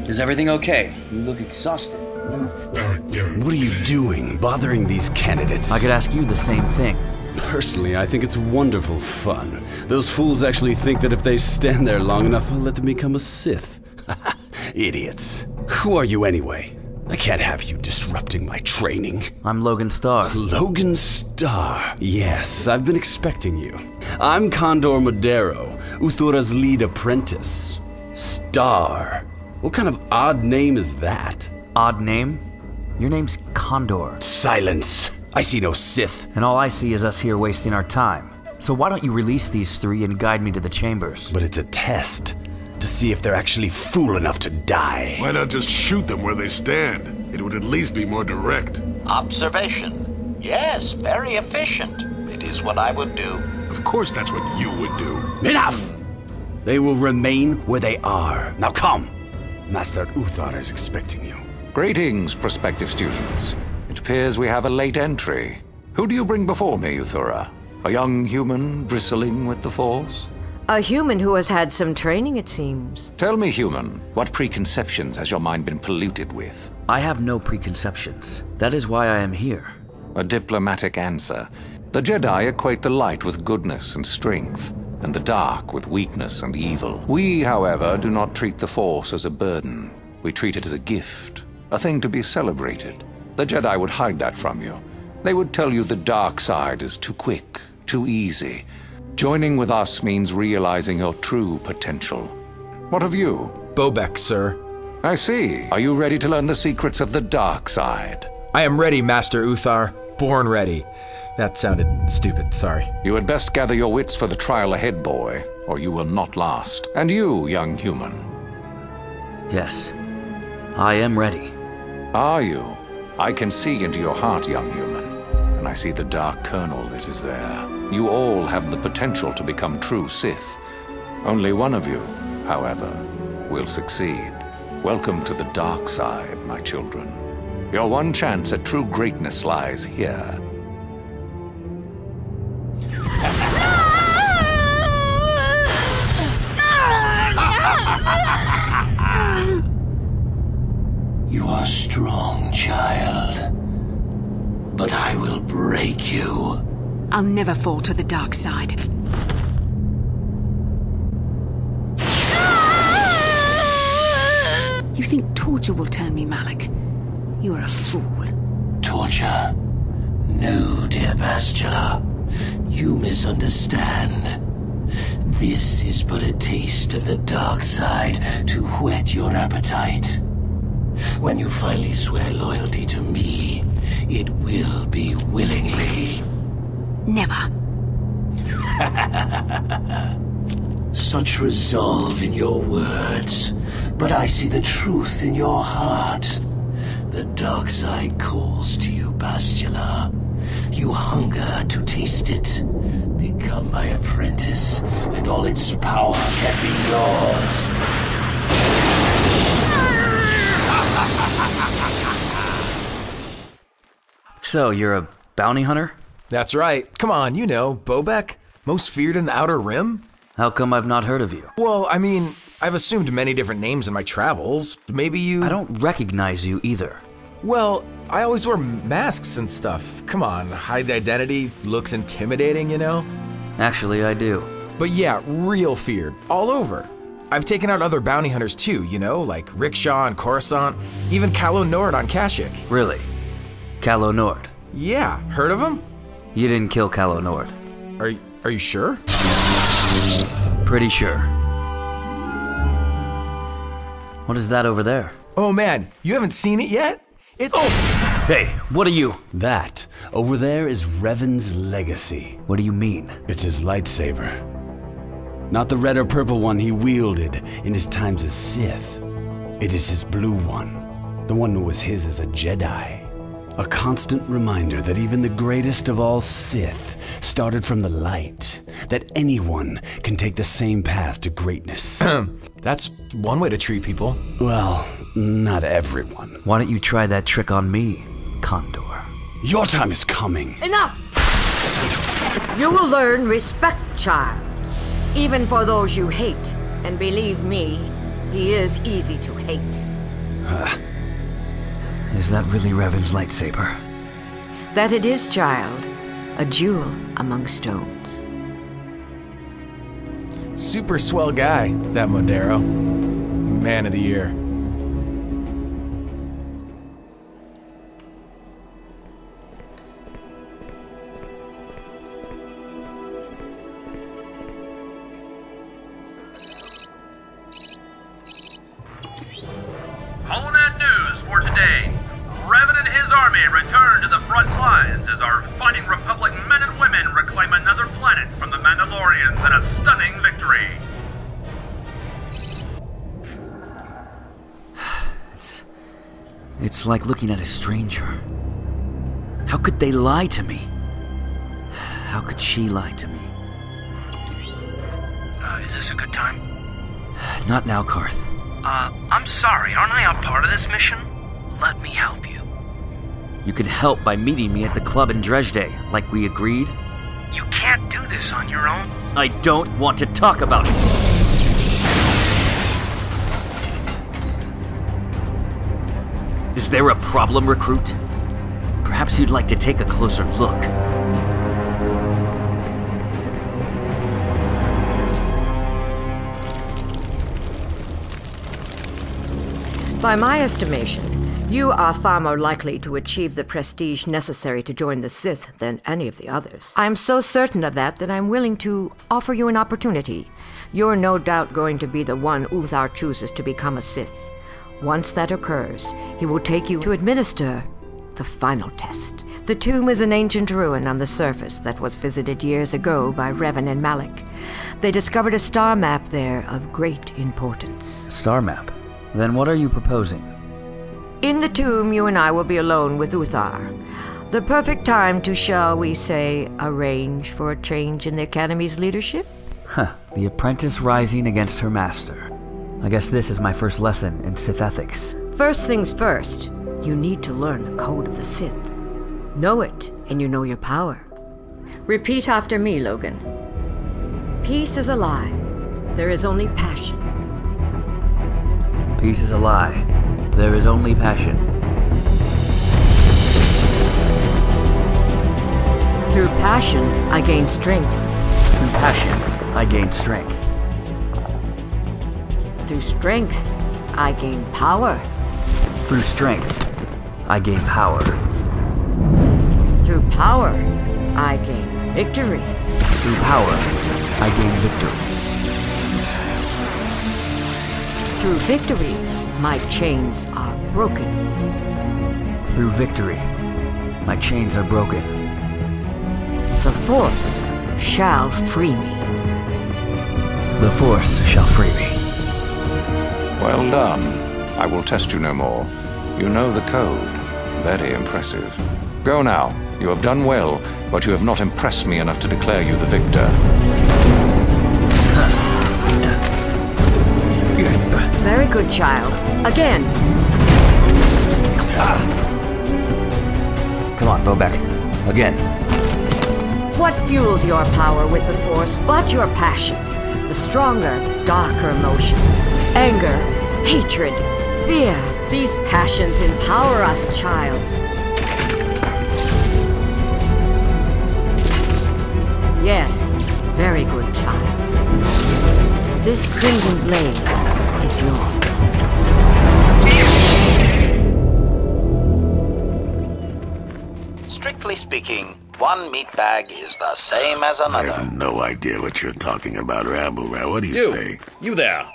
Is everything okay? You look exhausted. What are you doing, bothering these candidates? I could ask you the same thing. Personally, I think it's wonderful fun. Those fools actually think that if they stand there long enough, I'll let them become a Sith. Idiots. Who are you anyway? I can't have you disrupting my training. I'm Logan Starr. Logan Starr. Yes, I've been expecting you. I'm Condor Modero, Uthura's lead apprentice. Starr. What kind of odd name is that? Odd name? Your name's Condor. Silence! I see no Sith. And all I see is us here wasting our time. So why don't you release these three and guide me to the chambers? But it's a test. To see if they're actually fool enough to die. Why not just shoot them where they stand? It would at least be more direct. Observation. Yes, very efficient. It is what I would do. Of course that's what you would do. Enough! They will remain where they are. Now come! Master Uthar is expecting you. Greetings, prospective students. It appears we have a late entry. Who do you bring before me, Uthura? A young human bristling with the Force? A human who has had some training, it seems. Tell me, human, what preconceptions has your mind been polluted with? I have no preconceptions. That is why I am here. A diplomatic answer. The Jedi equate the light with goodness and strength, and the dark with weakness and evil. We, however, do not treat the Force as a burden. We treat it as a gift, a thing to be celebrated. The Jedi would hide that from you. They would tell you the dark side is too quick, too easy. Joining with us means realizing your true potential. What of you? Bobek, sir. I see. Are you ready to learn the secrets of the dark side? I am ready, Master Uthar. Born ready. That sounded stupid, sorry. You had best gather your wits for the trial ahead, boy, or you will not last. And you, young human. Yes, I am ready. Are you? I can see into your heart, young human, and I see the dark kernel that is there. You all have the potential to become true Sith. Only one of you, however, will succeed. Welcome to the dark side, my children. Your one chance at true greatness lies here. You are strong, child. But I will break you. I'll never fall to the dark side. You think torture will turn me, Malak? You're a fool. Torture? No, dear Bastila. You misunderstand. This is but a taste of the dark side to whet your appetite. When you finally swear loyalty to me, it will be willingly. Never. Such resolve in your words. but I see the truth in your heart. The dark side calls to you, Bastila. You hunger to taste it. Become my apprentice, and all its power can be yours. So, you're a bounty hunter? That's right. Come on, you know, Bobek? Most feared in the Outer Rim? How come I've not heard of you? Well, I mean, I've assumed many different names in my travels. Maybe you... I don't recognize you either. Well, I always wear masks and stuff. Come on, hide the identity, looks intimidating, you know? Actually, I do. But yeah, real feared, all over. I've taken out other bounty hunters too, you know, like Rickshaw and Coruscant, even Calo Nord on Kashyyyk. Really? Calo Nord? Yeah, heard of him? You didn't kill Calo Nord. Are you sure? Pretty sure. What is that over there? Oh man, you haven't seen it yet? Hey, what are you? That over there is Revan's legacy. What do you mean? It's his lightsaber. Not the red or purple one he wielded in his times as Sith. It is his blue one, the one that was his as a Jedi. A constant reminder that even the greatest of all Sith started from the light, that anyone can take the same path to greatness. That's one way to treat people. Well, not everyone. Why don't you try that trick on me, Condor? Your time is coming. Enough! You will learn respect, child. Even for those you hate. And believe me, he is easy to hate. Is that really Revan's lightsaber? That it is, child. A jewel among stones. Super swell guy, that Modero. Man of the year. Holonet news for today. Revan and his army return to the front lines as our fighting Republic men and women reclaim another planet from the Mandalorians in a stunning victory. It's like looking at a stranger. How could they lie to me? How could she lie to me? Is this a good time? Not now, Karth. I'm sorry, aren't I a part of this mission? Let me help you. You can help by meeting me at the club in Dresde, like we agreed. You can't do this on your own. I don't want to talk about it. Is there a problem, recruit? Perhaps you'd like to take a closer look. By my estimation, you are far more likely to achieve the prestige necessary to join the Sith than any of the others. I'm so certain of that I'm willing to offer you an opportunity. You're no doubt going to be the one Uthar chooses to become a Sith. Once that occurs, he will take you to administer the final test. The tomb is an ancient ruin on the surface that was visited years ago by Revan and Malak. They discovered a star map there of great importance. Star map? Then what are you proposing? In the tomb, you and I will be alone with Uthar. The perfect time to, shall we say, arrange for a change in the Academy's leadership? The apprentice rising against her master. I guess this is my first lesson in Sith ethics. First things first, you need to learn the code of the Sith. Know it, and you know your power. Repeat after me, Logan. Peace is a lie. There is only passion. Peace is a lie. There is only passion. Through passion, I gain strength. Through passion, I gain strength. Through strength, I gain power. Through strength, I gain power. Through power, I gain victory. Through power, I gain victory. Through victory, my chains are broken. Through victory, my chains are broken. The Force shall free me. The Force shall free me. Well done. I will test you no more. You know the code. Very impressive. Go now. You have done well, but you have not impressed me enough to declare you the victor. Very good, child. Again. Come on, Bobek. Again. What fuels your power with the Force but your passion? The stronger, darker emotions. Anger, hatred, fear. These passions empower us, child. Yes, very good, child. This crimson blade is yours. Strictly speaking, one meat bag is the same as I another. have no idea what you're talking about, Ramble Rat. What do you say? You there.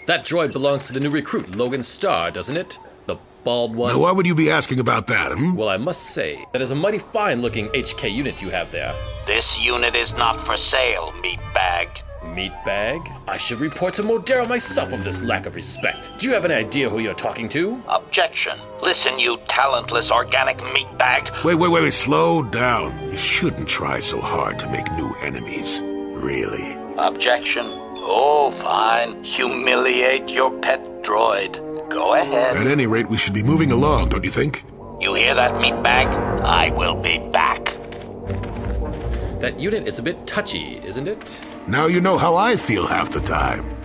That droid belongs to the new recruit, Logan Starr, doesn't it? The bald one. Now, why would you be asking about that, Well, I must say, that is a mighty fine-looking HK unit you have there. This unit is not for sale, meat bag. Meat bag? I should report to Modero myself of this lack of respect. Do you have any idea who you're talking to? Objection. Listen, you talentless organic meat bag. Wait. Slow down. You shouldn't try so hard to make new enemies. Really. Objection. Oh, fine. Humiliate your pet droid. Go ahead. At any rate, we should be moving along, don't you think? You hear that, meat bag? I will be back. That unit is a bit touchy, isn't it? Now you know how I feel half the time.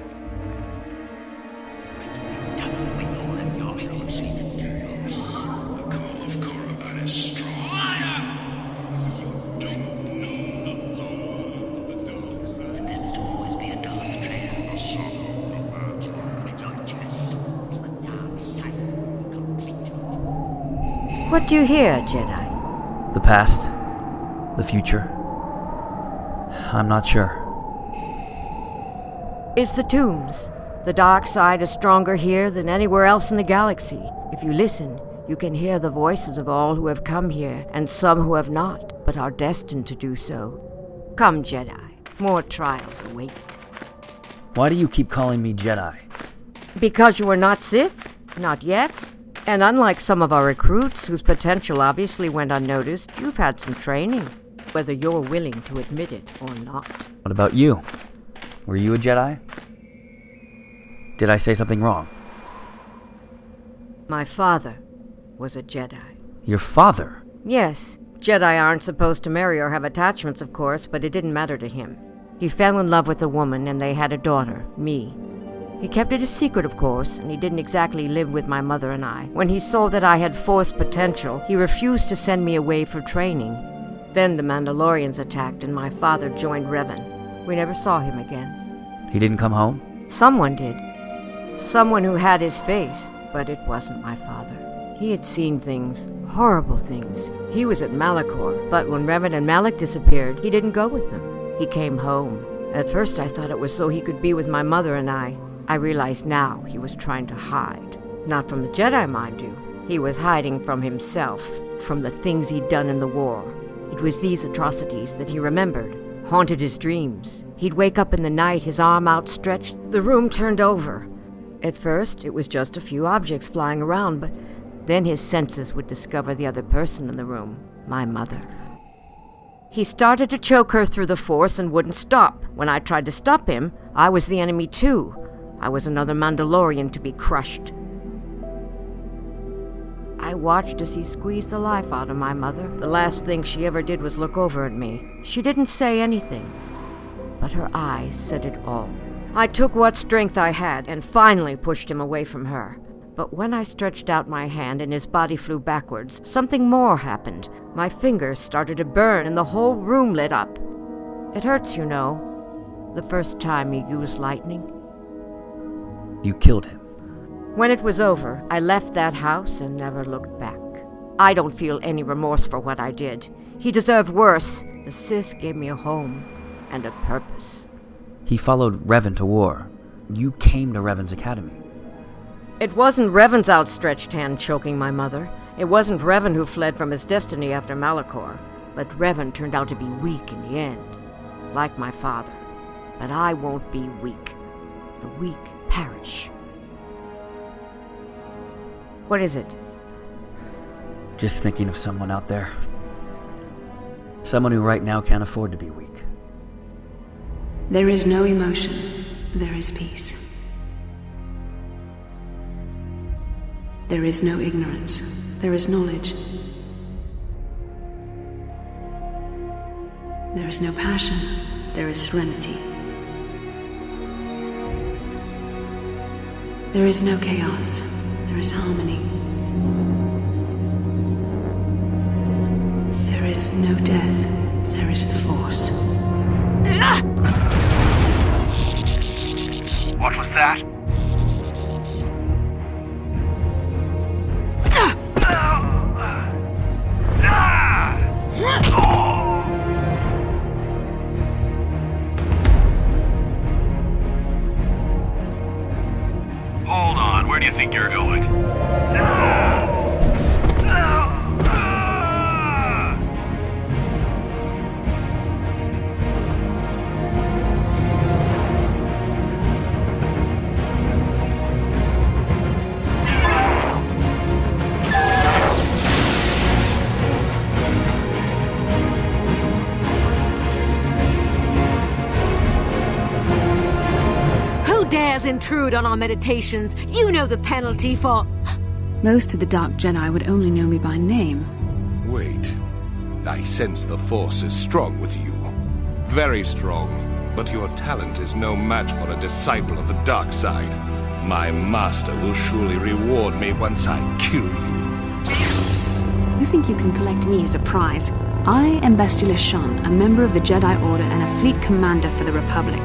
What do you hear, Jedi? The past? The future? I'm not sure. It's the tombs. The dark side is stronger here than anywhere else in the galaxy. If you listen, you can hear the voices of all who have come here, and some who have not, but are destined to do so. Come, Jedi. More trials await. Why do you keep calling me Jedi? Because you are not Sith? Not yet? And unlike some of our recruits, whose potential obviously went unnoticed, you've had some training, whether you're willing to admit it or not. What about you? Were you a Jedi? Did I say something wrong? My father was a Jedi. Your father? Yes. Jedi aren't supposed to marry or have attachments, of course, but it didn't matter to him. He fell in love with a woman, and they had a daughter, me. He kept it a secret, of course, and he didn't exactly live with my mother and I. When he saw that I had Force potential, he refused to send me away for training. Then the Mandalorians attacked, and my father joined Revan. We never saw him again. He didn't come home? Someone did. Someone who had his face, but it wasn't my father. He had seen things, horrible things. He was at Malachor, but when Revan and Malak disappeared, he didn't go with them. He came home. At first I thought it was so he could be with my mother and I. I realized now he was trying to hide. Not from the Jedi, mind you. He was hiding from himself, from the things he'd done in the war. It was these atrocities that he remembered, haunted his dreams. He'd wake up in the night, his arm outstretched, the room turned over. At first, it was just a few objects flying around, but then his senses would discover the other person in the room, my mother. He started to choke her through the Force and wouldn't stop. When I tried to stop him, I was the enemy too. I was another Mandalorian to be crushed. I watched as he squeezed the life out of my mother. The last thing she ever did was look over at me. She didn't say anything, but her eyes said it all. I took what strength I had and finally pushed him away from her. But when I stretched out my hand and his body flew backwards, something more happened. My fingers started to burn and the whole room lit up. It hurts, you know, the first time you use lightning. You killed him. When it was over, I left that house and never looked back. I don't feel any remorse for what I did. He deserved worse. The Sith gave me a home and a purpose. He followed Revan to war. You came to Revan's academy. It wasn't Revan's outstretched hand choking my mother. It wasn't Revan who fled from his destiny after Malachor. But Revan turned out to be weak in the end, like my father. But I won't be weak. The weak perish. What is it? Just thinking of someone out there. Someone who right now can't afford to be weak. There is no emotion. There is peace. There is no ignorance. There is knowledge. There is no passion. There is serenity. There is no chaos. There is harmony. There is no death. There is the Force. What was that? Hold on, where do you think you're going? Who dares intrude on our meditations? You know the penalty for... Most of the Dark Jedi would only know me by name. Wait. I sense the Force is strong with you. Very strong. But your talent is no match for a disciple of the dark side. My master will surely reward me once I kill you. You think you can collect me as a prize? I am Bastila, a member of the Jedi Order and a fleet commander for the Republic.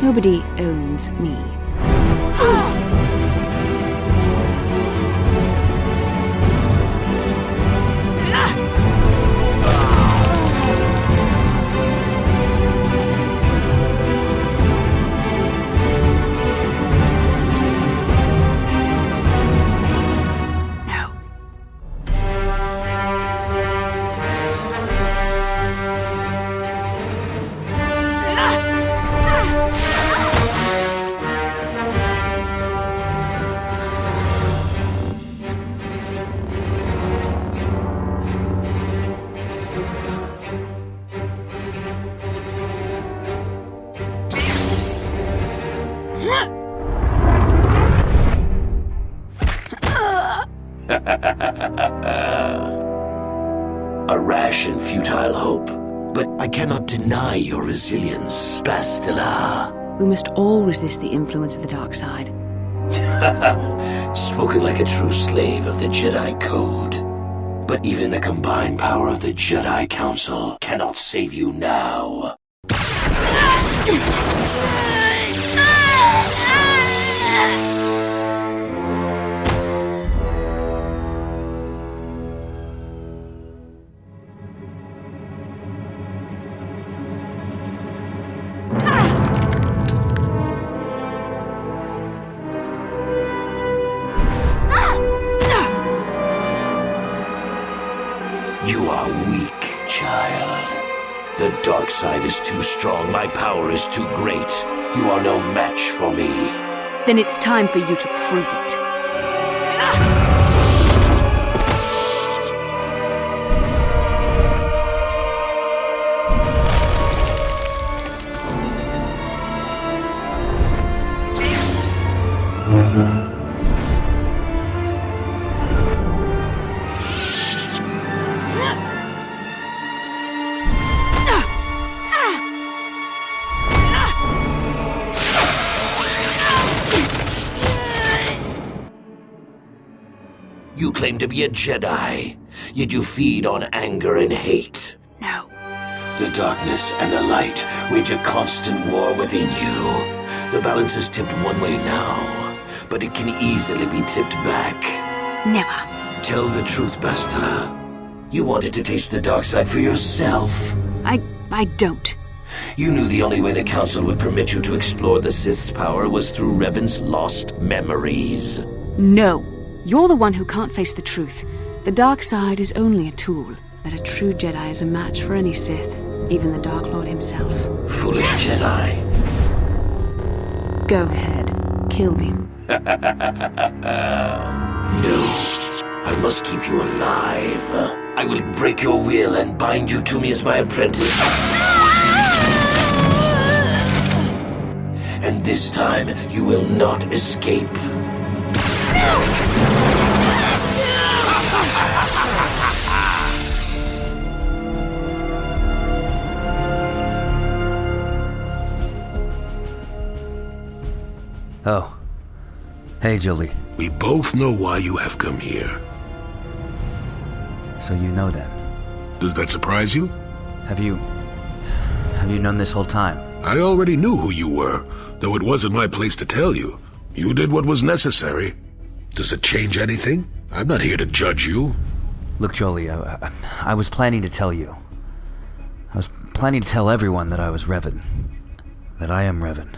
Nobody owns me. A rash and futile hope, but I cannot deny your resilience, Bastila. We must all resist the influence of the dark side. Spoken like a true slave of the Jedi Code. But even the combined power of the Jedi Council cannot save you now. You are weak, child. The dark side is too strong, my power is too great. You are no match for me. Then it's time for you to prove it. You claim to be a Jedi, yet you feed on anger and hate. No. The darkness and the light wage a constant war within you. The balance is tipped one way now, but it can easily be tipped back. Never. Tell the truth, Bastila. You wanted to taste the dark side for yourself. I don't. You knew the only way the Council would permit you to explore the Sith's power was through Revan's lost memories. No. You're the one who can't face the truth. The dark side is only a tool. That a true Jedi is a match for any Sith, even the Dark Lord himself. Foolish Jedi. Go ahead. Kill me. No. I must keep you alive. I will break your will and bind you to me as my apprentice. And this time, you will not escape. Oh. Hey, Jolie. We both know why you have come here. So you know then? Does that surprise you? Have you known this whole time? I already knew who you were, though it wasn't my place to tell you. You did what was necessary. Does it change anything? I'm not here to judge you. Look, Jolie, I was planning to tell you. I was planning to tell everyone that I was Revan. That I am Revan.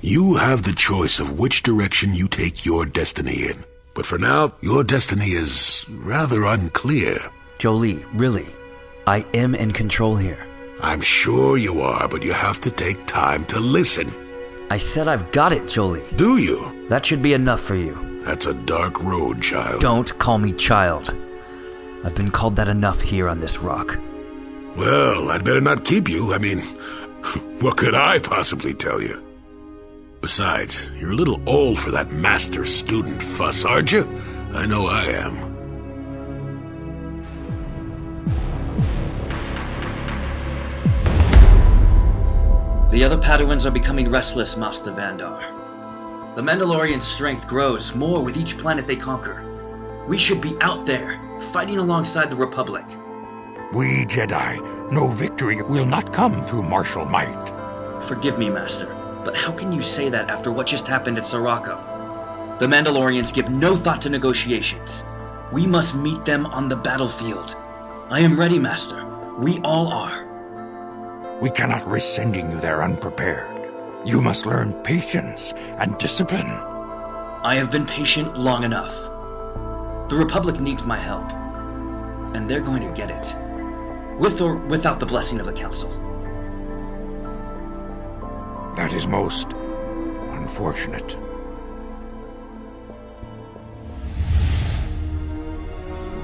You have the choice of which direction you take your destiny in. But for now, your destiny is rather unclear. Jolie, really, I am in control here. I'm sure you are, but you have to take time to listen. I said I've got it, Jolie. Do you? That should be enough for you. That's a dark road, child. Don't call me child. I've been called that enough here on this rock. Well, I'd better not keep you. I mean, what could I possibly tell you? Besides, you're a little old for that master-student fuss, aren't you? I know I am. The other Padawans are becoming restless, Master Vandar. The Mandalorian strength grows more with each planet they conquer. We should be out there, fighting alongside the Republic. We Jedi know victory will not come through martial might. Forgive me, Master, but how can you say that after what just happened at Sirocco? The Mandalorians give no thought to negotiations. We must meet them on the battlefield. I am ready, Master. We all are. We cannot risk sending you there unprepared. You must learn patience and discipline. I have been patient long enough. The Republic needs my help, and they're going to get it. With or without the blessing of the Council. That is most unfortunate.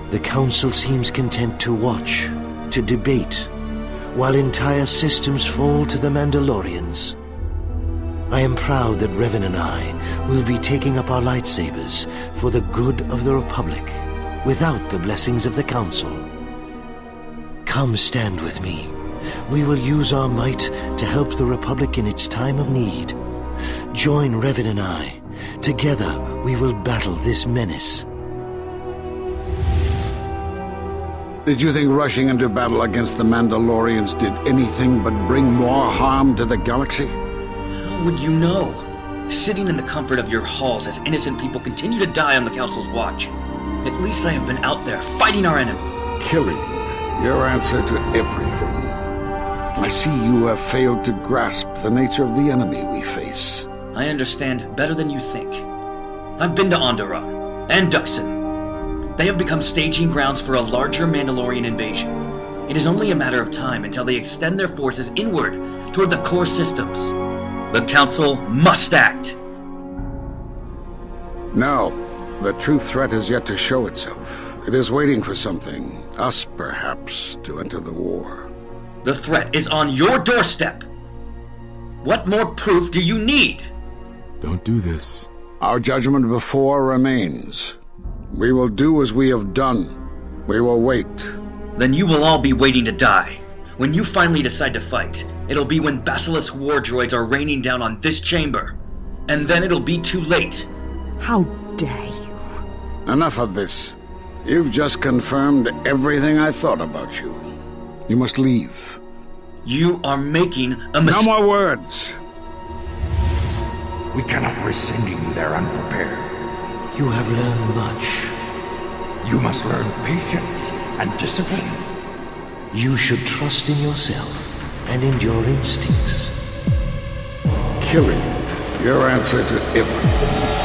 The Council seems content to watch, to debate, while entire systems fall to the Mandalorians. I am proud that Revan and I will be taking up our lightsabers for the good of the Republic, without the blessings of the Council. Come stand with me. We will use our might to help the Republic in its time of need. Join Revan and I. Together we will battle this menace. Did you think rushing into battle against the Mandalorians did anything but bring more harm to the galaxy? How would you know? Sitting in the comfort of your halls as innocent people continue to die on the Council's watch. At least I have been out there fighting our enemy. Killing, your answer to everything. I see you have failed to grasp the nature of the enemy we face. I understand better than you think. I've been to Onderon and Duxon. They have become staging grounds for a larger Mandalorian invasion. It is only a matter of time until they extend their forces inward toward the core systems. The Council must act! No, the true threat is yet to show itself. It is waiting for something, us perhaps, to enter the war. The threat is on your doorstep! What more proof do you need? Don't do this. Our judgment before remains. We will do as we have done. We will wait. Then you will all be waiting to die. When you finally decide to fight, it'll be when Basila's war droids are raining down on this chamber. And then it'll be too late. How dare you? Enough of this. You've just confirmed everything I thought about you. You must leave. You are making a mistake. No more words. We cannot risk sending you there unprepared. You have learned much. You must learn patience and discipline. You should trust in yourself and in your instincts. Killing, your answer to everything.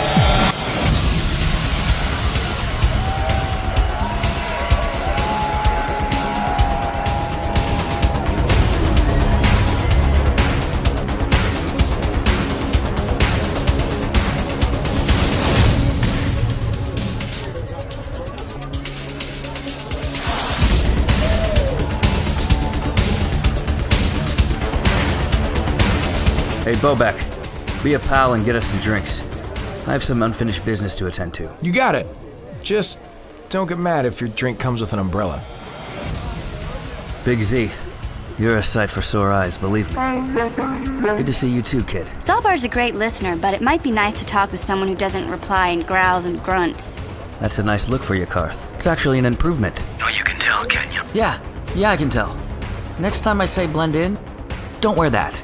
Bobek, be a pal and get us some drinks. I have some unfinished business to attend to. You got it. Just don't get mad if your drink comes with an umbrella. Big Z, you're a sight for sore eyes, believe me. Good to see you too, kid. Zalbar's a great listener, but it might be nice to talk with someone who doesn't reply in growls and grunts. That's a nice look for you, Karth. It's actually an improvement. Oh, you can tell, can you? Yeah, I can tell. Next time I say blend in, don't wear that.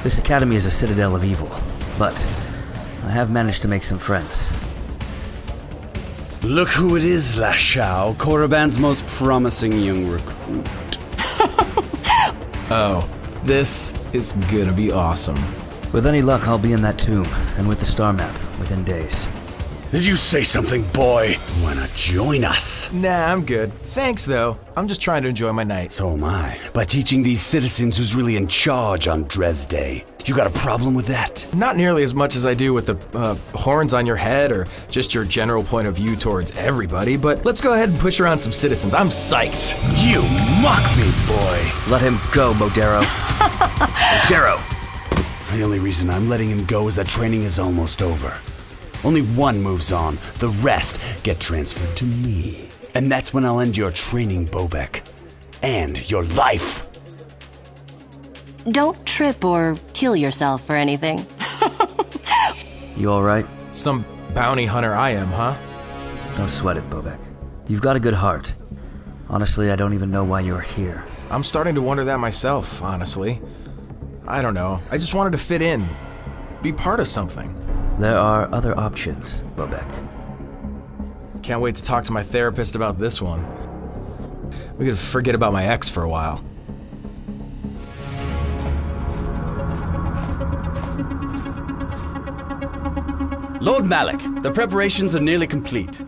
This academy is a citadel of evil, but I have managed to make some friends. Look who it is, Lashao, Korriban's most promising young recruit. Oh, this is gonna be awesome. With any luck, I'll be in that tomb, and with the star map, within days. Did you say something, boy? Why not join us? Nah, I'm good. Thanks, though. I'm just trying to enjoy my night. So am I. By teaching these citizens who's really in charge on Dres Day. You got a problem with that? Not nearly as much as I do with the horns on your head or just your general point of view towards everybody, but let's go ahead and push around some citizens. I'm psyched. You mock me, boy. Let him go, Modero. Modero! The only reason I'm letting him go is that training is almost over. Only one moves on, the rest get transferred to me. And that's when I'll end your training, Bobek. And your life. Don't trip or kill yourself or anything. You alright? Some bounty hunter I am, huh? Don't sweat it, Bobek. You've got a good heart. Honestly, I don't even know why you're here. I'm starting to wonder that myself, honestly. I don't know. I just wanted to fit in. Be part of something. There are other options, Bobek. Can't wait to talk to my therapist about this one. We could forget about my ex for a while. Lord Malik, the preparations are nearly complete.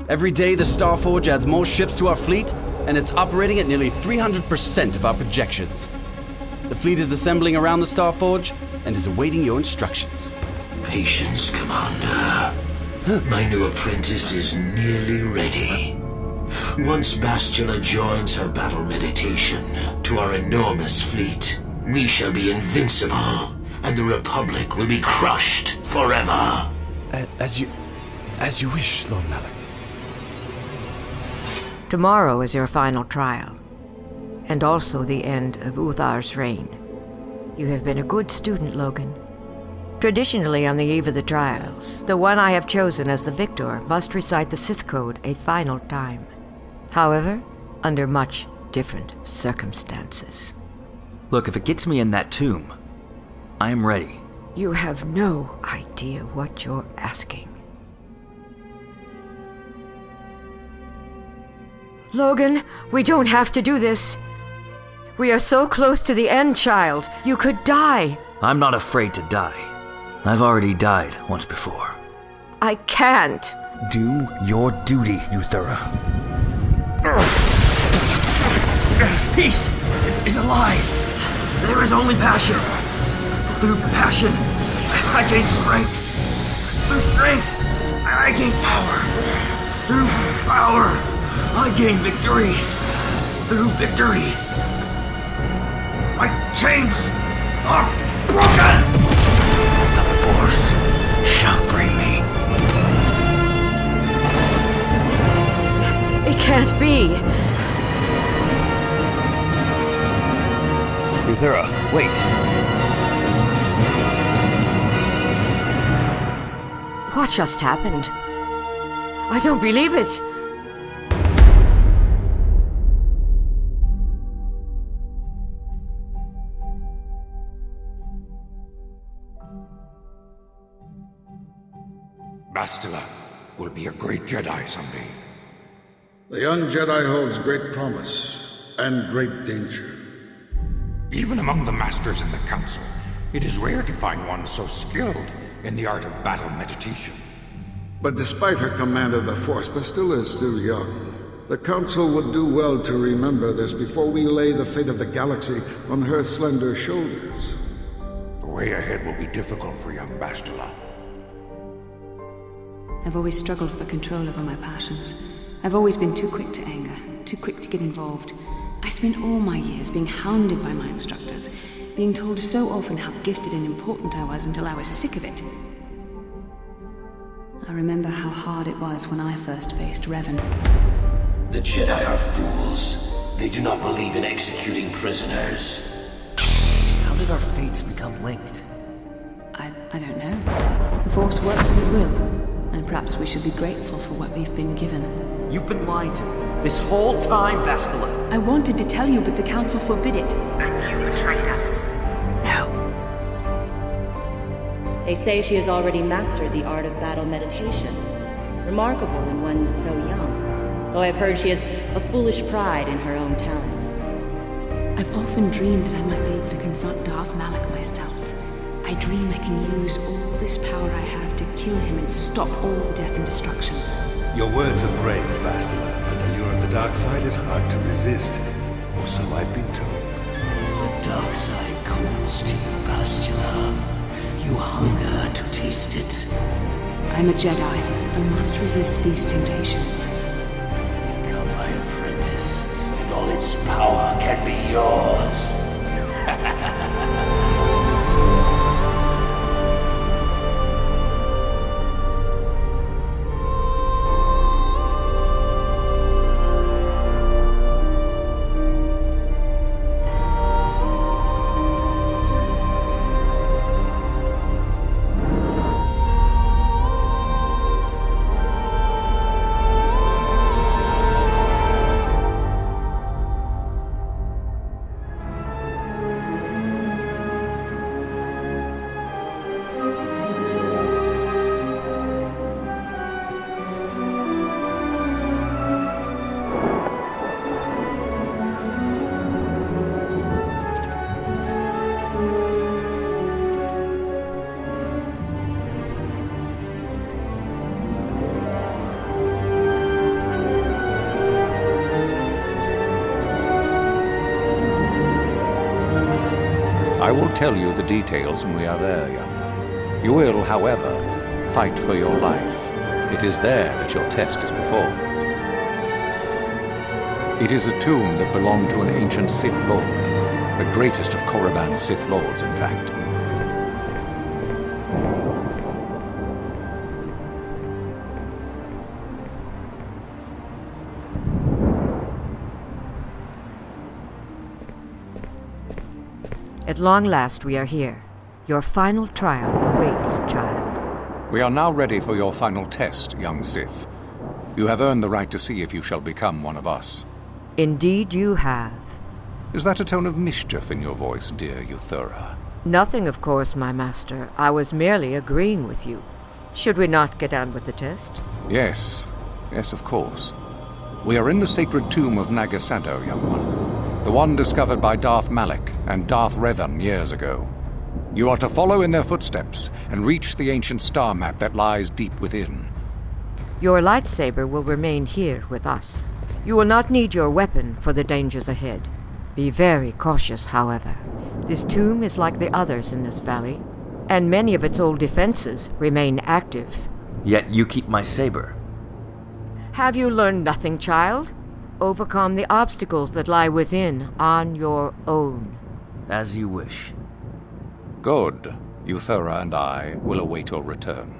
Every day the Starforge adds more ships to our fleet, and it's operating at nearly 300% of our projections. The fleet is assembling around the Starforge and is awaiting your instructions. Patience, Commander. My new apprentice is nearly ready. Once Bastila joins her battle meditation to our enormous fleet, we shall be invincible, and the Republic will be crushed forever. As you wish, Lord Malik. Tomorrow is your final trial, and also the end of Uthar's reign. You have been a good student, Logan. Traditionally, on the eve of the trials, the one I have chosen as the victor must recite the Sith Code a final time. However, under much different circumstances. Look, if it gets me in that tomb, I am ready. You have no idea what you're asking. Logan, we don't have to do this. We are so close to the end, child. You could die. I'm not afraid to die. I've already died once before. I can't. Do your duty, Uthura. Peace is a lie. There is only passion. Through passion, I gain strength. Through strength, I gain power. Through power, I gain victory. Through victory, my chains are broken! The Force shall free me. It can't be. Uthura, wait. What just happened? I don't believe it. Bastila will be a great Jedi someday. The young Jedi holds great promise and great danger. Even among the masters in the Council, it is rare to find one so skilled in the art of battle meditation. But despite her command of the Force, Bastila is still young. The Council would do well to remember this before we lay the fate of the galaxy on her slender shoulders. The way ahead will be difficult for young Bastila. I've always struggled for control over my passions. I've always been too quick to anger, too quick to get involved. I spent all my years being hounded by my instructors, being told so often how gifted and important I was until I was sick of it. I remember how hard it was when I first faced Revan. The Jedi are fools. They do not believe in executing prisoners. How did our fates become linked? I don't know. The Force works as it will, and perhaps we should be grateful for what we've been given. You've been lying to me this whole time, Bastila. I wanted to tell you, but the Council forbid it. And you betrayed us. No. They say she has already mastered the art of battle meditation. Remarkable in one so young. Though I've heard she has a foolish pride in her own talents. I've often dreamed that I might be able to confront Darth Malak myself. I dream I can use all this power I have to kill him and stop all the death and destruction. Your words are brave, Bastila, but the lure of the dark side is hard to resist. Or so I've been told. The dark side calls to you, Bastila. You hunger to taste it. I'm a Jedi. I must resist these temptations. Become my apprentice, and all its power can be yours. I will tell you the details when we are there, young. You will, however, fight for your life. It is there that your test is performed. It is a tomb that belonged to an ancient Sith Lord, the greatest of Korriban's Sith Lords, in fact. At long last we are here. Your final trial awaits, child. We are now ready for your final test, young Sith. You have earned the right to see if you shall become one of us. Indeed you have. Is that a tone of mischief in your voice, dear Euthura? Nothing, of course, my master. I was merely agreeing with you. Should we not get on with the test? Yes. Yes, of course. We are in the sacred tomb of Nagasado, young one. The one discovered by Darth Malak and Darth Revan years ago. You are to follow in their footsteps and reach the ancient star map that lies deep within. Your lightsaber will remain here with us. You will not need your weapon for the dangers ahead. Be very cautious, however. This tomb is like the others in this valley, and many of its old defenses remain active. Yet you keep my saber. Have you learned nothing, child? Overcome the obstacles that lie within on your own. As you wish. Good. Euthura and I will await your return.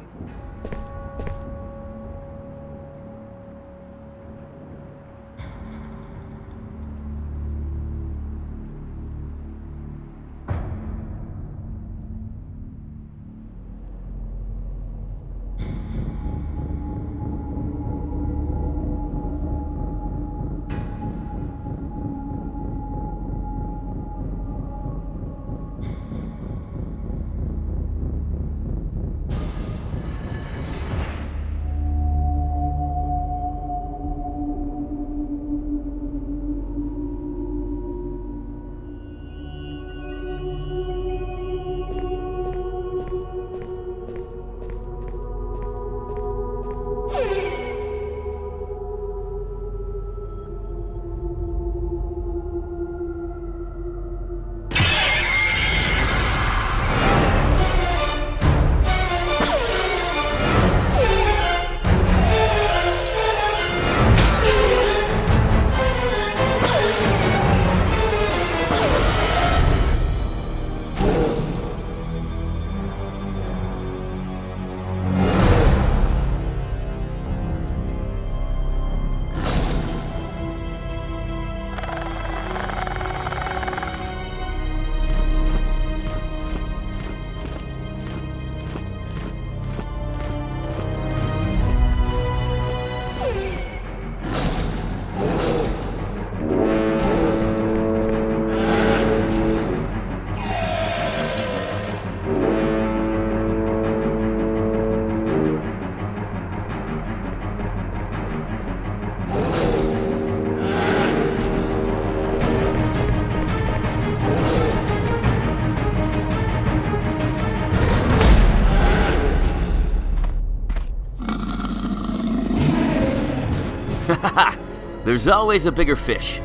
There's always a bigger fish.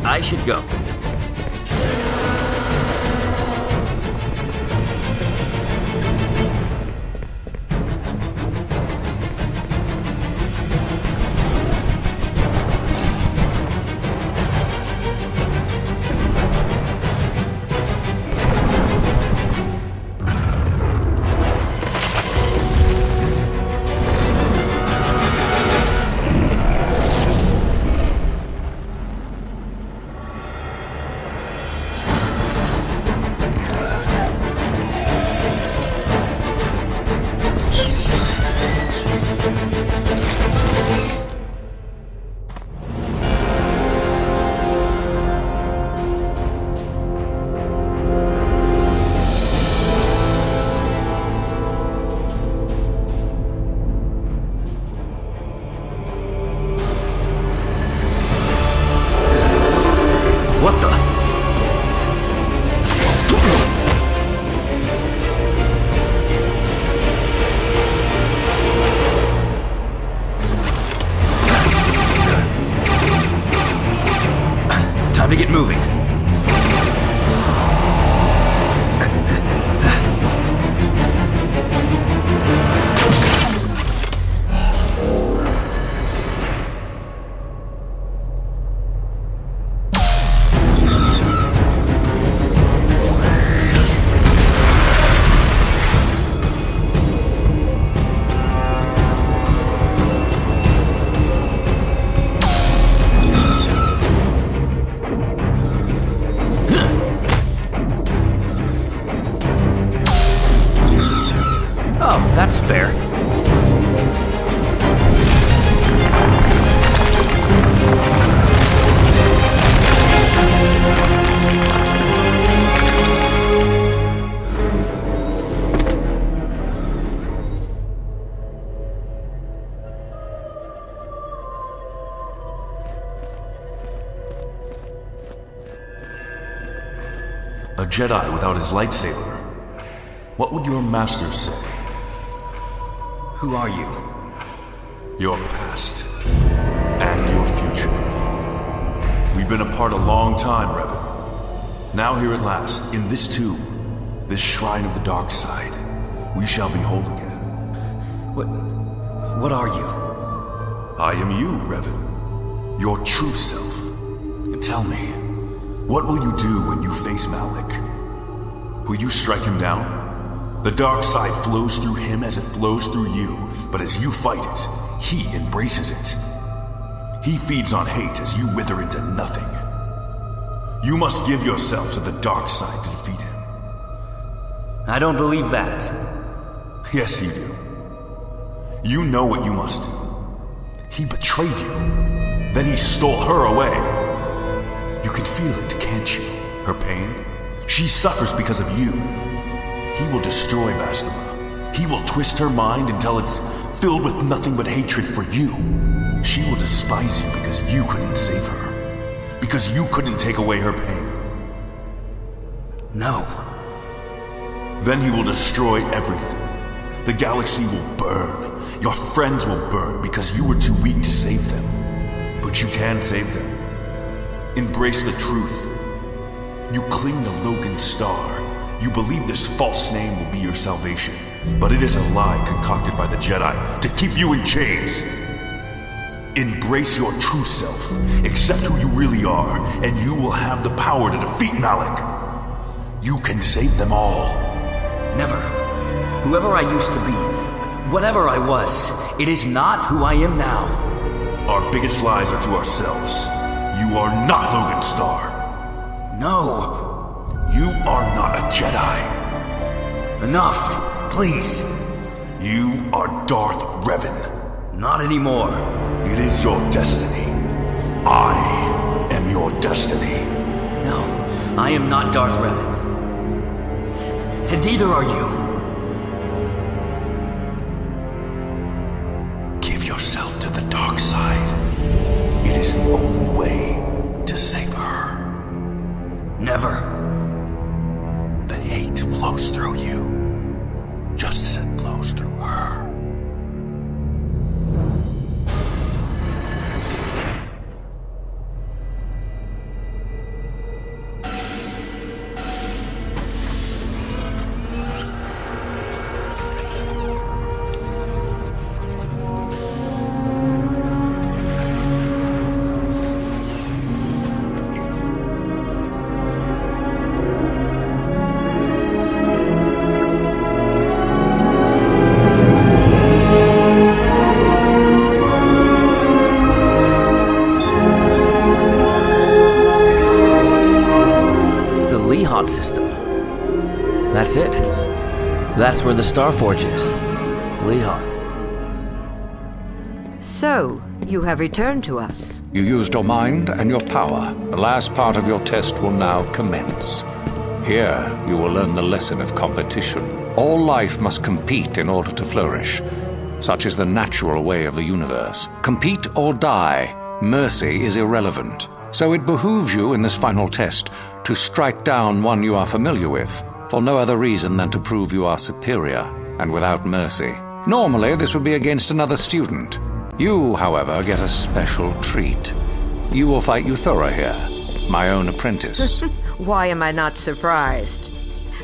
I should go. What the? Time to get moving. That's fair. A Jedi without his lightsaber. What would your master say? Who are you? Your past and your future. We've been apart a long time, Revan. Now here at last, in this tomb, this shrine of the dark side, we shall be whole again. What are you? I am you, Revan. Your true self. Tell me, what will you do when you face Malik? Will you strike him down? The dark side flows through him as it flows through you, but as you fight it, he embraces it. He feeds on hate as you wither into nothing. You must give yourself to the dark side to defeat him. I don't believe that. Yes, you do. You know what you must do. He betrayed you. Then he stole her away. You can feel it, can't you? Her pain? She suffers because of you. He will destroy Bastila. He will twist her mind until it's filled with nothing but hatred for you. She will despise you because you couldn't save her. Because you couldn't take away her pain. No. Then he will destroy everything. The galaxy will burn. Your friends will burn because you were too weak to save them. But you can save them. Embrace the truth. You cling to Logan Starr. You believe this false name will be your salvation, but it is a lie concocted by the Jedi to keep you in chains. Embrace your true self, accept who you really are, and you will have the power to defeat Malik. You can save them all. Never. Whoever I used to be, whatever I was, it is not who I am now. Our biggest lies are to ourselves. You are not Logan Starr. No. You are not a Jedi. Enough, please. You are Darth Revan. Not anymore. It is your destiny. I am your destiny. No, I am not Darth Revan. And neither are you. Give yourself to the dark side. It is the only way to save her. Never. The hate flows through you, just as it flows through her. That's where the Starforge is. Leon. So, you have returned to us. You used your mind and your power. The last part of your test will now commence. Here, you will learn the lesson of competition. All life must compete in order to flourish. Such is the natural way of the universe. Compete or die. Mercy is irrelevant. So it behooves you in this final test to strike down one you are familiar with, for no other reason than to prove you are superior and without mercy. Normally, this would be against another student. You, however, get a special treat. You will fight Euthura here, my own apprentice. Why am I not surprised?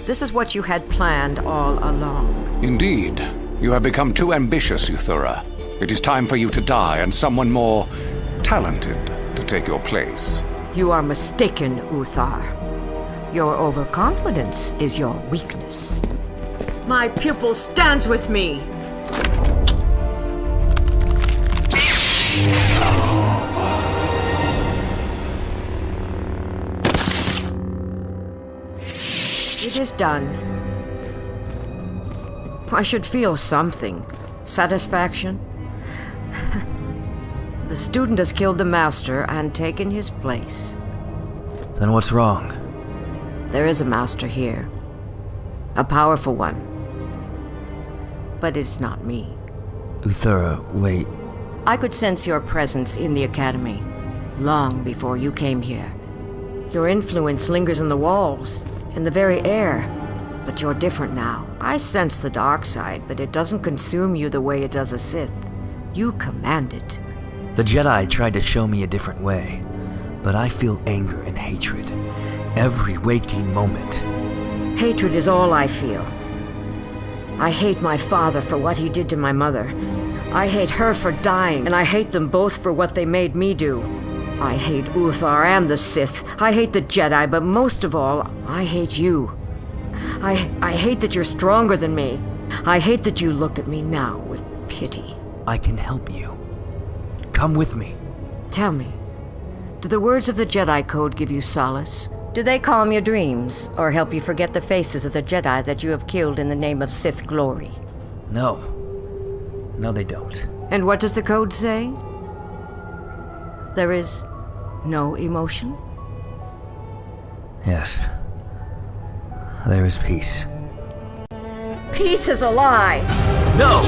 This is what you had planned all along. Indeed. You have become too ambitious, Euthura. It is time for you to die and someone more talented to take your place. You are mistaken, Uthar. Your overconfidence is your weakness. My pupil stands with me! It is done. I should feel something. Satisfaction? The student has killed the master and taken his place. Then what's wrong? There is a master here. A powerful one. But it's not me. Euthura, wait. I could sense your presence in the academy, long before you came here. Your influence lingers in the walls, in the very air. But you're different now. I sense the dark side, but it doesn't consume you the way it does a Sith. You command it. The Jedi tried to show me a different way, but I feel anger and hatred every waking moment. Hatred is all I feel. I hate my father for what he did to my mother. I hate her for dying, and I hate them both for what they made me do. I hate Uthar and the Sith. I hate the Jedi, but most of all, I hate you. I hate that you're stronger than me. I hate that you look at me now with pity. I can help you. Come with me. Tell me, do the words of the Jedi Code give you solace? Do they calm your dreams, or help you forget the faces of the Jedi that you have killed in the name of Sith glory? No. No, they don't. And what does the code say? There is no emotion? Yes. There is peace. Peace is a lie! No!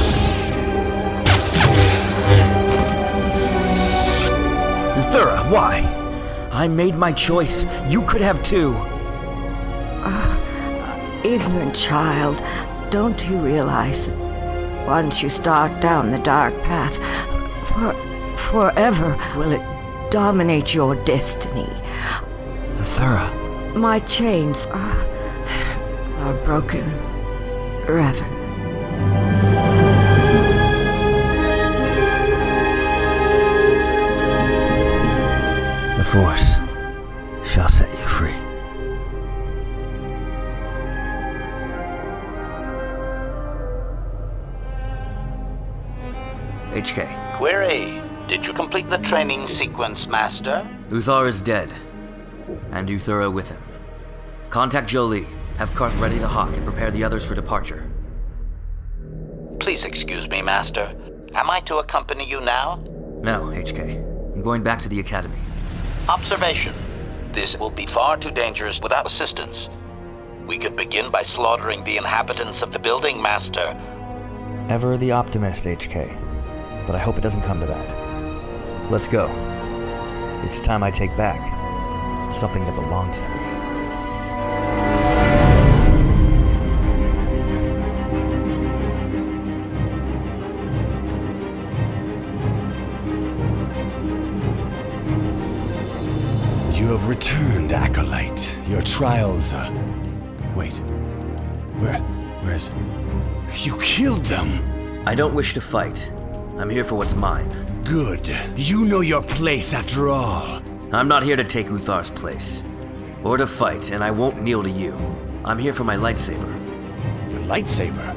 Euthura, why? I made my choice. You could have too. Ignorant child, don't you realize once you start down the dark path, forever will it dominate your destiny? Euthura. My chains are broken, Revan. The Force shall set you free. HK. Query. Did you complete the training sequence, Master? Uthar is dead, and Euthura with him. Contact Jolie. Have Karth ready the Hawk and prepare the others for departure. Please excuse me, Master. Am I to accompany you now? No, HK. I'm going back to the Academy. Observation. This will be far too dangerous without assistance. We could begin by slaughtering the inhabitants of the building, Master. Ever the optimist, HK. But I hope it doesn't come to that. Let's go. It's time I take back something that belongs to me. You have returned, Acolyte. Your trials, Wait. Where's... You killed them! I don't wish to fight. I'm here for what's mine. Good. You know your place after all. I'm not here to take Uthar's place. Or to fight, and I won't kneel to you. I'm here for my lightsaber. Your lightsaber?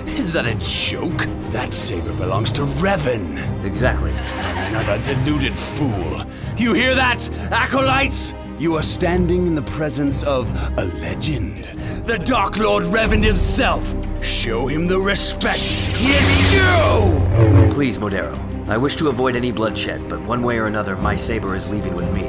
Is that a joke? That saber belongs to Revan. Exactly. Another deluded fool. You hear that, Acolytes? You are standing in the presence of a legend. The Dark Lord Revan himself. Show him the respect he is due! Please, Modero. I wish to avoid any bloodshed, but one way or another, my saber is leaving with me.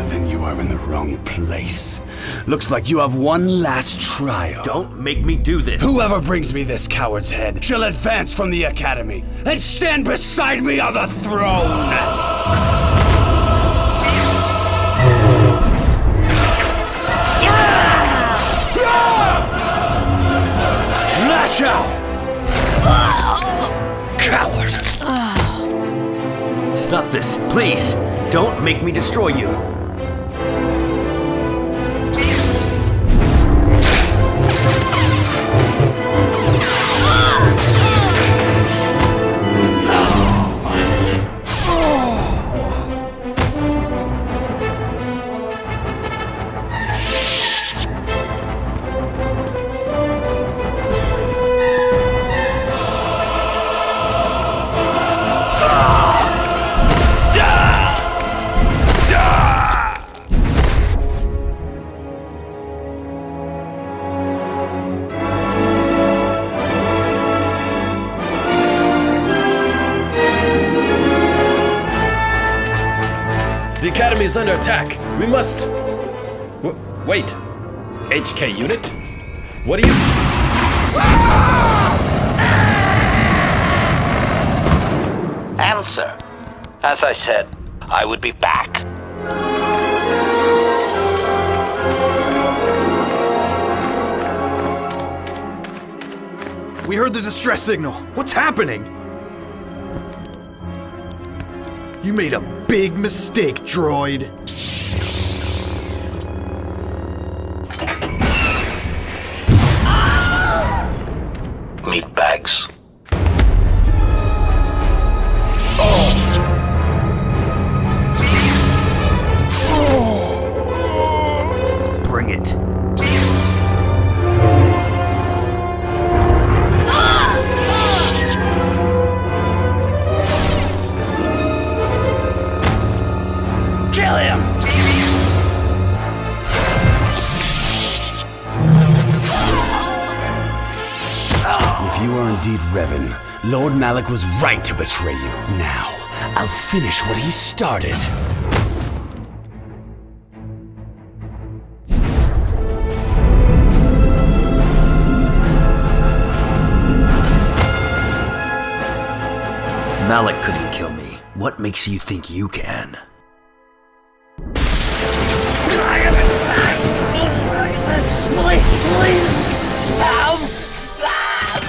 Then you are in the wrong place. Looks like you have one last trial. Don't make me do this. Whoever brings me this coward's head shall advance from the academy and stand beside me on the throne! Lash out! Coward! Stop this, please! Don't make me destroy you! The Academy is under attack. We must... wait. HK unit? What are you... Answer. As I said, I would be back. We heard the distress signal. What's happening? You made a big mistake, droid. Meat bags. Bring it. Kill him! If you are indeed Revan, Lord Malak was right to betray you. Now, I'll finish what he started. Malak couldn't kill me. What makes you think you can? Please, stop! Stop!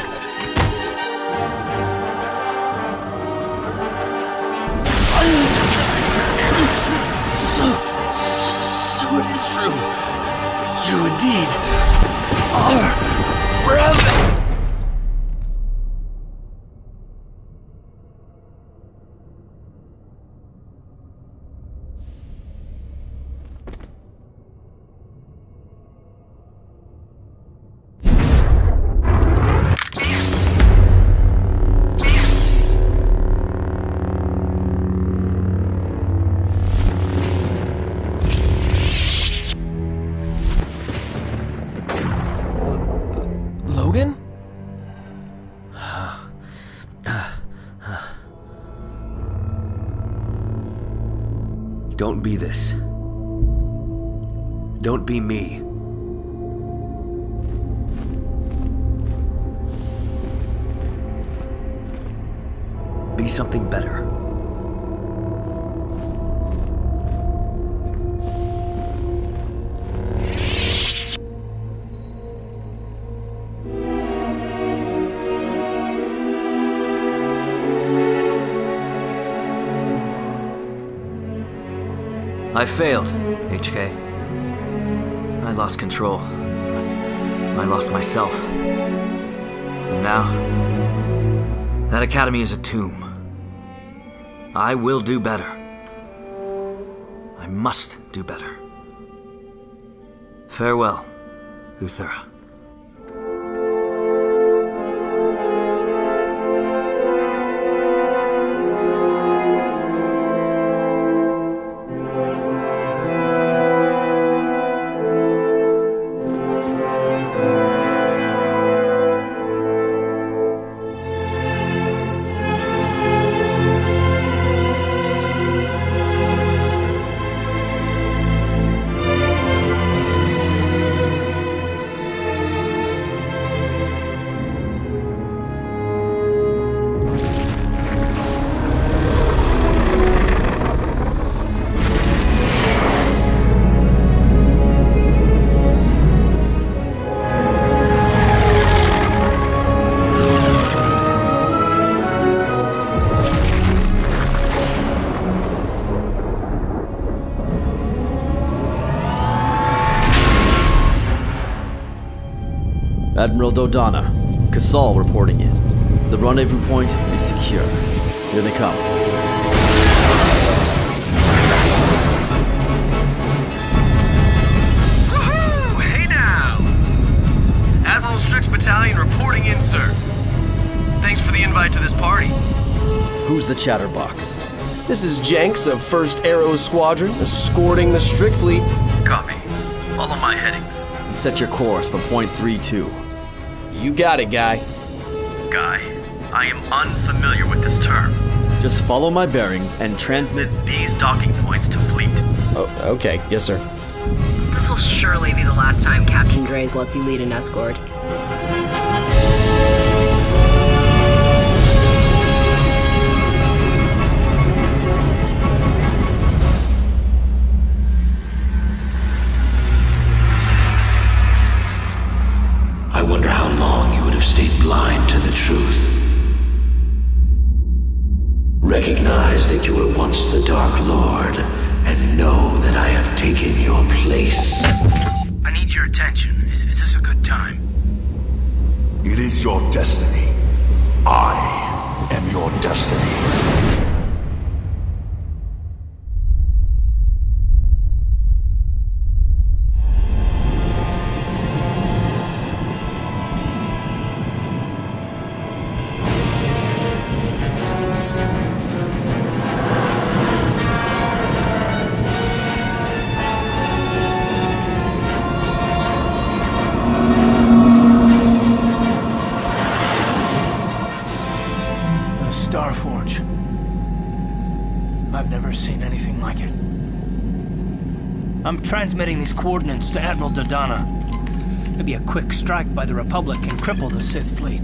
So it is true. You indeed are Revan. Logan? Don't be this. Don't be me. Be something better. I failed, HK. I lost control. I lost myself. And now, that academy is a tomb. I will do better. I must do better. Farewell, Uthera. Admiral Dodonna, Casal reporting in. The rendezvous point is secure. Here they come. Woohoo! Hey now! Admiral Strick's battalion reporting in, sir. Thanks for the invite to this party. Who's the chatterbox? This is Jenks of 1st Aero Squadron, escorting the Strick fleet. Copy. Follow my headings. And set your course for point 32. You got it, Guy. Guy, I am unfamiliar with this term. Just follow my bearings and transmit these docking points to fleet. Oh, okay. Yes, sir. This will surely be the last time Captain Grays lets you lead an escort. I wonder how long you would have stayed blind to the truth. Recognize that you were once the Dark Lord, and know that I have taken your place. I need your attention. Is this a good time? It is your destiny. I am your destiny. I'm transmitting these coordinates to Admiral Dodonna. Maybe a quick strike by the Republic can cripple the Sith fleet.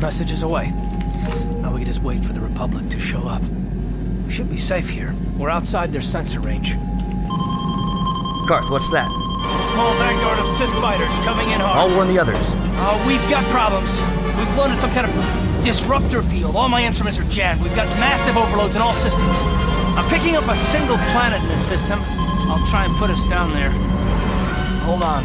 Message is away. Now we can just wait for the Republic to show up. We should be safe here. We're outside their sensor range. Garth, what's that? Small vanguard of Sith fighters coming in hard. I'll warn the others. We've got problems. We've flown to some kind of disruptor field. All my instruments are jammed. We've got massive overloads in all systems. I'm picking up a single planet in this system. I'll try and put us down there. Hold on.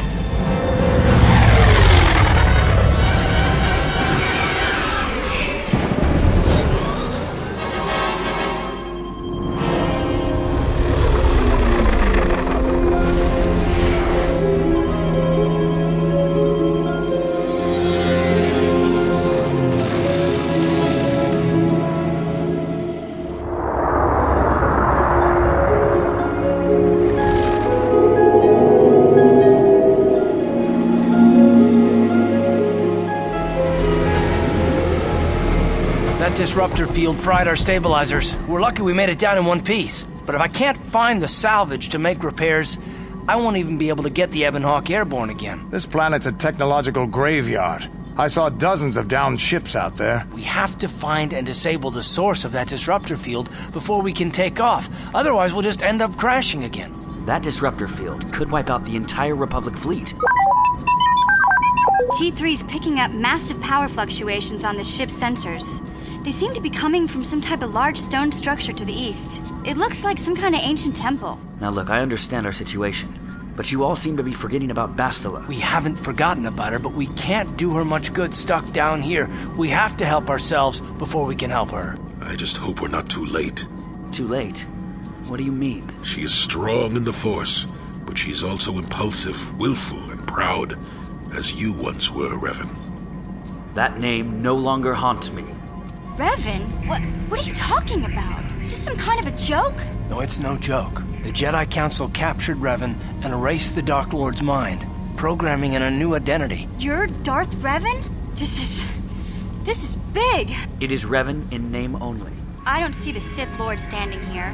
Disruptor field fried our stabilizers. We're lucky we made it down in one piece. But if I can't find the salvage to make repairs, I won't even be able to get the Ebon Hawk airborne again. This planet's a technological graveyard. I saw dozens of downed ships out there. We have to find and disable the source of that disruptor field before we can take off. Otherwise, we'll just end up crashing again. That disruptor field could wipe out the entire Republic fleet. T3's picking up massive power fluctuations on the ship's sensors. They seem to be coming from some type of large stone structure to the east. It looks like some kind of ancient temple. Now look, I understand our situation, but you all seem to be forgetting about Bastila. We haven't forgotten about her, but we can't do her much good stuck down here. We have to help ourselves before we can help her. I just hope we're not too late. Too late? What do you mean? She is strong in the Force, but she's also impulsive, willful, and proud, as you once were, Revan. That name no longer haunts me. Revan? What are you talking about? Is this some kind of a joke? No, it's no joke. The Jedi Council captured Revan and erased the Dark Lord's mind, programming in a new identity. You're Darth Revan? This is big. It is Revan in name only. I don't see the Sith Lord standing here.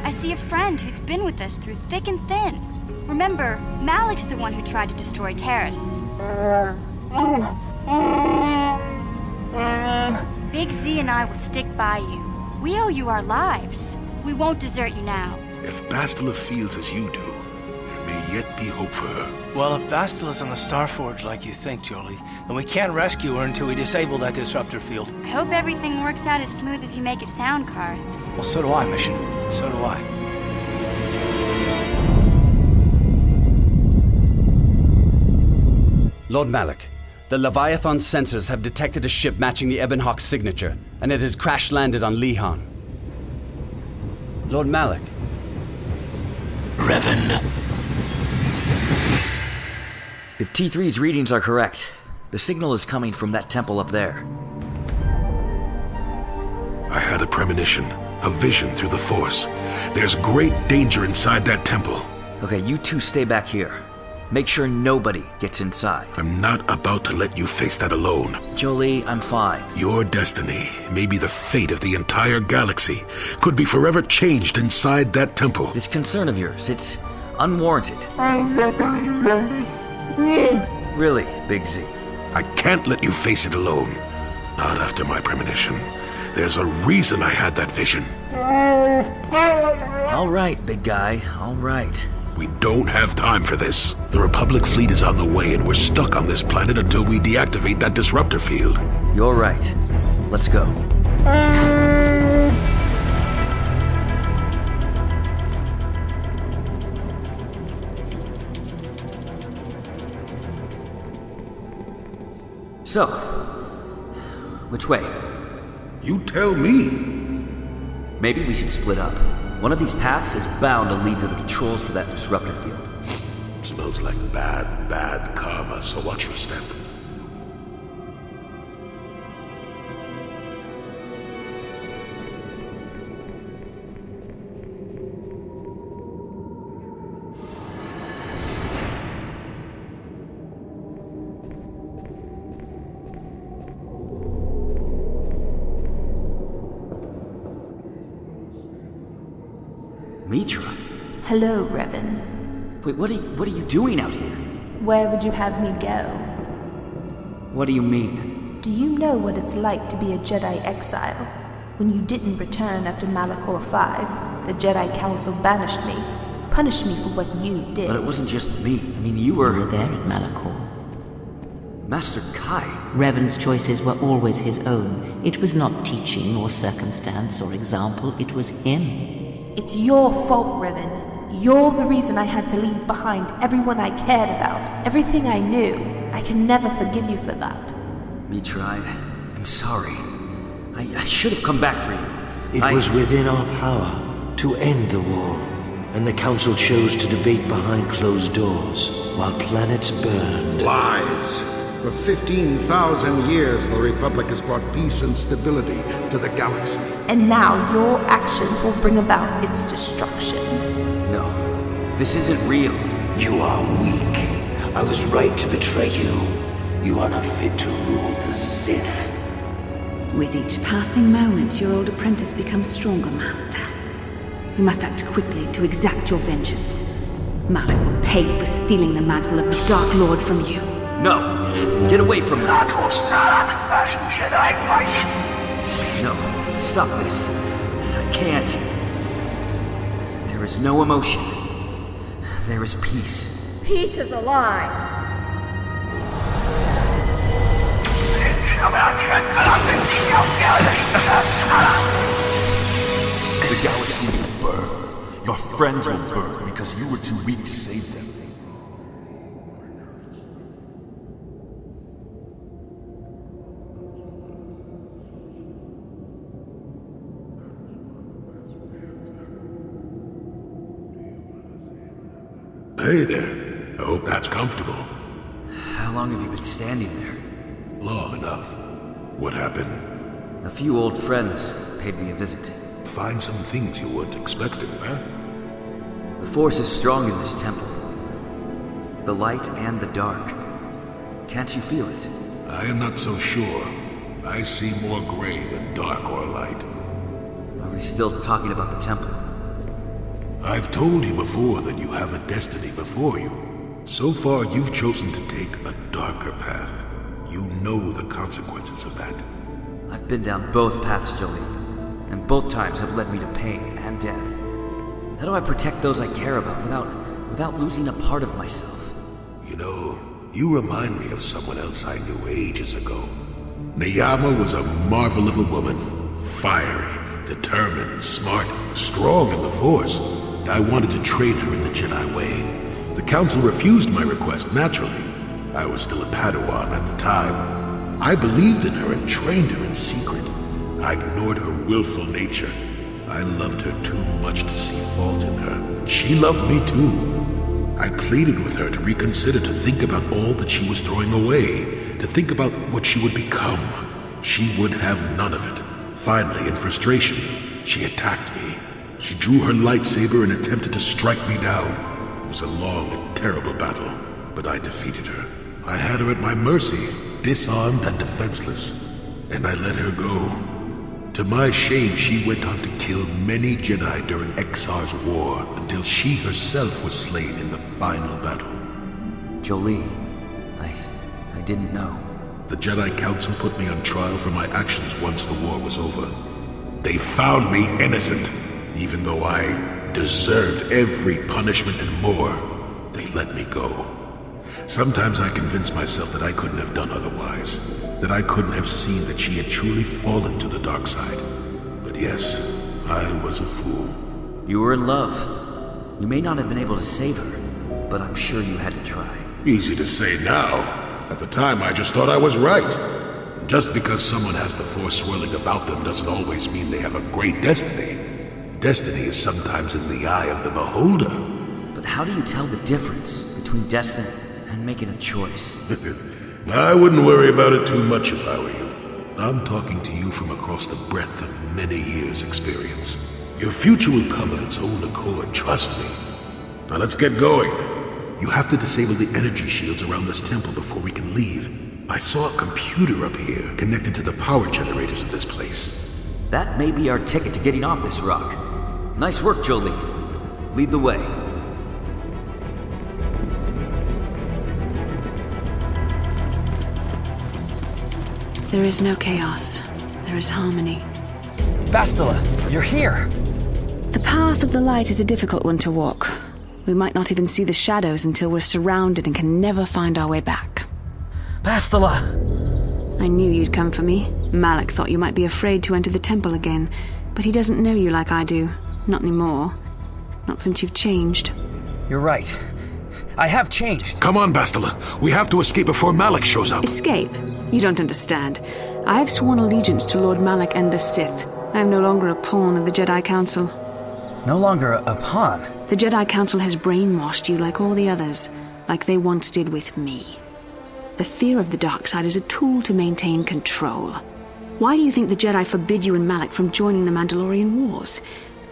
I see a friend who's been with us through thick and thin. Remember, Malik's the one who tried to destroy Taris. Big Z and I will stick by you. We owe you our lives. We won't desert you now. If Bastila feels as you do, there may yet be hope for her. Well, if Bastila's on the Starforge like you think, Jolie, then we can't rescue her until we disable that disruptor field. I hope everything works out as smooth as you make it sound, Karth. Well, so do I, Mission. So do I. Lord Malak, The Leviathan sensors have detected a ship matching the Ebonhawk's signature, and it has crash-landed on Lihan. Lord Malik. Revan. If T3's readings are correct, the signal is coming from that temple up there. I had a premonition, a vision through the Force. There's great danger inside that temple. Okay, you two stay back here. Make sure nobody gets inside. I'm not about to let you face that alone. Jolie, I'm fine. Your destiny, maybe the fate of the entire galaxy, could be forever changed inside that temple. This concern of yours, it's unwarranted. Really, Big Z. I can't let you face it alone. Not after my premonition. There's a reason I had that vision. All right, big guy, all right. We don't have time for this. The Republic fleet is on the way and we're stuck on this planet until we deactivate that disruptor field. You're right. Let's go. So, which way? You tell me. Maybe we should split up. One of these paths is bound to lead to the controls for that disruptor field. Smells like bad karma, so watch your step. Mitra? Hello, Revan. Wait, what are you doing out here? Where would you have me go? What do you mean? Do you know what it's like to be a Jedi exile? When you didn't return after Malachor 5, the Jedi Council banished me, punished me for what you did. But it wasn't just me. I mean, you were there at Malachor. Master Kai. Revan's choices were always his own. It was not teaching or circumstance or example, it was him. It's your fault, Revan. You're the reason I had to leave behind everyone I cared about, everything I knew. I can never forgive you for that. Mitra, I'm sorry. I should have come back for you. It was within our power to end the war, and the Council chose to debate behind closed doors while planets burned. Lies. For 15,000 years, the Republic has brought peace and stability to the galaxy. And now your actions will bring about its destruction. No, this isn't real. You are weak. I was right to betray you. You are not fit to rule the Sith. With each passing moment, your old apprentice becomes stronger, Master. You must act quickly to exact your vengeance. Malik will pay for stealing the mantle of the Dark Lord from you. No! Get away from me! That was not fashion Jedi fight! No, stop this. I can't. There is no emotion. There is peace. Peace is a lie. The galaxy will burn. Your friends will burn because you were too weak to save them. Hey there. I hope that's comfortable. How long have you been standing there? Long enough. What happened? A few old friends paid me a visit. Find some things you weren't expecting, huh? The Force is strong in this temple. The light and the dark. Can't you feel it? I am not so sure. I see more gray than dark or light. Are we still talking about the temple? I've told you before that you have a destiny before you. So far, you've chosen to take a darker path. You know the consequences of that. I've been down both paths, Jolie, and both times have led me to pain and death. How do I protect those I care about without losing a part of myself? You know, you remind me of someone else I knew ages ago. Neyama was a marvel of a woman. Fiery, determined, smart, strong in the Force. I wanted to train her in the Jedi way. The Council refused my request, naturally. I was still a Padawan at the time. I believed in her and trained her in secret. I ignored her willful nature. I loved her too much to see fault in her. She loved me too. I pleaded with her to reconsider, to think about all that she was throwing away, to think about what she would become. She would have none of it. Finally, in frustration, she attacked me. She drew her lightsaber and attempted to strike me down. It was a long and terrible battle, but I defeated her. I had her at my mercy, disarmed and defenseless, and I let her go. To my shame, she went on to kill many Jedi during Exar's war, until she herself was slain in the final battle. Jolee, I didn't know. The Jedi Council put me on trial for my actions once the war was over. They found me innocent, even though I deserved every punishment and more. They let me go. Sometimes I convince myself that I couldn't have done otherwise, that I couldn't have seen that she had truly fallen to the dark side. But yes, I was a fool. You were in love. You may not have been able to save her, but I'm sure you had to try. Easy to say now. At the time, I just thought I was right. Just because someone has the Force swirling about them doesn't always mean they have a great destiny. Destiny is sometimes in the eye of the beholder. But how do you tell the difference between destiny and making a choice? I wouldn't worry about it too much if I were you. I'm talking to you from across the breadth of many years' experience. Your future will come of its own accord, trust me. Now let's get going. You have to disable the energy shields around this temple before we can leave. I saw a computer up here connected to the power generators of this place. That may be our ticket to getting off this rock. Nice work, Jolee. Lead the way. There is no chaos. There is harmony. Bastila, you're here! The path of the light is a difficult one to walk. We might not even see the shadows until we're surrounded and can never find our way back. Bastila! I knew you'd come for me. Malak thought you might be afraid to enter the temple again, but he doesn't know you like I do. Not anymore. Not since you've changed. You're right. I have changed. Come on, Bastila. We have to escape before Malak shows up. Escape? You don't understand. I have sworn allegiance to Lord Malak and the Sith. I am no longer a pawn of the Jedi Council. No longer a pawn? The Jedi Council has brainwashed you like all the others, like they once did with me. The fear of the dark side is a tool to maintain control. Why do you think the Jedi forbid you and Malak from joining the Mandalorian Wars?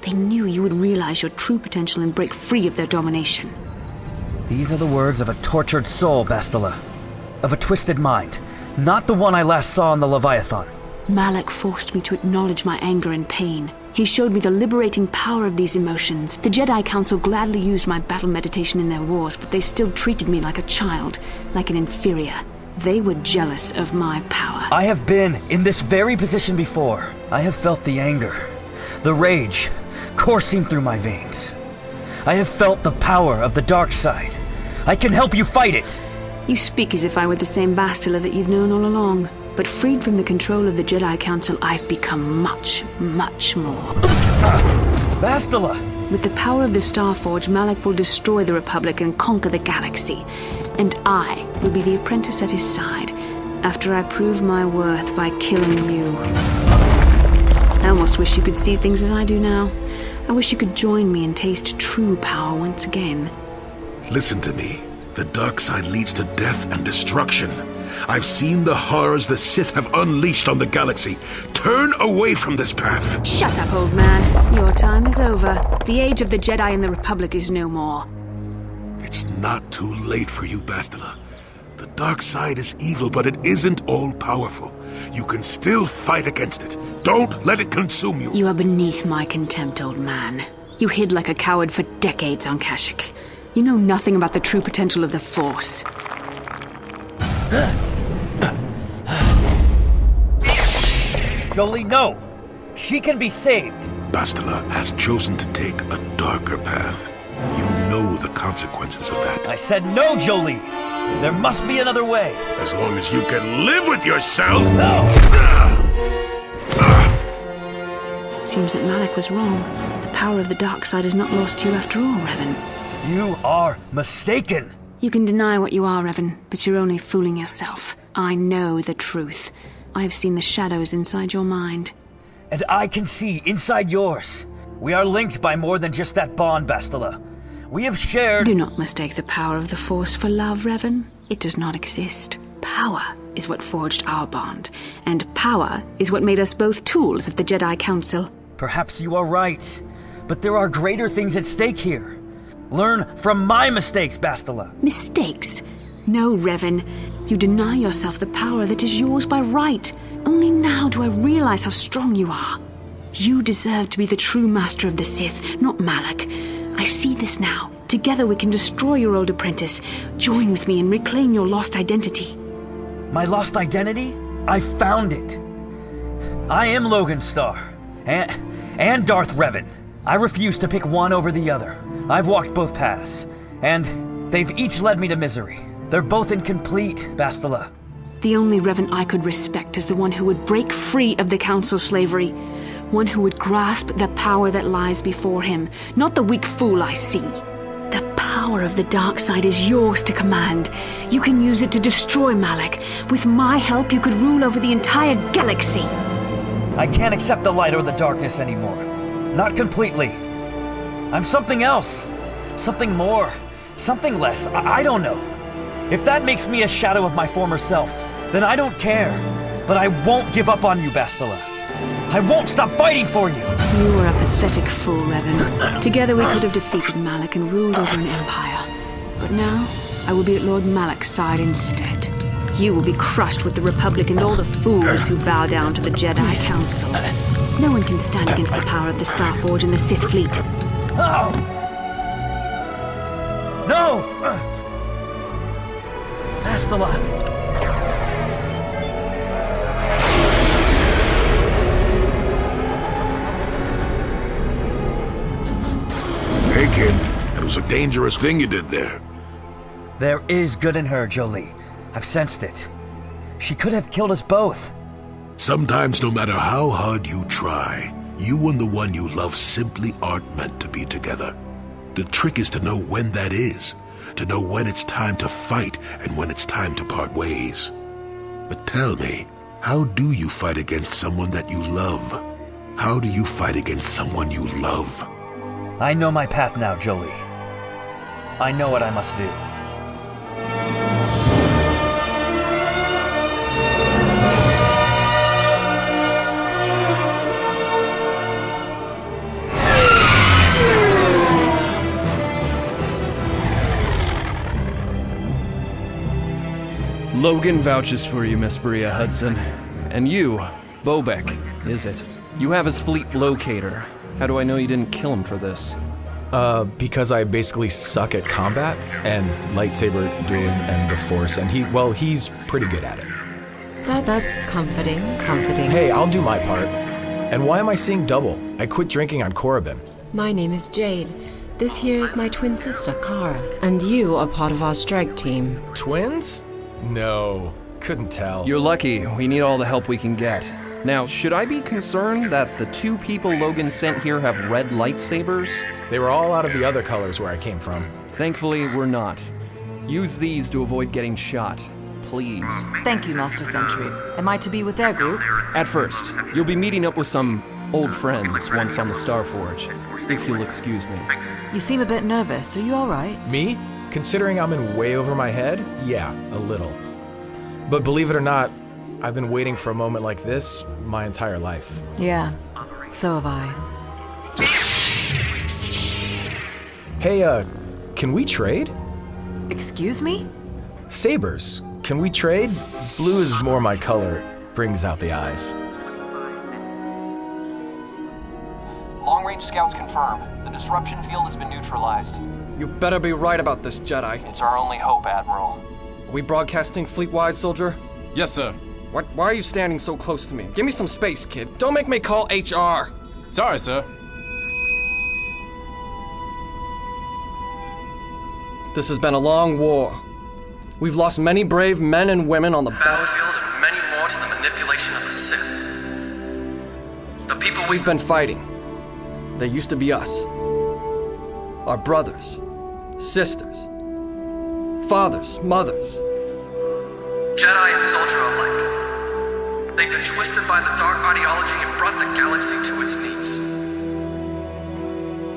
They knew you would realize your true potential and break free of their domination. These are the words of a tortured soul, Bastila. Of a twisted mind. Not the one I last saw in the Leviathan. Malak forced me to acknowledge my anger and pain. He showed me the liberating power of these emotions. The Jedi Council gladly used my battle meditation in their wars, but they still treated me like a child, like an inferior. They were jealous of my power. I have been in this very position before. I have felt the anger, the rage, coursing through my veins. I have felt the power of the dark side. I can help you fight it. You speak as if I were the same Bastila that you've known all along. But freed from the control of the Jedi Council, I've become much, much more. Bastila! With the power of the Starforge, Malak will destroy the Republic and conquer the galaxy. And I will be the apprentice at his side, after I prove my worth by killing you. I almost wish you could see things as I do now. I wish you could join me and taste true power once again. Listen to me. The dark side leads to death and destruction. I've seen the horrors the Sith have unleashed on the galaxy. Turn away from this path. Shut up, old man. Your time is over. The age of the Jedi and the Republic is no more. It's not too late for you, Bastila. The dark side is evil, but it isn't all-powerful. You can still fight against it. Don't let it consume you. You are beneath my contempt, old man. You hid like a coward for decades on Kashyyyk. You know nothing about the true potential of the Force. Jolee, no! She can be saved! Bastila has chosen to take a darker path. You know the consequences of that. I said no, Jolee! There must be another way. As long as you can live with yourself! No! Seems that Malak was wrong. The power of the dark side is not lost to you after all, Revan. You are mistaken. You can deny what you are, Revan, but you're only fooling yourself. I know the truth. I have seen the shadows inside your mind. And I can see inside yours. We are linked by more than just that bond, Bastila. We have shared... Do not mistake the power of the Force for love, Revan. It does not exist. Power is what forged our bond, and power is what made us both tools of the Jedi Council. Perhaps you are right, but there are greater things at stake here. Learn from my mistakes, Bastila. Mistakes? No, Revan. You deny yourself the power that is yours by right. Only now do I realize how strong you are. You deserve to be the true master of the Sith, not Malak. I see this now. Together we can destroy your old apprentice. Join with me and reclaim your lost identity. My lost identity? I found it. I am Logan Starr. And Darth Revan. I refuse to pick one over the other. I've walked both paths, and they've each led me to misery. They're both incomplete, Bastila. The only Revan I could respect is the one who would break free of the Council slavery. One who would grasp the power that lies before him, not the weak fool I see. The power of the dark side is yours to command. You can use it to destroy Malak. With my help, you could rule over the entire galaxy. I can't accept the light or the darkness anymore. Not completely. I'm something else. Something more. Something less. I don't know. If that makes me a shadow of my former self, then I don't care. But I won't give up on you, Bastila. I won't stop fighting for you! You were a pathetic fool, Revan. Together we could have defeated Malak and ruled over an empire. But now, I will be at Lord Malak's side instead. You will be crushed with the Republic and all the fools who bow down to the Jedi Council. No one can stand against the power of the Starforge and the Sith fleet. Oh! No! Bastila! Hey, kid. That was a dangerous thing you did there. There is good in her, Jolie. I've sensed it. She could have killed us both. Sometimes, no matter how hard you try, you and the one you love simply aren't meant to be together. The trick is to know when that is, to know when it's time to fight and when it's time to part ways. But tell me, how do you fight against someone that you love? How do you fight against someone you love? I know my path now, Jolie. I know what I must do. Logan vouches for you, Miss Bria Hudson. And you, Bobek, is it? You have his fleet locator. How do I know you didn't kill him for this? Because I basically suck at combat and lightsaber dueling and the Force, and he's pretty good at it. That's comforting. Hey, I'll do my part. And why am I seeing double? I quit drinking on Korriban. My name is Jade. This here is my twin sister, Kara. And you are part of our strike team. Twins? No, couldn't tell. You're lucky. We need all the help we can get. Now, should I be concerned that the two people Logan sent here have red lightsabers? They were all out of the other colors where I came from. Thankfully, we're not. Use these to avoid getting shot. Please. Thank you, Master Sentry. Am I to be with their group? At first, you'll be meeting up with some old friends once on the Starforge, if you'll excuse me. You seem a bit nervous. Are you all right? Me? Considering I'm in way over my head? Yeah, a little. But believe it or not, I've been waiting for a moment like this my entire life. Yeah, so have I. Hey, can we trade? Excuse me? Sabers, can we trade? Blue is more my color, brings out the eyes. Long-range scouts confirm. The disruption field has been neutralized. You better be right about this, Jedi. It's our only hope, Admiral. Are we broadcasting fleet-wide, soldier? Yes, sir. Why are you standing so close to me? Give me some space, kid. Don't make me call HR. Sorry, sir. This has been a long war. We've lost many brave men and women on the battlefield and many more to the manipulation of the Sith. The people we've been fighting, they used to be us. Our brothers, sisters, fathers, mothers, Jedi and soldier alike. They've been twisted by the dark ideology and brought the galaxy to its knees.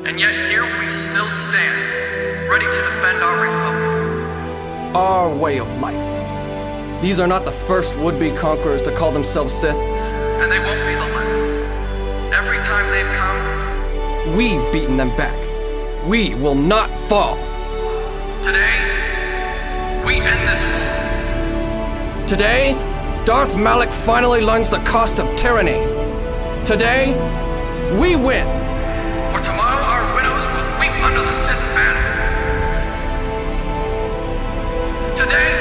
And yet here we still stand, ready to defend our republic. Our way of life. These are not the first would-be conquerors to call themselves Sith, and they won't be the last. Every time they've come, we've beaten them back. We will not fall. Today, we end this war. Today, Darth Malak finally learns the cost of tyranny. Today, we win. Or tomorrow our widows will weep under the Sith banner. Today,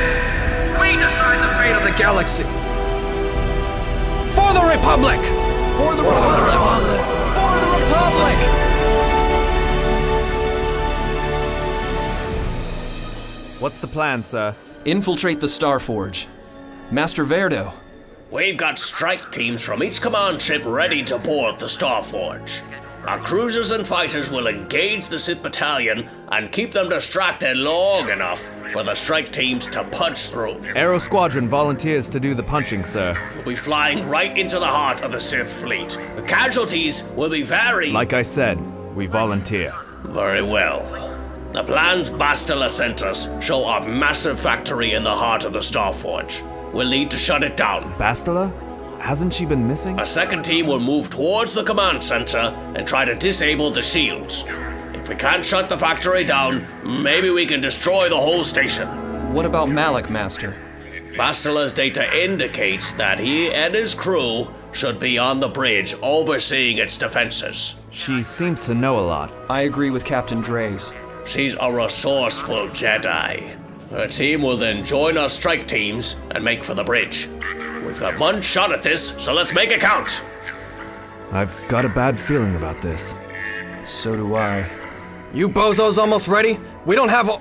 we decide the fate of the galaxy. For the Republic! For the Republic! For the Republic! What's the plan, sir? Infiltrate the Starforge. Master Verdo. We've got strike teams from each command ship ready to board the Starforge. Our cruisers and fighters will engage the Sith battalion and keep them distracted long enough for the strike teams to punch through. Aero Squadron volunteers to do the punching, sir. We'll be flying right into the heart of the Sith fleet. The casualties will be very... Like I said, we volunteer. Very well. The plans Bastila sent us show a massive factory in the heart of the Starforge. We'll need to shut it down. Bastila? Hasn't she been missing? A second team will move towards the command center and try to disable the shields. If we can't shut the factory down, maybe we can destroy the whole station. What about Malak, Master? Bastila's data indicates that he and his crew should be on the bridge overseeing its defenses. She seems to know a lot. I agree with Captain Drays. She's a resourceful Jedi. Her team will then join our strike teams and make for the bridge. We've got one shot at this, so let's make it count. I've got a bad feeling about this. So do I. You bozos almost ready? We don't have a...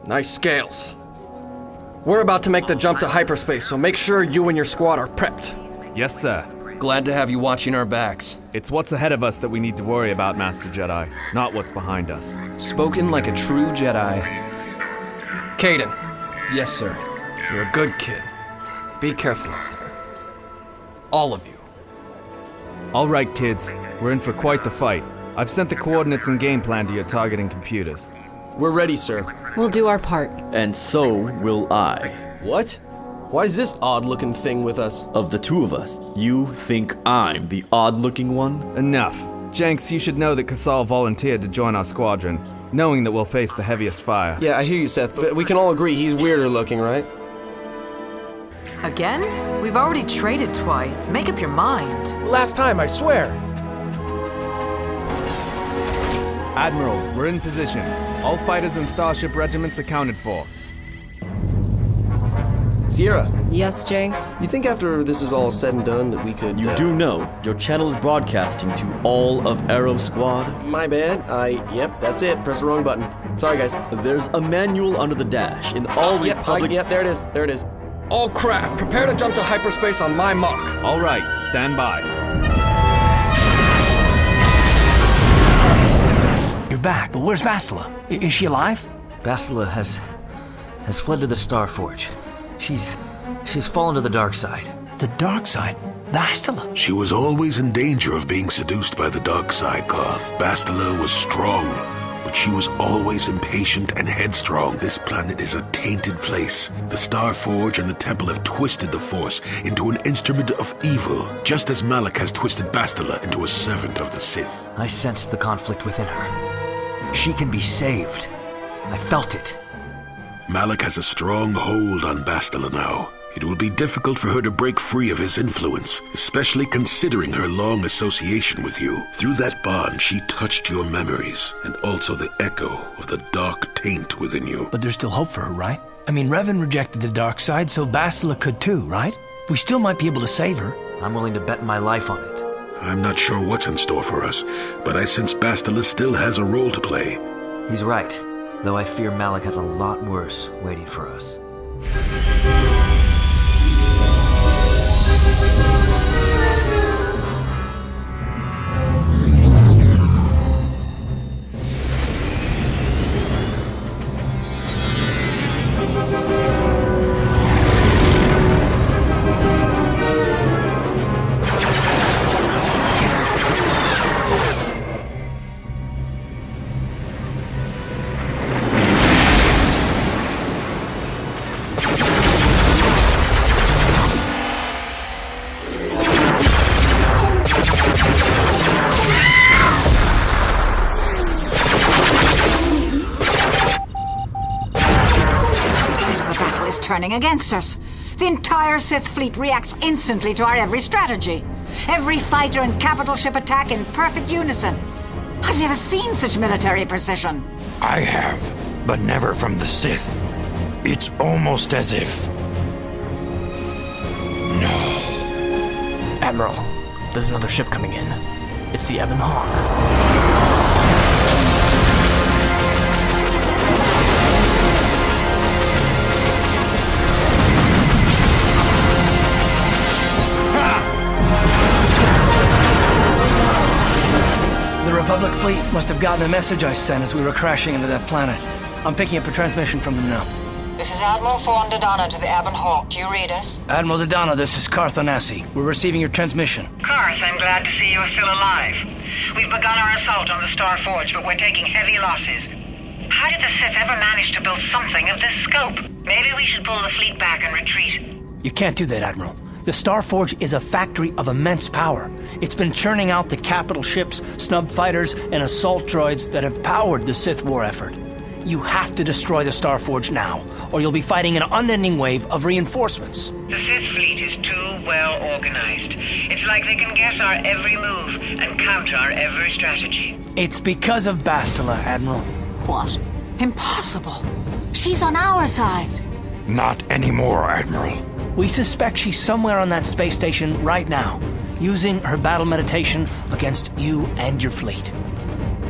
Nice scales. We're about to make the jump to hyperspace, so make sure you and your squad are prepped. Yes, sir. Glad to have you watching our backs. It's what's ahead of us that we need to worry about, Master Jedi, not what's behind us. Spoken like a true Jedi. Caden. Yes, sir. You're a good kid. Be careful out there. All of you. All right, kids. We're in for quite the fight. I've sent the coordinates and game plan to your targeting computers. We're ready, sir. We'll do our part. And so will I. What? Why is this odd-looking thing with us? Of the two of us, you think I'm the odd-looking one? Enough. Jenks, you should know that Kasal volunteered to join our squadron, knowing that we'll face the heaviest fire. Yeah, I hear you, Seth, but we can all agree he's weirder looking, right? Again? We've already traded twice. Make up your mind. Last time, I swear. Admiral, we're in position. All fighters and starship regiments accounted for. Sierra. Yes, Jenks? You think after this is all said and done that we could... You do know your channel is broadcasting to all of Aero Squad? My bad. Yep, that's it. Press the wrong button. Sorry, guys. There's a manual under the dash in all Republic... Yep, there it is. There it is. All craft, prepare to jump to hyperspace on my mark. All right, stand by. You're back, but where's Bastila? Is she alive? Bastila has fled to the Starforge. She's fallen to the dark side. The dark side? Bastila? She was always in danger of being seduced by the dark side, Koth. Bastila was strong, but she was always impatient and headstrong. This planet is a tainted place. The Starforge and the Temple have twisted the Force into an instrument of evil, just as Malak has twisted Bastila into a servant of the Sith. I sensed the conflict within her. She can be saved. I felt it. Malak has a strong hold on Bastila now. It will be difficult for her to break free of his influence, especially considering her long association with you. Through that bond, she touched your memories, and also the echo of the dark taint within you. But there's still hope for her, right? I mean, Revan rejected the dark side, so Bastila could too, right? We still might be able to save her. I'm willing to bet my life on it. I'm not sure what's in store for us, but I sense Bastila still has a role to play. He's right, though I fear Malak has a lot worse waiting for us. turning against us. The entire Sith fleet reacts instantly to our every strategy. Every fighter and capital ship attack in perfect unison. I've never seen such military precision. I have, but never from the Sith. It's almost as if... No. Admiral, there's another ship coming in. It's the Ebon Hawk. The Republic fleet must have gotten the message I sent as we were crashing into that planet. I'm picking up a transmission from them now. This is Admiral Thorne Dodonna to the Ebon Hawk. Do you read us? Admiral Dodonna, this is Karth Onasi. We're receiving your transmission. Karth, I'm glad to see you are still alive. We've begun our assault on the Star Forge, but we're taking heavy losses. How did the Sith ever manage to build something of this scope? Maybe we should pull the fleet back and retreat. You can't do that, Admiral. The Star Forge is a factory of immense power. It's been churning out the capital ships, snub fighters, and assault droids that have powered the Sith war effort. You have to destroy the Star Forge now, or you'll be fighting an unending wave of reinforcements. The Sith fleet is too well organized. It's like they can guess our every move and counter our every strategy. It's because of Bastila, Admiral. What? Impossible. She's on our side. Not anymore, Admiral. We suspect she's somewhere on that space station right now, using her battle meditation against you and your fleet.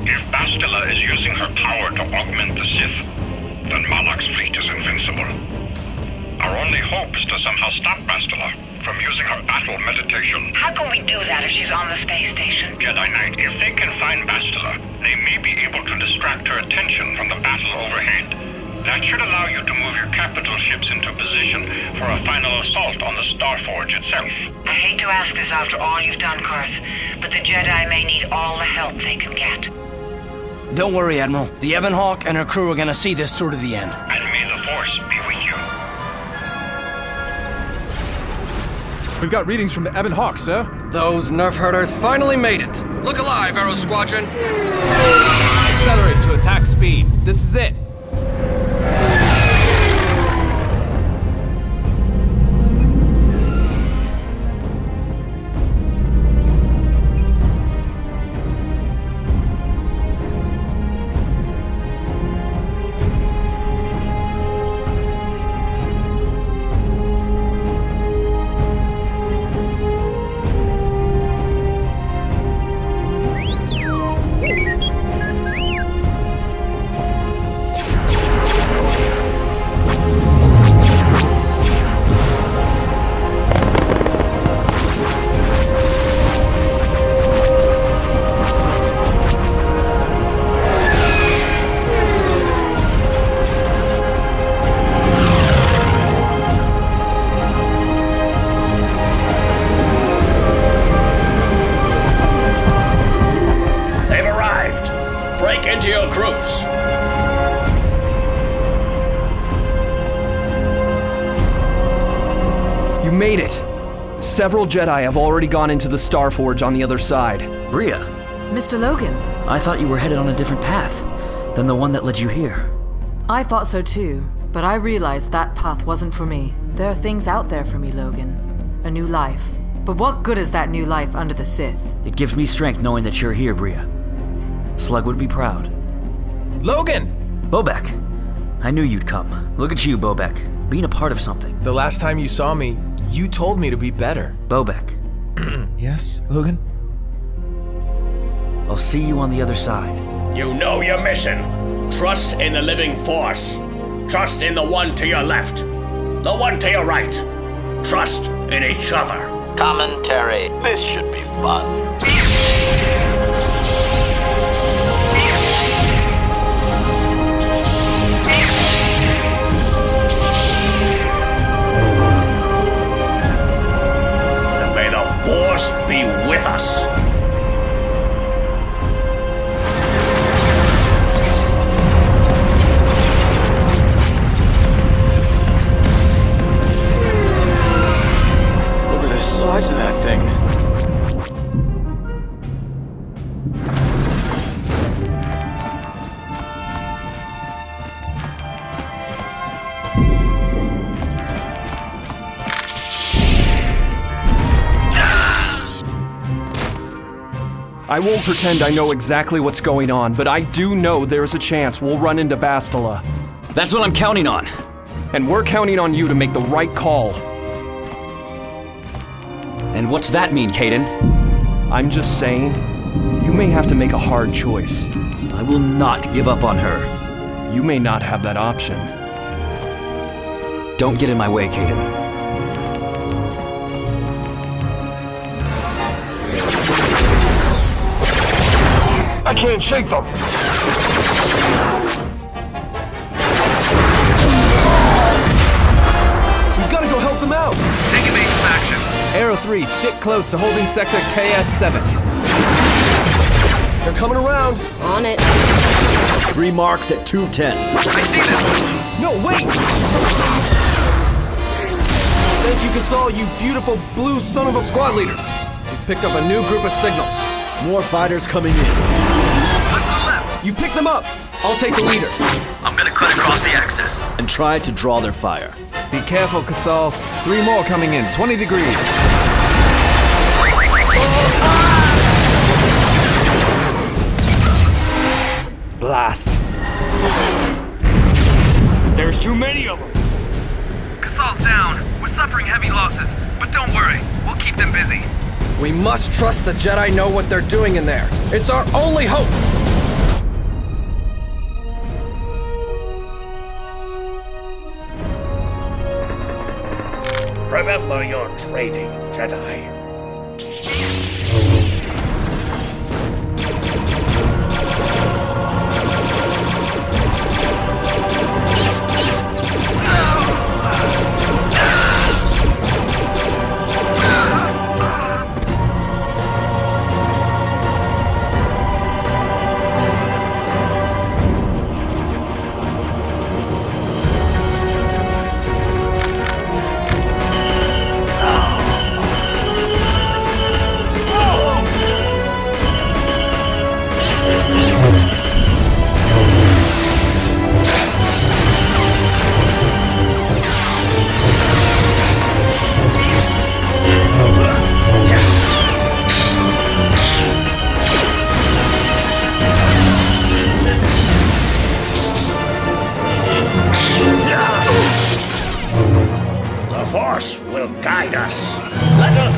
If Bastila is using her power to augment the Sith, then Malak's fleet is invincible. Our only hope is to somehow stop Bastila from using her battle meditation. How can we do that if she's on the space station? Jedi Knight, if they can find Bastila, they may be able to distract her attention from the battle overhead. That should allow you to move your capital ships into position for a final assault on the Star Forge itself. I hate to ask this after all you've done, Karth, but the Jedi may need all the help they can get. Don't worry, Admiral. The Ebon Hawk and her crew are gonna see this through to the end. And may the Force be with you. We've got readings from the Ebon Hawk, sir. Those nerf herders finally made it. Look alive, Arrow Squadron. Accelerate to attack speed. This is it. Made it. Several Jedi have already gone into the Star Forge on the other side. Bria. Mr. Logan. I thought you were headed on a different path than the one that led you here. I thought so too, but I realized that path wasn't for me. There are things out there for me, Logan. A new life. But what good is that new life under the Sith? It gives me strength knowing that you're here, Bria. Slug would be proud. Logan! Bobek. I knew you'd come. Look at you, Bobek. Being a part of something. The last time you saw me, you told me to be better. Bobek. Yes, Logan? I'll see you on the other side. You know your mission. Trust in the living force. Trust in the one to your left. The one to your right. Trust in each other. Commentary. This should be fun. Force be with us. Look at the size of that thing. I won't pretend I know exactly what's going on, but I do know there's a chance we'll run into Bastila. That's what I'm counting on. And we're counting on you to make the right call. And what's that mean, Caden? I'm just saying, you may have to make a hard choice. I will not give up on her. You may not have that option. Don't get in my way, Caden. I can't shake them! We've got to go help them out! Take evasive action. Arrow 3, stick close to holding sector KS7. They're coming around! On it. 3 marks at 210. I see them! No, wait! Thank you, Gasol, you beautiful blue son of a squad leaders. We've picked up a new group of signals. More fighters coming in. Look to the left! You pick them up. I'll take the leader. I'm gonna cut across the axis and try to draw their fire. Be careful, Casal. 3 more coming in, 20 degrees. Blast. There's too many of them. Casal's down. We're suffering heavy losses, but don't worry. We'll keep them busy. We must trust the Jedi know what they're doing in there. It's our only hope! Remember your training, Jedi. Force will guide us. Let us...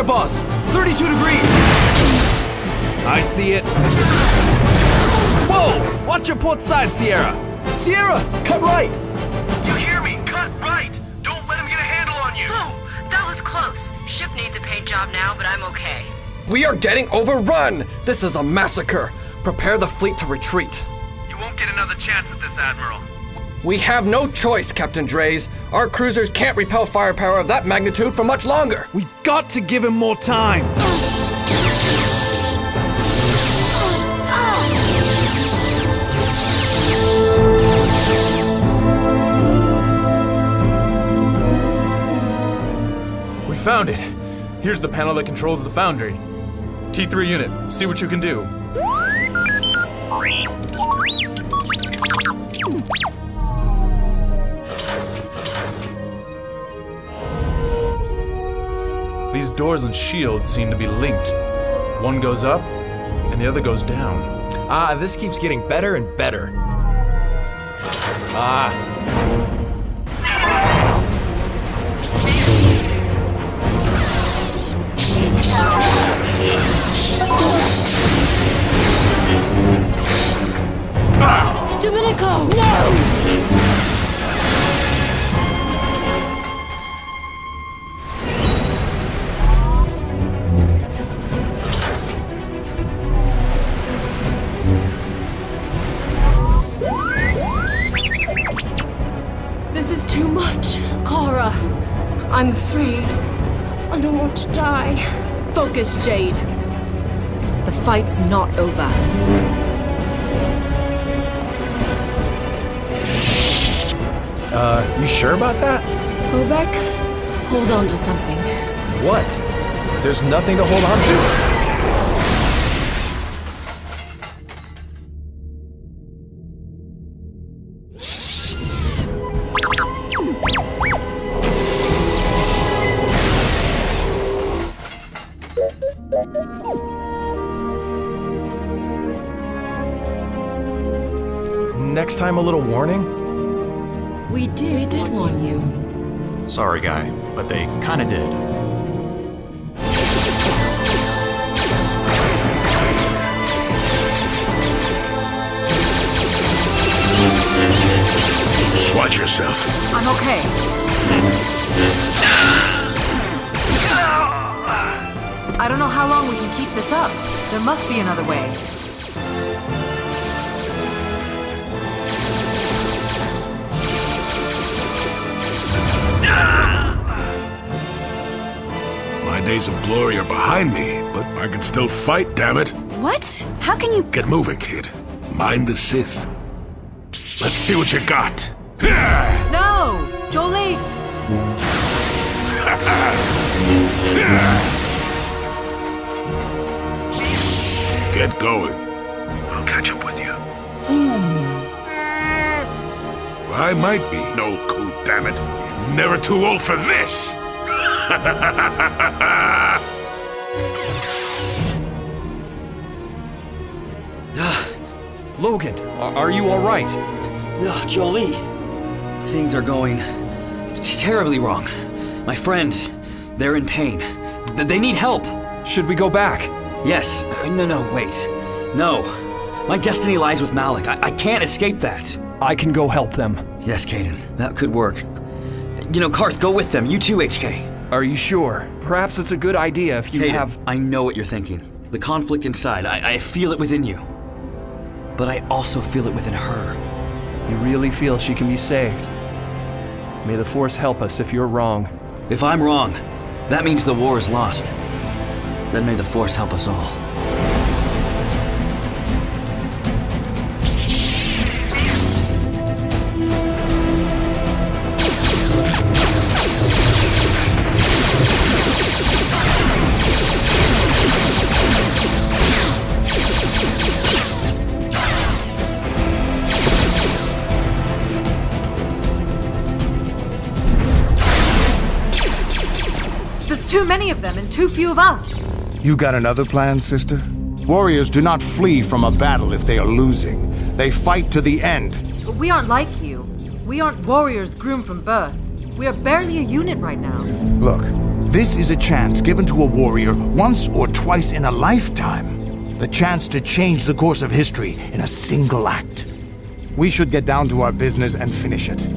Boss! 32 degrees! I see it. Whoa! Watch your port side, Sierra! Sierra! Cut right! Do you hear me? Cut right! Don't let him get a handle on you! Oh, that was close. Ship needs a paint job now, but I'm okay. We are getting overrun! This is a massacre! Prepare the fleet to retreat. You won't get another chance at this, Admiral. We have no choice, Captain Drays. Our cruisers can't repel firepower of that magnitude for much longer. We've got to give him more time. We found it. Here's the panel that controls the foundry. T3 unit, see what you can do. These doors and shields seem to be linked. One goes up, and the other goes down. Ah, this keeps getting better and better. Ah. Domenico, no! Kara, I'm afraid. I don't want to die. Focus, Jade. The fight's not over. You sure about that? Bobek, hold on to something. What? There's nothing to hold on to. Next time, a little warning? We did warn you. Sorry, guy, but they kinda did. Watch yourself. I'm okay. I don't know how long we can keep this up. There must be another way. My days of glory are behind me, but I can still fight, damn it. What? How can you... Get moving, kid. Mind the Sith. Let's see what you got. No! Jolie! Get going. I'll catch up with you. I might be no coup, damn it. Never too old for this! Logan, are you all right? Jolie, things are going terribly wrong. My friends, they're in pain. They need help. Should we go back? Yes. No, wait. No. My destiny lies with Malik. I can't escape that. I can go help them. Yes, Caden. That could work. Karth, go with them. You too, HK. Are you sure? Perhaps it's a good idea if you Caden, have... I know what you're thinking. The conflict inside. I feel it within you. But I also feel it within her. You really feel she can be saved? May the Force help us if you're wrong. If I'm wrong, that means the war is lost. Then may the Force help us all. Too many of them and too few of us. You got another plan, sister? Warriors do not flee from a battle if they are losing. They fight to the end. But we aren't like you. We aren't warriors groomed from birth. We are barely a unit right now. Look, this is a chance given to a warrior once or twice in a lifetime. The chance to change the course of history in a single act. We should get down to our business and finish it.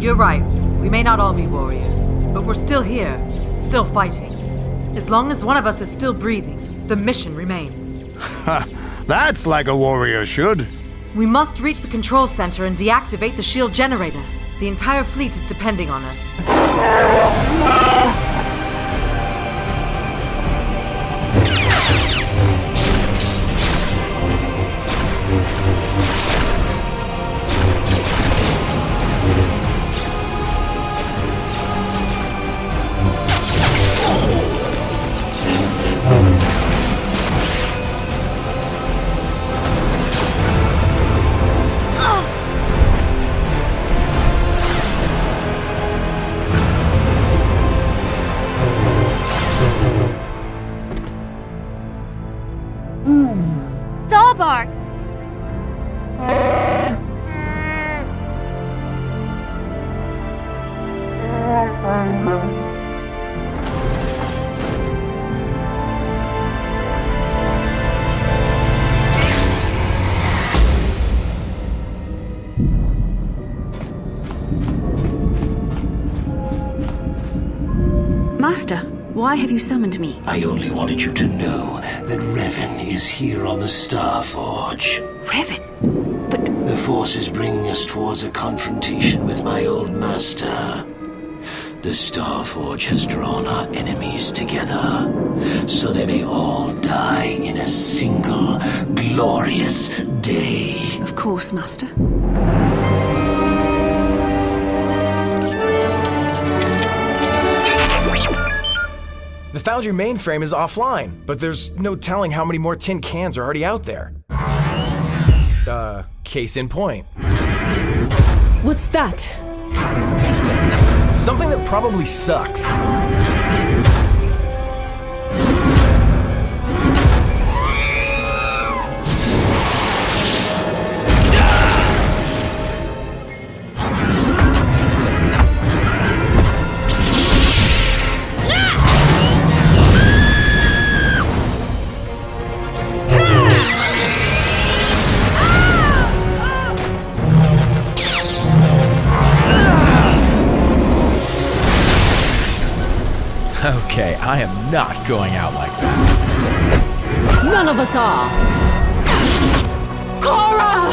You're right. We may not all be warriors, but we're still here. Still fighting. As long as one of us is still breathing, the mission remains. That's like a warrior should. We must reach the control center and deactivate the shield generator. The entire fleet is depending on us. Zalbar! Master, why have you summoned me? I only wanted you to know that Revan is here on the Starforge. Revan? But... The Force is bringing us towards a confrontation with my old master. The Starforge has drawn our enemies together, so they may all die in a single glorious day. Of course, Master. The Foundry mainframe is offline, but there's no telling how many more tin cans are already out there. Case in point. What's that? Something that probably sucks. Okay, I am not going out like that. None of us are. Cora!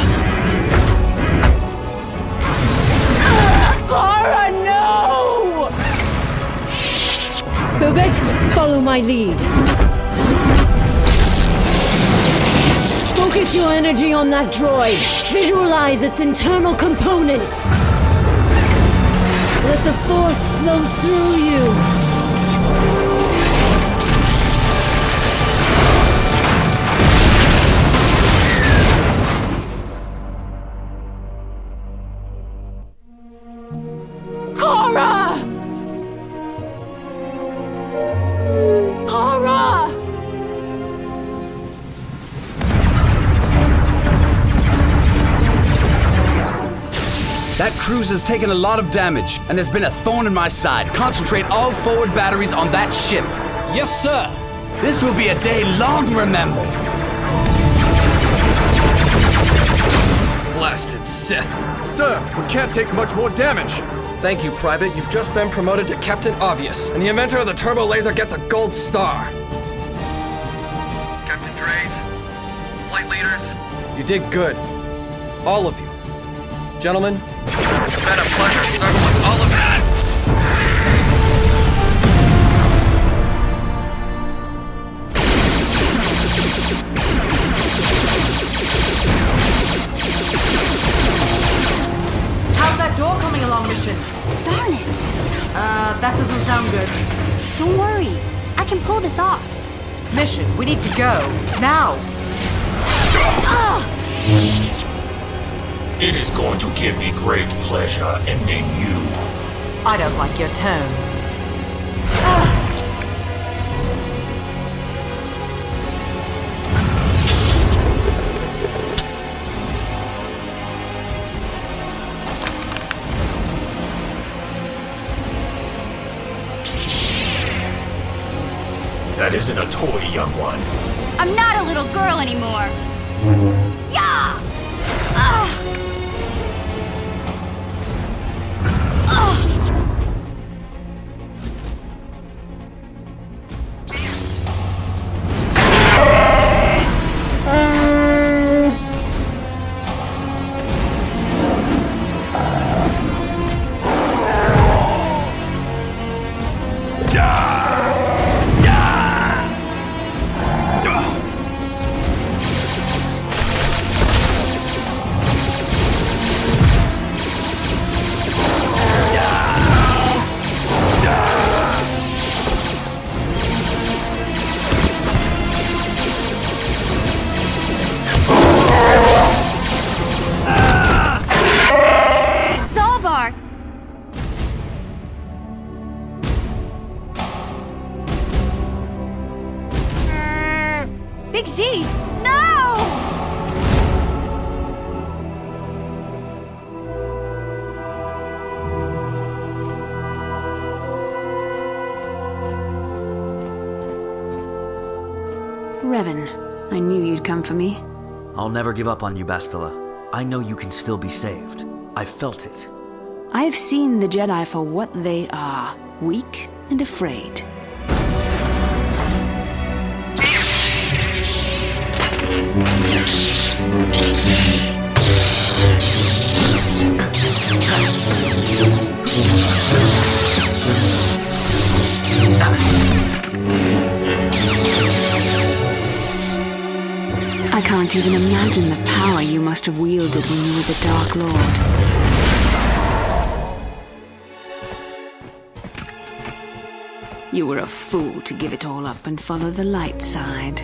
Cora, no! Bobek, follow my lead. Focus your energy on that droid. Visualize its internal components. Let the Force flow through you. Cora! Cora! That cruiser's taken a lot of damage, and there's been a thorn in my side. Concentrate all forward batteries on that ship. Yes, sir. This will be a day long remembered. Blasted Sith. Sir, we can't take much more damage. Thank you, Private. You've just been promoted to Captain Obvious, and the inventor of the turbo laser gets a gold star. Captain Dreys, flight leaders, you did good. All of you. Gentlemen, it's been a pleasure circling all of that. How's that door coming along, Mission? Darn it! That doesn't sound good. Don't worry. I can pull this off. Mission, we need to go. Now! It is going to give me great pleasure ending you. I don't like your tone. That isn't a toy, young one. I'm not a little girl anymore. Yeah! Big Z! No! Revan, I knew you'd come for me. I'll never give up on you, Bastila. I know you can still be saved. I felt it. I've seen the Jedi for what they are, weak and afraid. I can't even imagine the power you must have wielded when you were the Dark Lord. You were a fool to give it all up and follow the light side.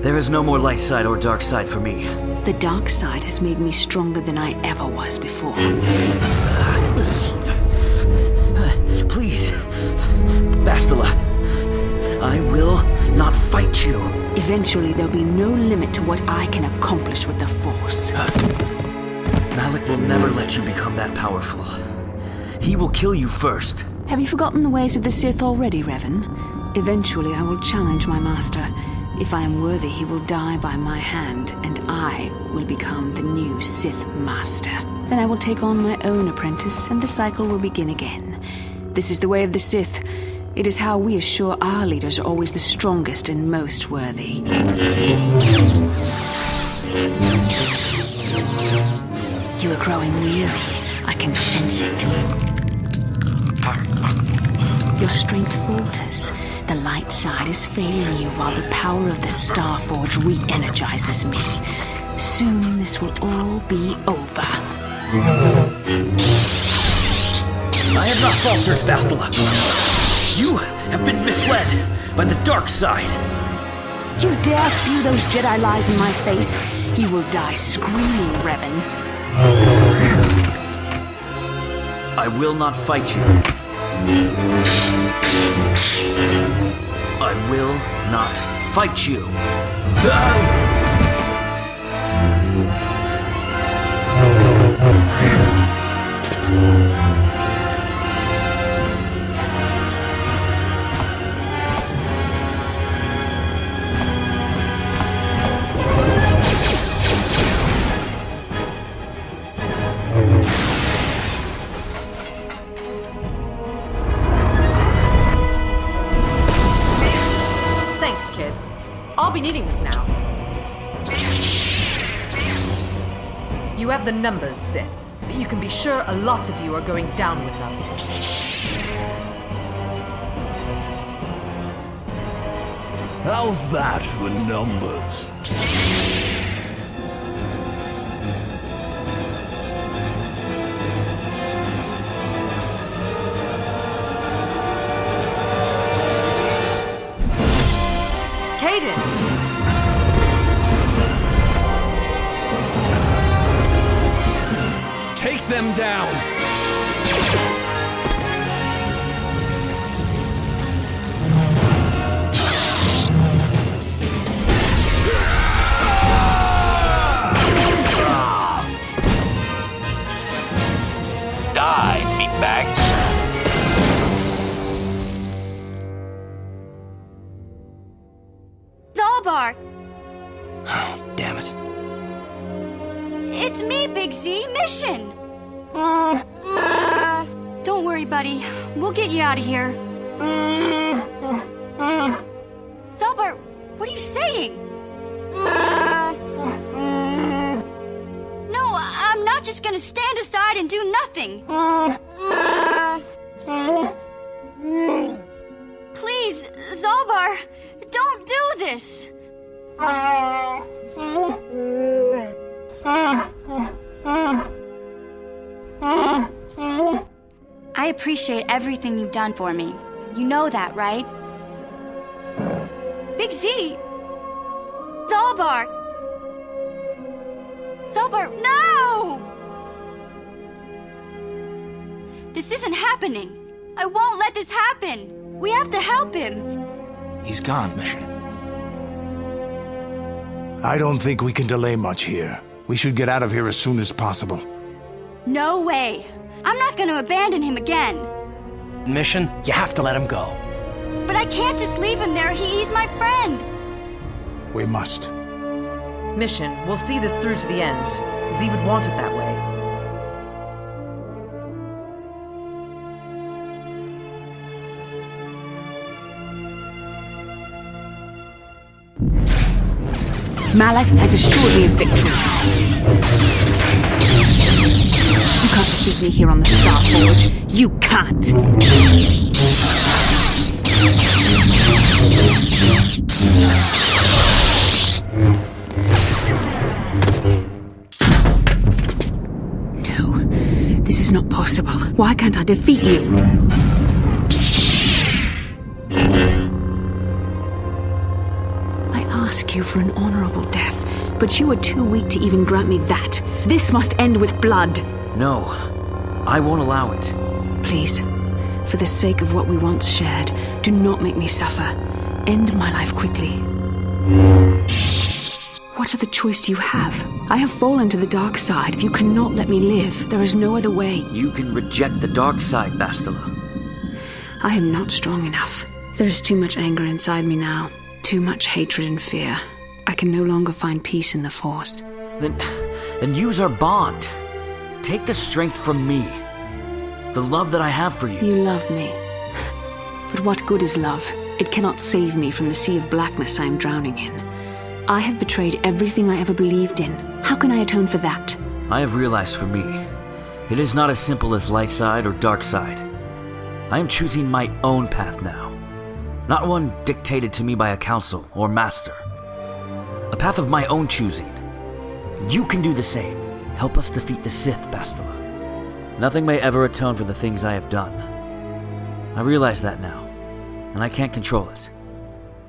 There is no more light side or dark side for me. The dark side has made me stronger than I ever was before. Please, Bastila, I will not fight you. Eventually, there'll be no limit to what I can accomplish with the Force. Malik will never let you become that powerful. He will kill you first. Have you forgotten the ways of the Sith already, Revan? Eventually, I will challenge my master. If I am worthy, he will die by my hand, and I will become the new Sith Master. Then I will take on my own apprentice, and the cycle will begin again. This is the way of the Sith. It is how we assure our leaders are always the strongest and most worthy. You are growing weary. I can sense it. Your strength falters. The light side is failing you while the power of the Starforge re-energizes me. Soon this will all be over. I have not faltered, Bastila. You have been misled by the dark side. You dare spew those Jedi lies in my face? You will die screaming, Revan. I will not fight you. I will not fight you. I'll be needing this now. You have the numbers, Sith, but you can be sure a lot of you are going down with us. How's that for numbers? Take them down! Die, meatbag. Zalbar! Oh, damn it. It's me, Big Z. Mission! Don't worry, buddy. We'll get you out of here. Zalbar, what are you saying? No, I'm not just gonna stand aside and do nothing. Please, Zalbar, don't do this. I appreciate everything you've done for me. You know that, right? Big Z! Zalbar! Zalbar, no! This isn't happening. I won't let this happen. We have to help him. He's gone, Mission. I don't think we can delay much here. We should get out of here as soon as possible. No way. I'm not going to abandon him again. Mission, you have to let him go. But I can't just leave him there. He's my friend. We must. Mission, we'll see this through to the end. Z would want it that way. Malak has assured me of victory. You can't defeat me here on the Star Forge. You can't! No, this is not possible. Why can't I defeat you? I ask you for an honorable death, but you are too weak to even grant me that. This must end with blood. No, I won't allow it. Please, for the sake of what we once shared, do not make me suffer. End my life quickly. What other choice do you have? I have fallen to the dark side. If you cannot let me live, there is no other way. You can reject the dark side, Bastila. I am not strong enough. There is too much anger inside me now. Too much hatred and fear. I can no longer find peace in the Force. Then use our bond. Take the strength from me. The love that I have for you. You love me. But what good is love? It cannot save me from the sea of blackness I am drowning in. I have betrayed everything I ever believed in. How can I atone for that? I have realized for me, it is not as simple as light side or dark side. I am choosing my own path now. Not one dictated to me by a council or master. A path of my own choosing. You can do the same. Help us defeat the Sith, Bastila. Nothing may ever atone for the things I have done. I realize that now, and I can't control it.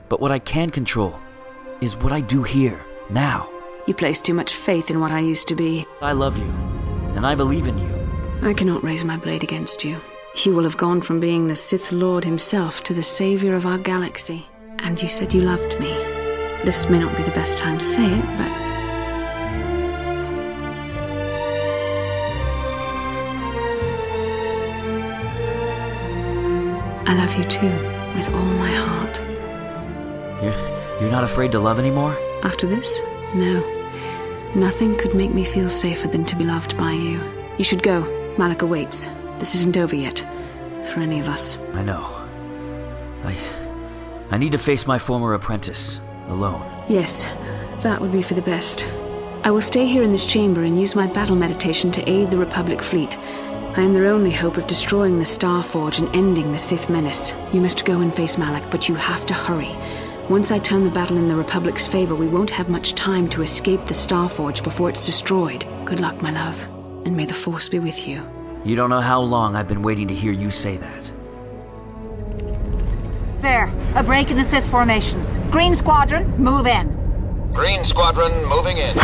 But what I can control is what I do here, now. You place too much faith in what I used to be. I love you, and I believe in you. I cannot raise my blade against you. You will have gone from being the Sith Lord himself to the savior of our galaxy. And you said you loved me. This may not be the best time to say it, but... I love you too, with all my heart. You're not afraid to love anymore? After this? No. Nothing could make me feel safer than to be loved by you. You should go. Malak awaits. This isn't over yet. For any of us. I know. I need to face my former apprentice. Alone. Yes, that would be for the best. I will stay here in this chamber and use my battle meditation to aid the Republic fleet. I am their only hope of destroying the Star Forge and ending the Sith menace. You must go and face Malak, but you have to hurry. Once I turn the battle in the Republic's favor, we won't have much time to escape the Star Forge before it's destroyed. Good luck, my love, and may the Force be with you. You don't know how long I've been waiting to hear you say that. There, a break in the Sith formations. Green Squadron, move in. Green Squadron moving in.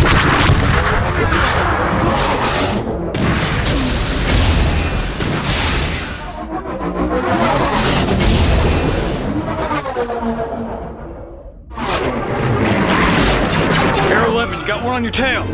Air 11, you got one on your tail.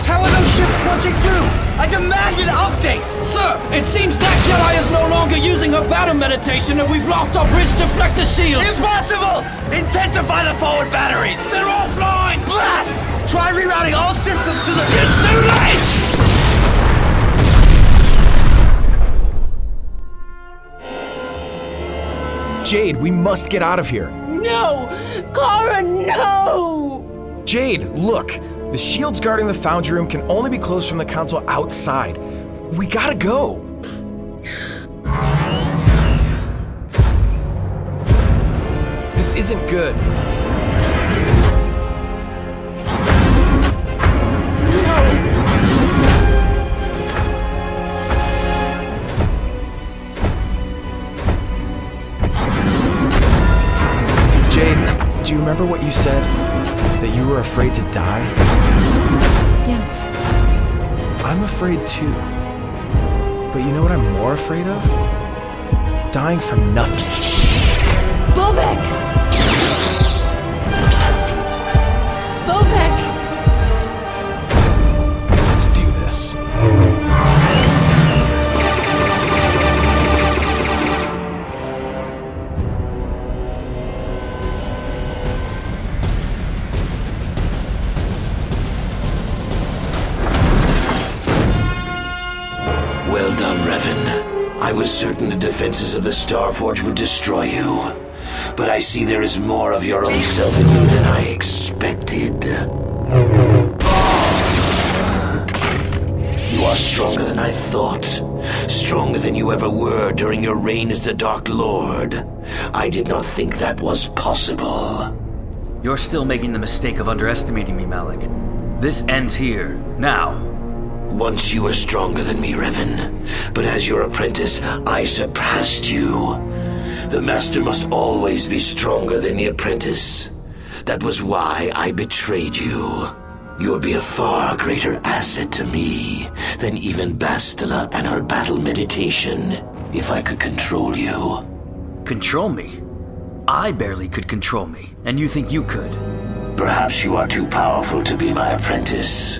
How are those ships punching through? I demand an update! Sir, it seems that Jedi is no longer using her battle meditation and we've lost our bridge deflector shields! Impossible! Intensify the forward batteries! They're offline! Blast! Try rerouting all systems to the... It's too late! Jade, we must get out of here. No! Kara, no! Jade, look. The shields guarding the foundry room can only be closed from the council outside. We gotta go. This isn't good. Jade, do you remember what you said? That you were afraid to die? Yes. I'm afraid too. But you know what I'm more afraid of? Dying for nothing. Bobek! Bobek! Let's do this. was certain the defenses of the Starforge would destroy you. But I see there is more of your own self in you than I expected. You are stronger than I thought. Stronger than you ever were during your reign as the Dark Lord. I did not think that was possible. You're still making the mistake of underestimating me, Malik. This ends here, now. Once you were stronger than me, Revan. But as your apprentice, I surpassed you. The master must always be stronger than the apprentice. That was why I betrayed you. You'll be a far greater asset to me than even Bastila and her battle meditation, if I could control you. Control me? I barely could control me, and you think you could? Perhaps you are too powerful to be my apprentice.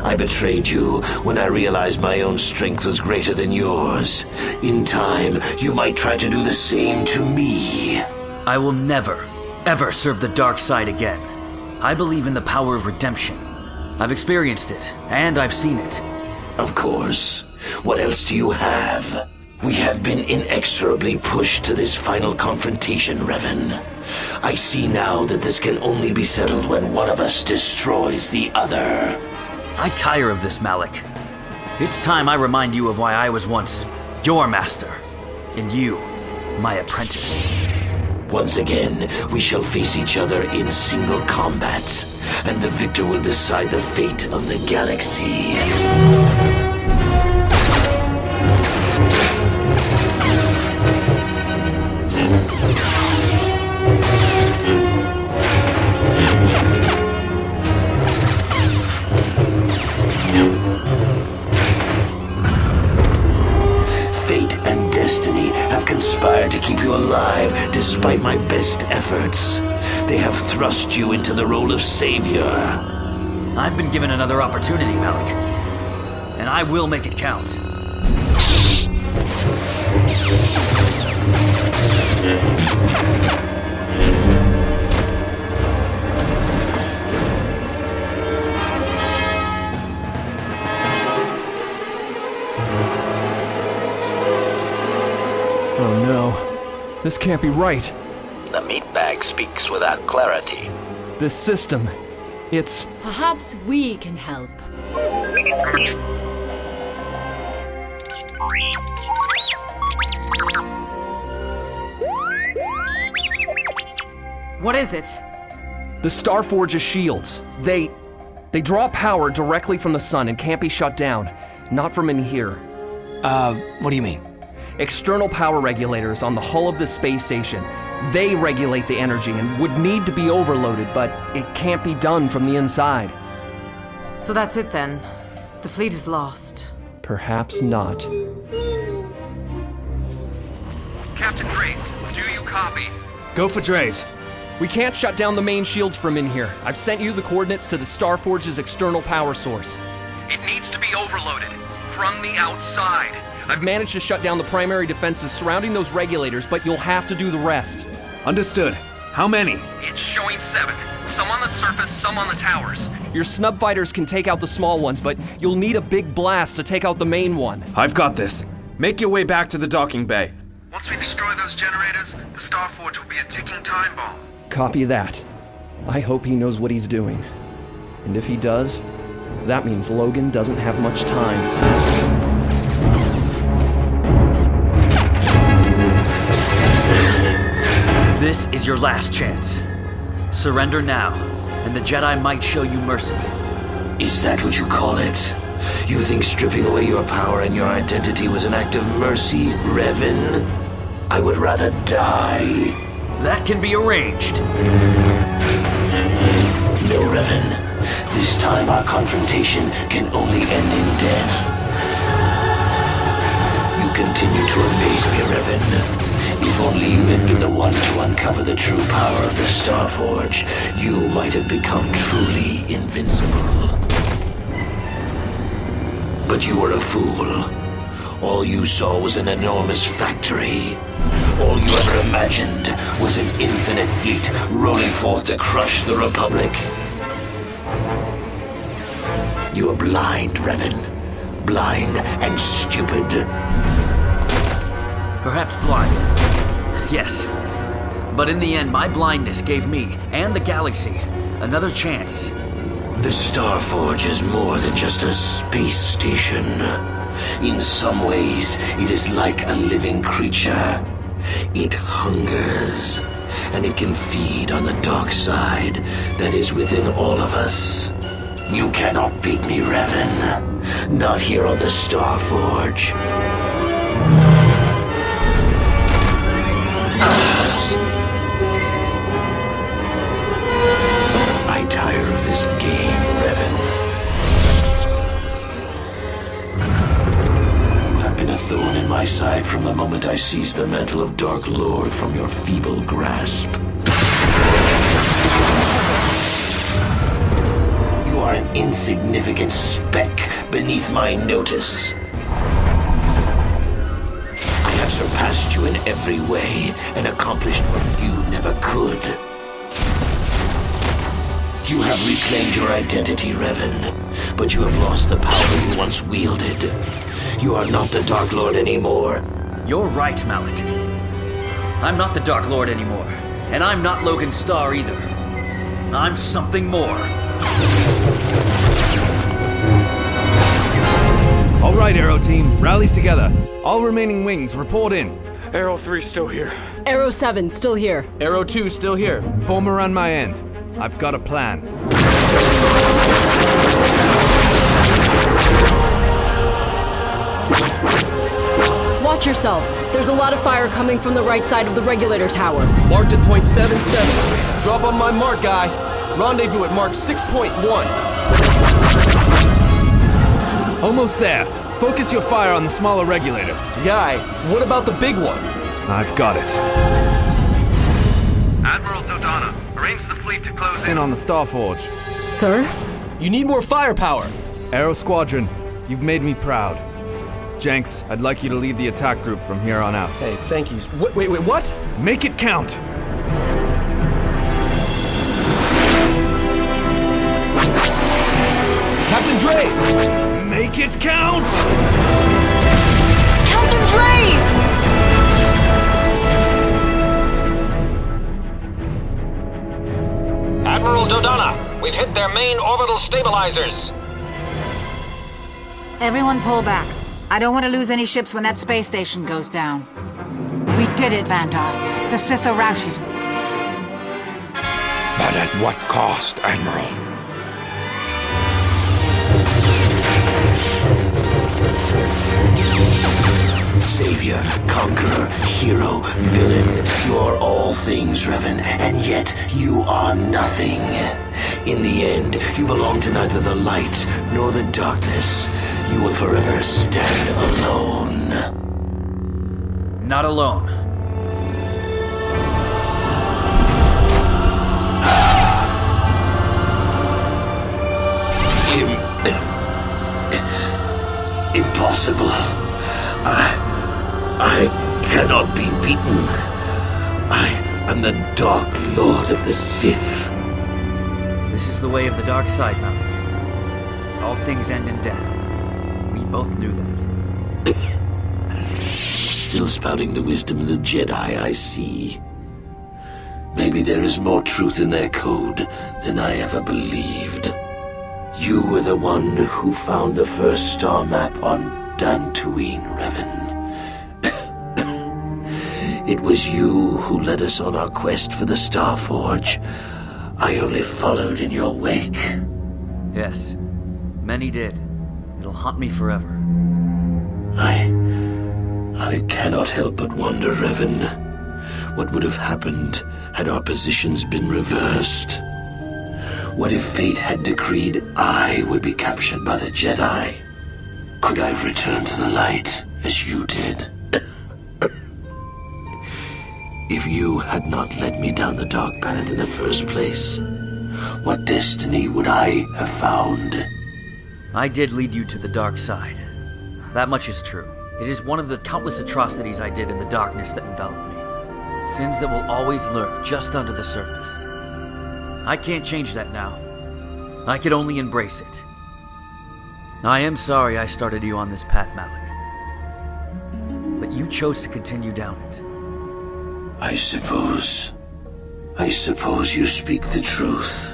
I betrayed you when I realized my own strength was greater than yours. In time, you might try to do the same to me. I will never, ever serve the dark side again. I believe in the power of redemption. I've experienced it, and I've seen it. Of course. What else do you have? We have been inexorably pushed to this final confrontation, Revan. I see now that this can only be settled when one of us destroys the other. I tire of this, Malik. It's time I remind you of why I was once your master, and you, my apprentice. Once again, we shall face each other in single combat, and the victor will decide the fate of the galaxy. Fate and destiny have conspired to keep you alive despite my best efforts. They have thrust you into the role of savior. I've been given another opportunity, Malik, and I will make it count. Oh no. This can't be right. The meatbag speaks without clarity. This system, it's... Perhaps we can help. What is it? The Starforge's shields. They draw power directly from the sun and can't be shut down. Not from in here. What do you mean? External power regulators on the hull of the space station. They regulate the energy and would need to be overloaded, but it can't be done from the inside. So that's it then. The fleet is lost. Perhaps not. Captain Drace, do you copy? Go for Drace. We can't shut down the main shields from in here. I've sent you the coordinates to the Starforge's external power source. It needs to be overloaded from the outside. I've managed to shut down the primary defenses surrounding those regulators, but you'll have to do the rest. Understood. How many? It's showing 7. Some on the surface, some on the towers. Your snub fighters can take out the small ones, but you'll need a big blast to take out the main one. I've got this. Make your way back to the docking bay. Once we destroy those generators, the Starforge will be a ticking time bomb. Copy that. I hope he knows what he's doing. And if he does, that means Logan doesn't have much time. This is your last chance. Surrender now, and the Jedi might show you mercy. Is that what you call it? You think stripping away your power and your identity was an act of mercy, Revan? I would rather die. That can be arranged. No, Revan. This time our confrontation can only end in death. You continue to amaze me, Revan. If only you had been the one to uncover the true power of the Starforge, you might have become truly invincible. But you were a fool. All you saw was an enormous factory. All you ever imagined was an infinite fleet rolling forth to crush the Republic. You are blind, Revan. Blind and stupid. Perhaps blind. Yes. But in the end, my blindness gave me, and the galaxy, another chance. The Starforge is more than just a space station. In some ways, it is like a living creature. It hungers, and it can feed on the dark side that is within all of us. You cannot beat me, Revan. Not here on the Starforge. I tire of this game, Revan. You have been a thorn in my side from the moment I seized the mantle of Dark Lord from your feeble grasp. You are an insignificant speck beneath my notice. I have surpassed you in every way and accomplished what you never could. You have reclaimed your identity, Revan, but you have lost the power you once wielded. You are not the Dark Lord anymore. You're right, Malik. I'm not the Dark Lord anymore, and I'm not Logan Starr either. I'm something more. All right, Arrow Team, rally together. All remaining wings, report in. Arrow 3 still here. Arrow 7 still here. Arrow 2 still here. Form around my end. I've got a plan. Watch yourself. There's a lot of fire coming from the right side of the regulator tower. Marked at point 77. Drop on my mark, guy. Rendezvous at mark 6.1. Almost there. Focus your fire on the smaller regulators. Guy, what about the big one? I've got it. Admiral Dodonna, arrange the fleet to close In on the Starforge. Sir? You need more firepower. Aero Squadron, you've made me proud. Jenks, I'd like you to lead the attack group from here on out. Hey, thank you. Wait, what? Make it count! Captain Dreys! Make it count! Captain Dreys! Admiral Dodonna, we've hit their main orbital stabilizers. Everyone pull back. I don't want to lose any ships when that space station goes down. We did it, Vandar. The Sith are routed. But at what cost, Admiral? Savior, conqueror, hero, villain. You are all things, Revan, and yet you are nothing. In the end, you belong to neither the light nor the darkness. You will forever stand alone. Not alone. Impossible. I cannot be beaten. I am the Dark Lord of the Sith. This is the way of the dark side, Malik. All things end in death. We both knew that. Still spouting the wisdom of the Jedi, I see. Maybe there is more truth in their code than I ever believed. You were the one who found the first star map on Dantooine, Revan. It was you who led us on our quest for the Starforge. I only followed in your wake. Yes, many did. It'll haunt me forever. I cannot help but wonder, Revan, what would have happened had our positions been reversed? What if fate had decreed I would be captured by the Jedi? Could I have returned to the light as you did? If you had not led me down the dark path in the first place, what destiny would I have found? I did lead you to the dark side. That much is true. It is one of the countless atrocities I did in the darkness that enveloped me. Sins that will always lurk just under the surface. I can't change that now. I can only embrace it. I am sorry I started you on this path, Malik. But you chose to continue down it. I suppose you speak the truth.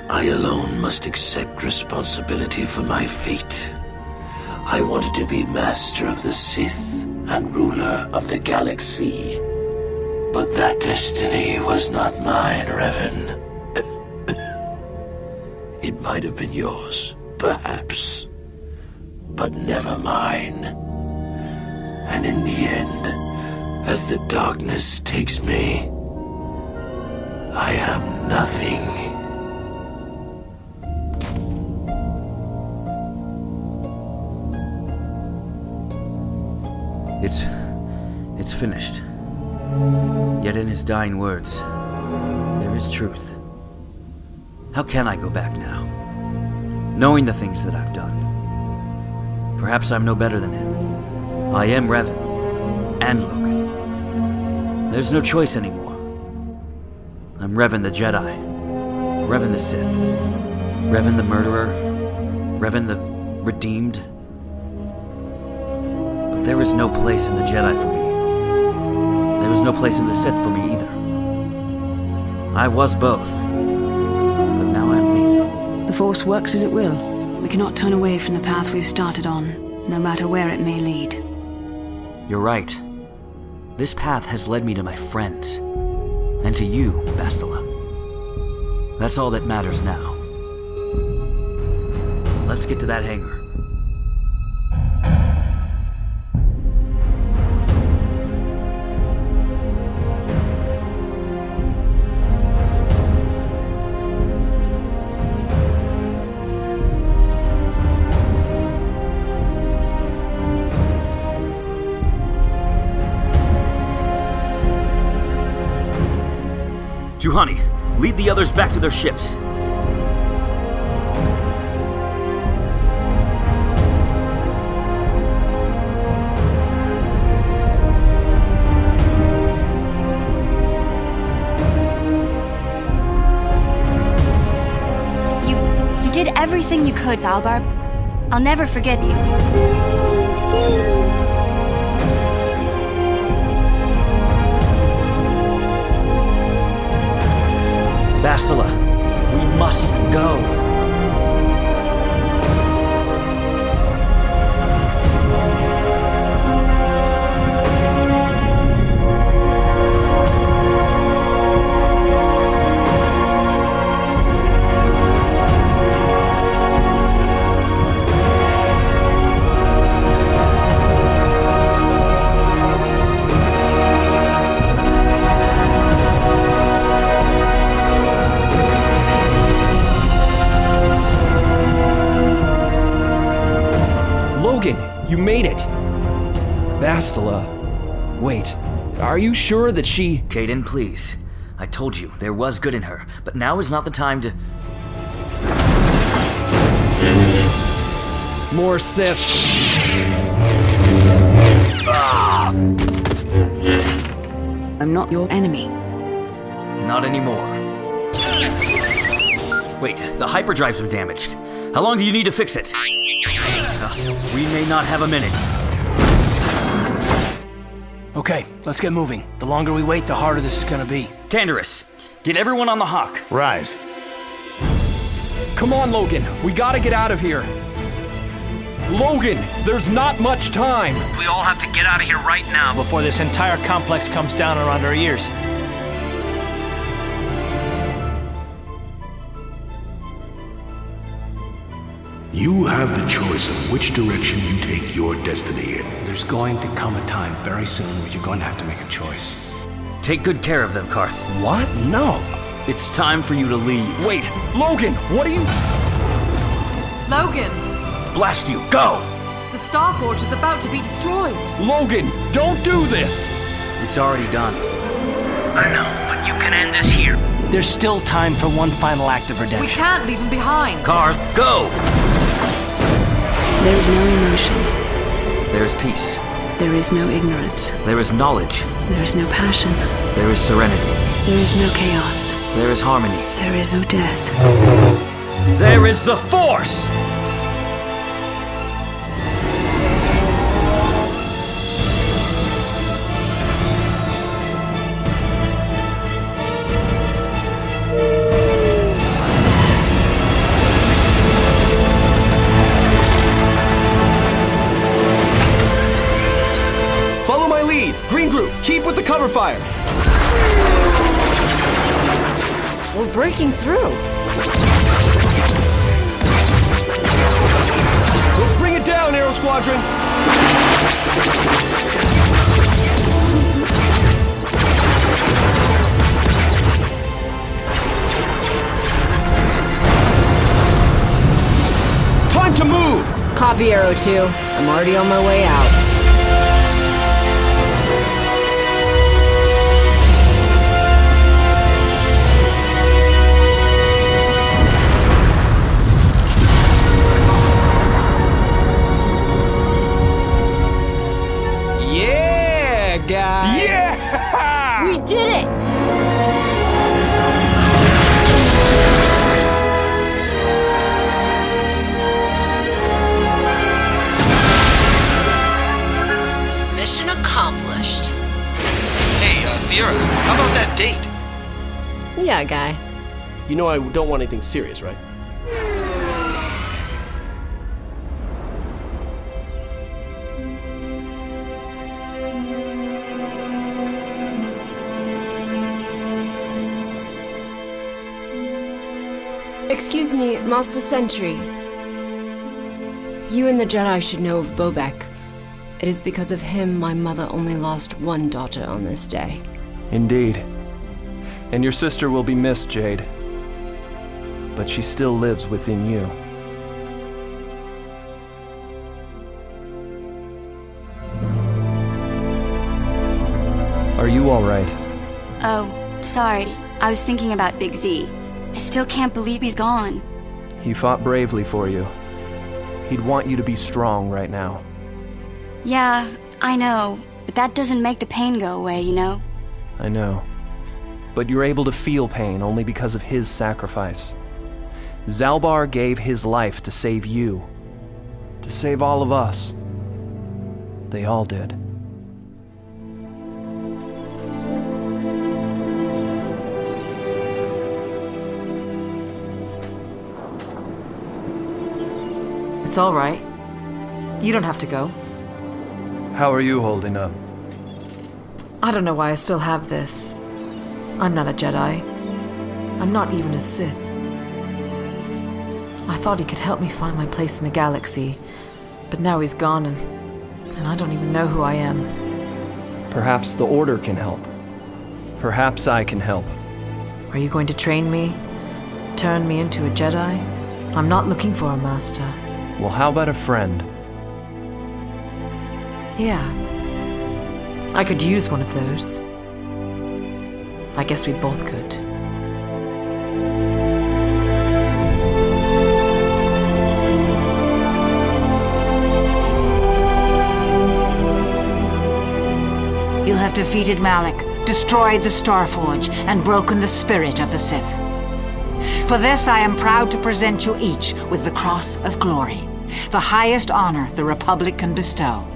I alone must accept responsibility for my fate. I wanted to be master of the Sith and ruler of the galaxy. But that destiny was not mine, Revan. It might have been yours, perhaps, but never mine. And in the end, as the darkness takes me, I am nothing. It's finished. Yet in his dying words, there is truth. How can I go back now, knowing the things that I've done? Perhaps I'm no better than him. I am Revan, and Logan. There's no choice anymore. I'm Revan the Jedi, Revan the Sith, Revan the murderer, Revan the redeemed. But there is no place in the Jedi for me. There was no place in the Sith for me either. I was both, but now I'm neither. The Force works as it will. We cannot turn away from the path we've started on, no matter where it may lead. You're right. This path has led me to my friends, and to you, Bastila. That's all that matters now. Let's get to that hangar. Juhani, lead the others back to their ships. You did everything you could, Zalbarb. I'll never forget you. Bastila, we must go. You made it! Bastila. Wait, are you sure that she... Kaden, please. I told you, there was good in her, but now is not the time to... More Sith. I'm not your enemy. Not anymore. Wait, the hyperdrives are damaged. How long do you need to fix it? We may not have a minute. Okay, let's get moving. The longer we wait, the harder this is gonna be. Canderous, get everyone on the Hawk. Right. Come on, Logan. We gotta get out of here. Logan, there's not much time. We all have to get out of here right now before this entire complex comes down around our ears. You have the choice of which direction you take your destiny in. There's going to come a time very soon where you're going to have to make a choice. Take good care of them, Karth. What? No. It's time for you to leave. Wait, Logan, what are you... Logan! Blast you, go! The Star Forge is about to be destroyed. Logan, don't do this! It's already done. I know, but you can end this here. There's still time for one final act of redemption. We can't leave him behind. Karth, go! There is no emotion. There is peace. There is no ignorance. There is knowledge. There is no passion. There is serenity. There is no chaos. There is harmony. There is no death. There is the Force! through! Keep with the cover fire! We're breaking through. Let's bring it down, Aero Squadron! Time to move! Copy, Arrow 2. I'm already on my way out. Yeah, guys! Yeah! We did it! Mission accomplished. Hey, Sierra, how about that date? Yeah, guy. You know I don't want anything serious, right? Excuse me, Master Sentry. You and the Jedi should know of Bobek. It is because of him my mother only lost one daughter on this day. Indeed. And your sister will be missed, Jade. But she still lives within you. Are you all right? Oh, sorry. I was thinking about Big Z. I still can't believe he's gone. He fought bravely for you. He'd want you to be strong right now. Yeah, I know. But that doesn't make the pain go away, you know? I know. But you're able to feel pain only because of his sacrifice. Zalbar gave his life to save you. To save all of us. They all did. It's all right. You don't have to go. How are you holding up? I don't know why I still have this. I'm not a Jedi. I'm not even a Sith. I thought he could help me find my place in the galaxy, but now he's gone and I don't even know who I am. Perhaps the Order can help. Perhaps I can help. Are you going to train me? Turn me into a Jedi? I'm not looking for a master. Well, how about a friend? Yeah. I could use one of those. I guess we both could. You have defeated Malak, destroyed the Starforge, and broken the spirit of the Sith. For this, I am proud to present you each with the Cross of Glory, the highest honor the Republic can bestow.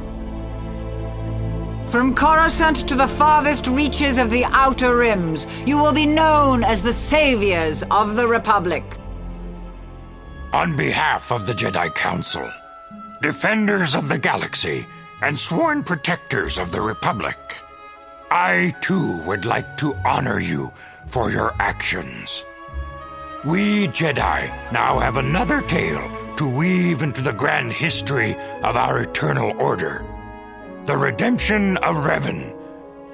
From Coruscant to the farthest reaches of the Outer Rims, you will be known as the saviors of the Republic. On behalf of the Jedi Council, defenders of the galaxy, and sworn protectors of the Republic, I too would like to honor you for your actions. We Jedi now have another tale to weave into the grand history of our eternal order. The redemption of Revan,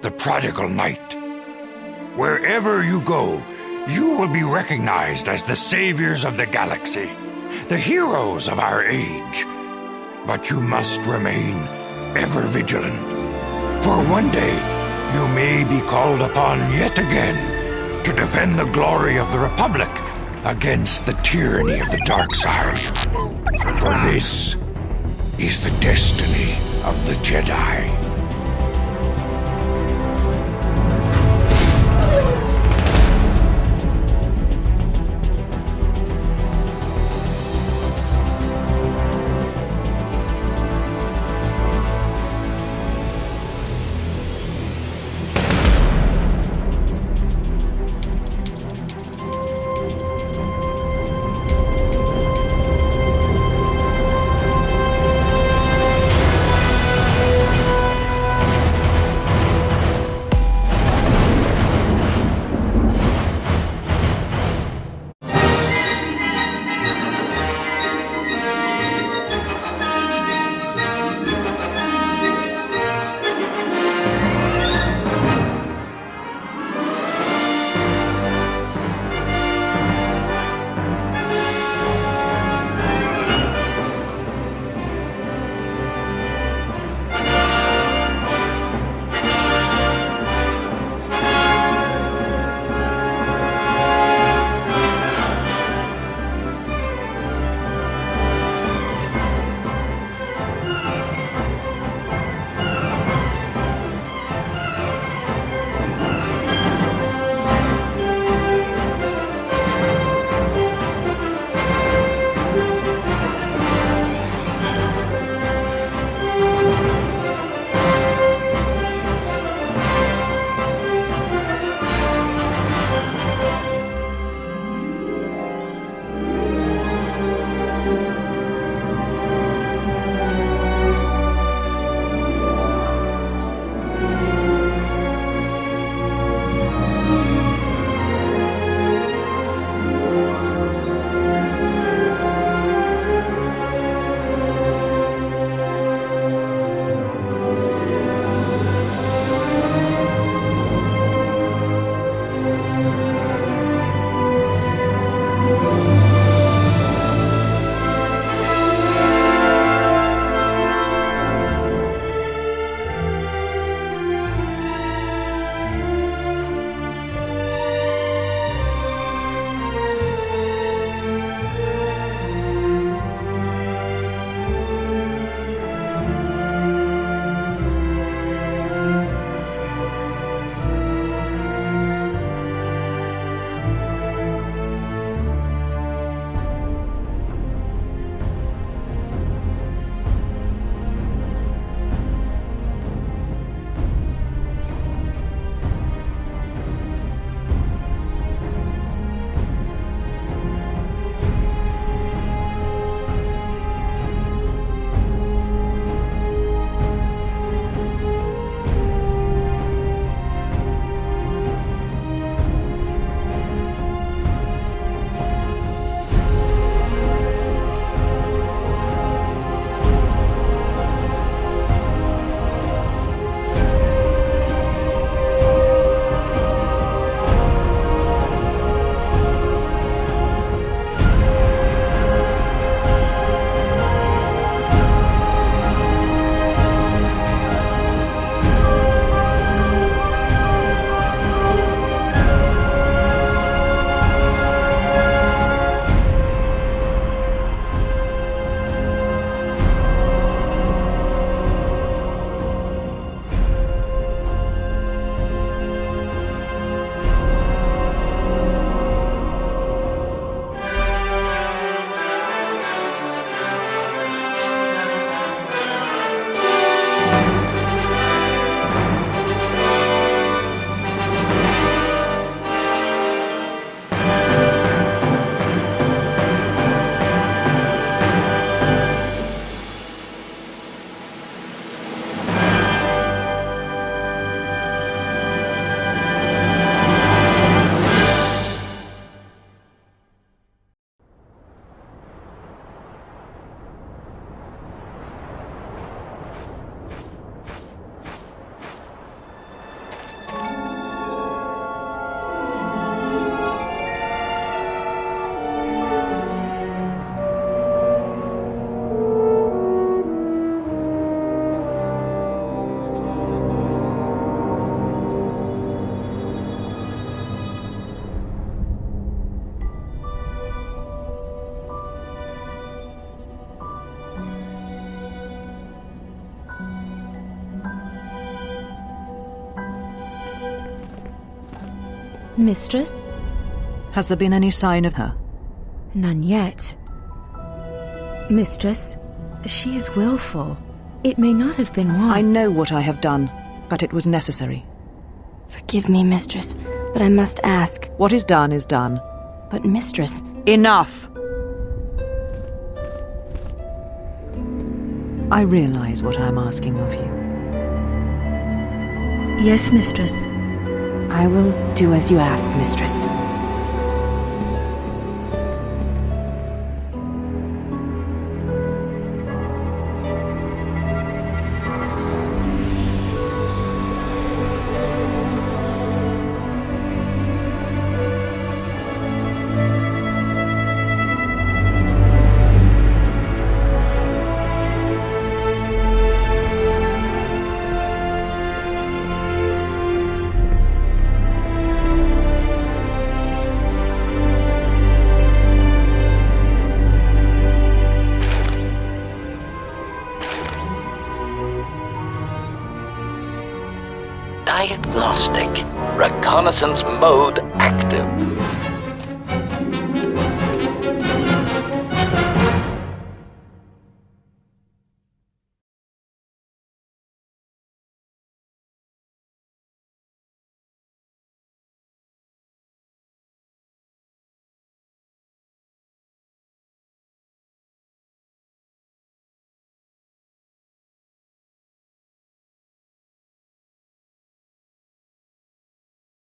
the prodigal knight. Wherever you go, you will be recognized as the saviors of the galaxy, the heroes of our age. But you must remain ever vigilant, for one day you may be called upon yet again to defend the glory of the Republic against the tyranny of the dark side. For this is the destiny of the Jedi. Mistress? Has there been any sign of her? None yet. Mistress, she is willful. It may not have been wrong. I know what I have done, but it was necessary. Forgive me, Mistress, but I must ask. What is done is done. But, Mistress... Enough! I realize what I'm asking of you. Yes, Mistress. I will do as you ask, Mistress. Diagnostic. Reconnaissance mode active.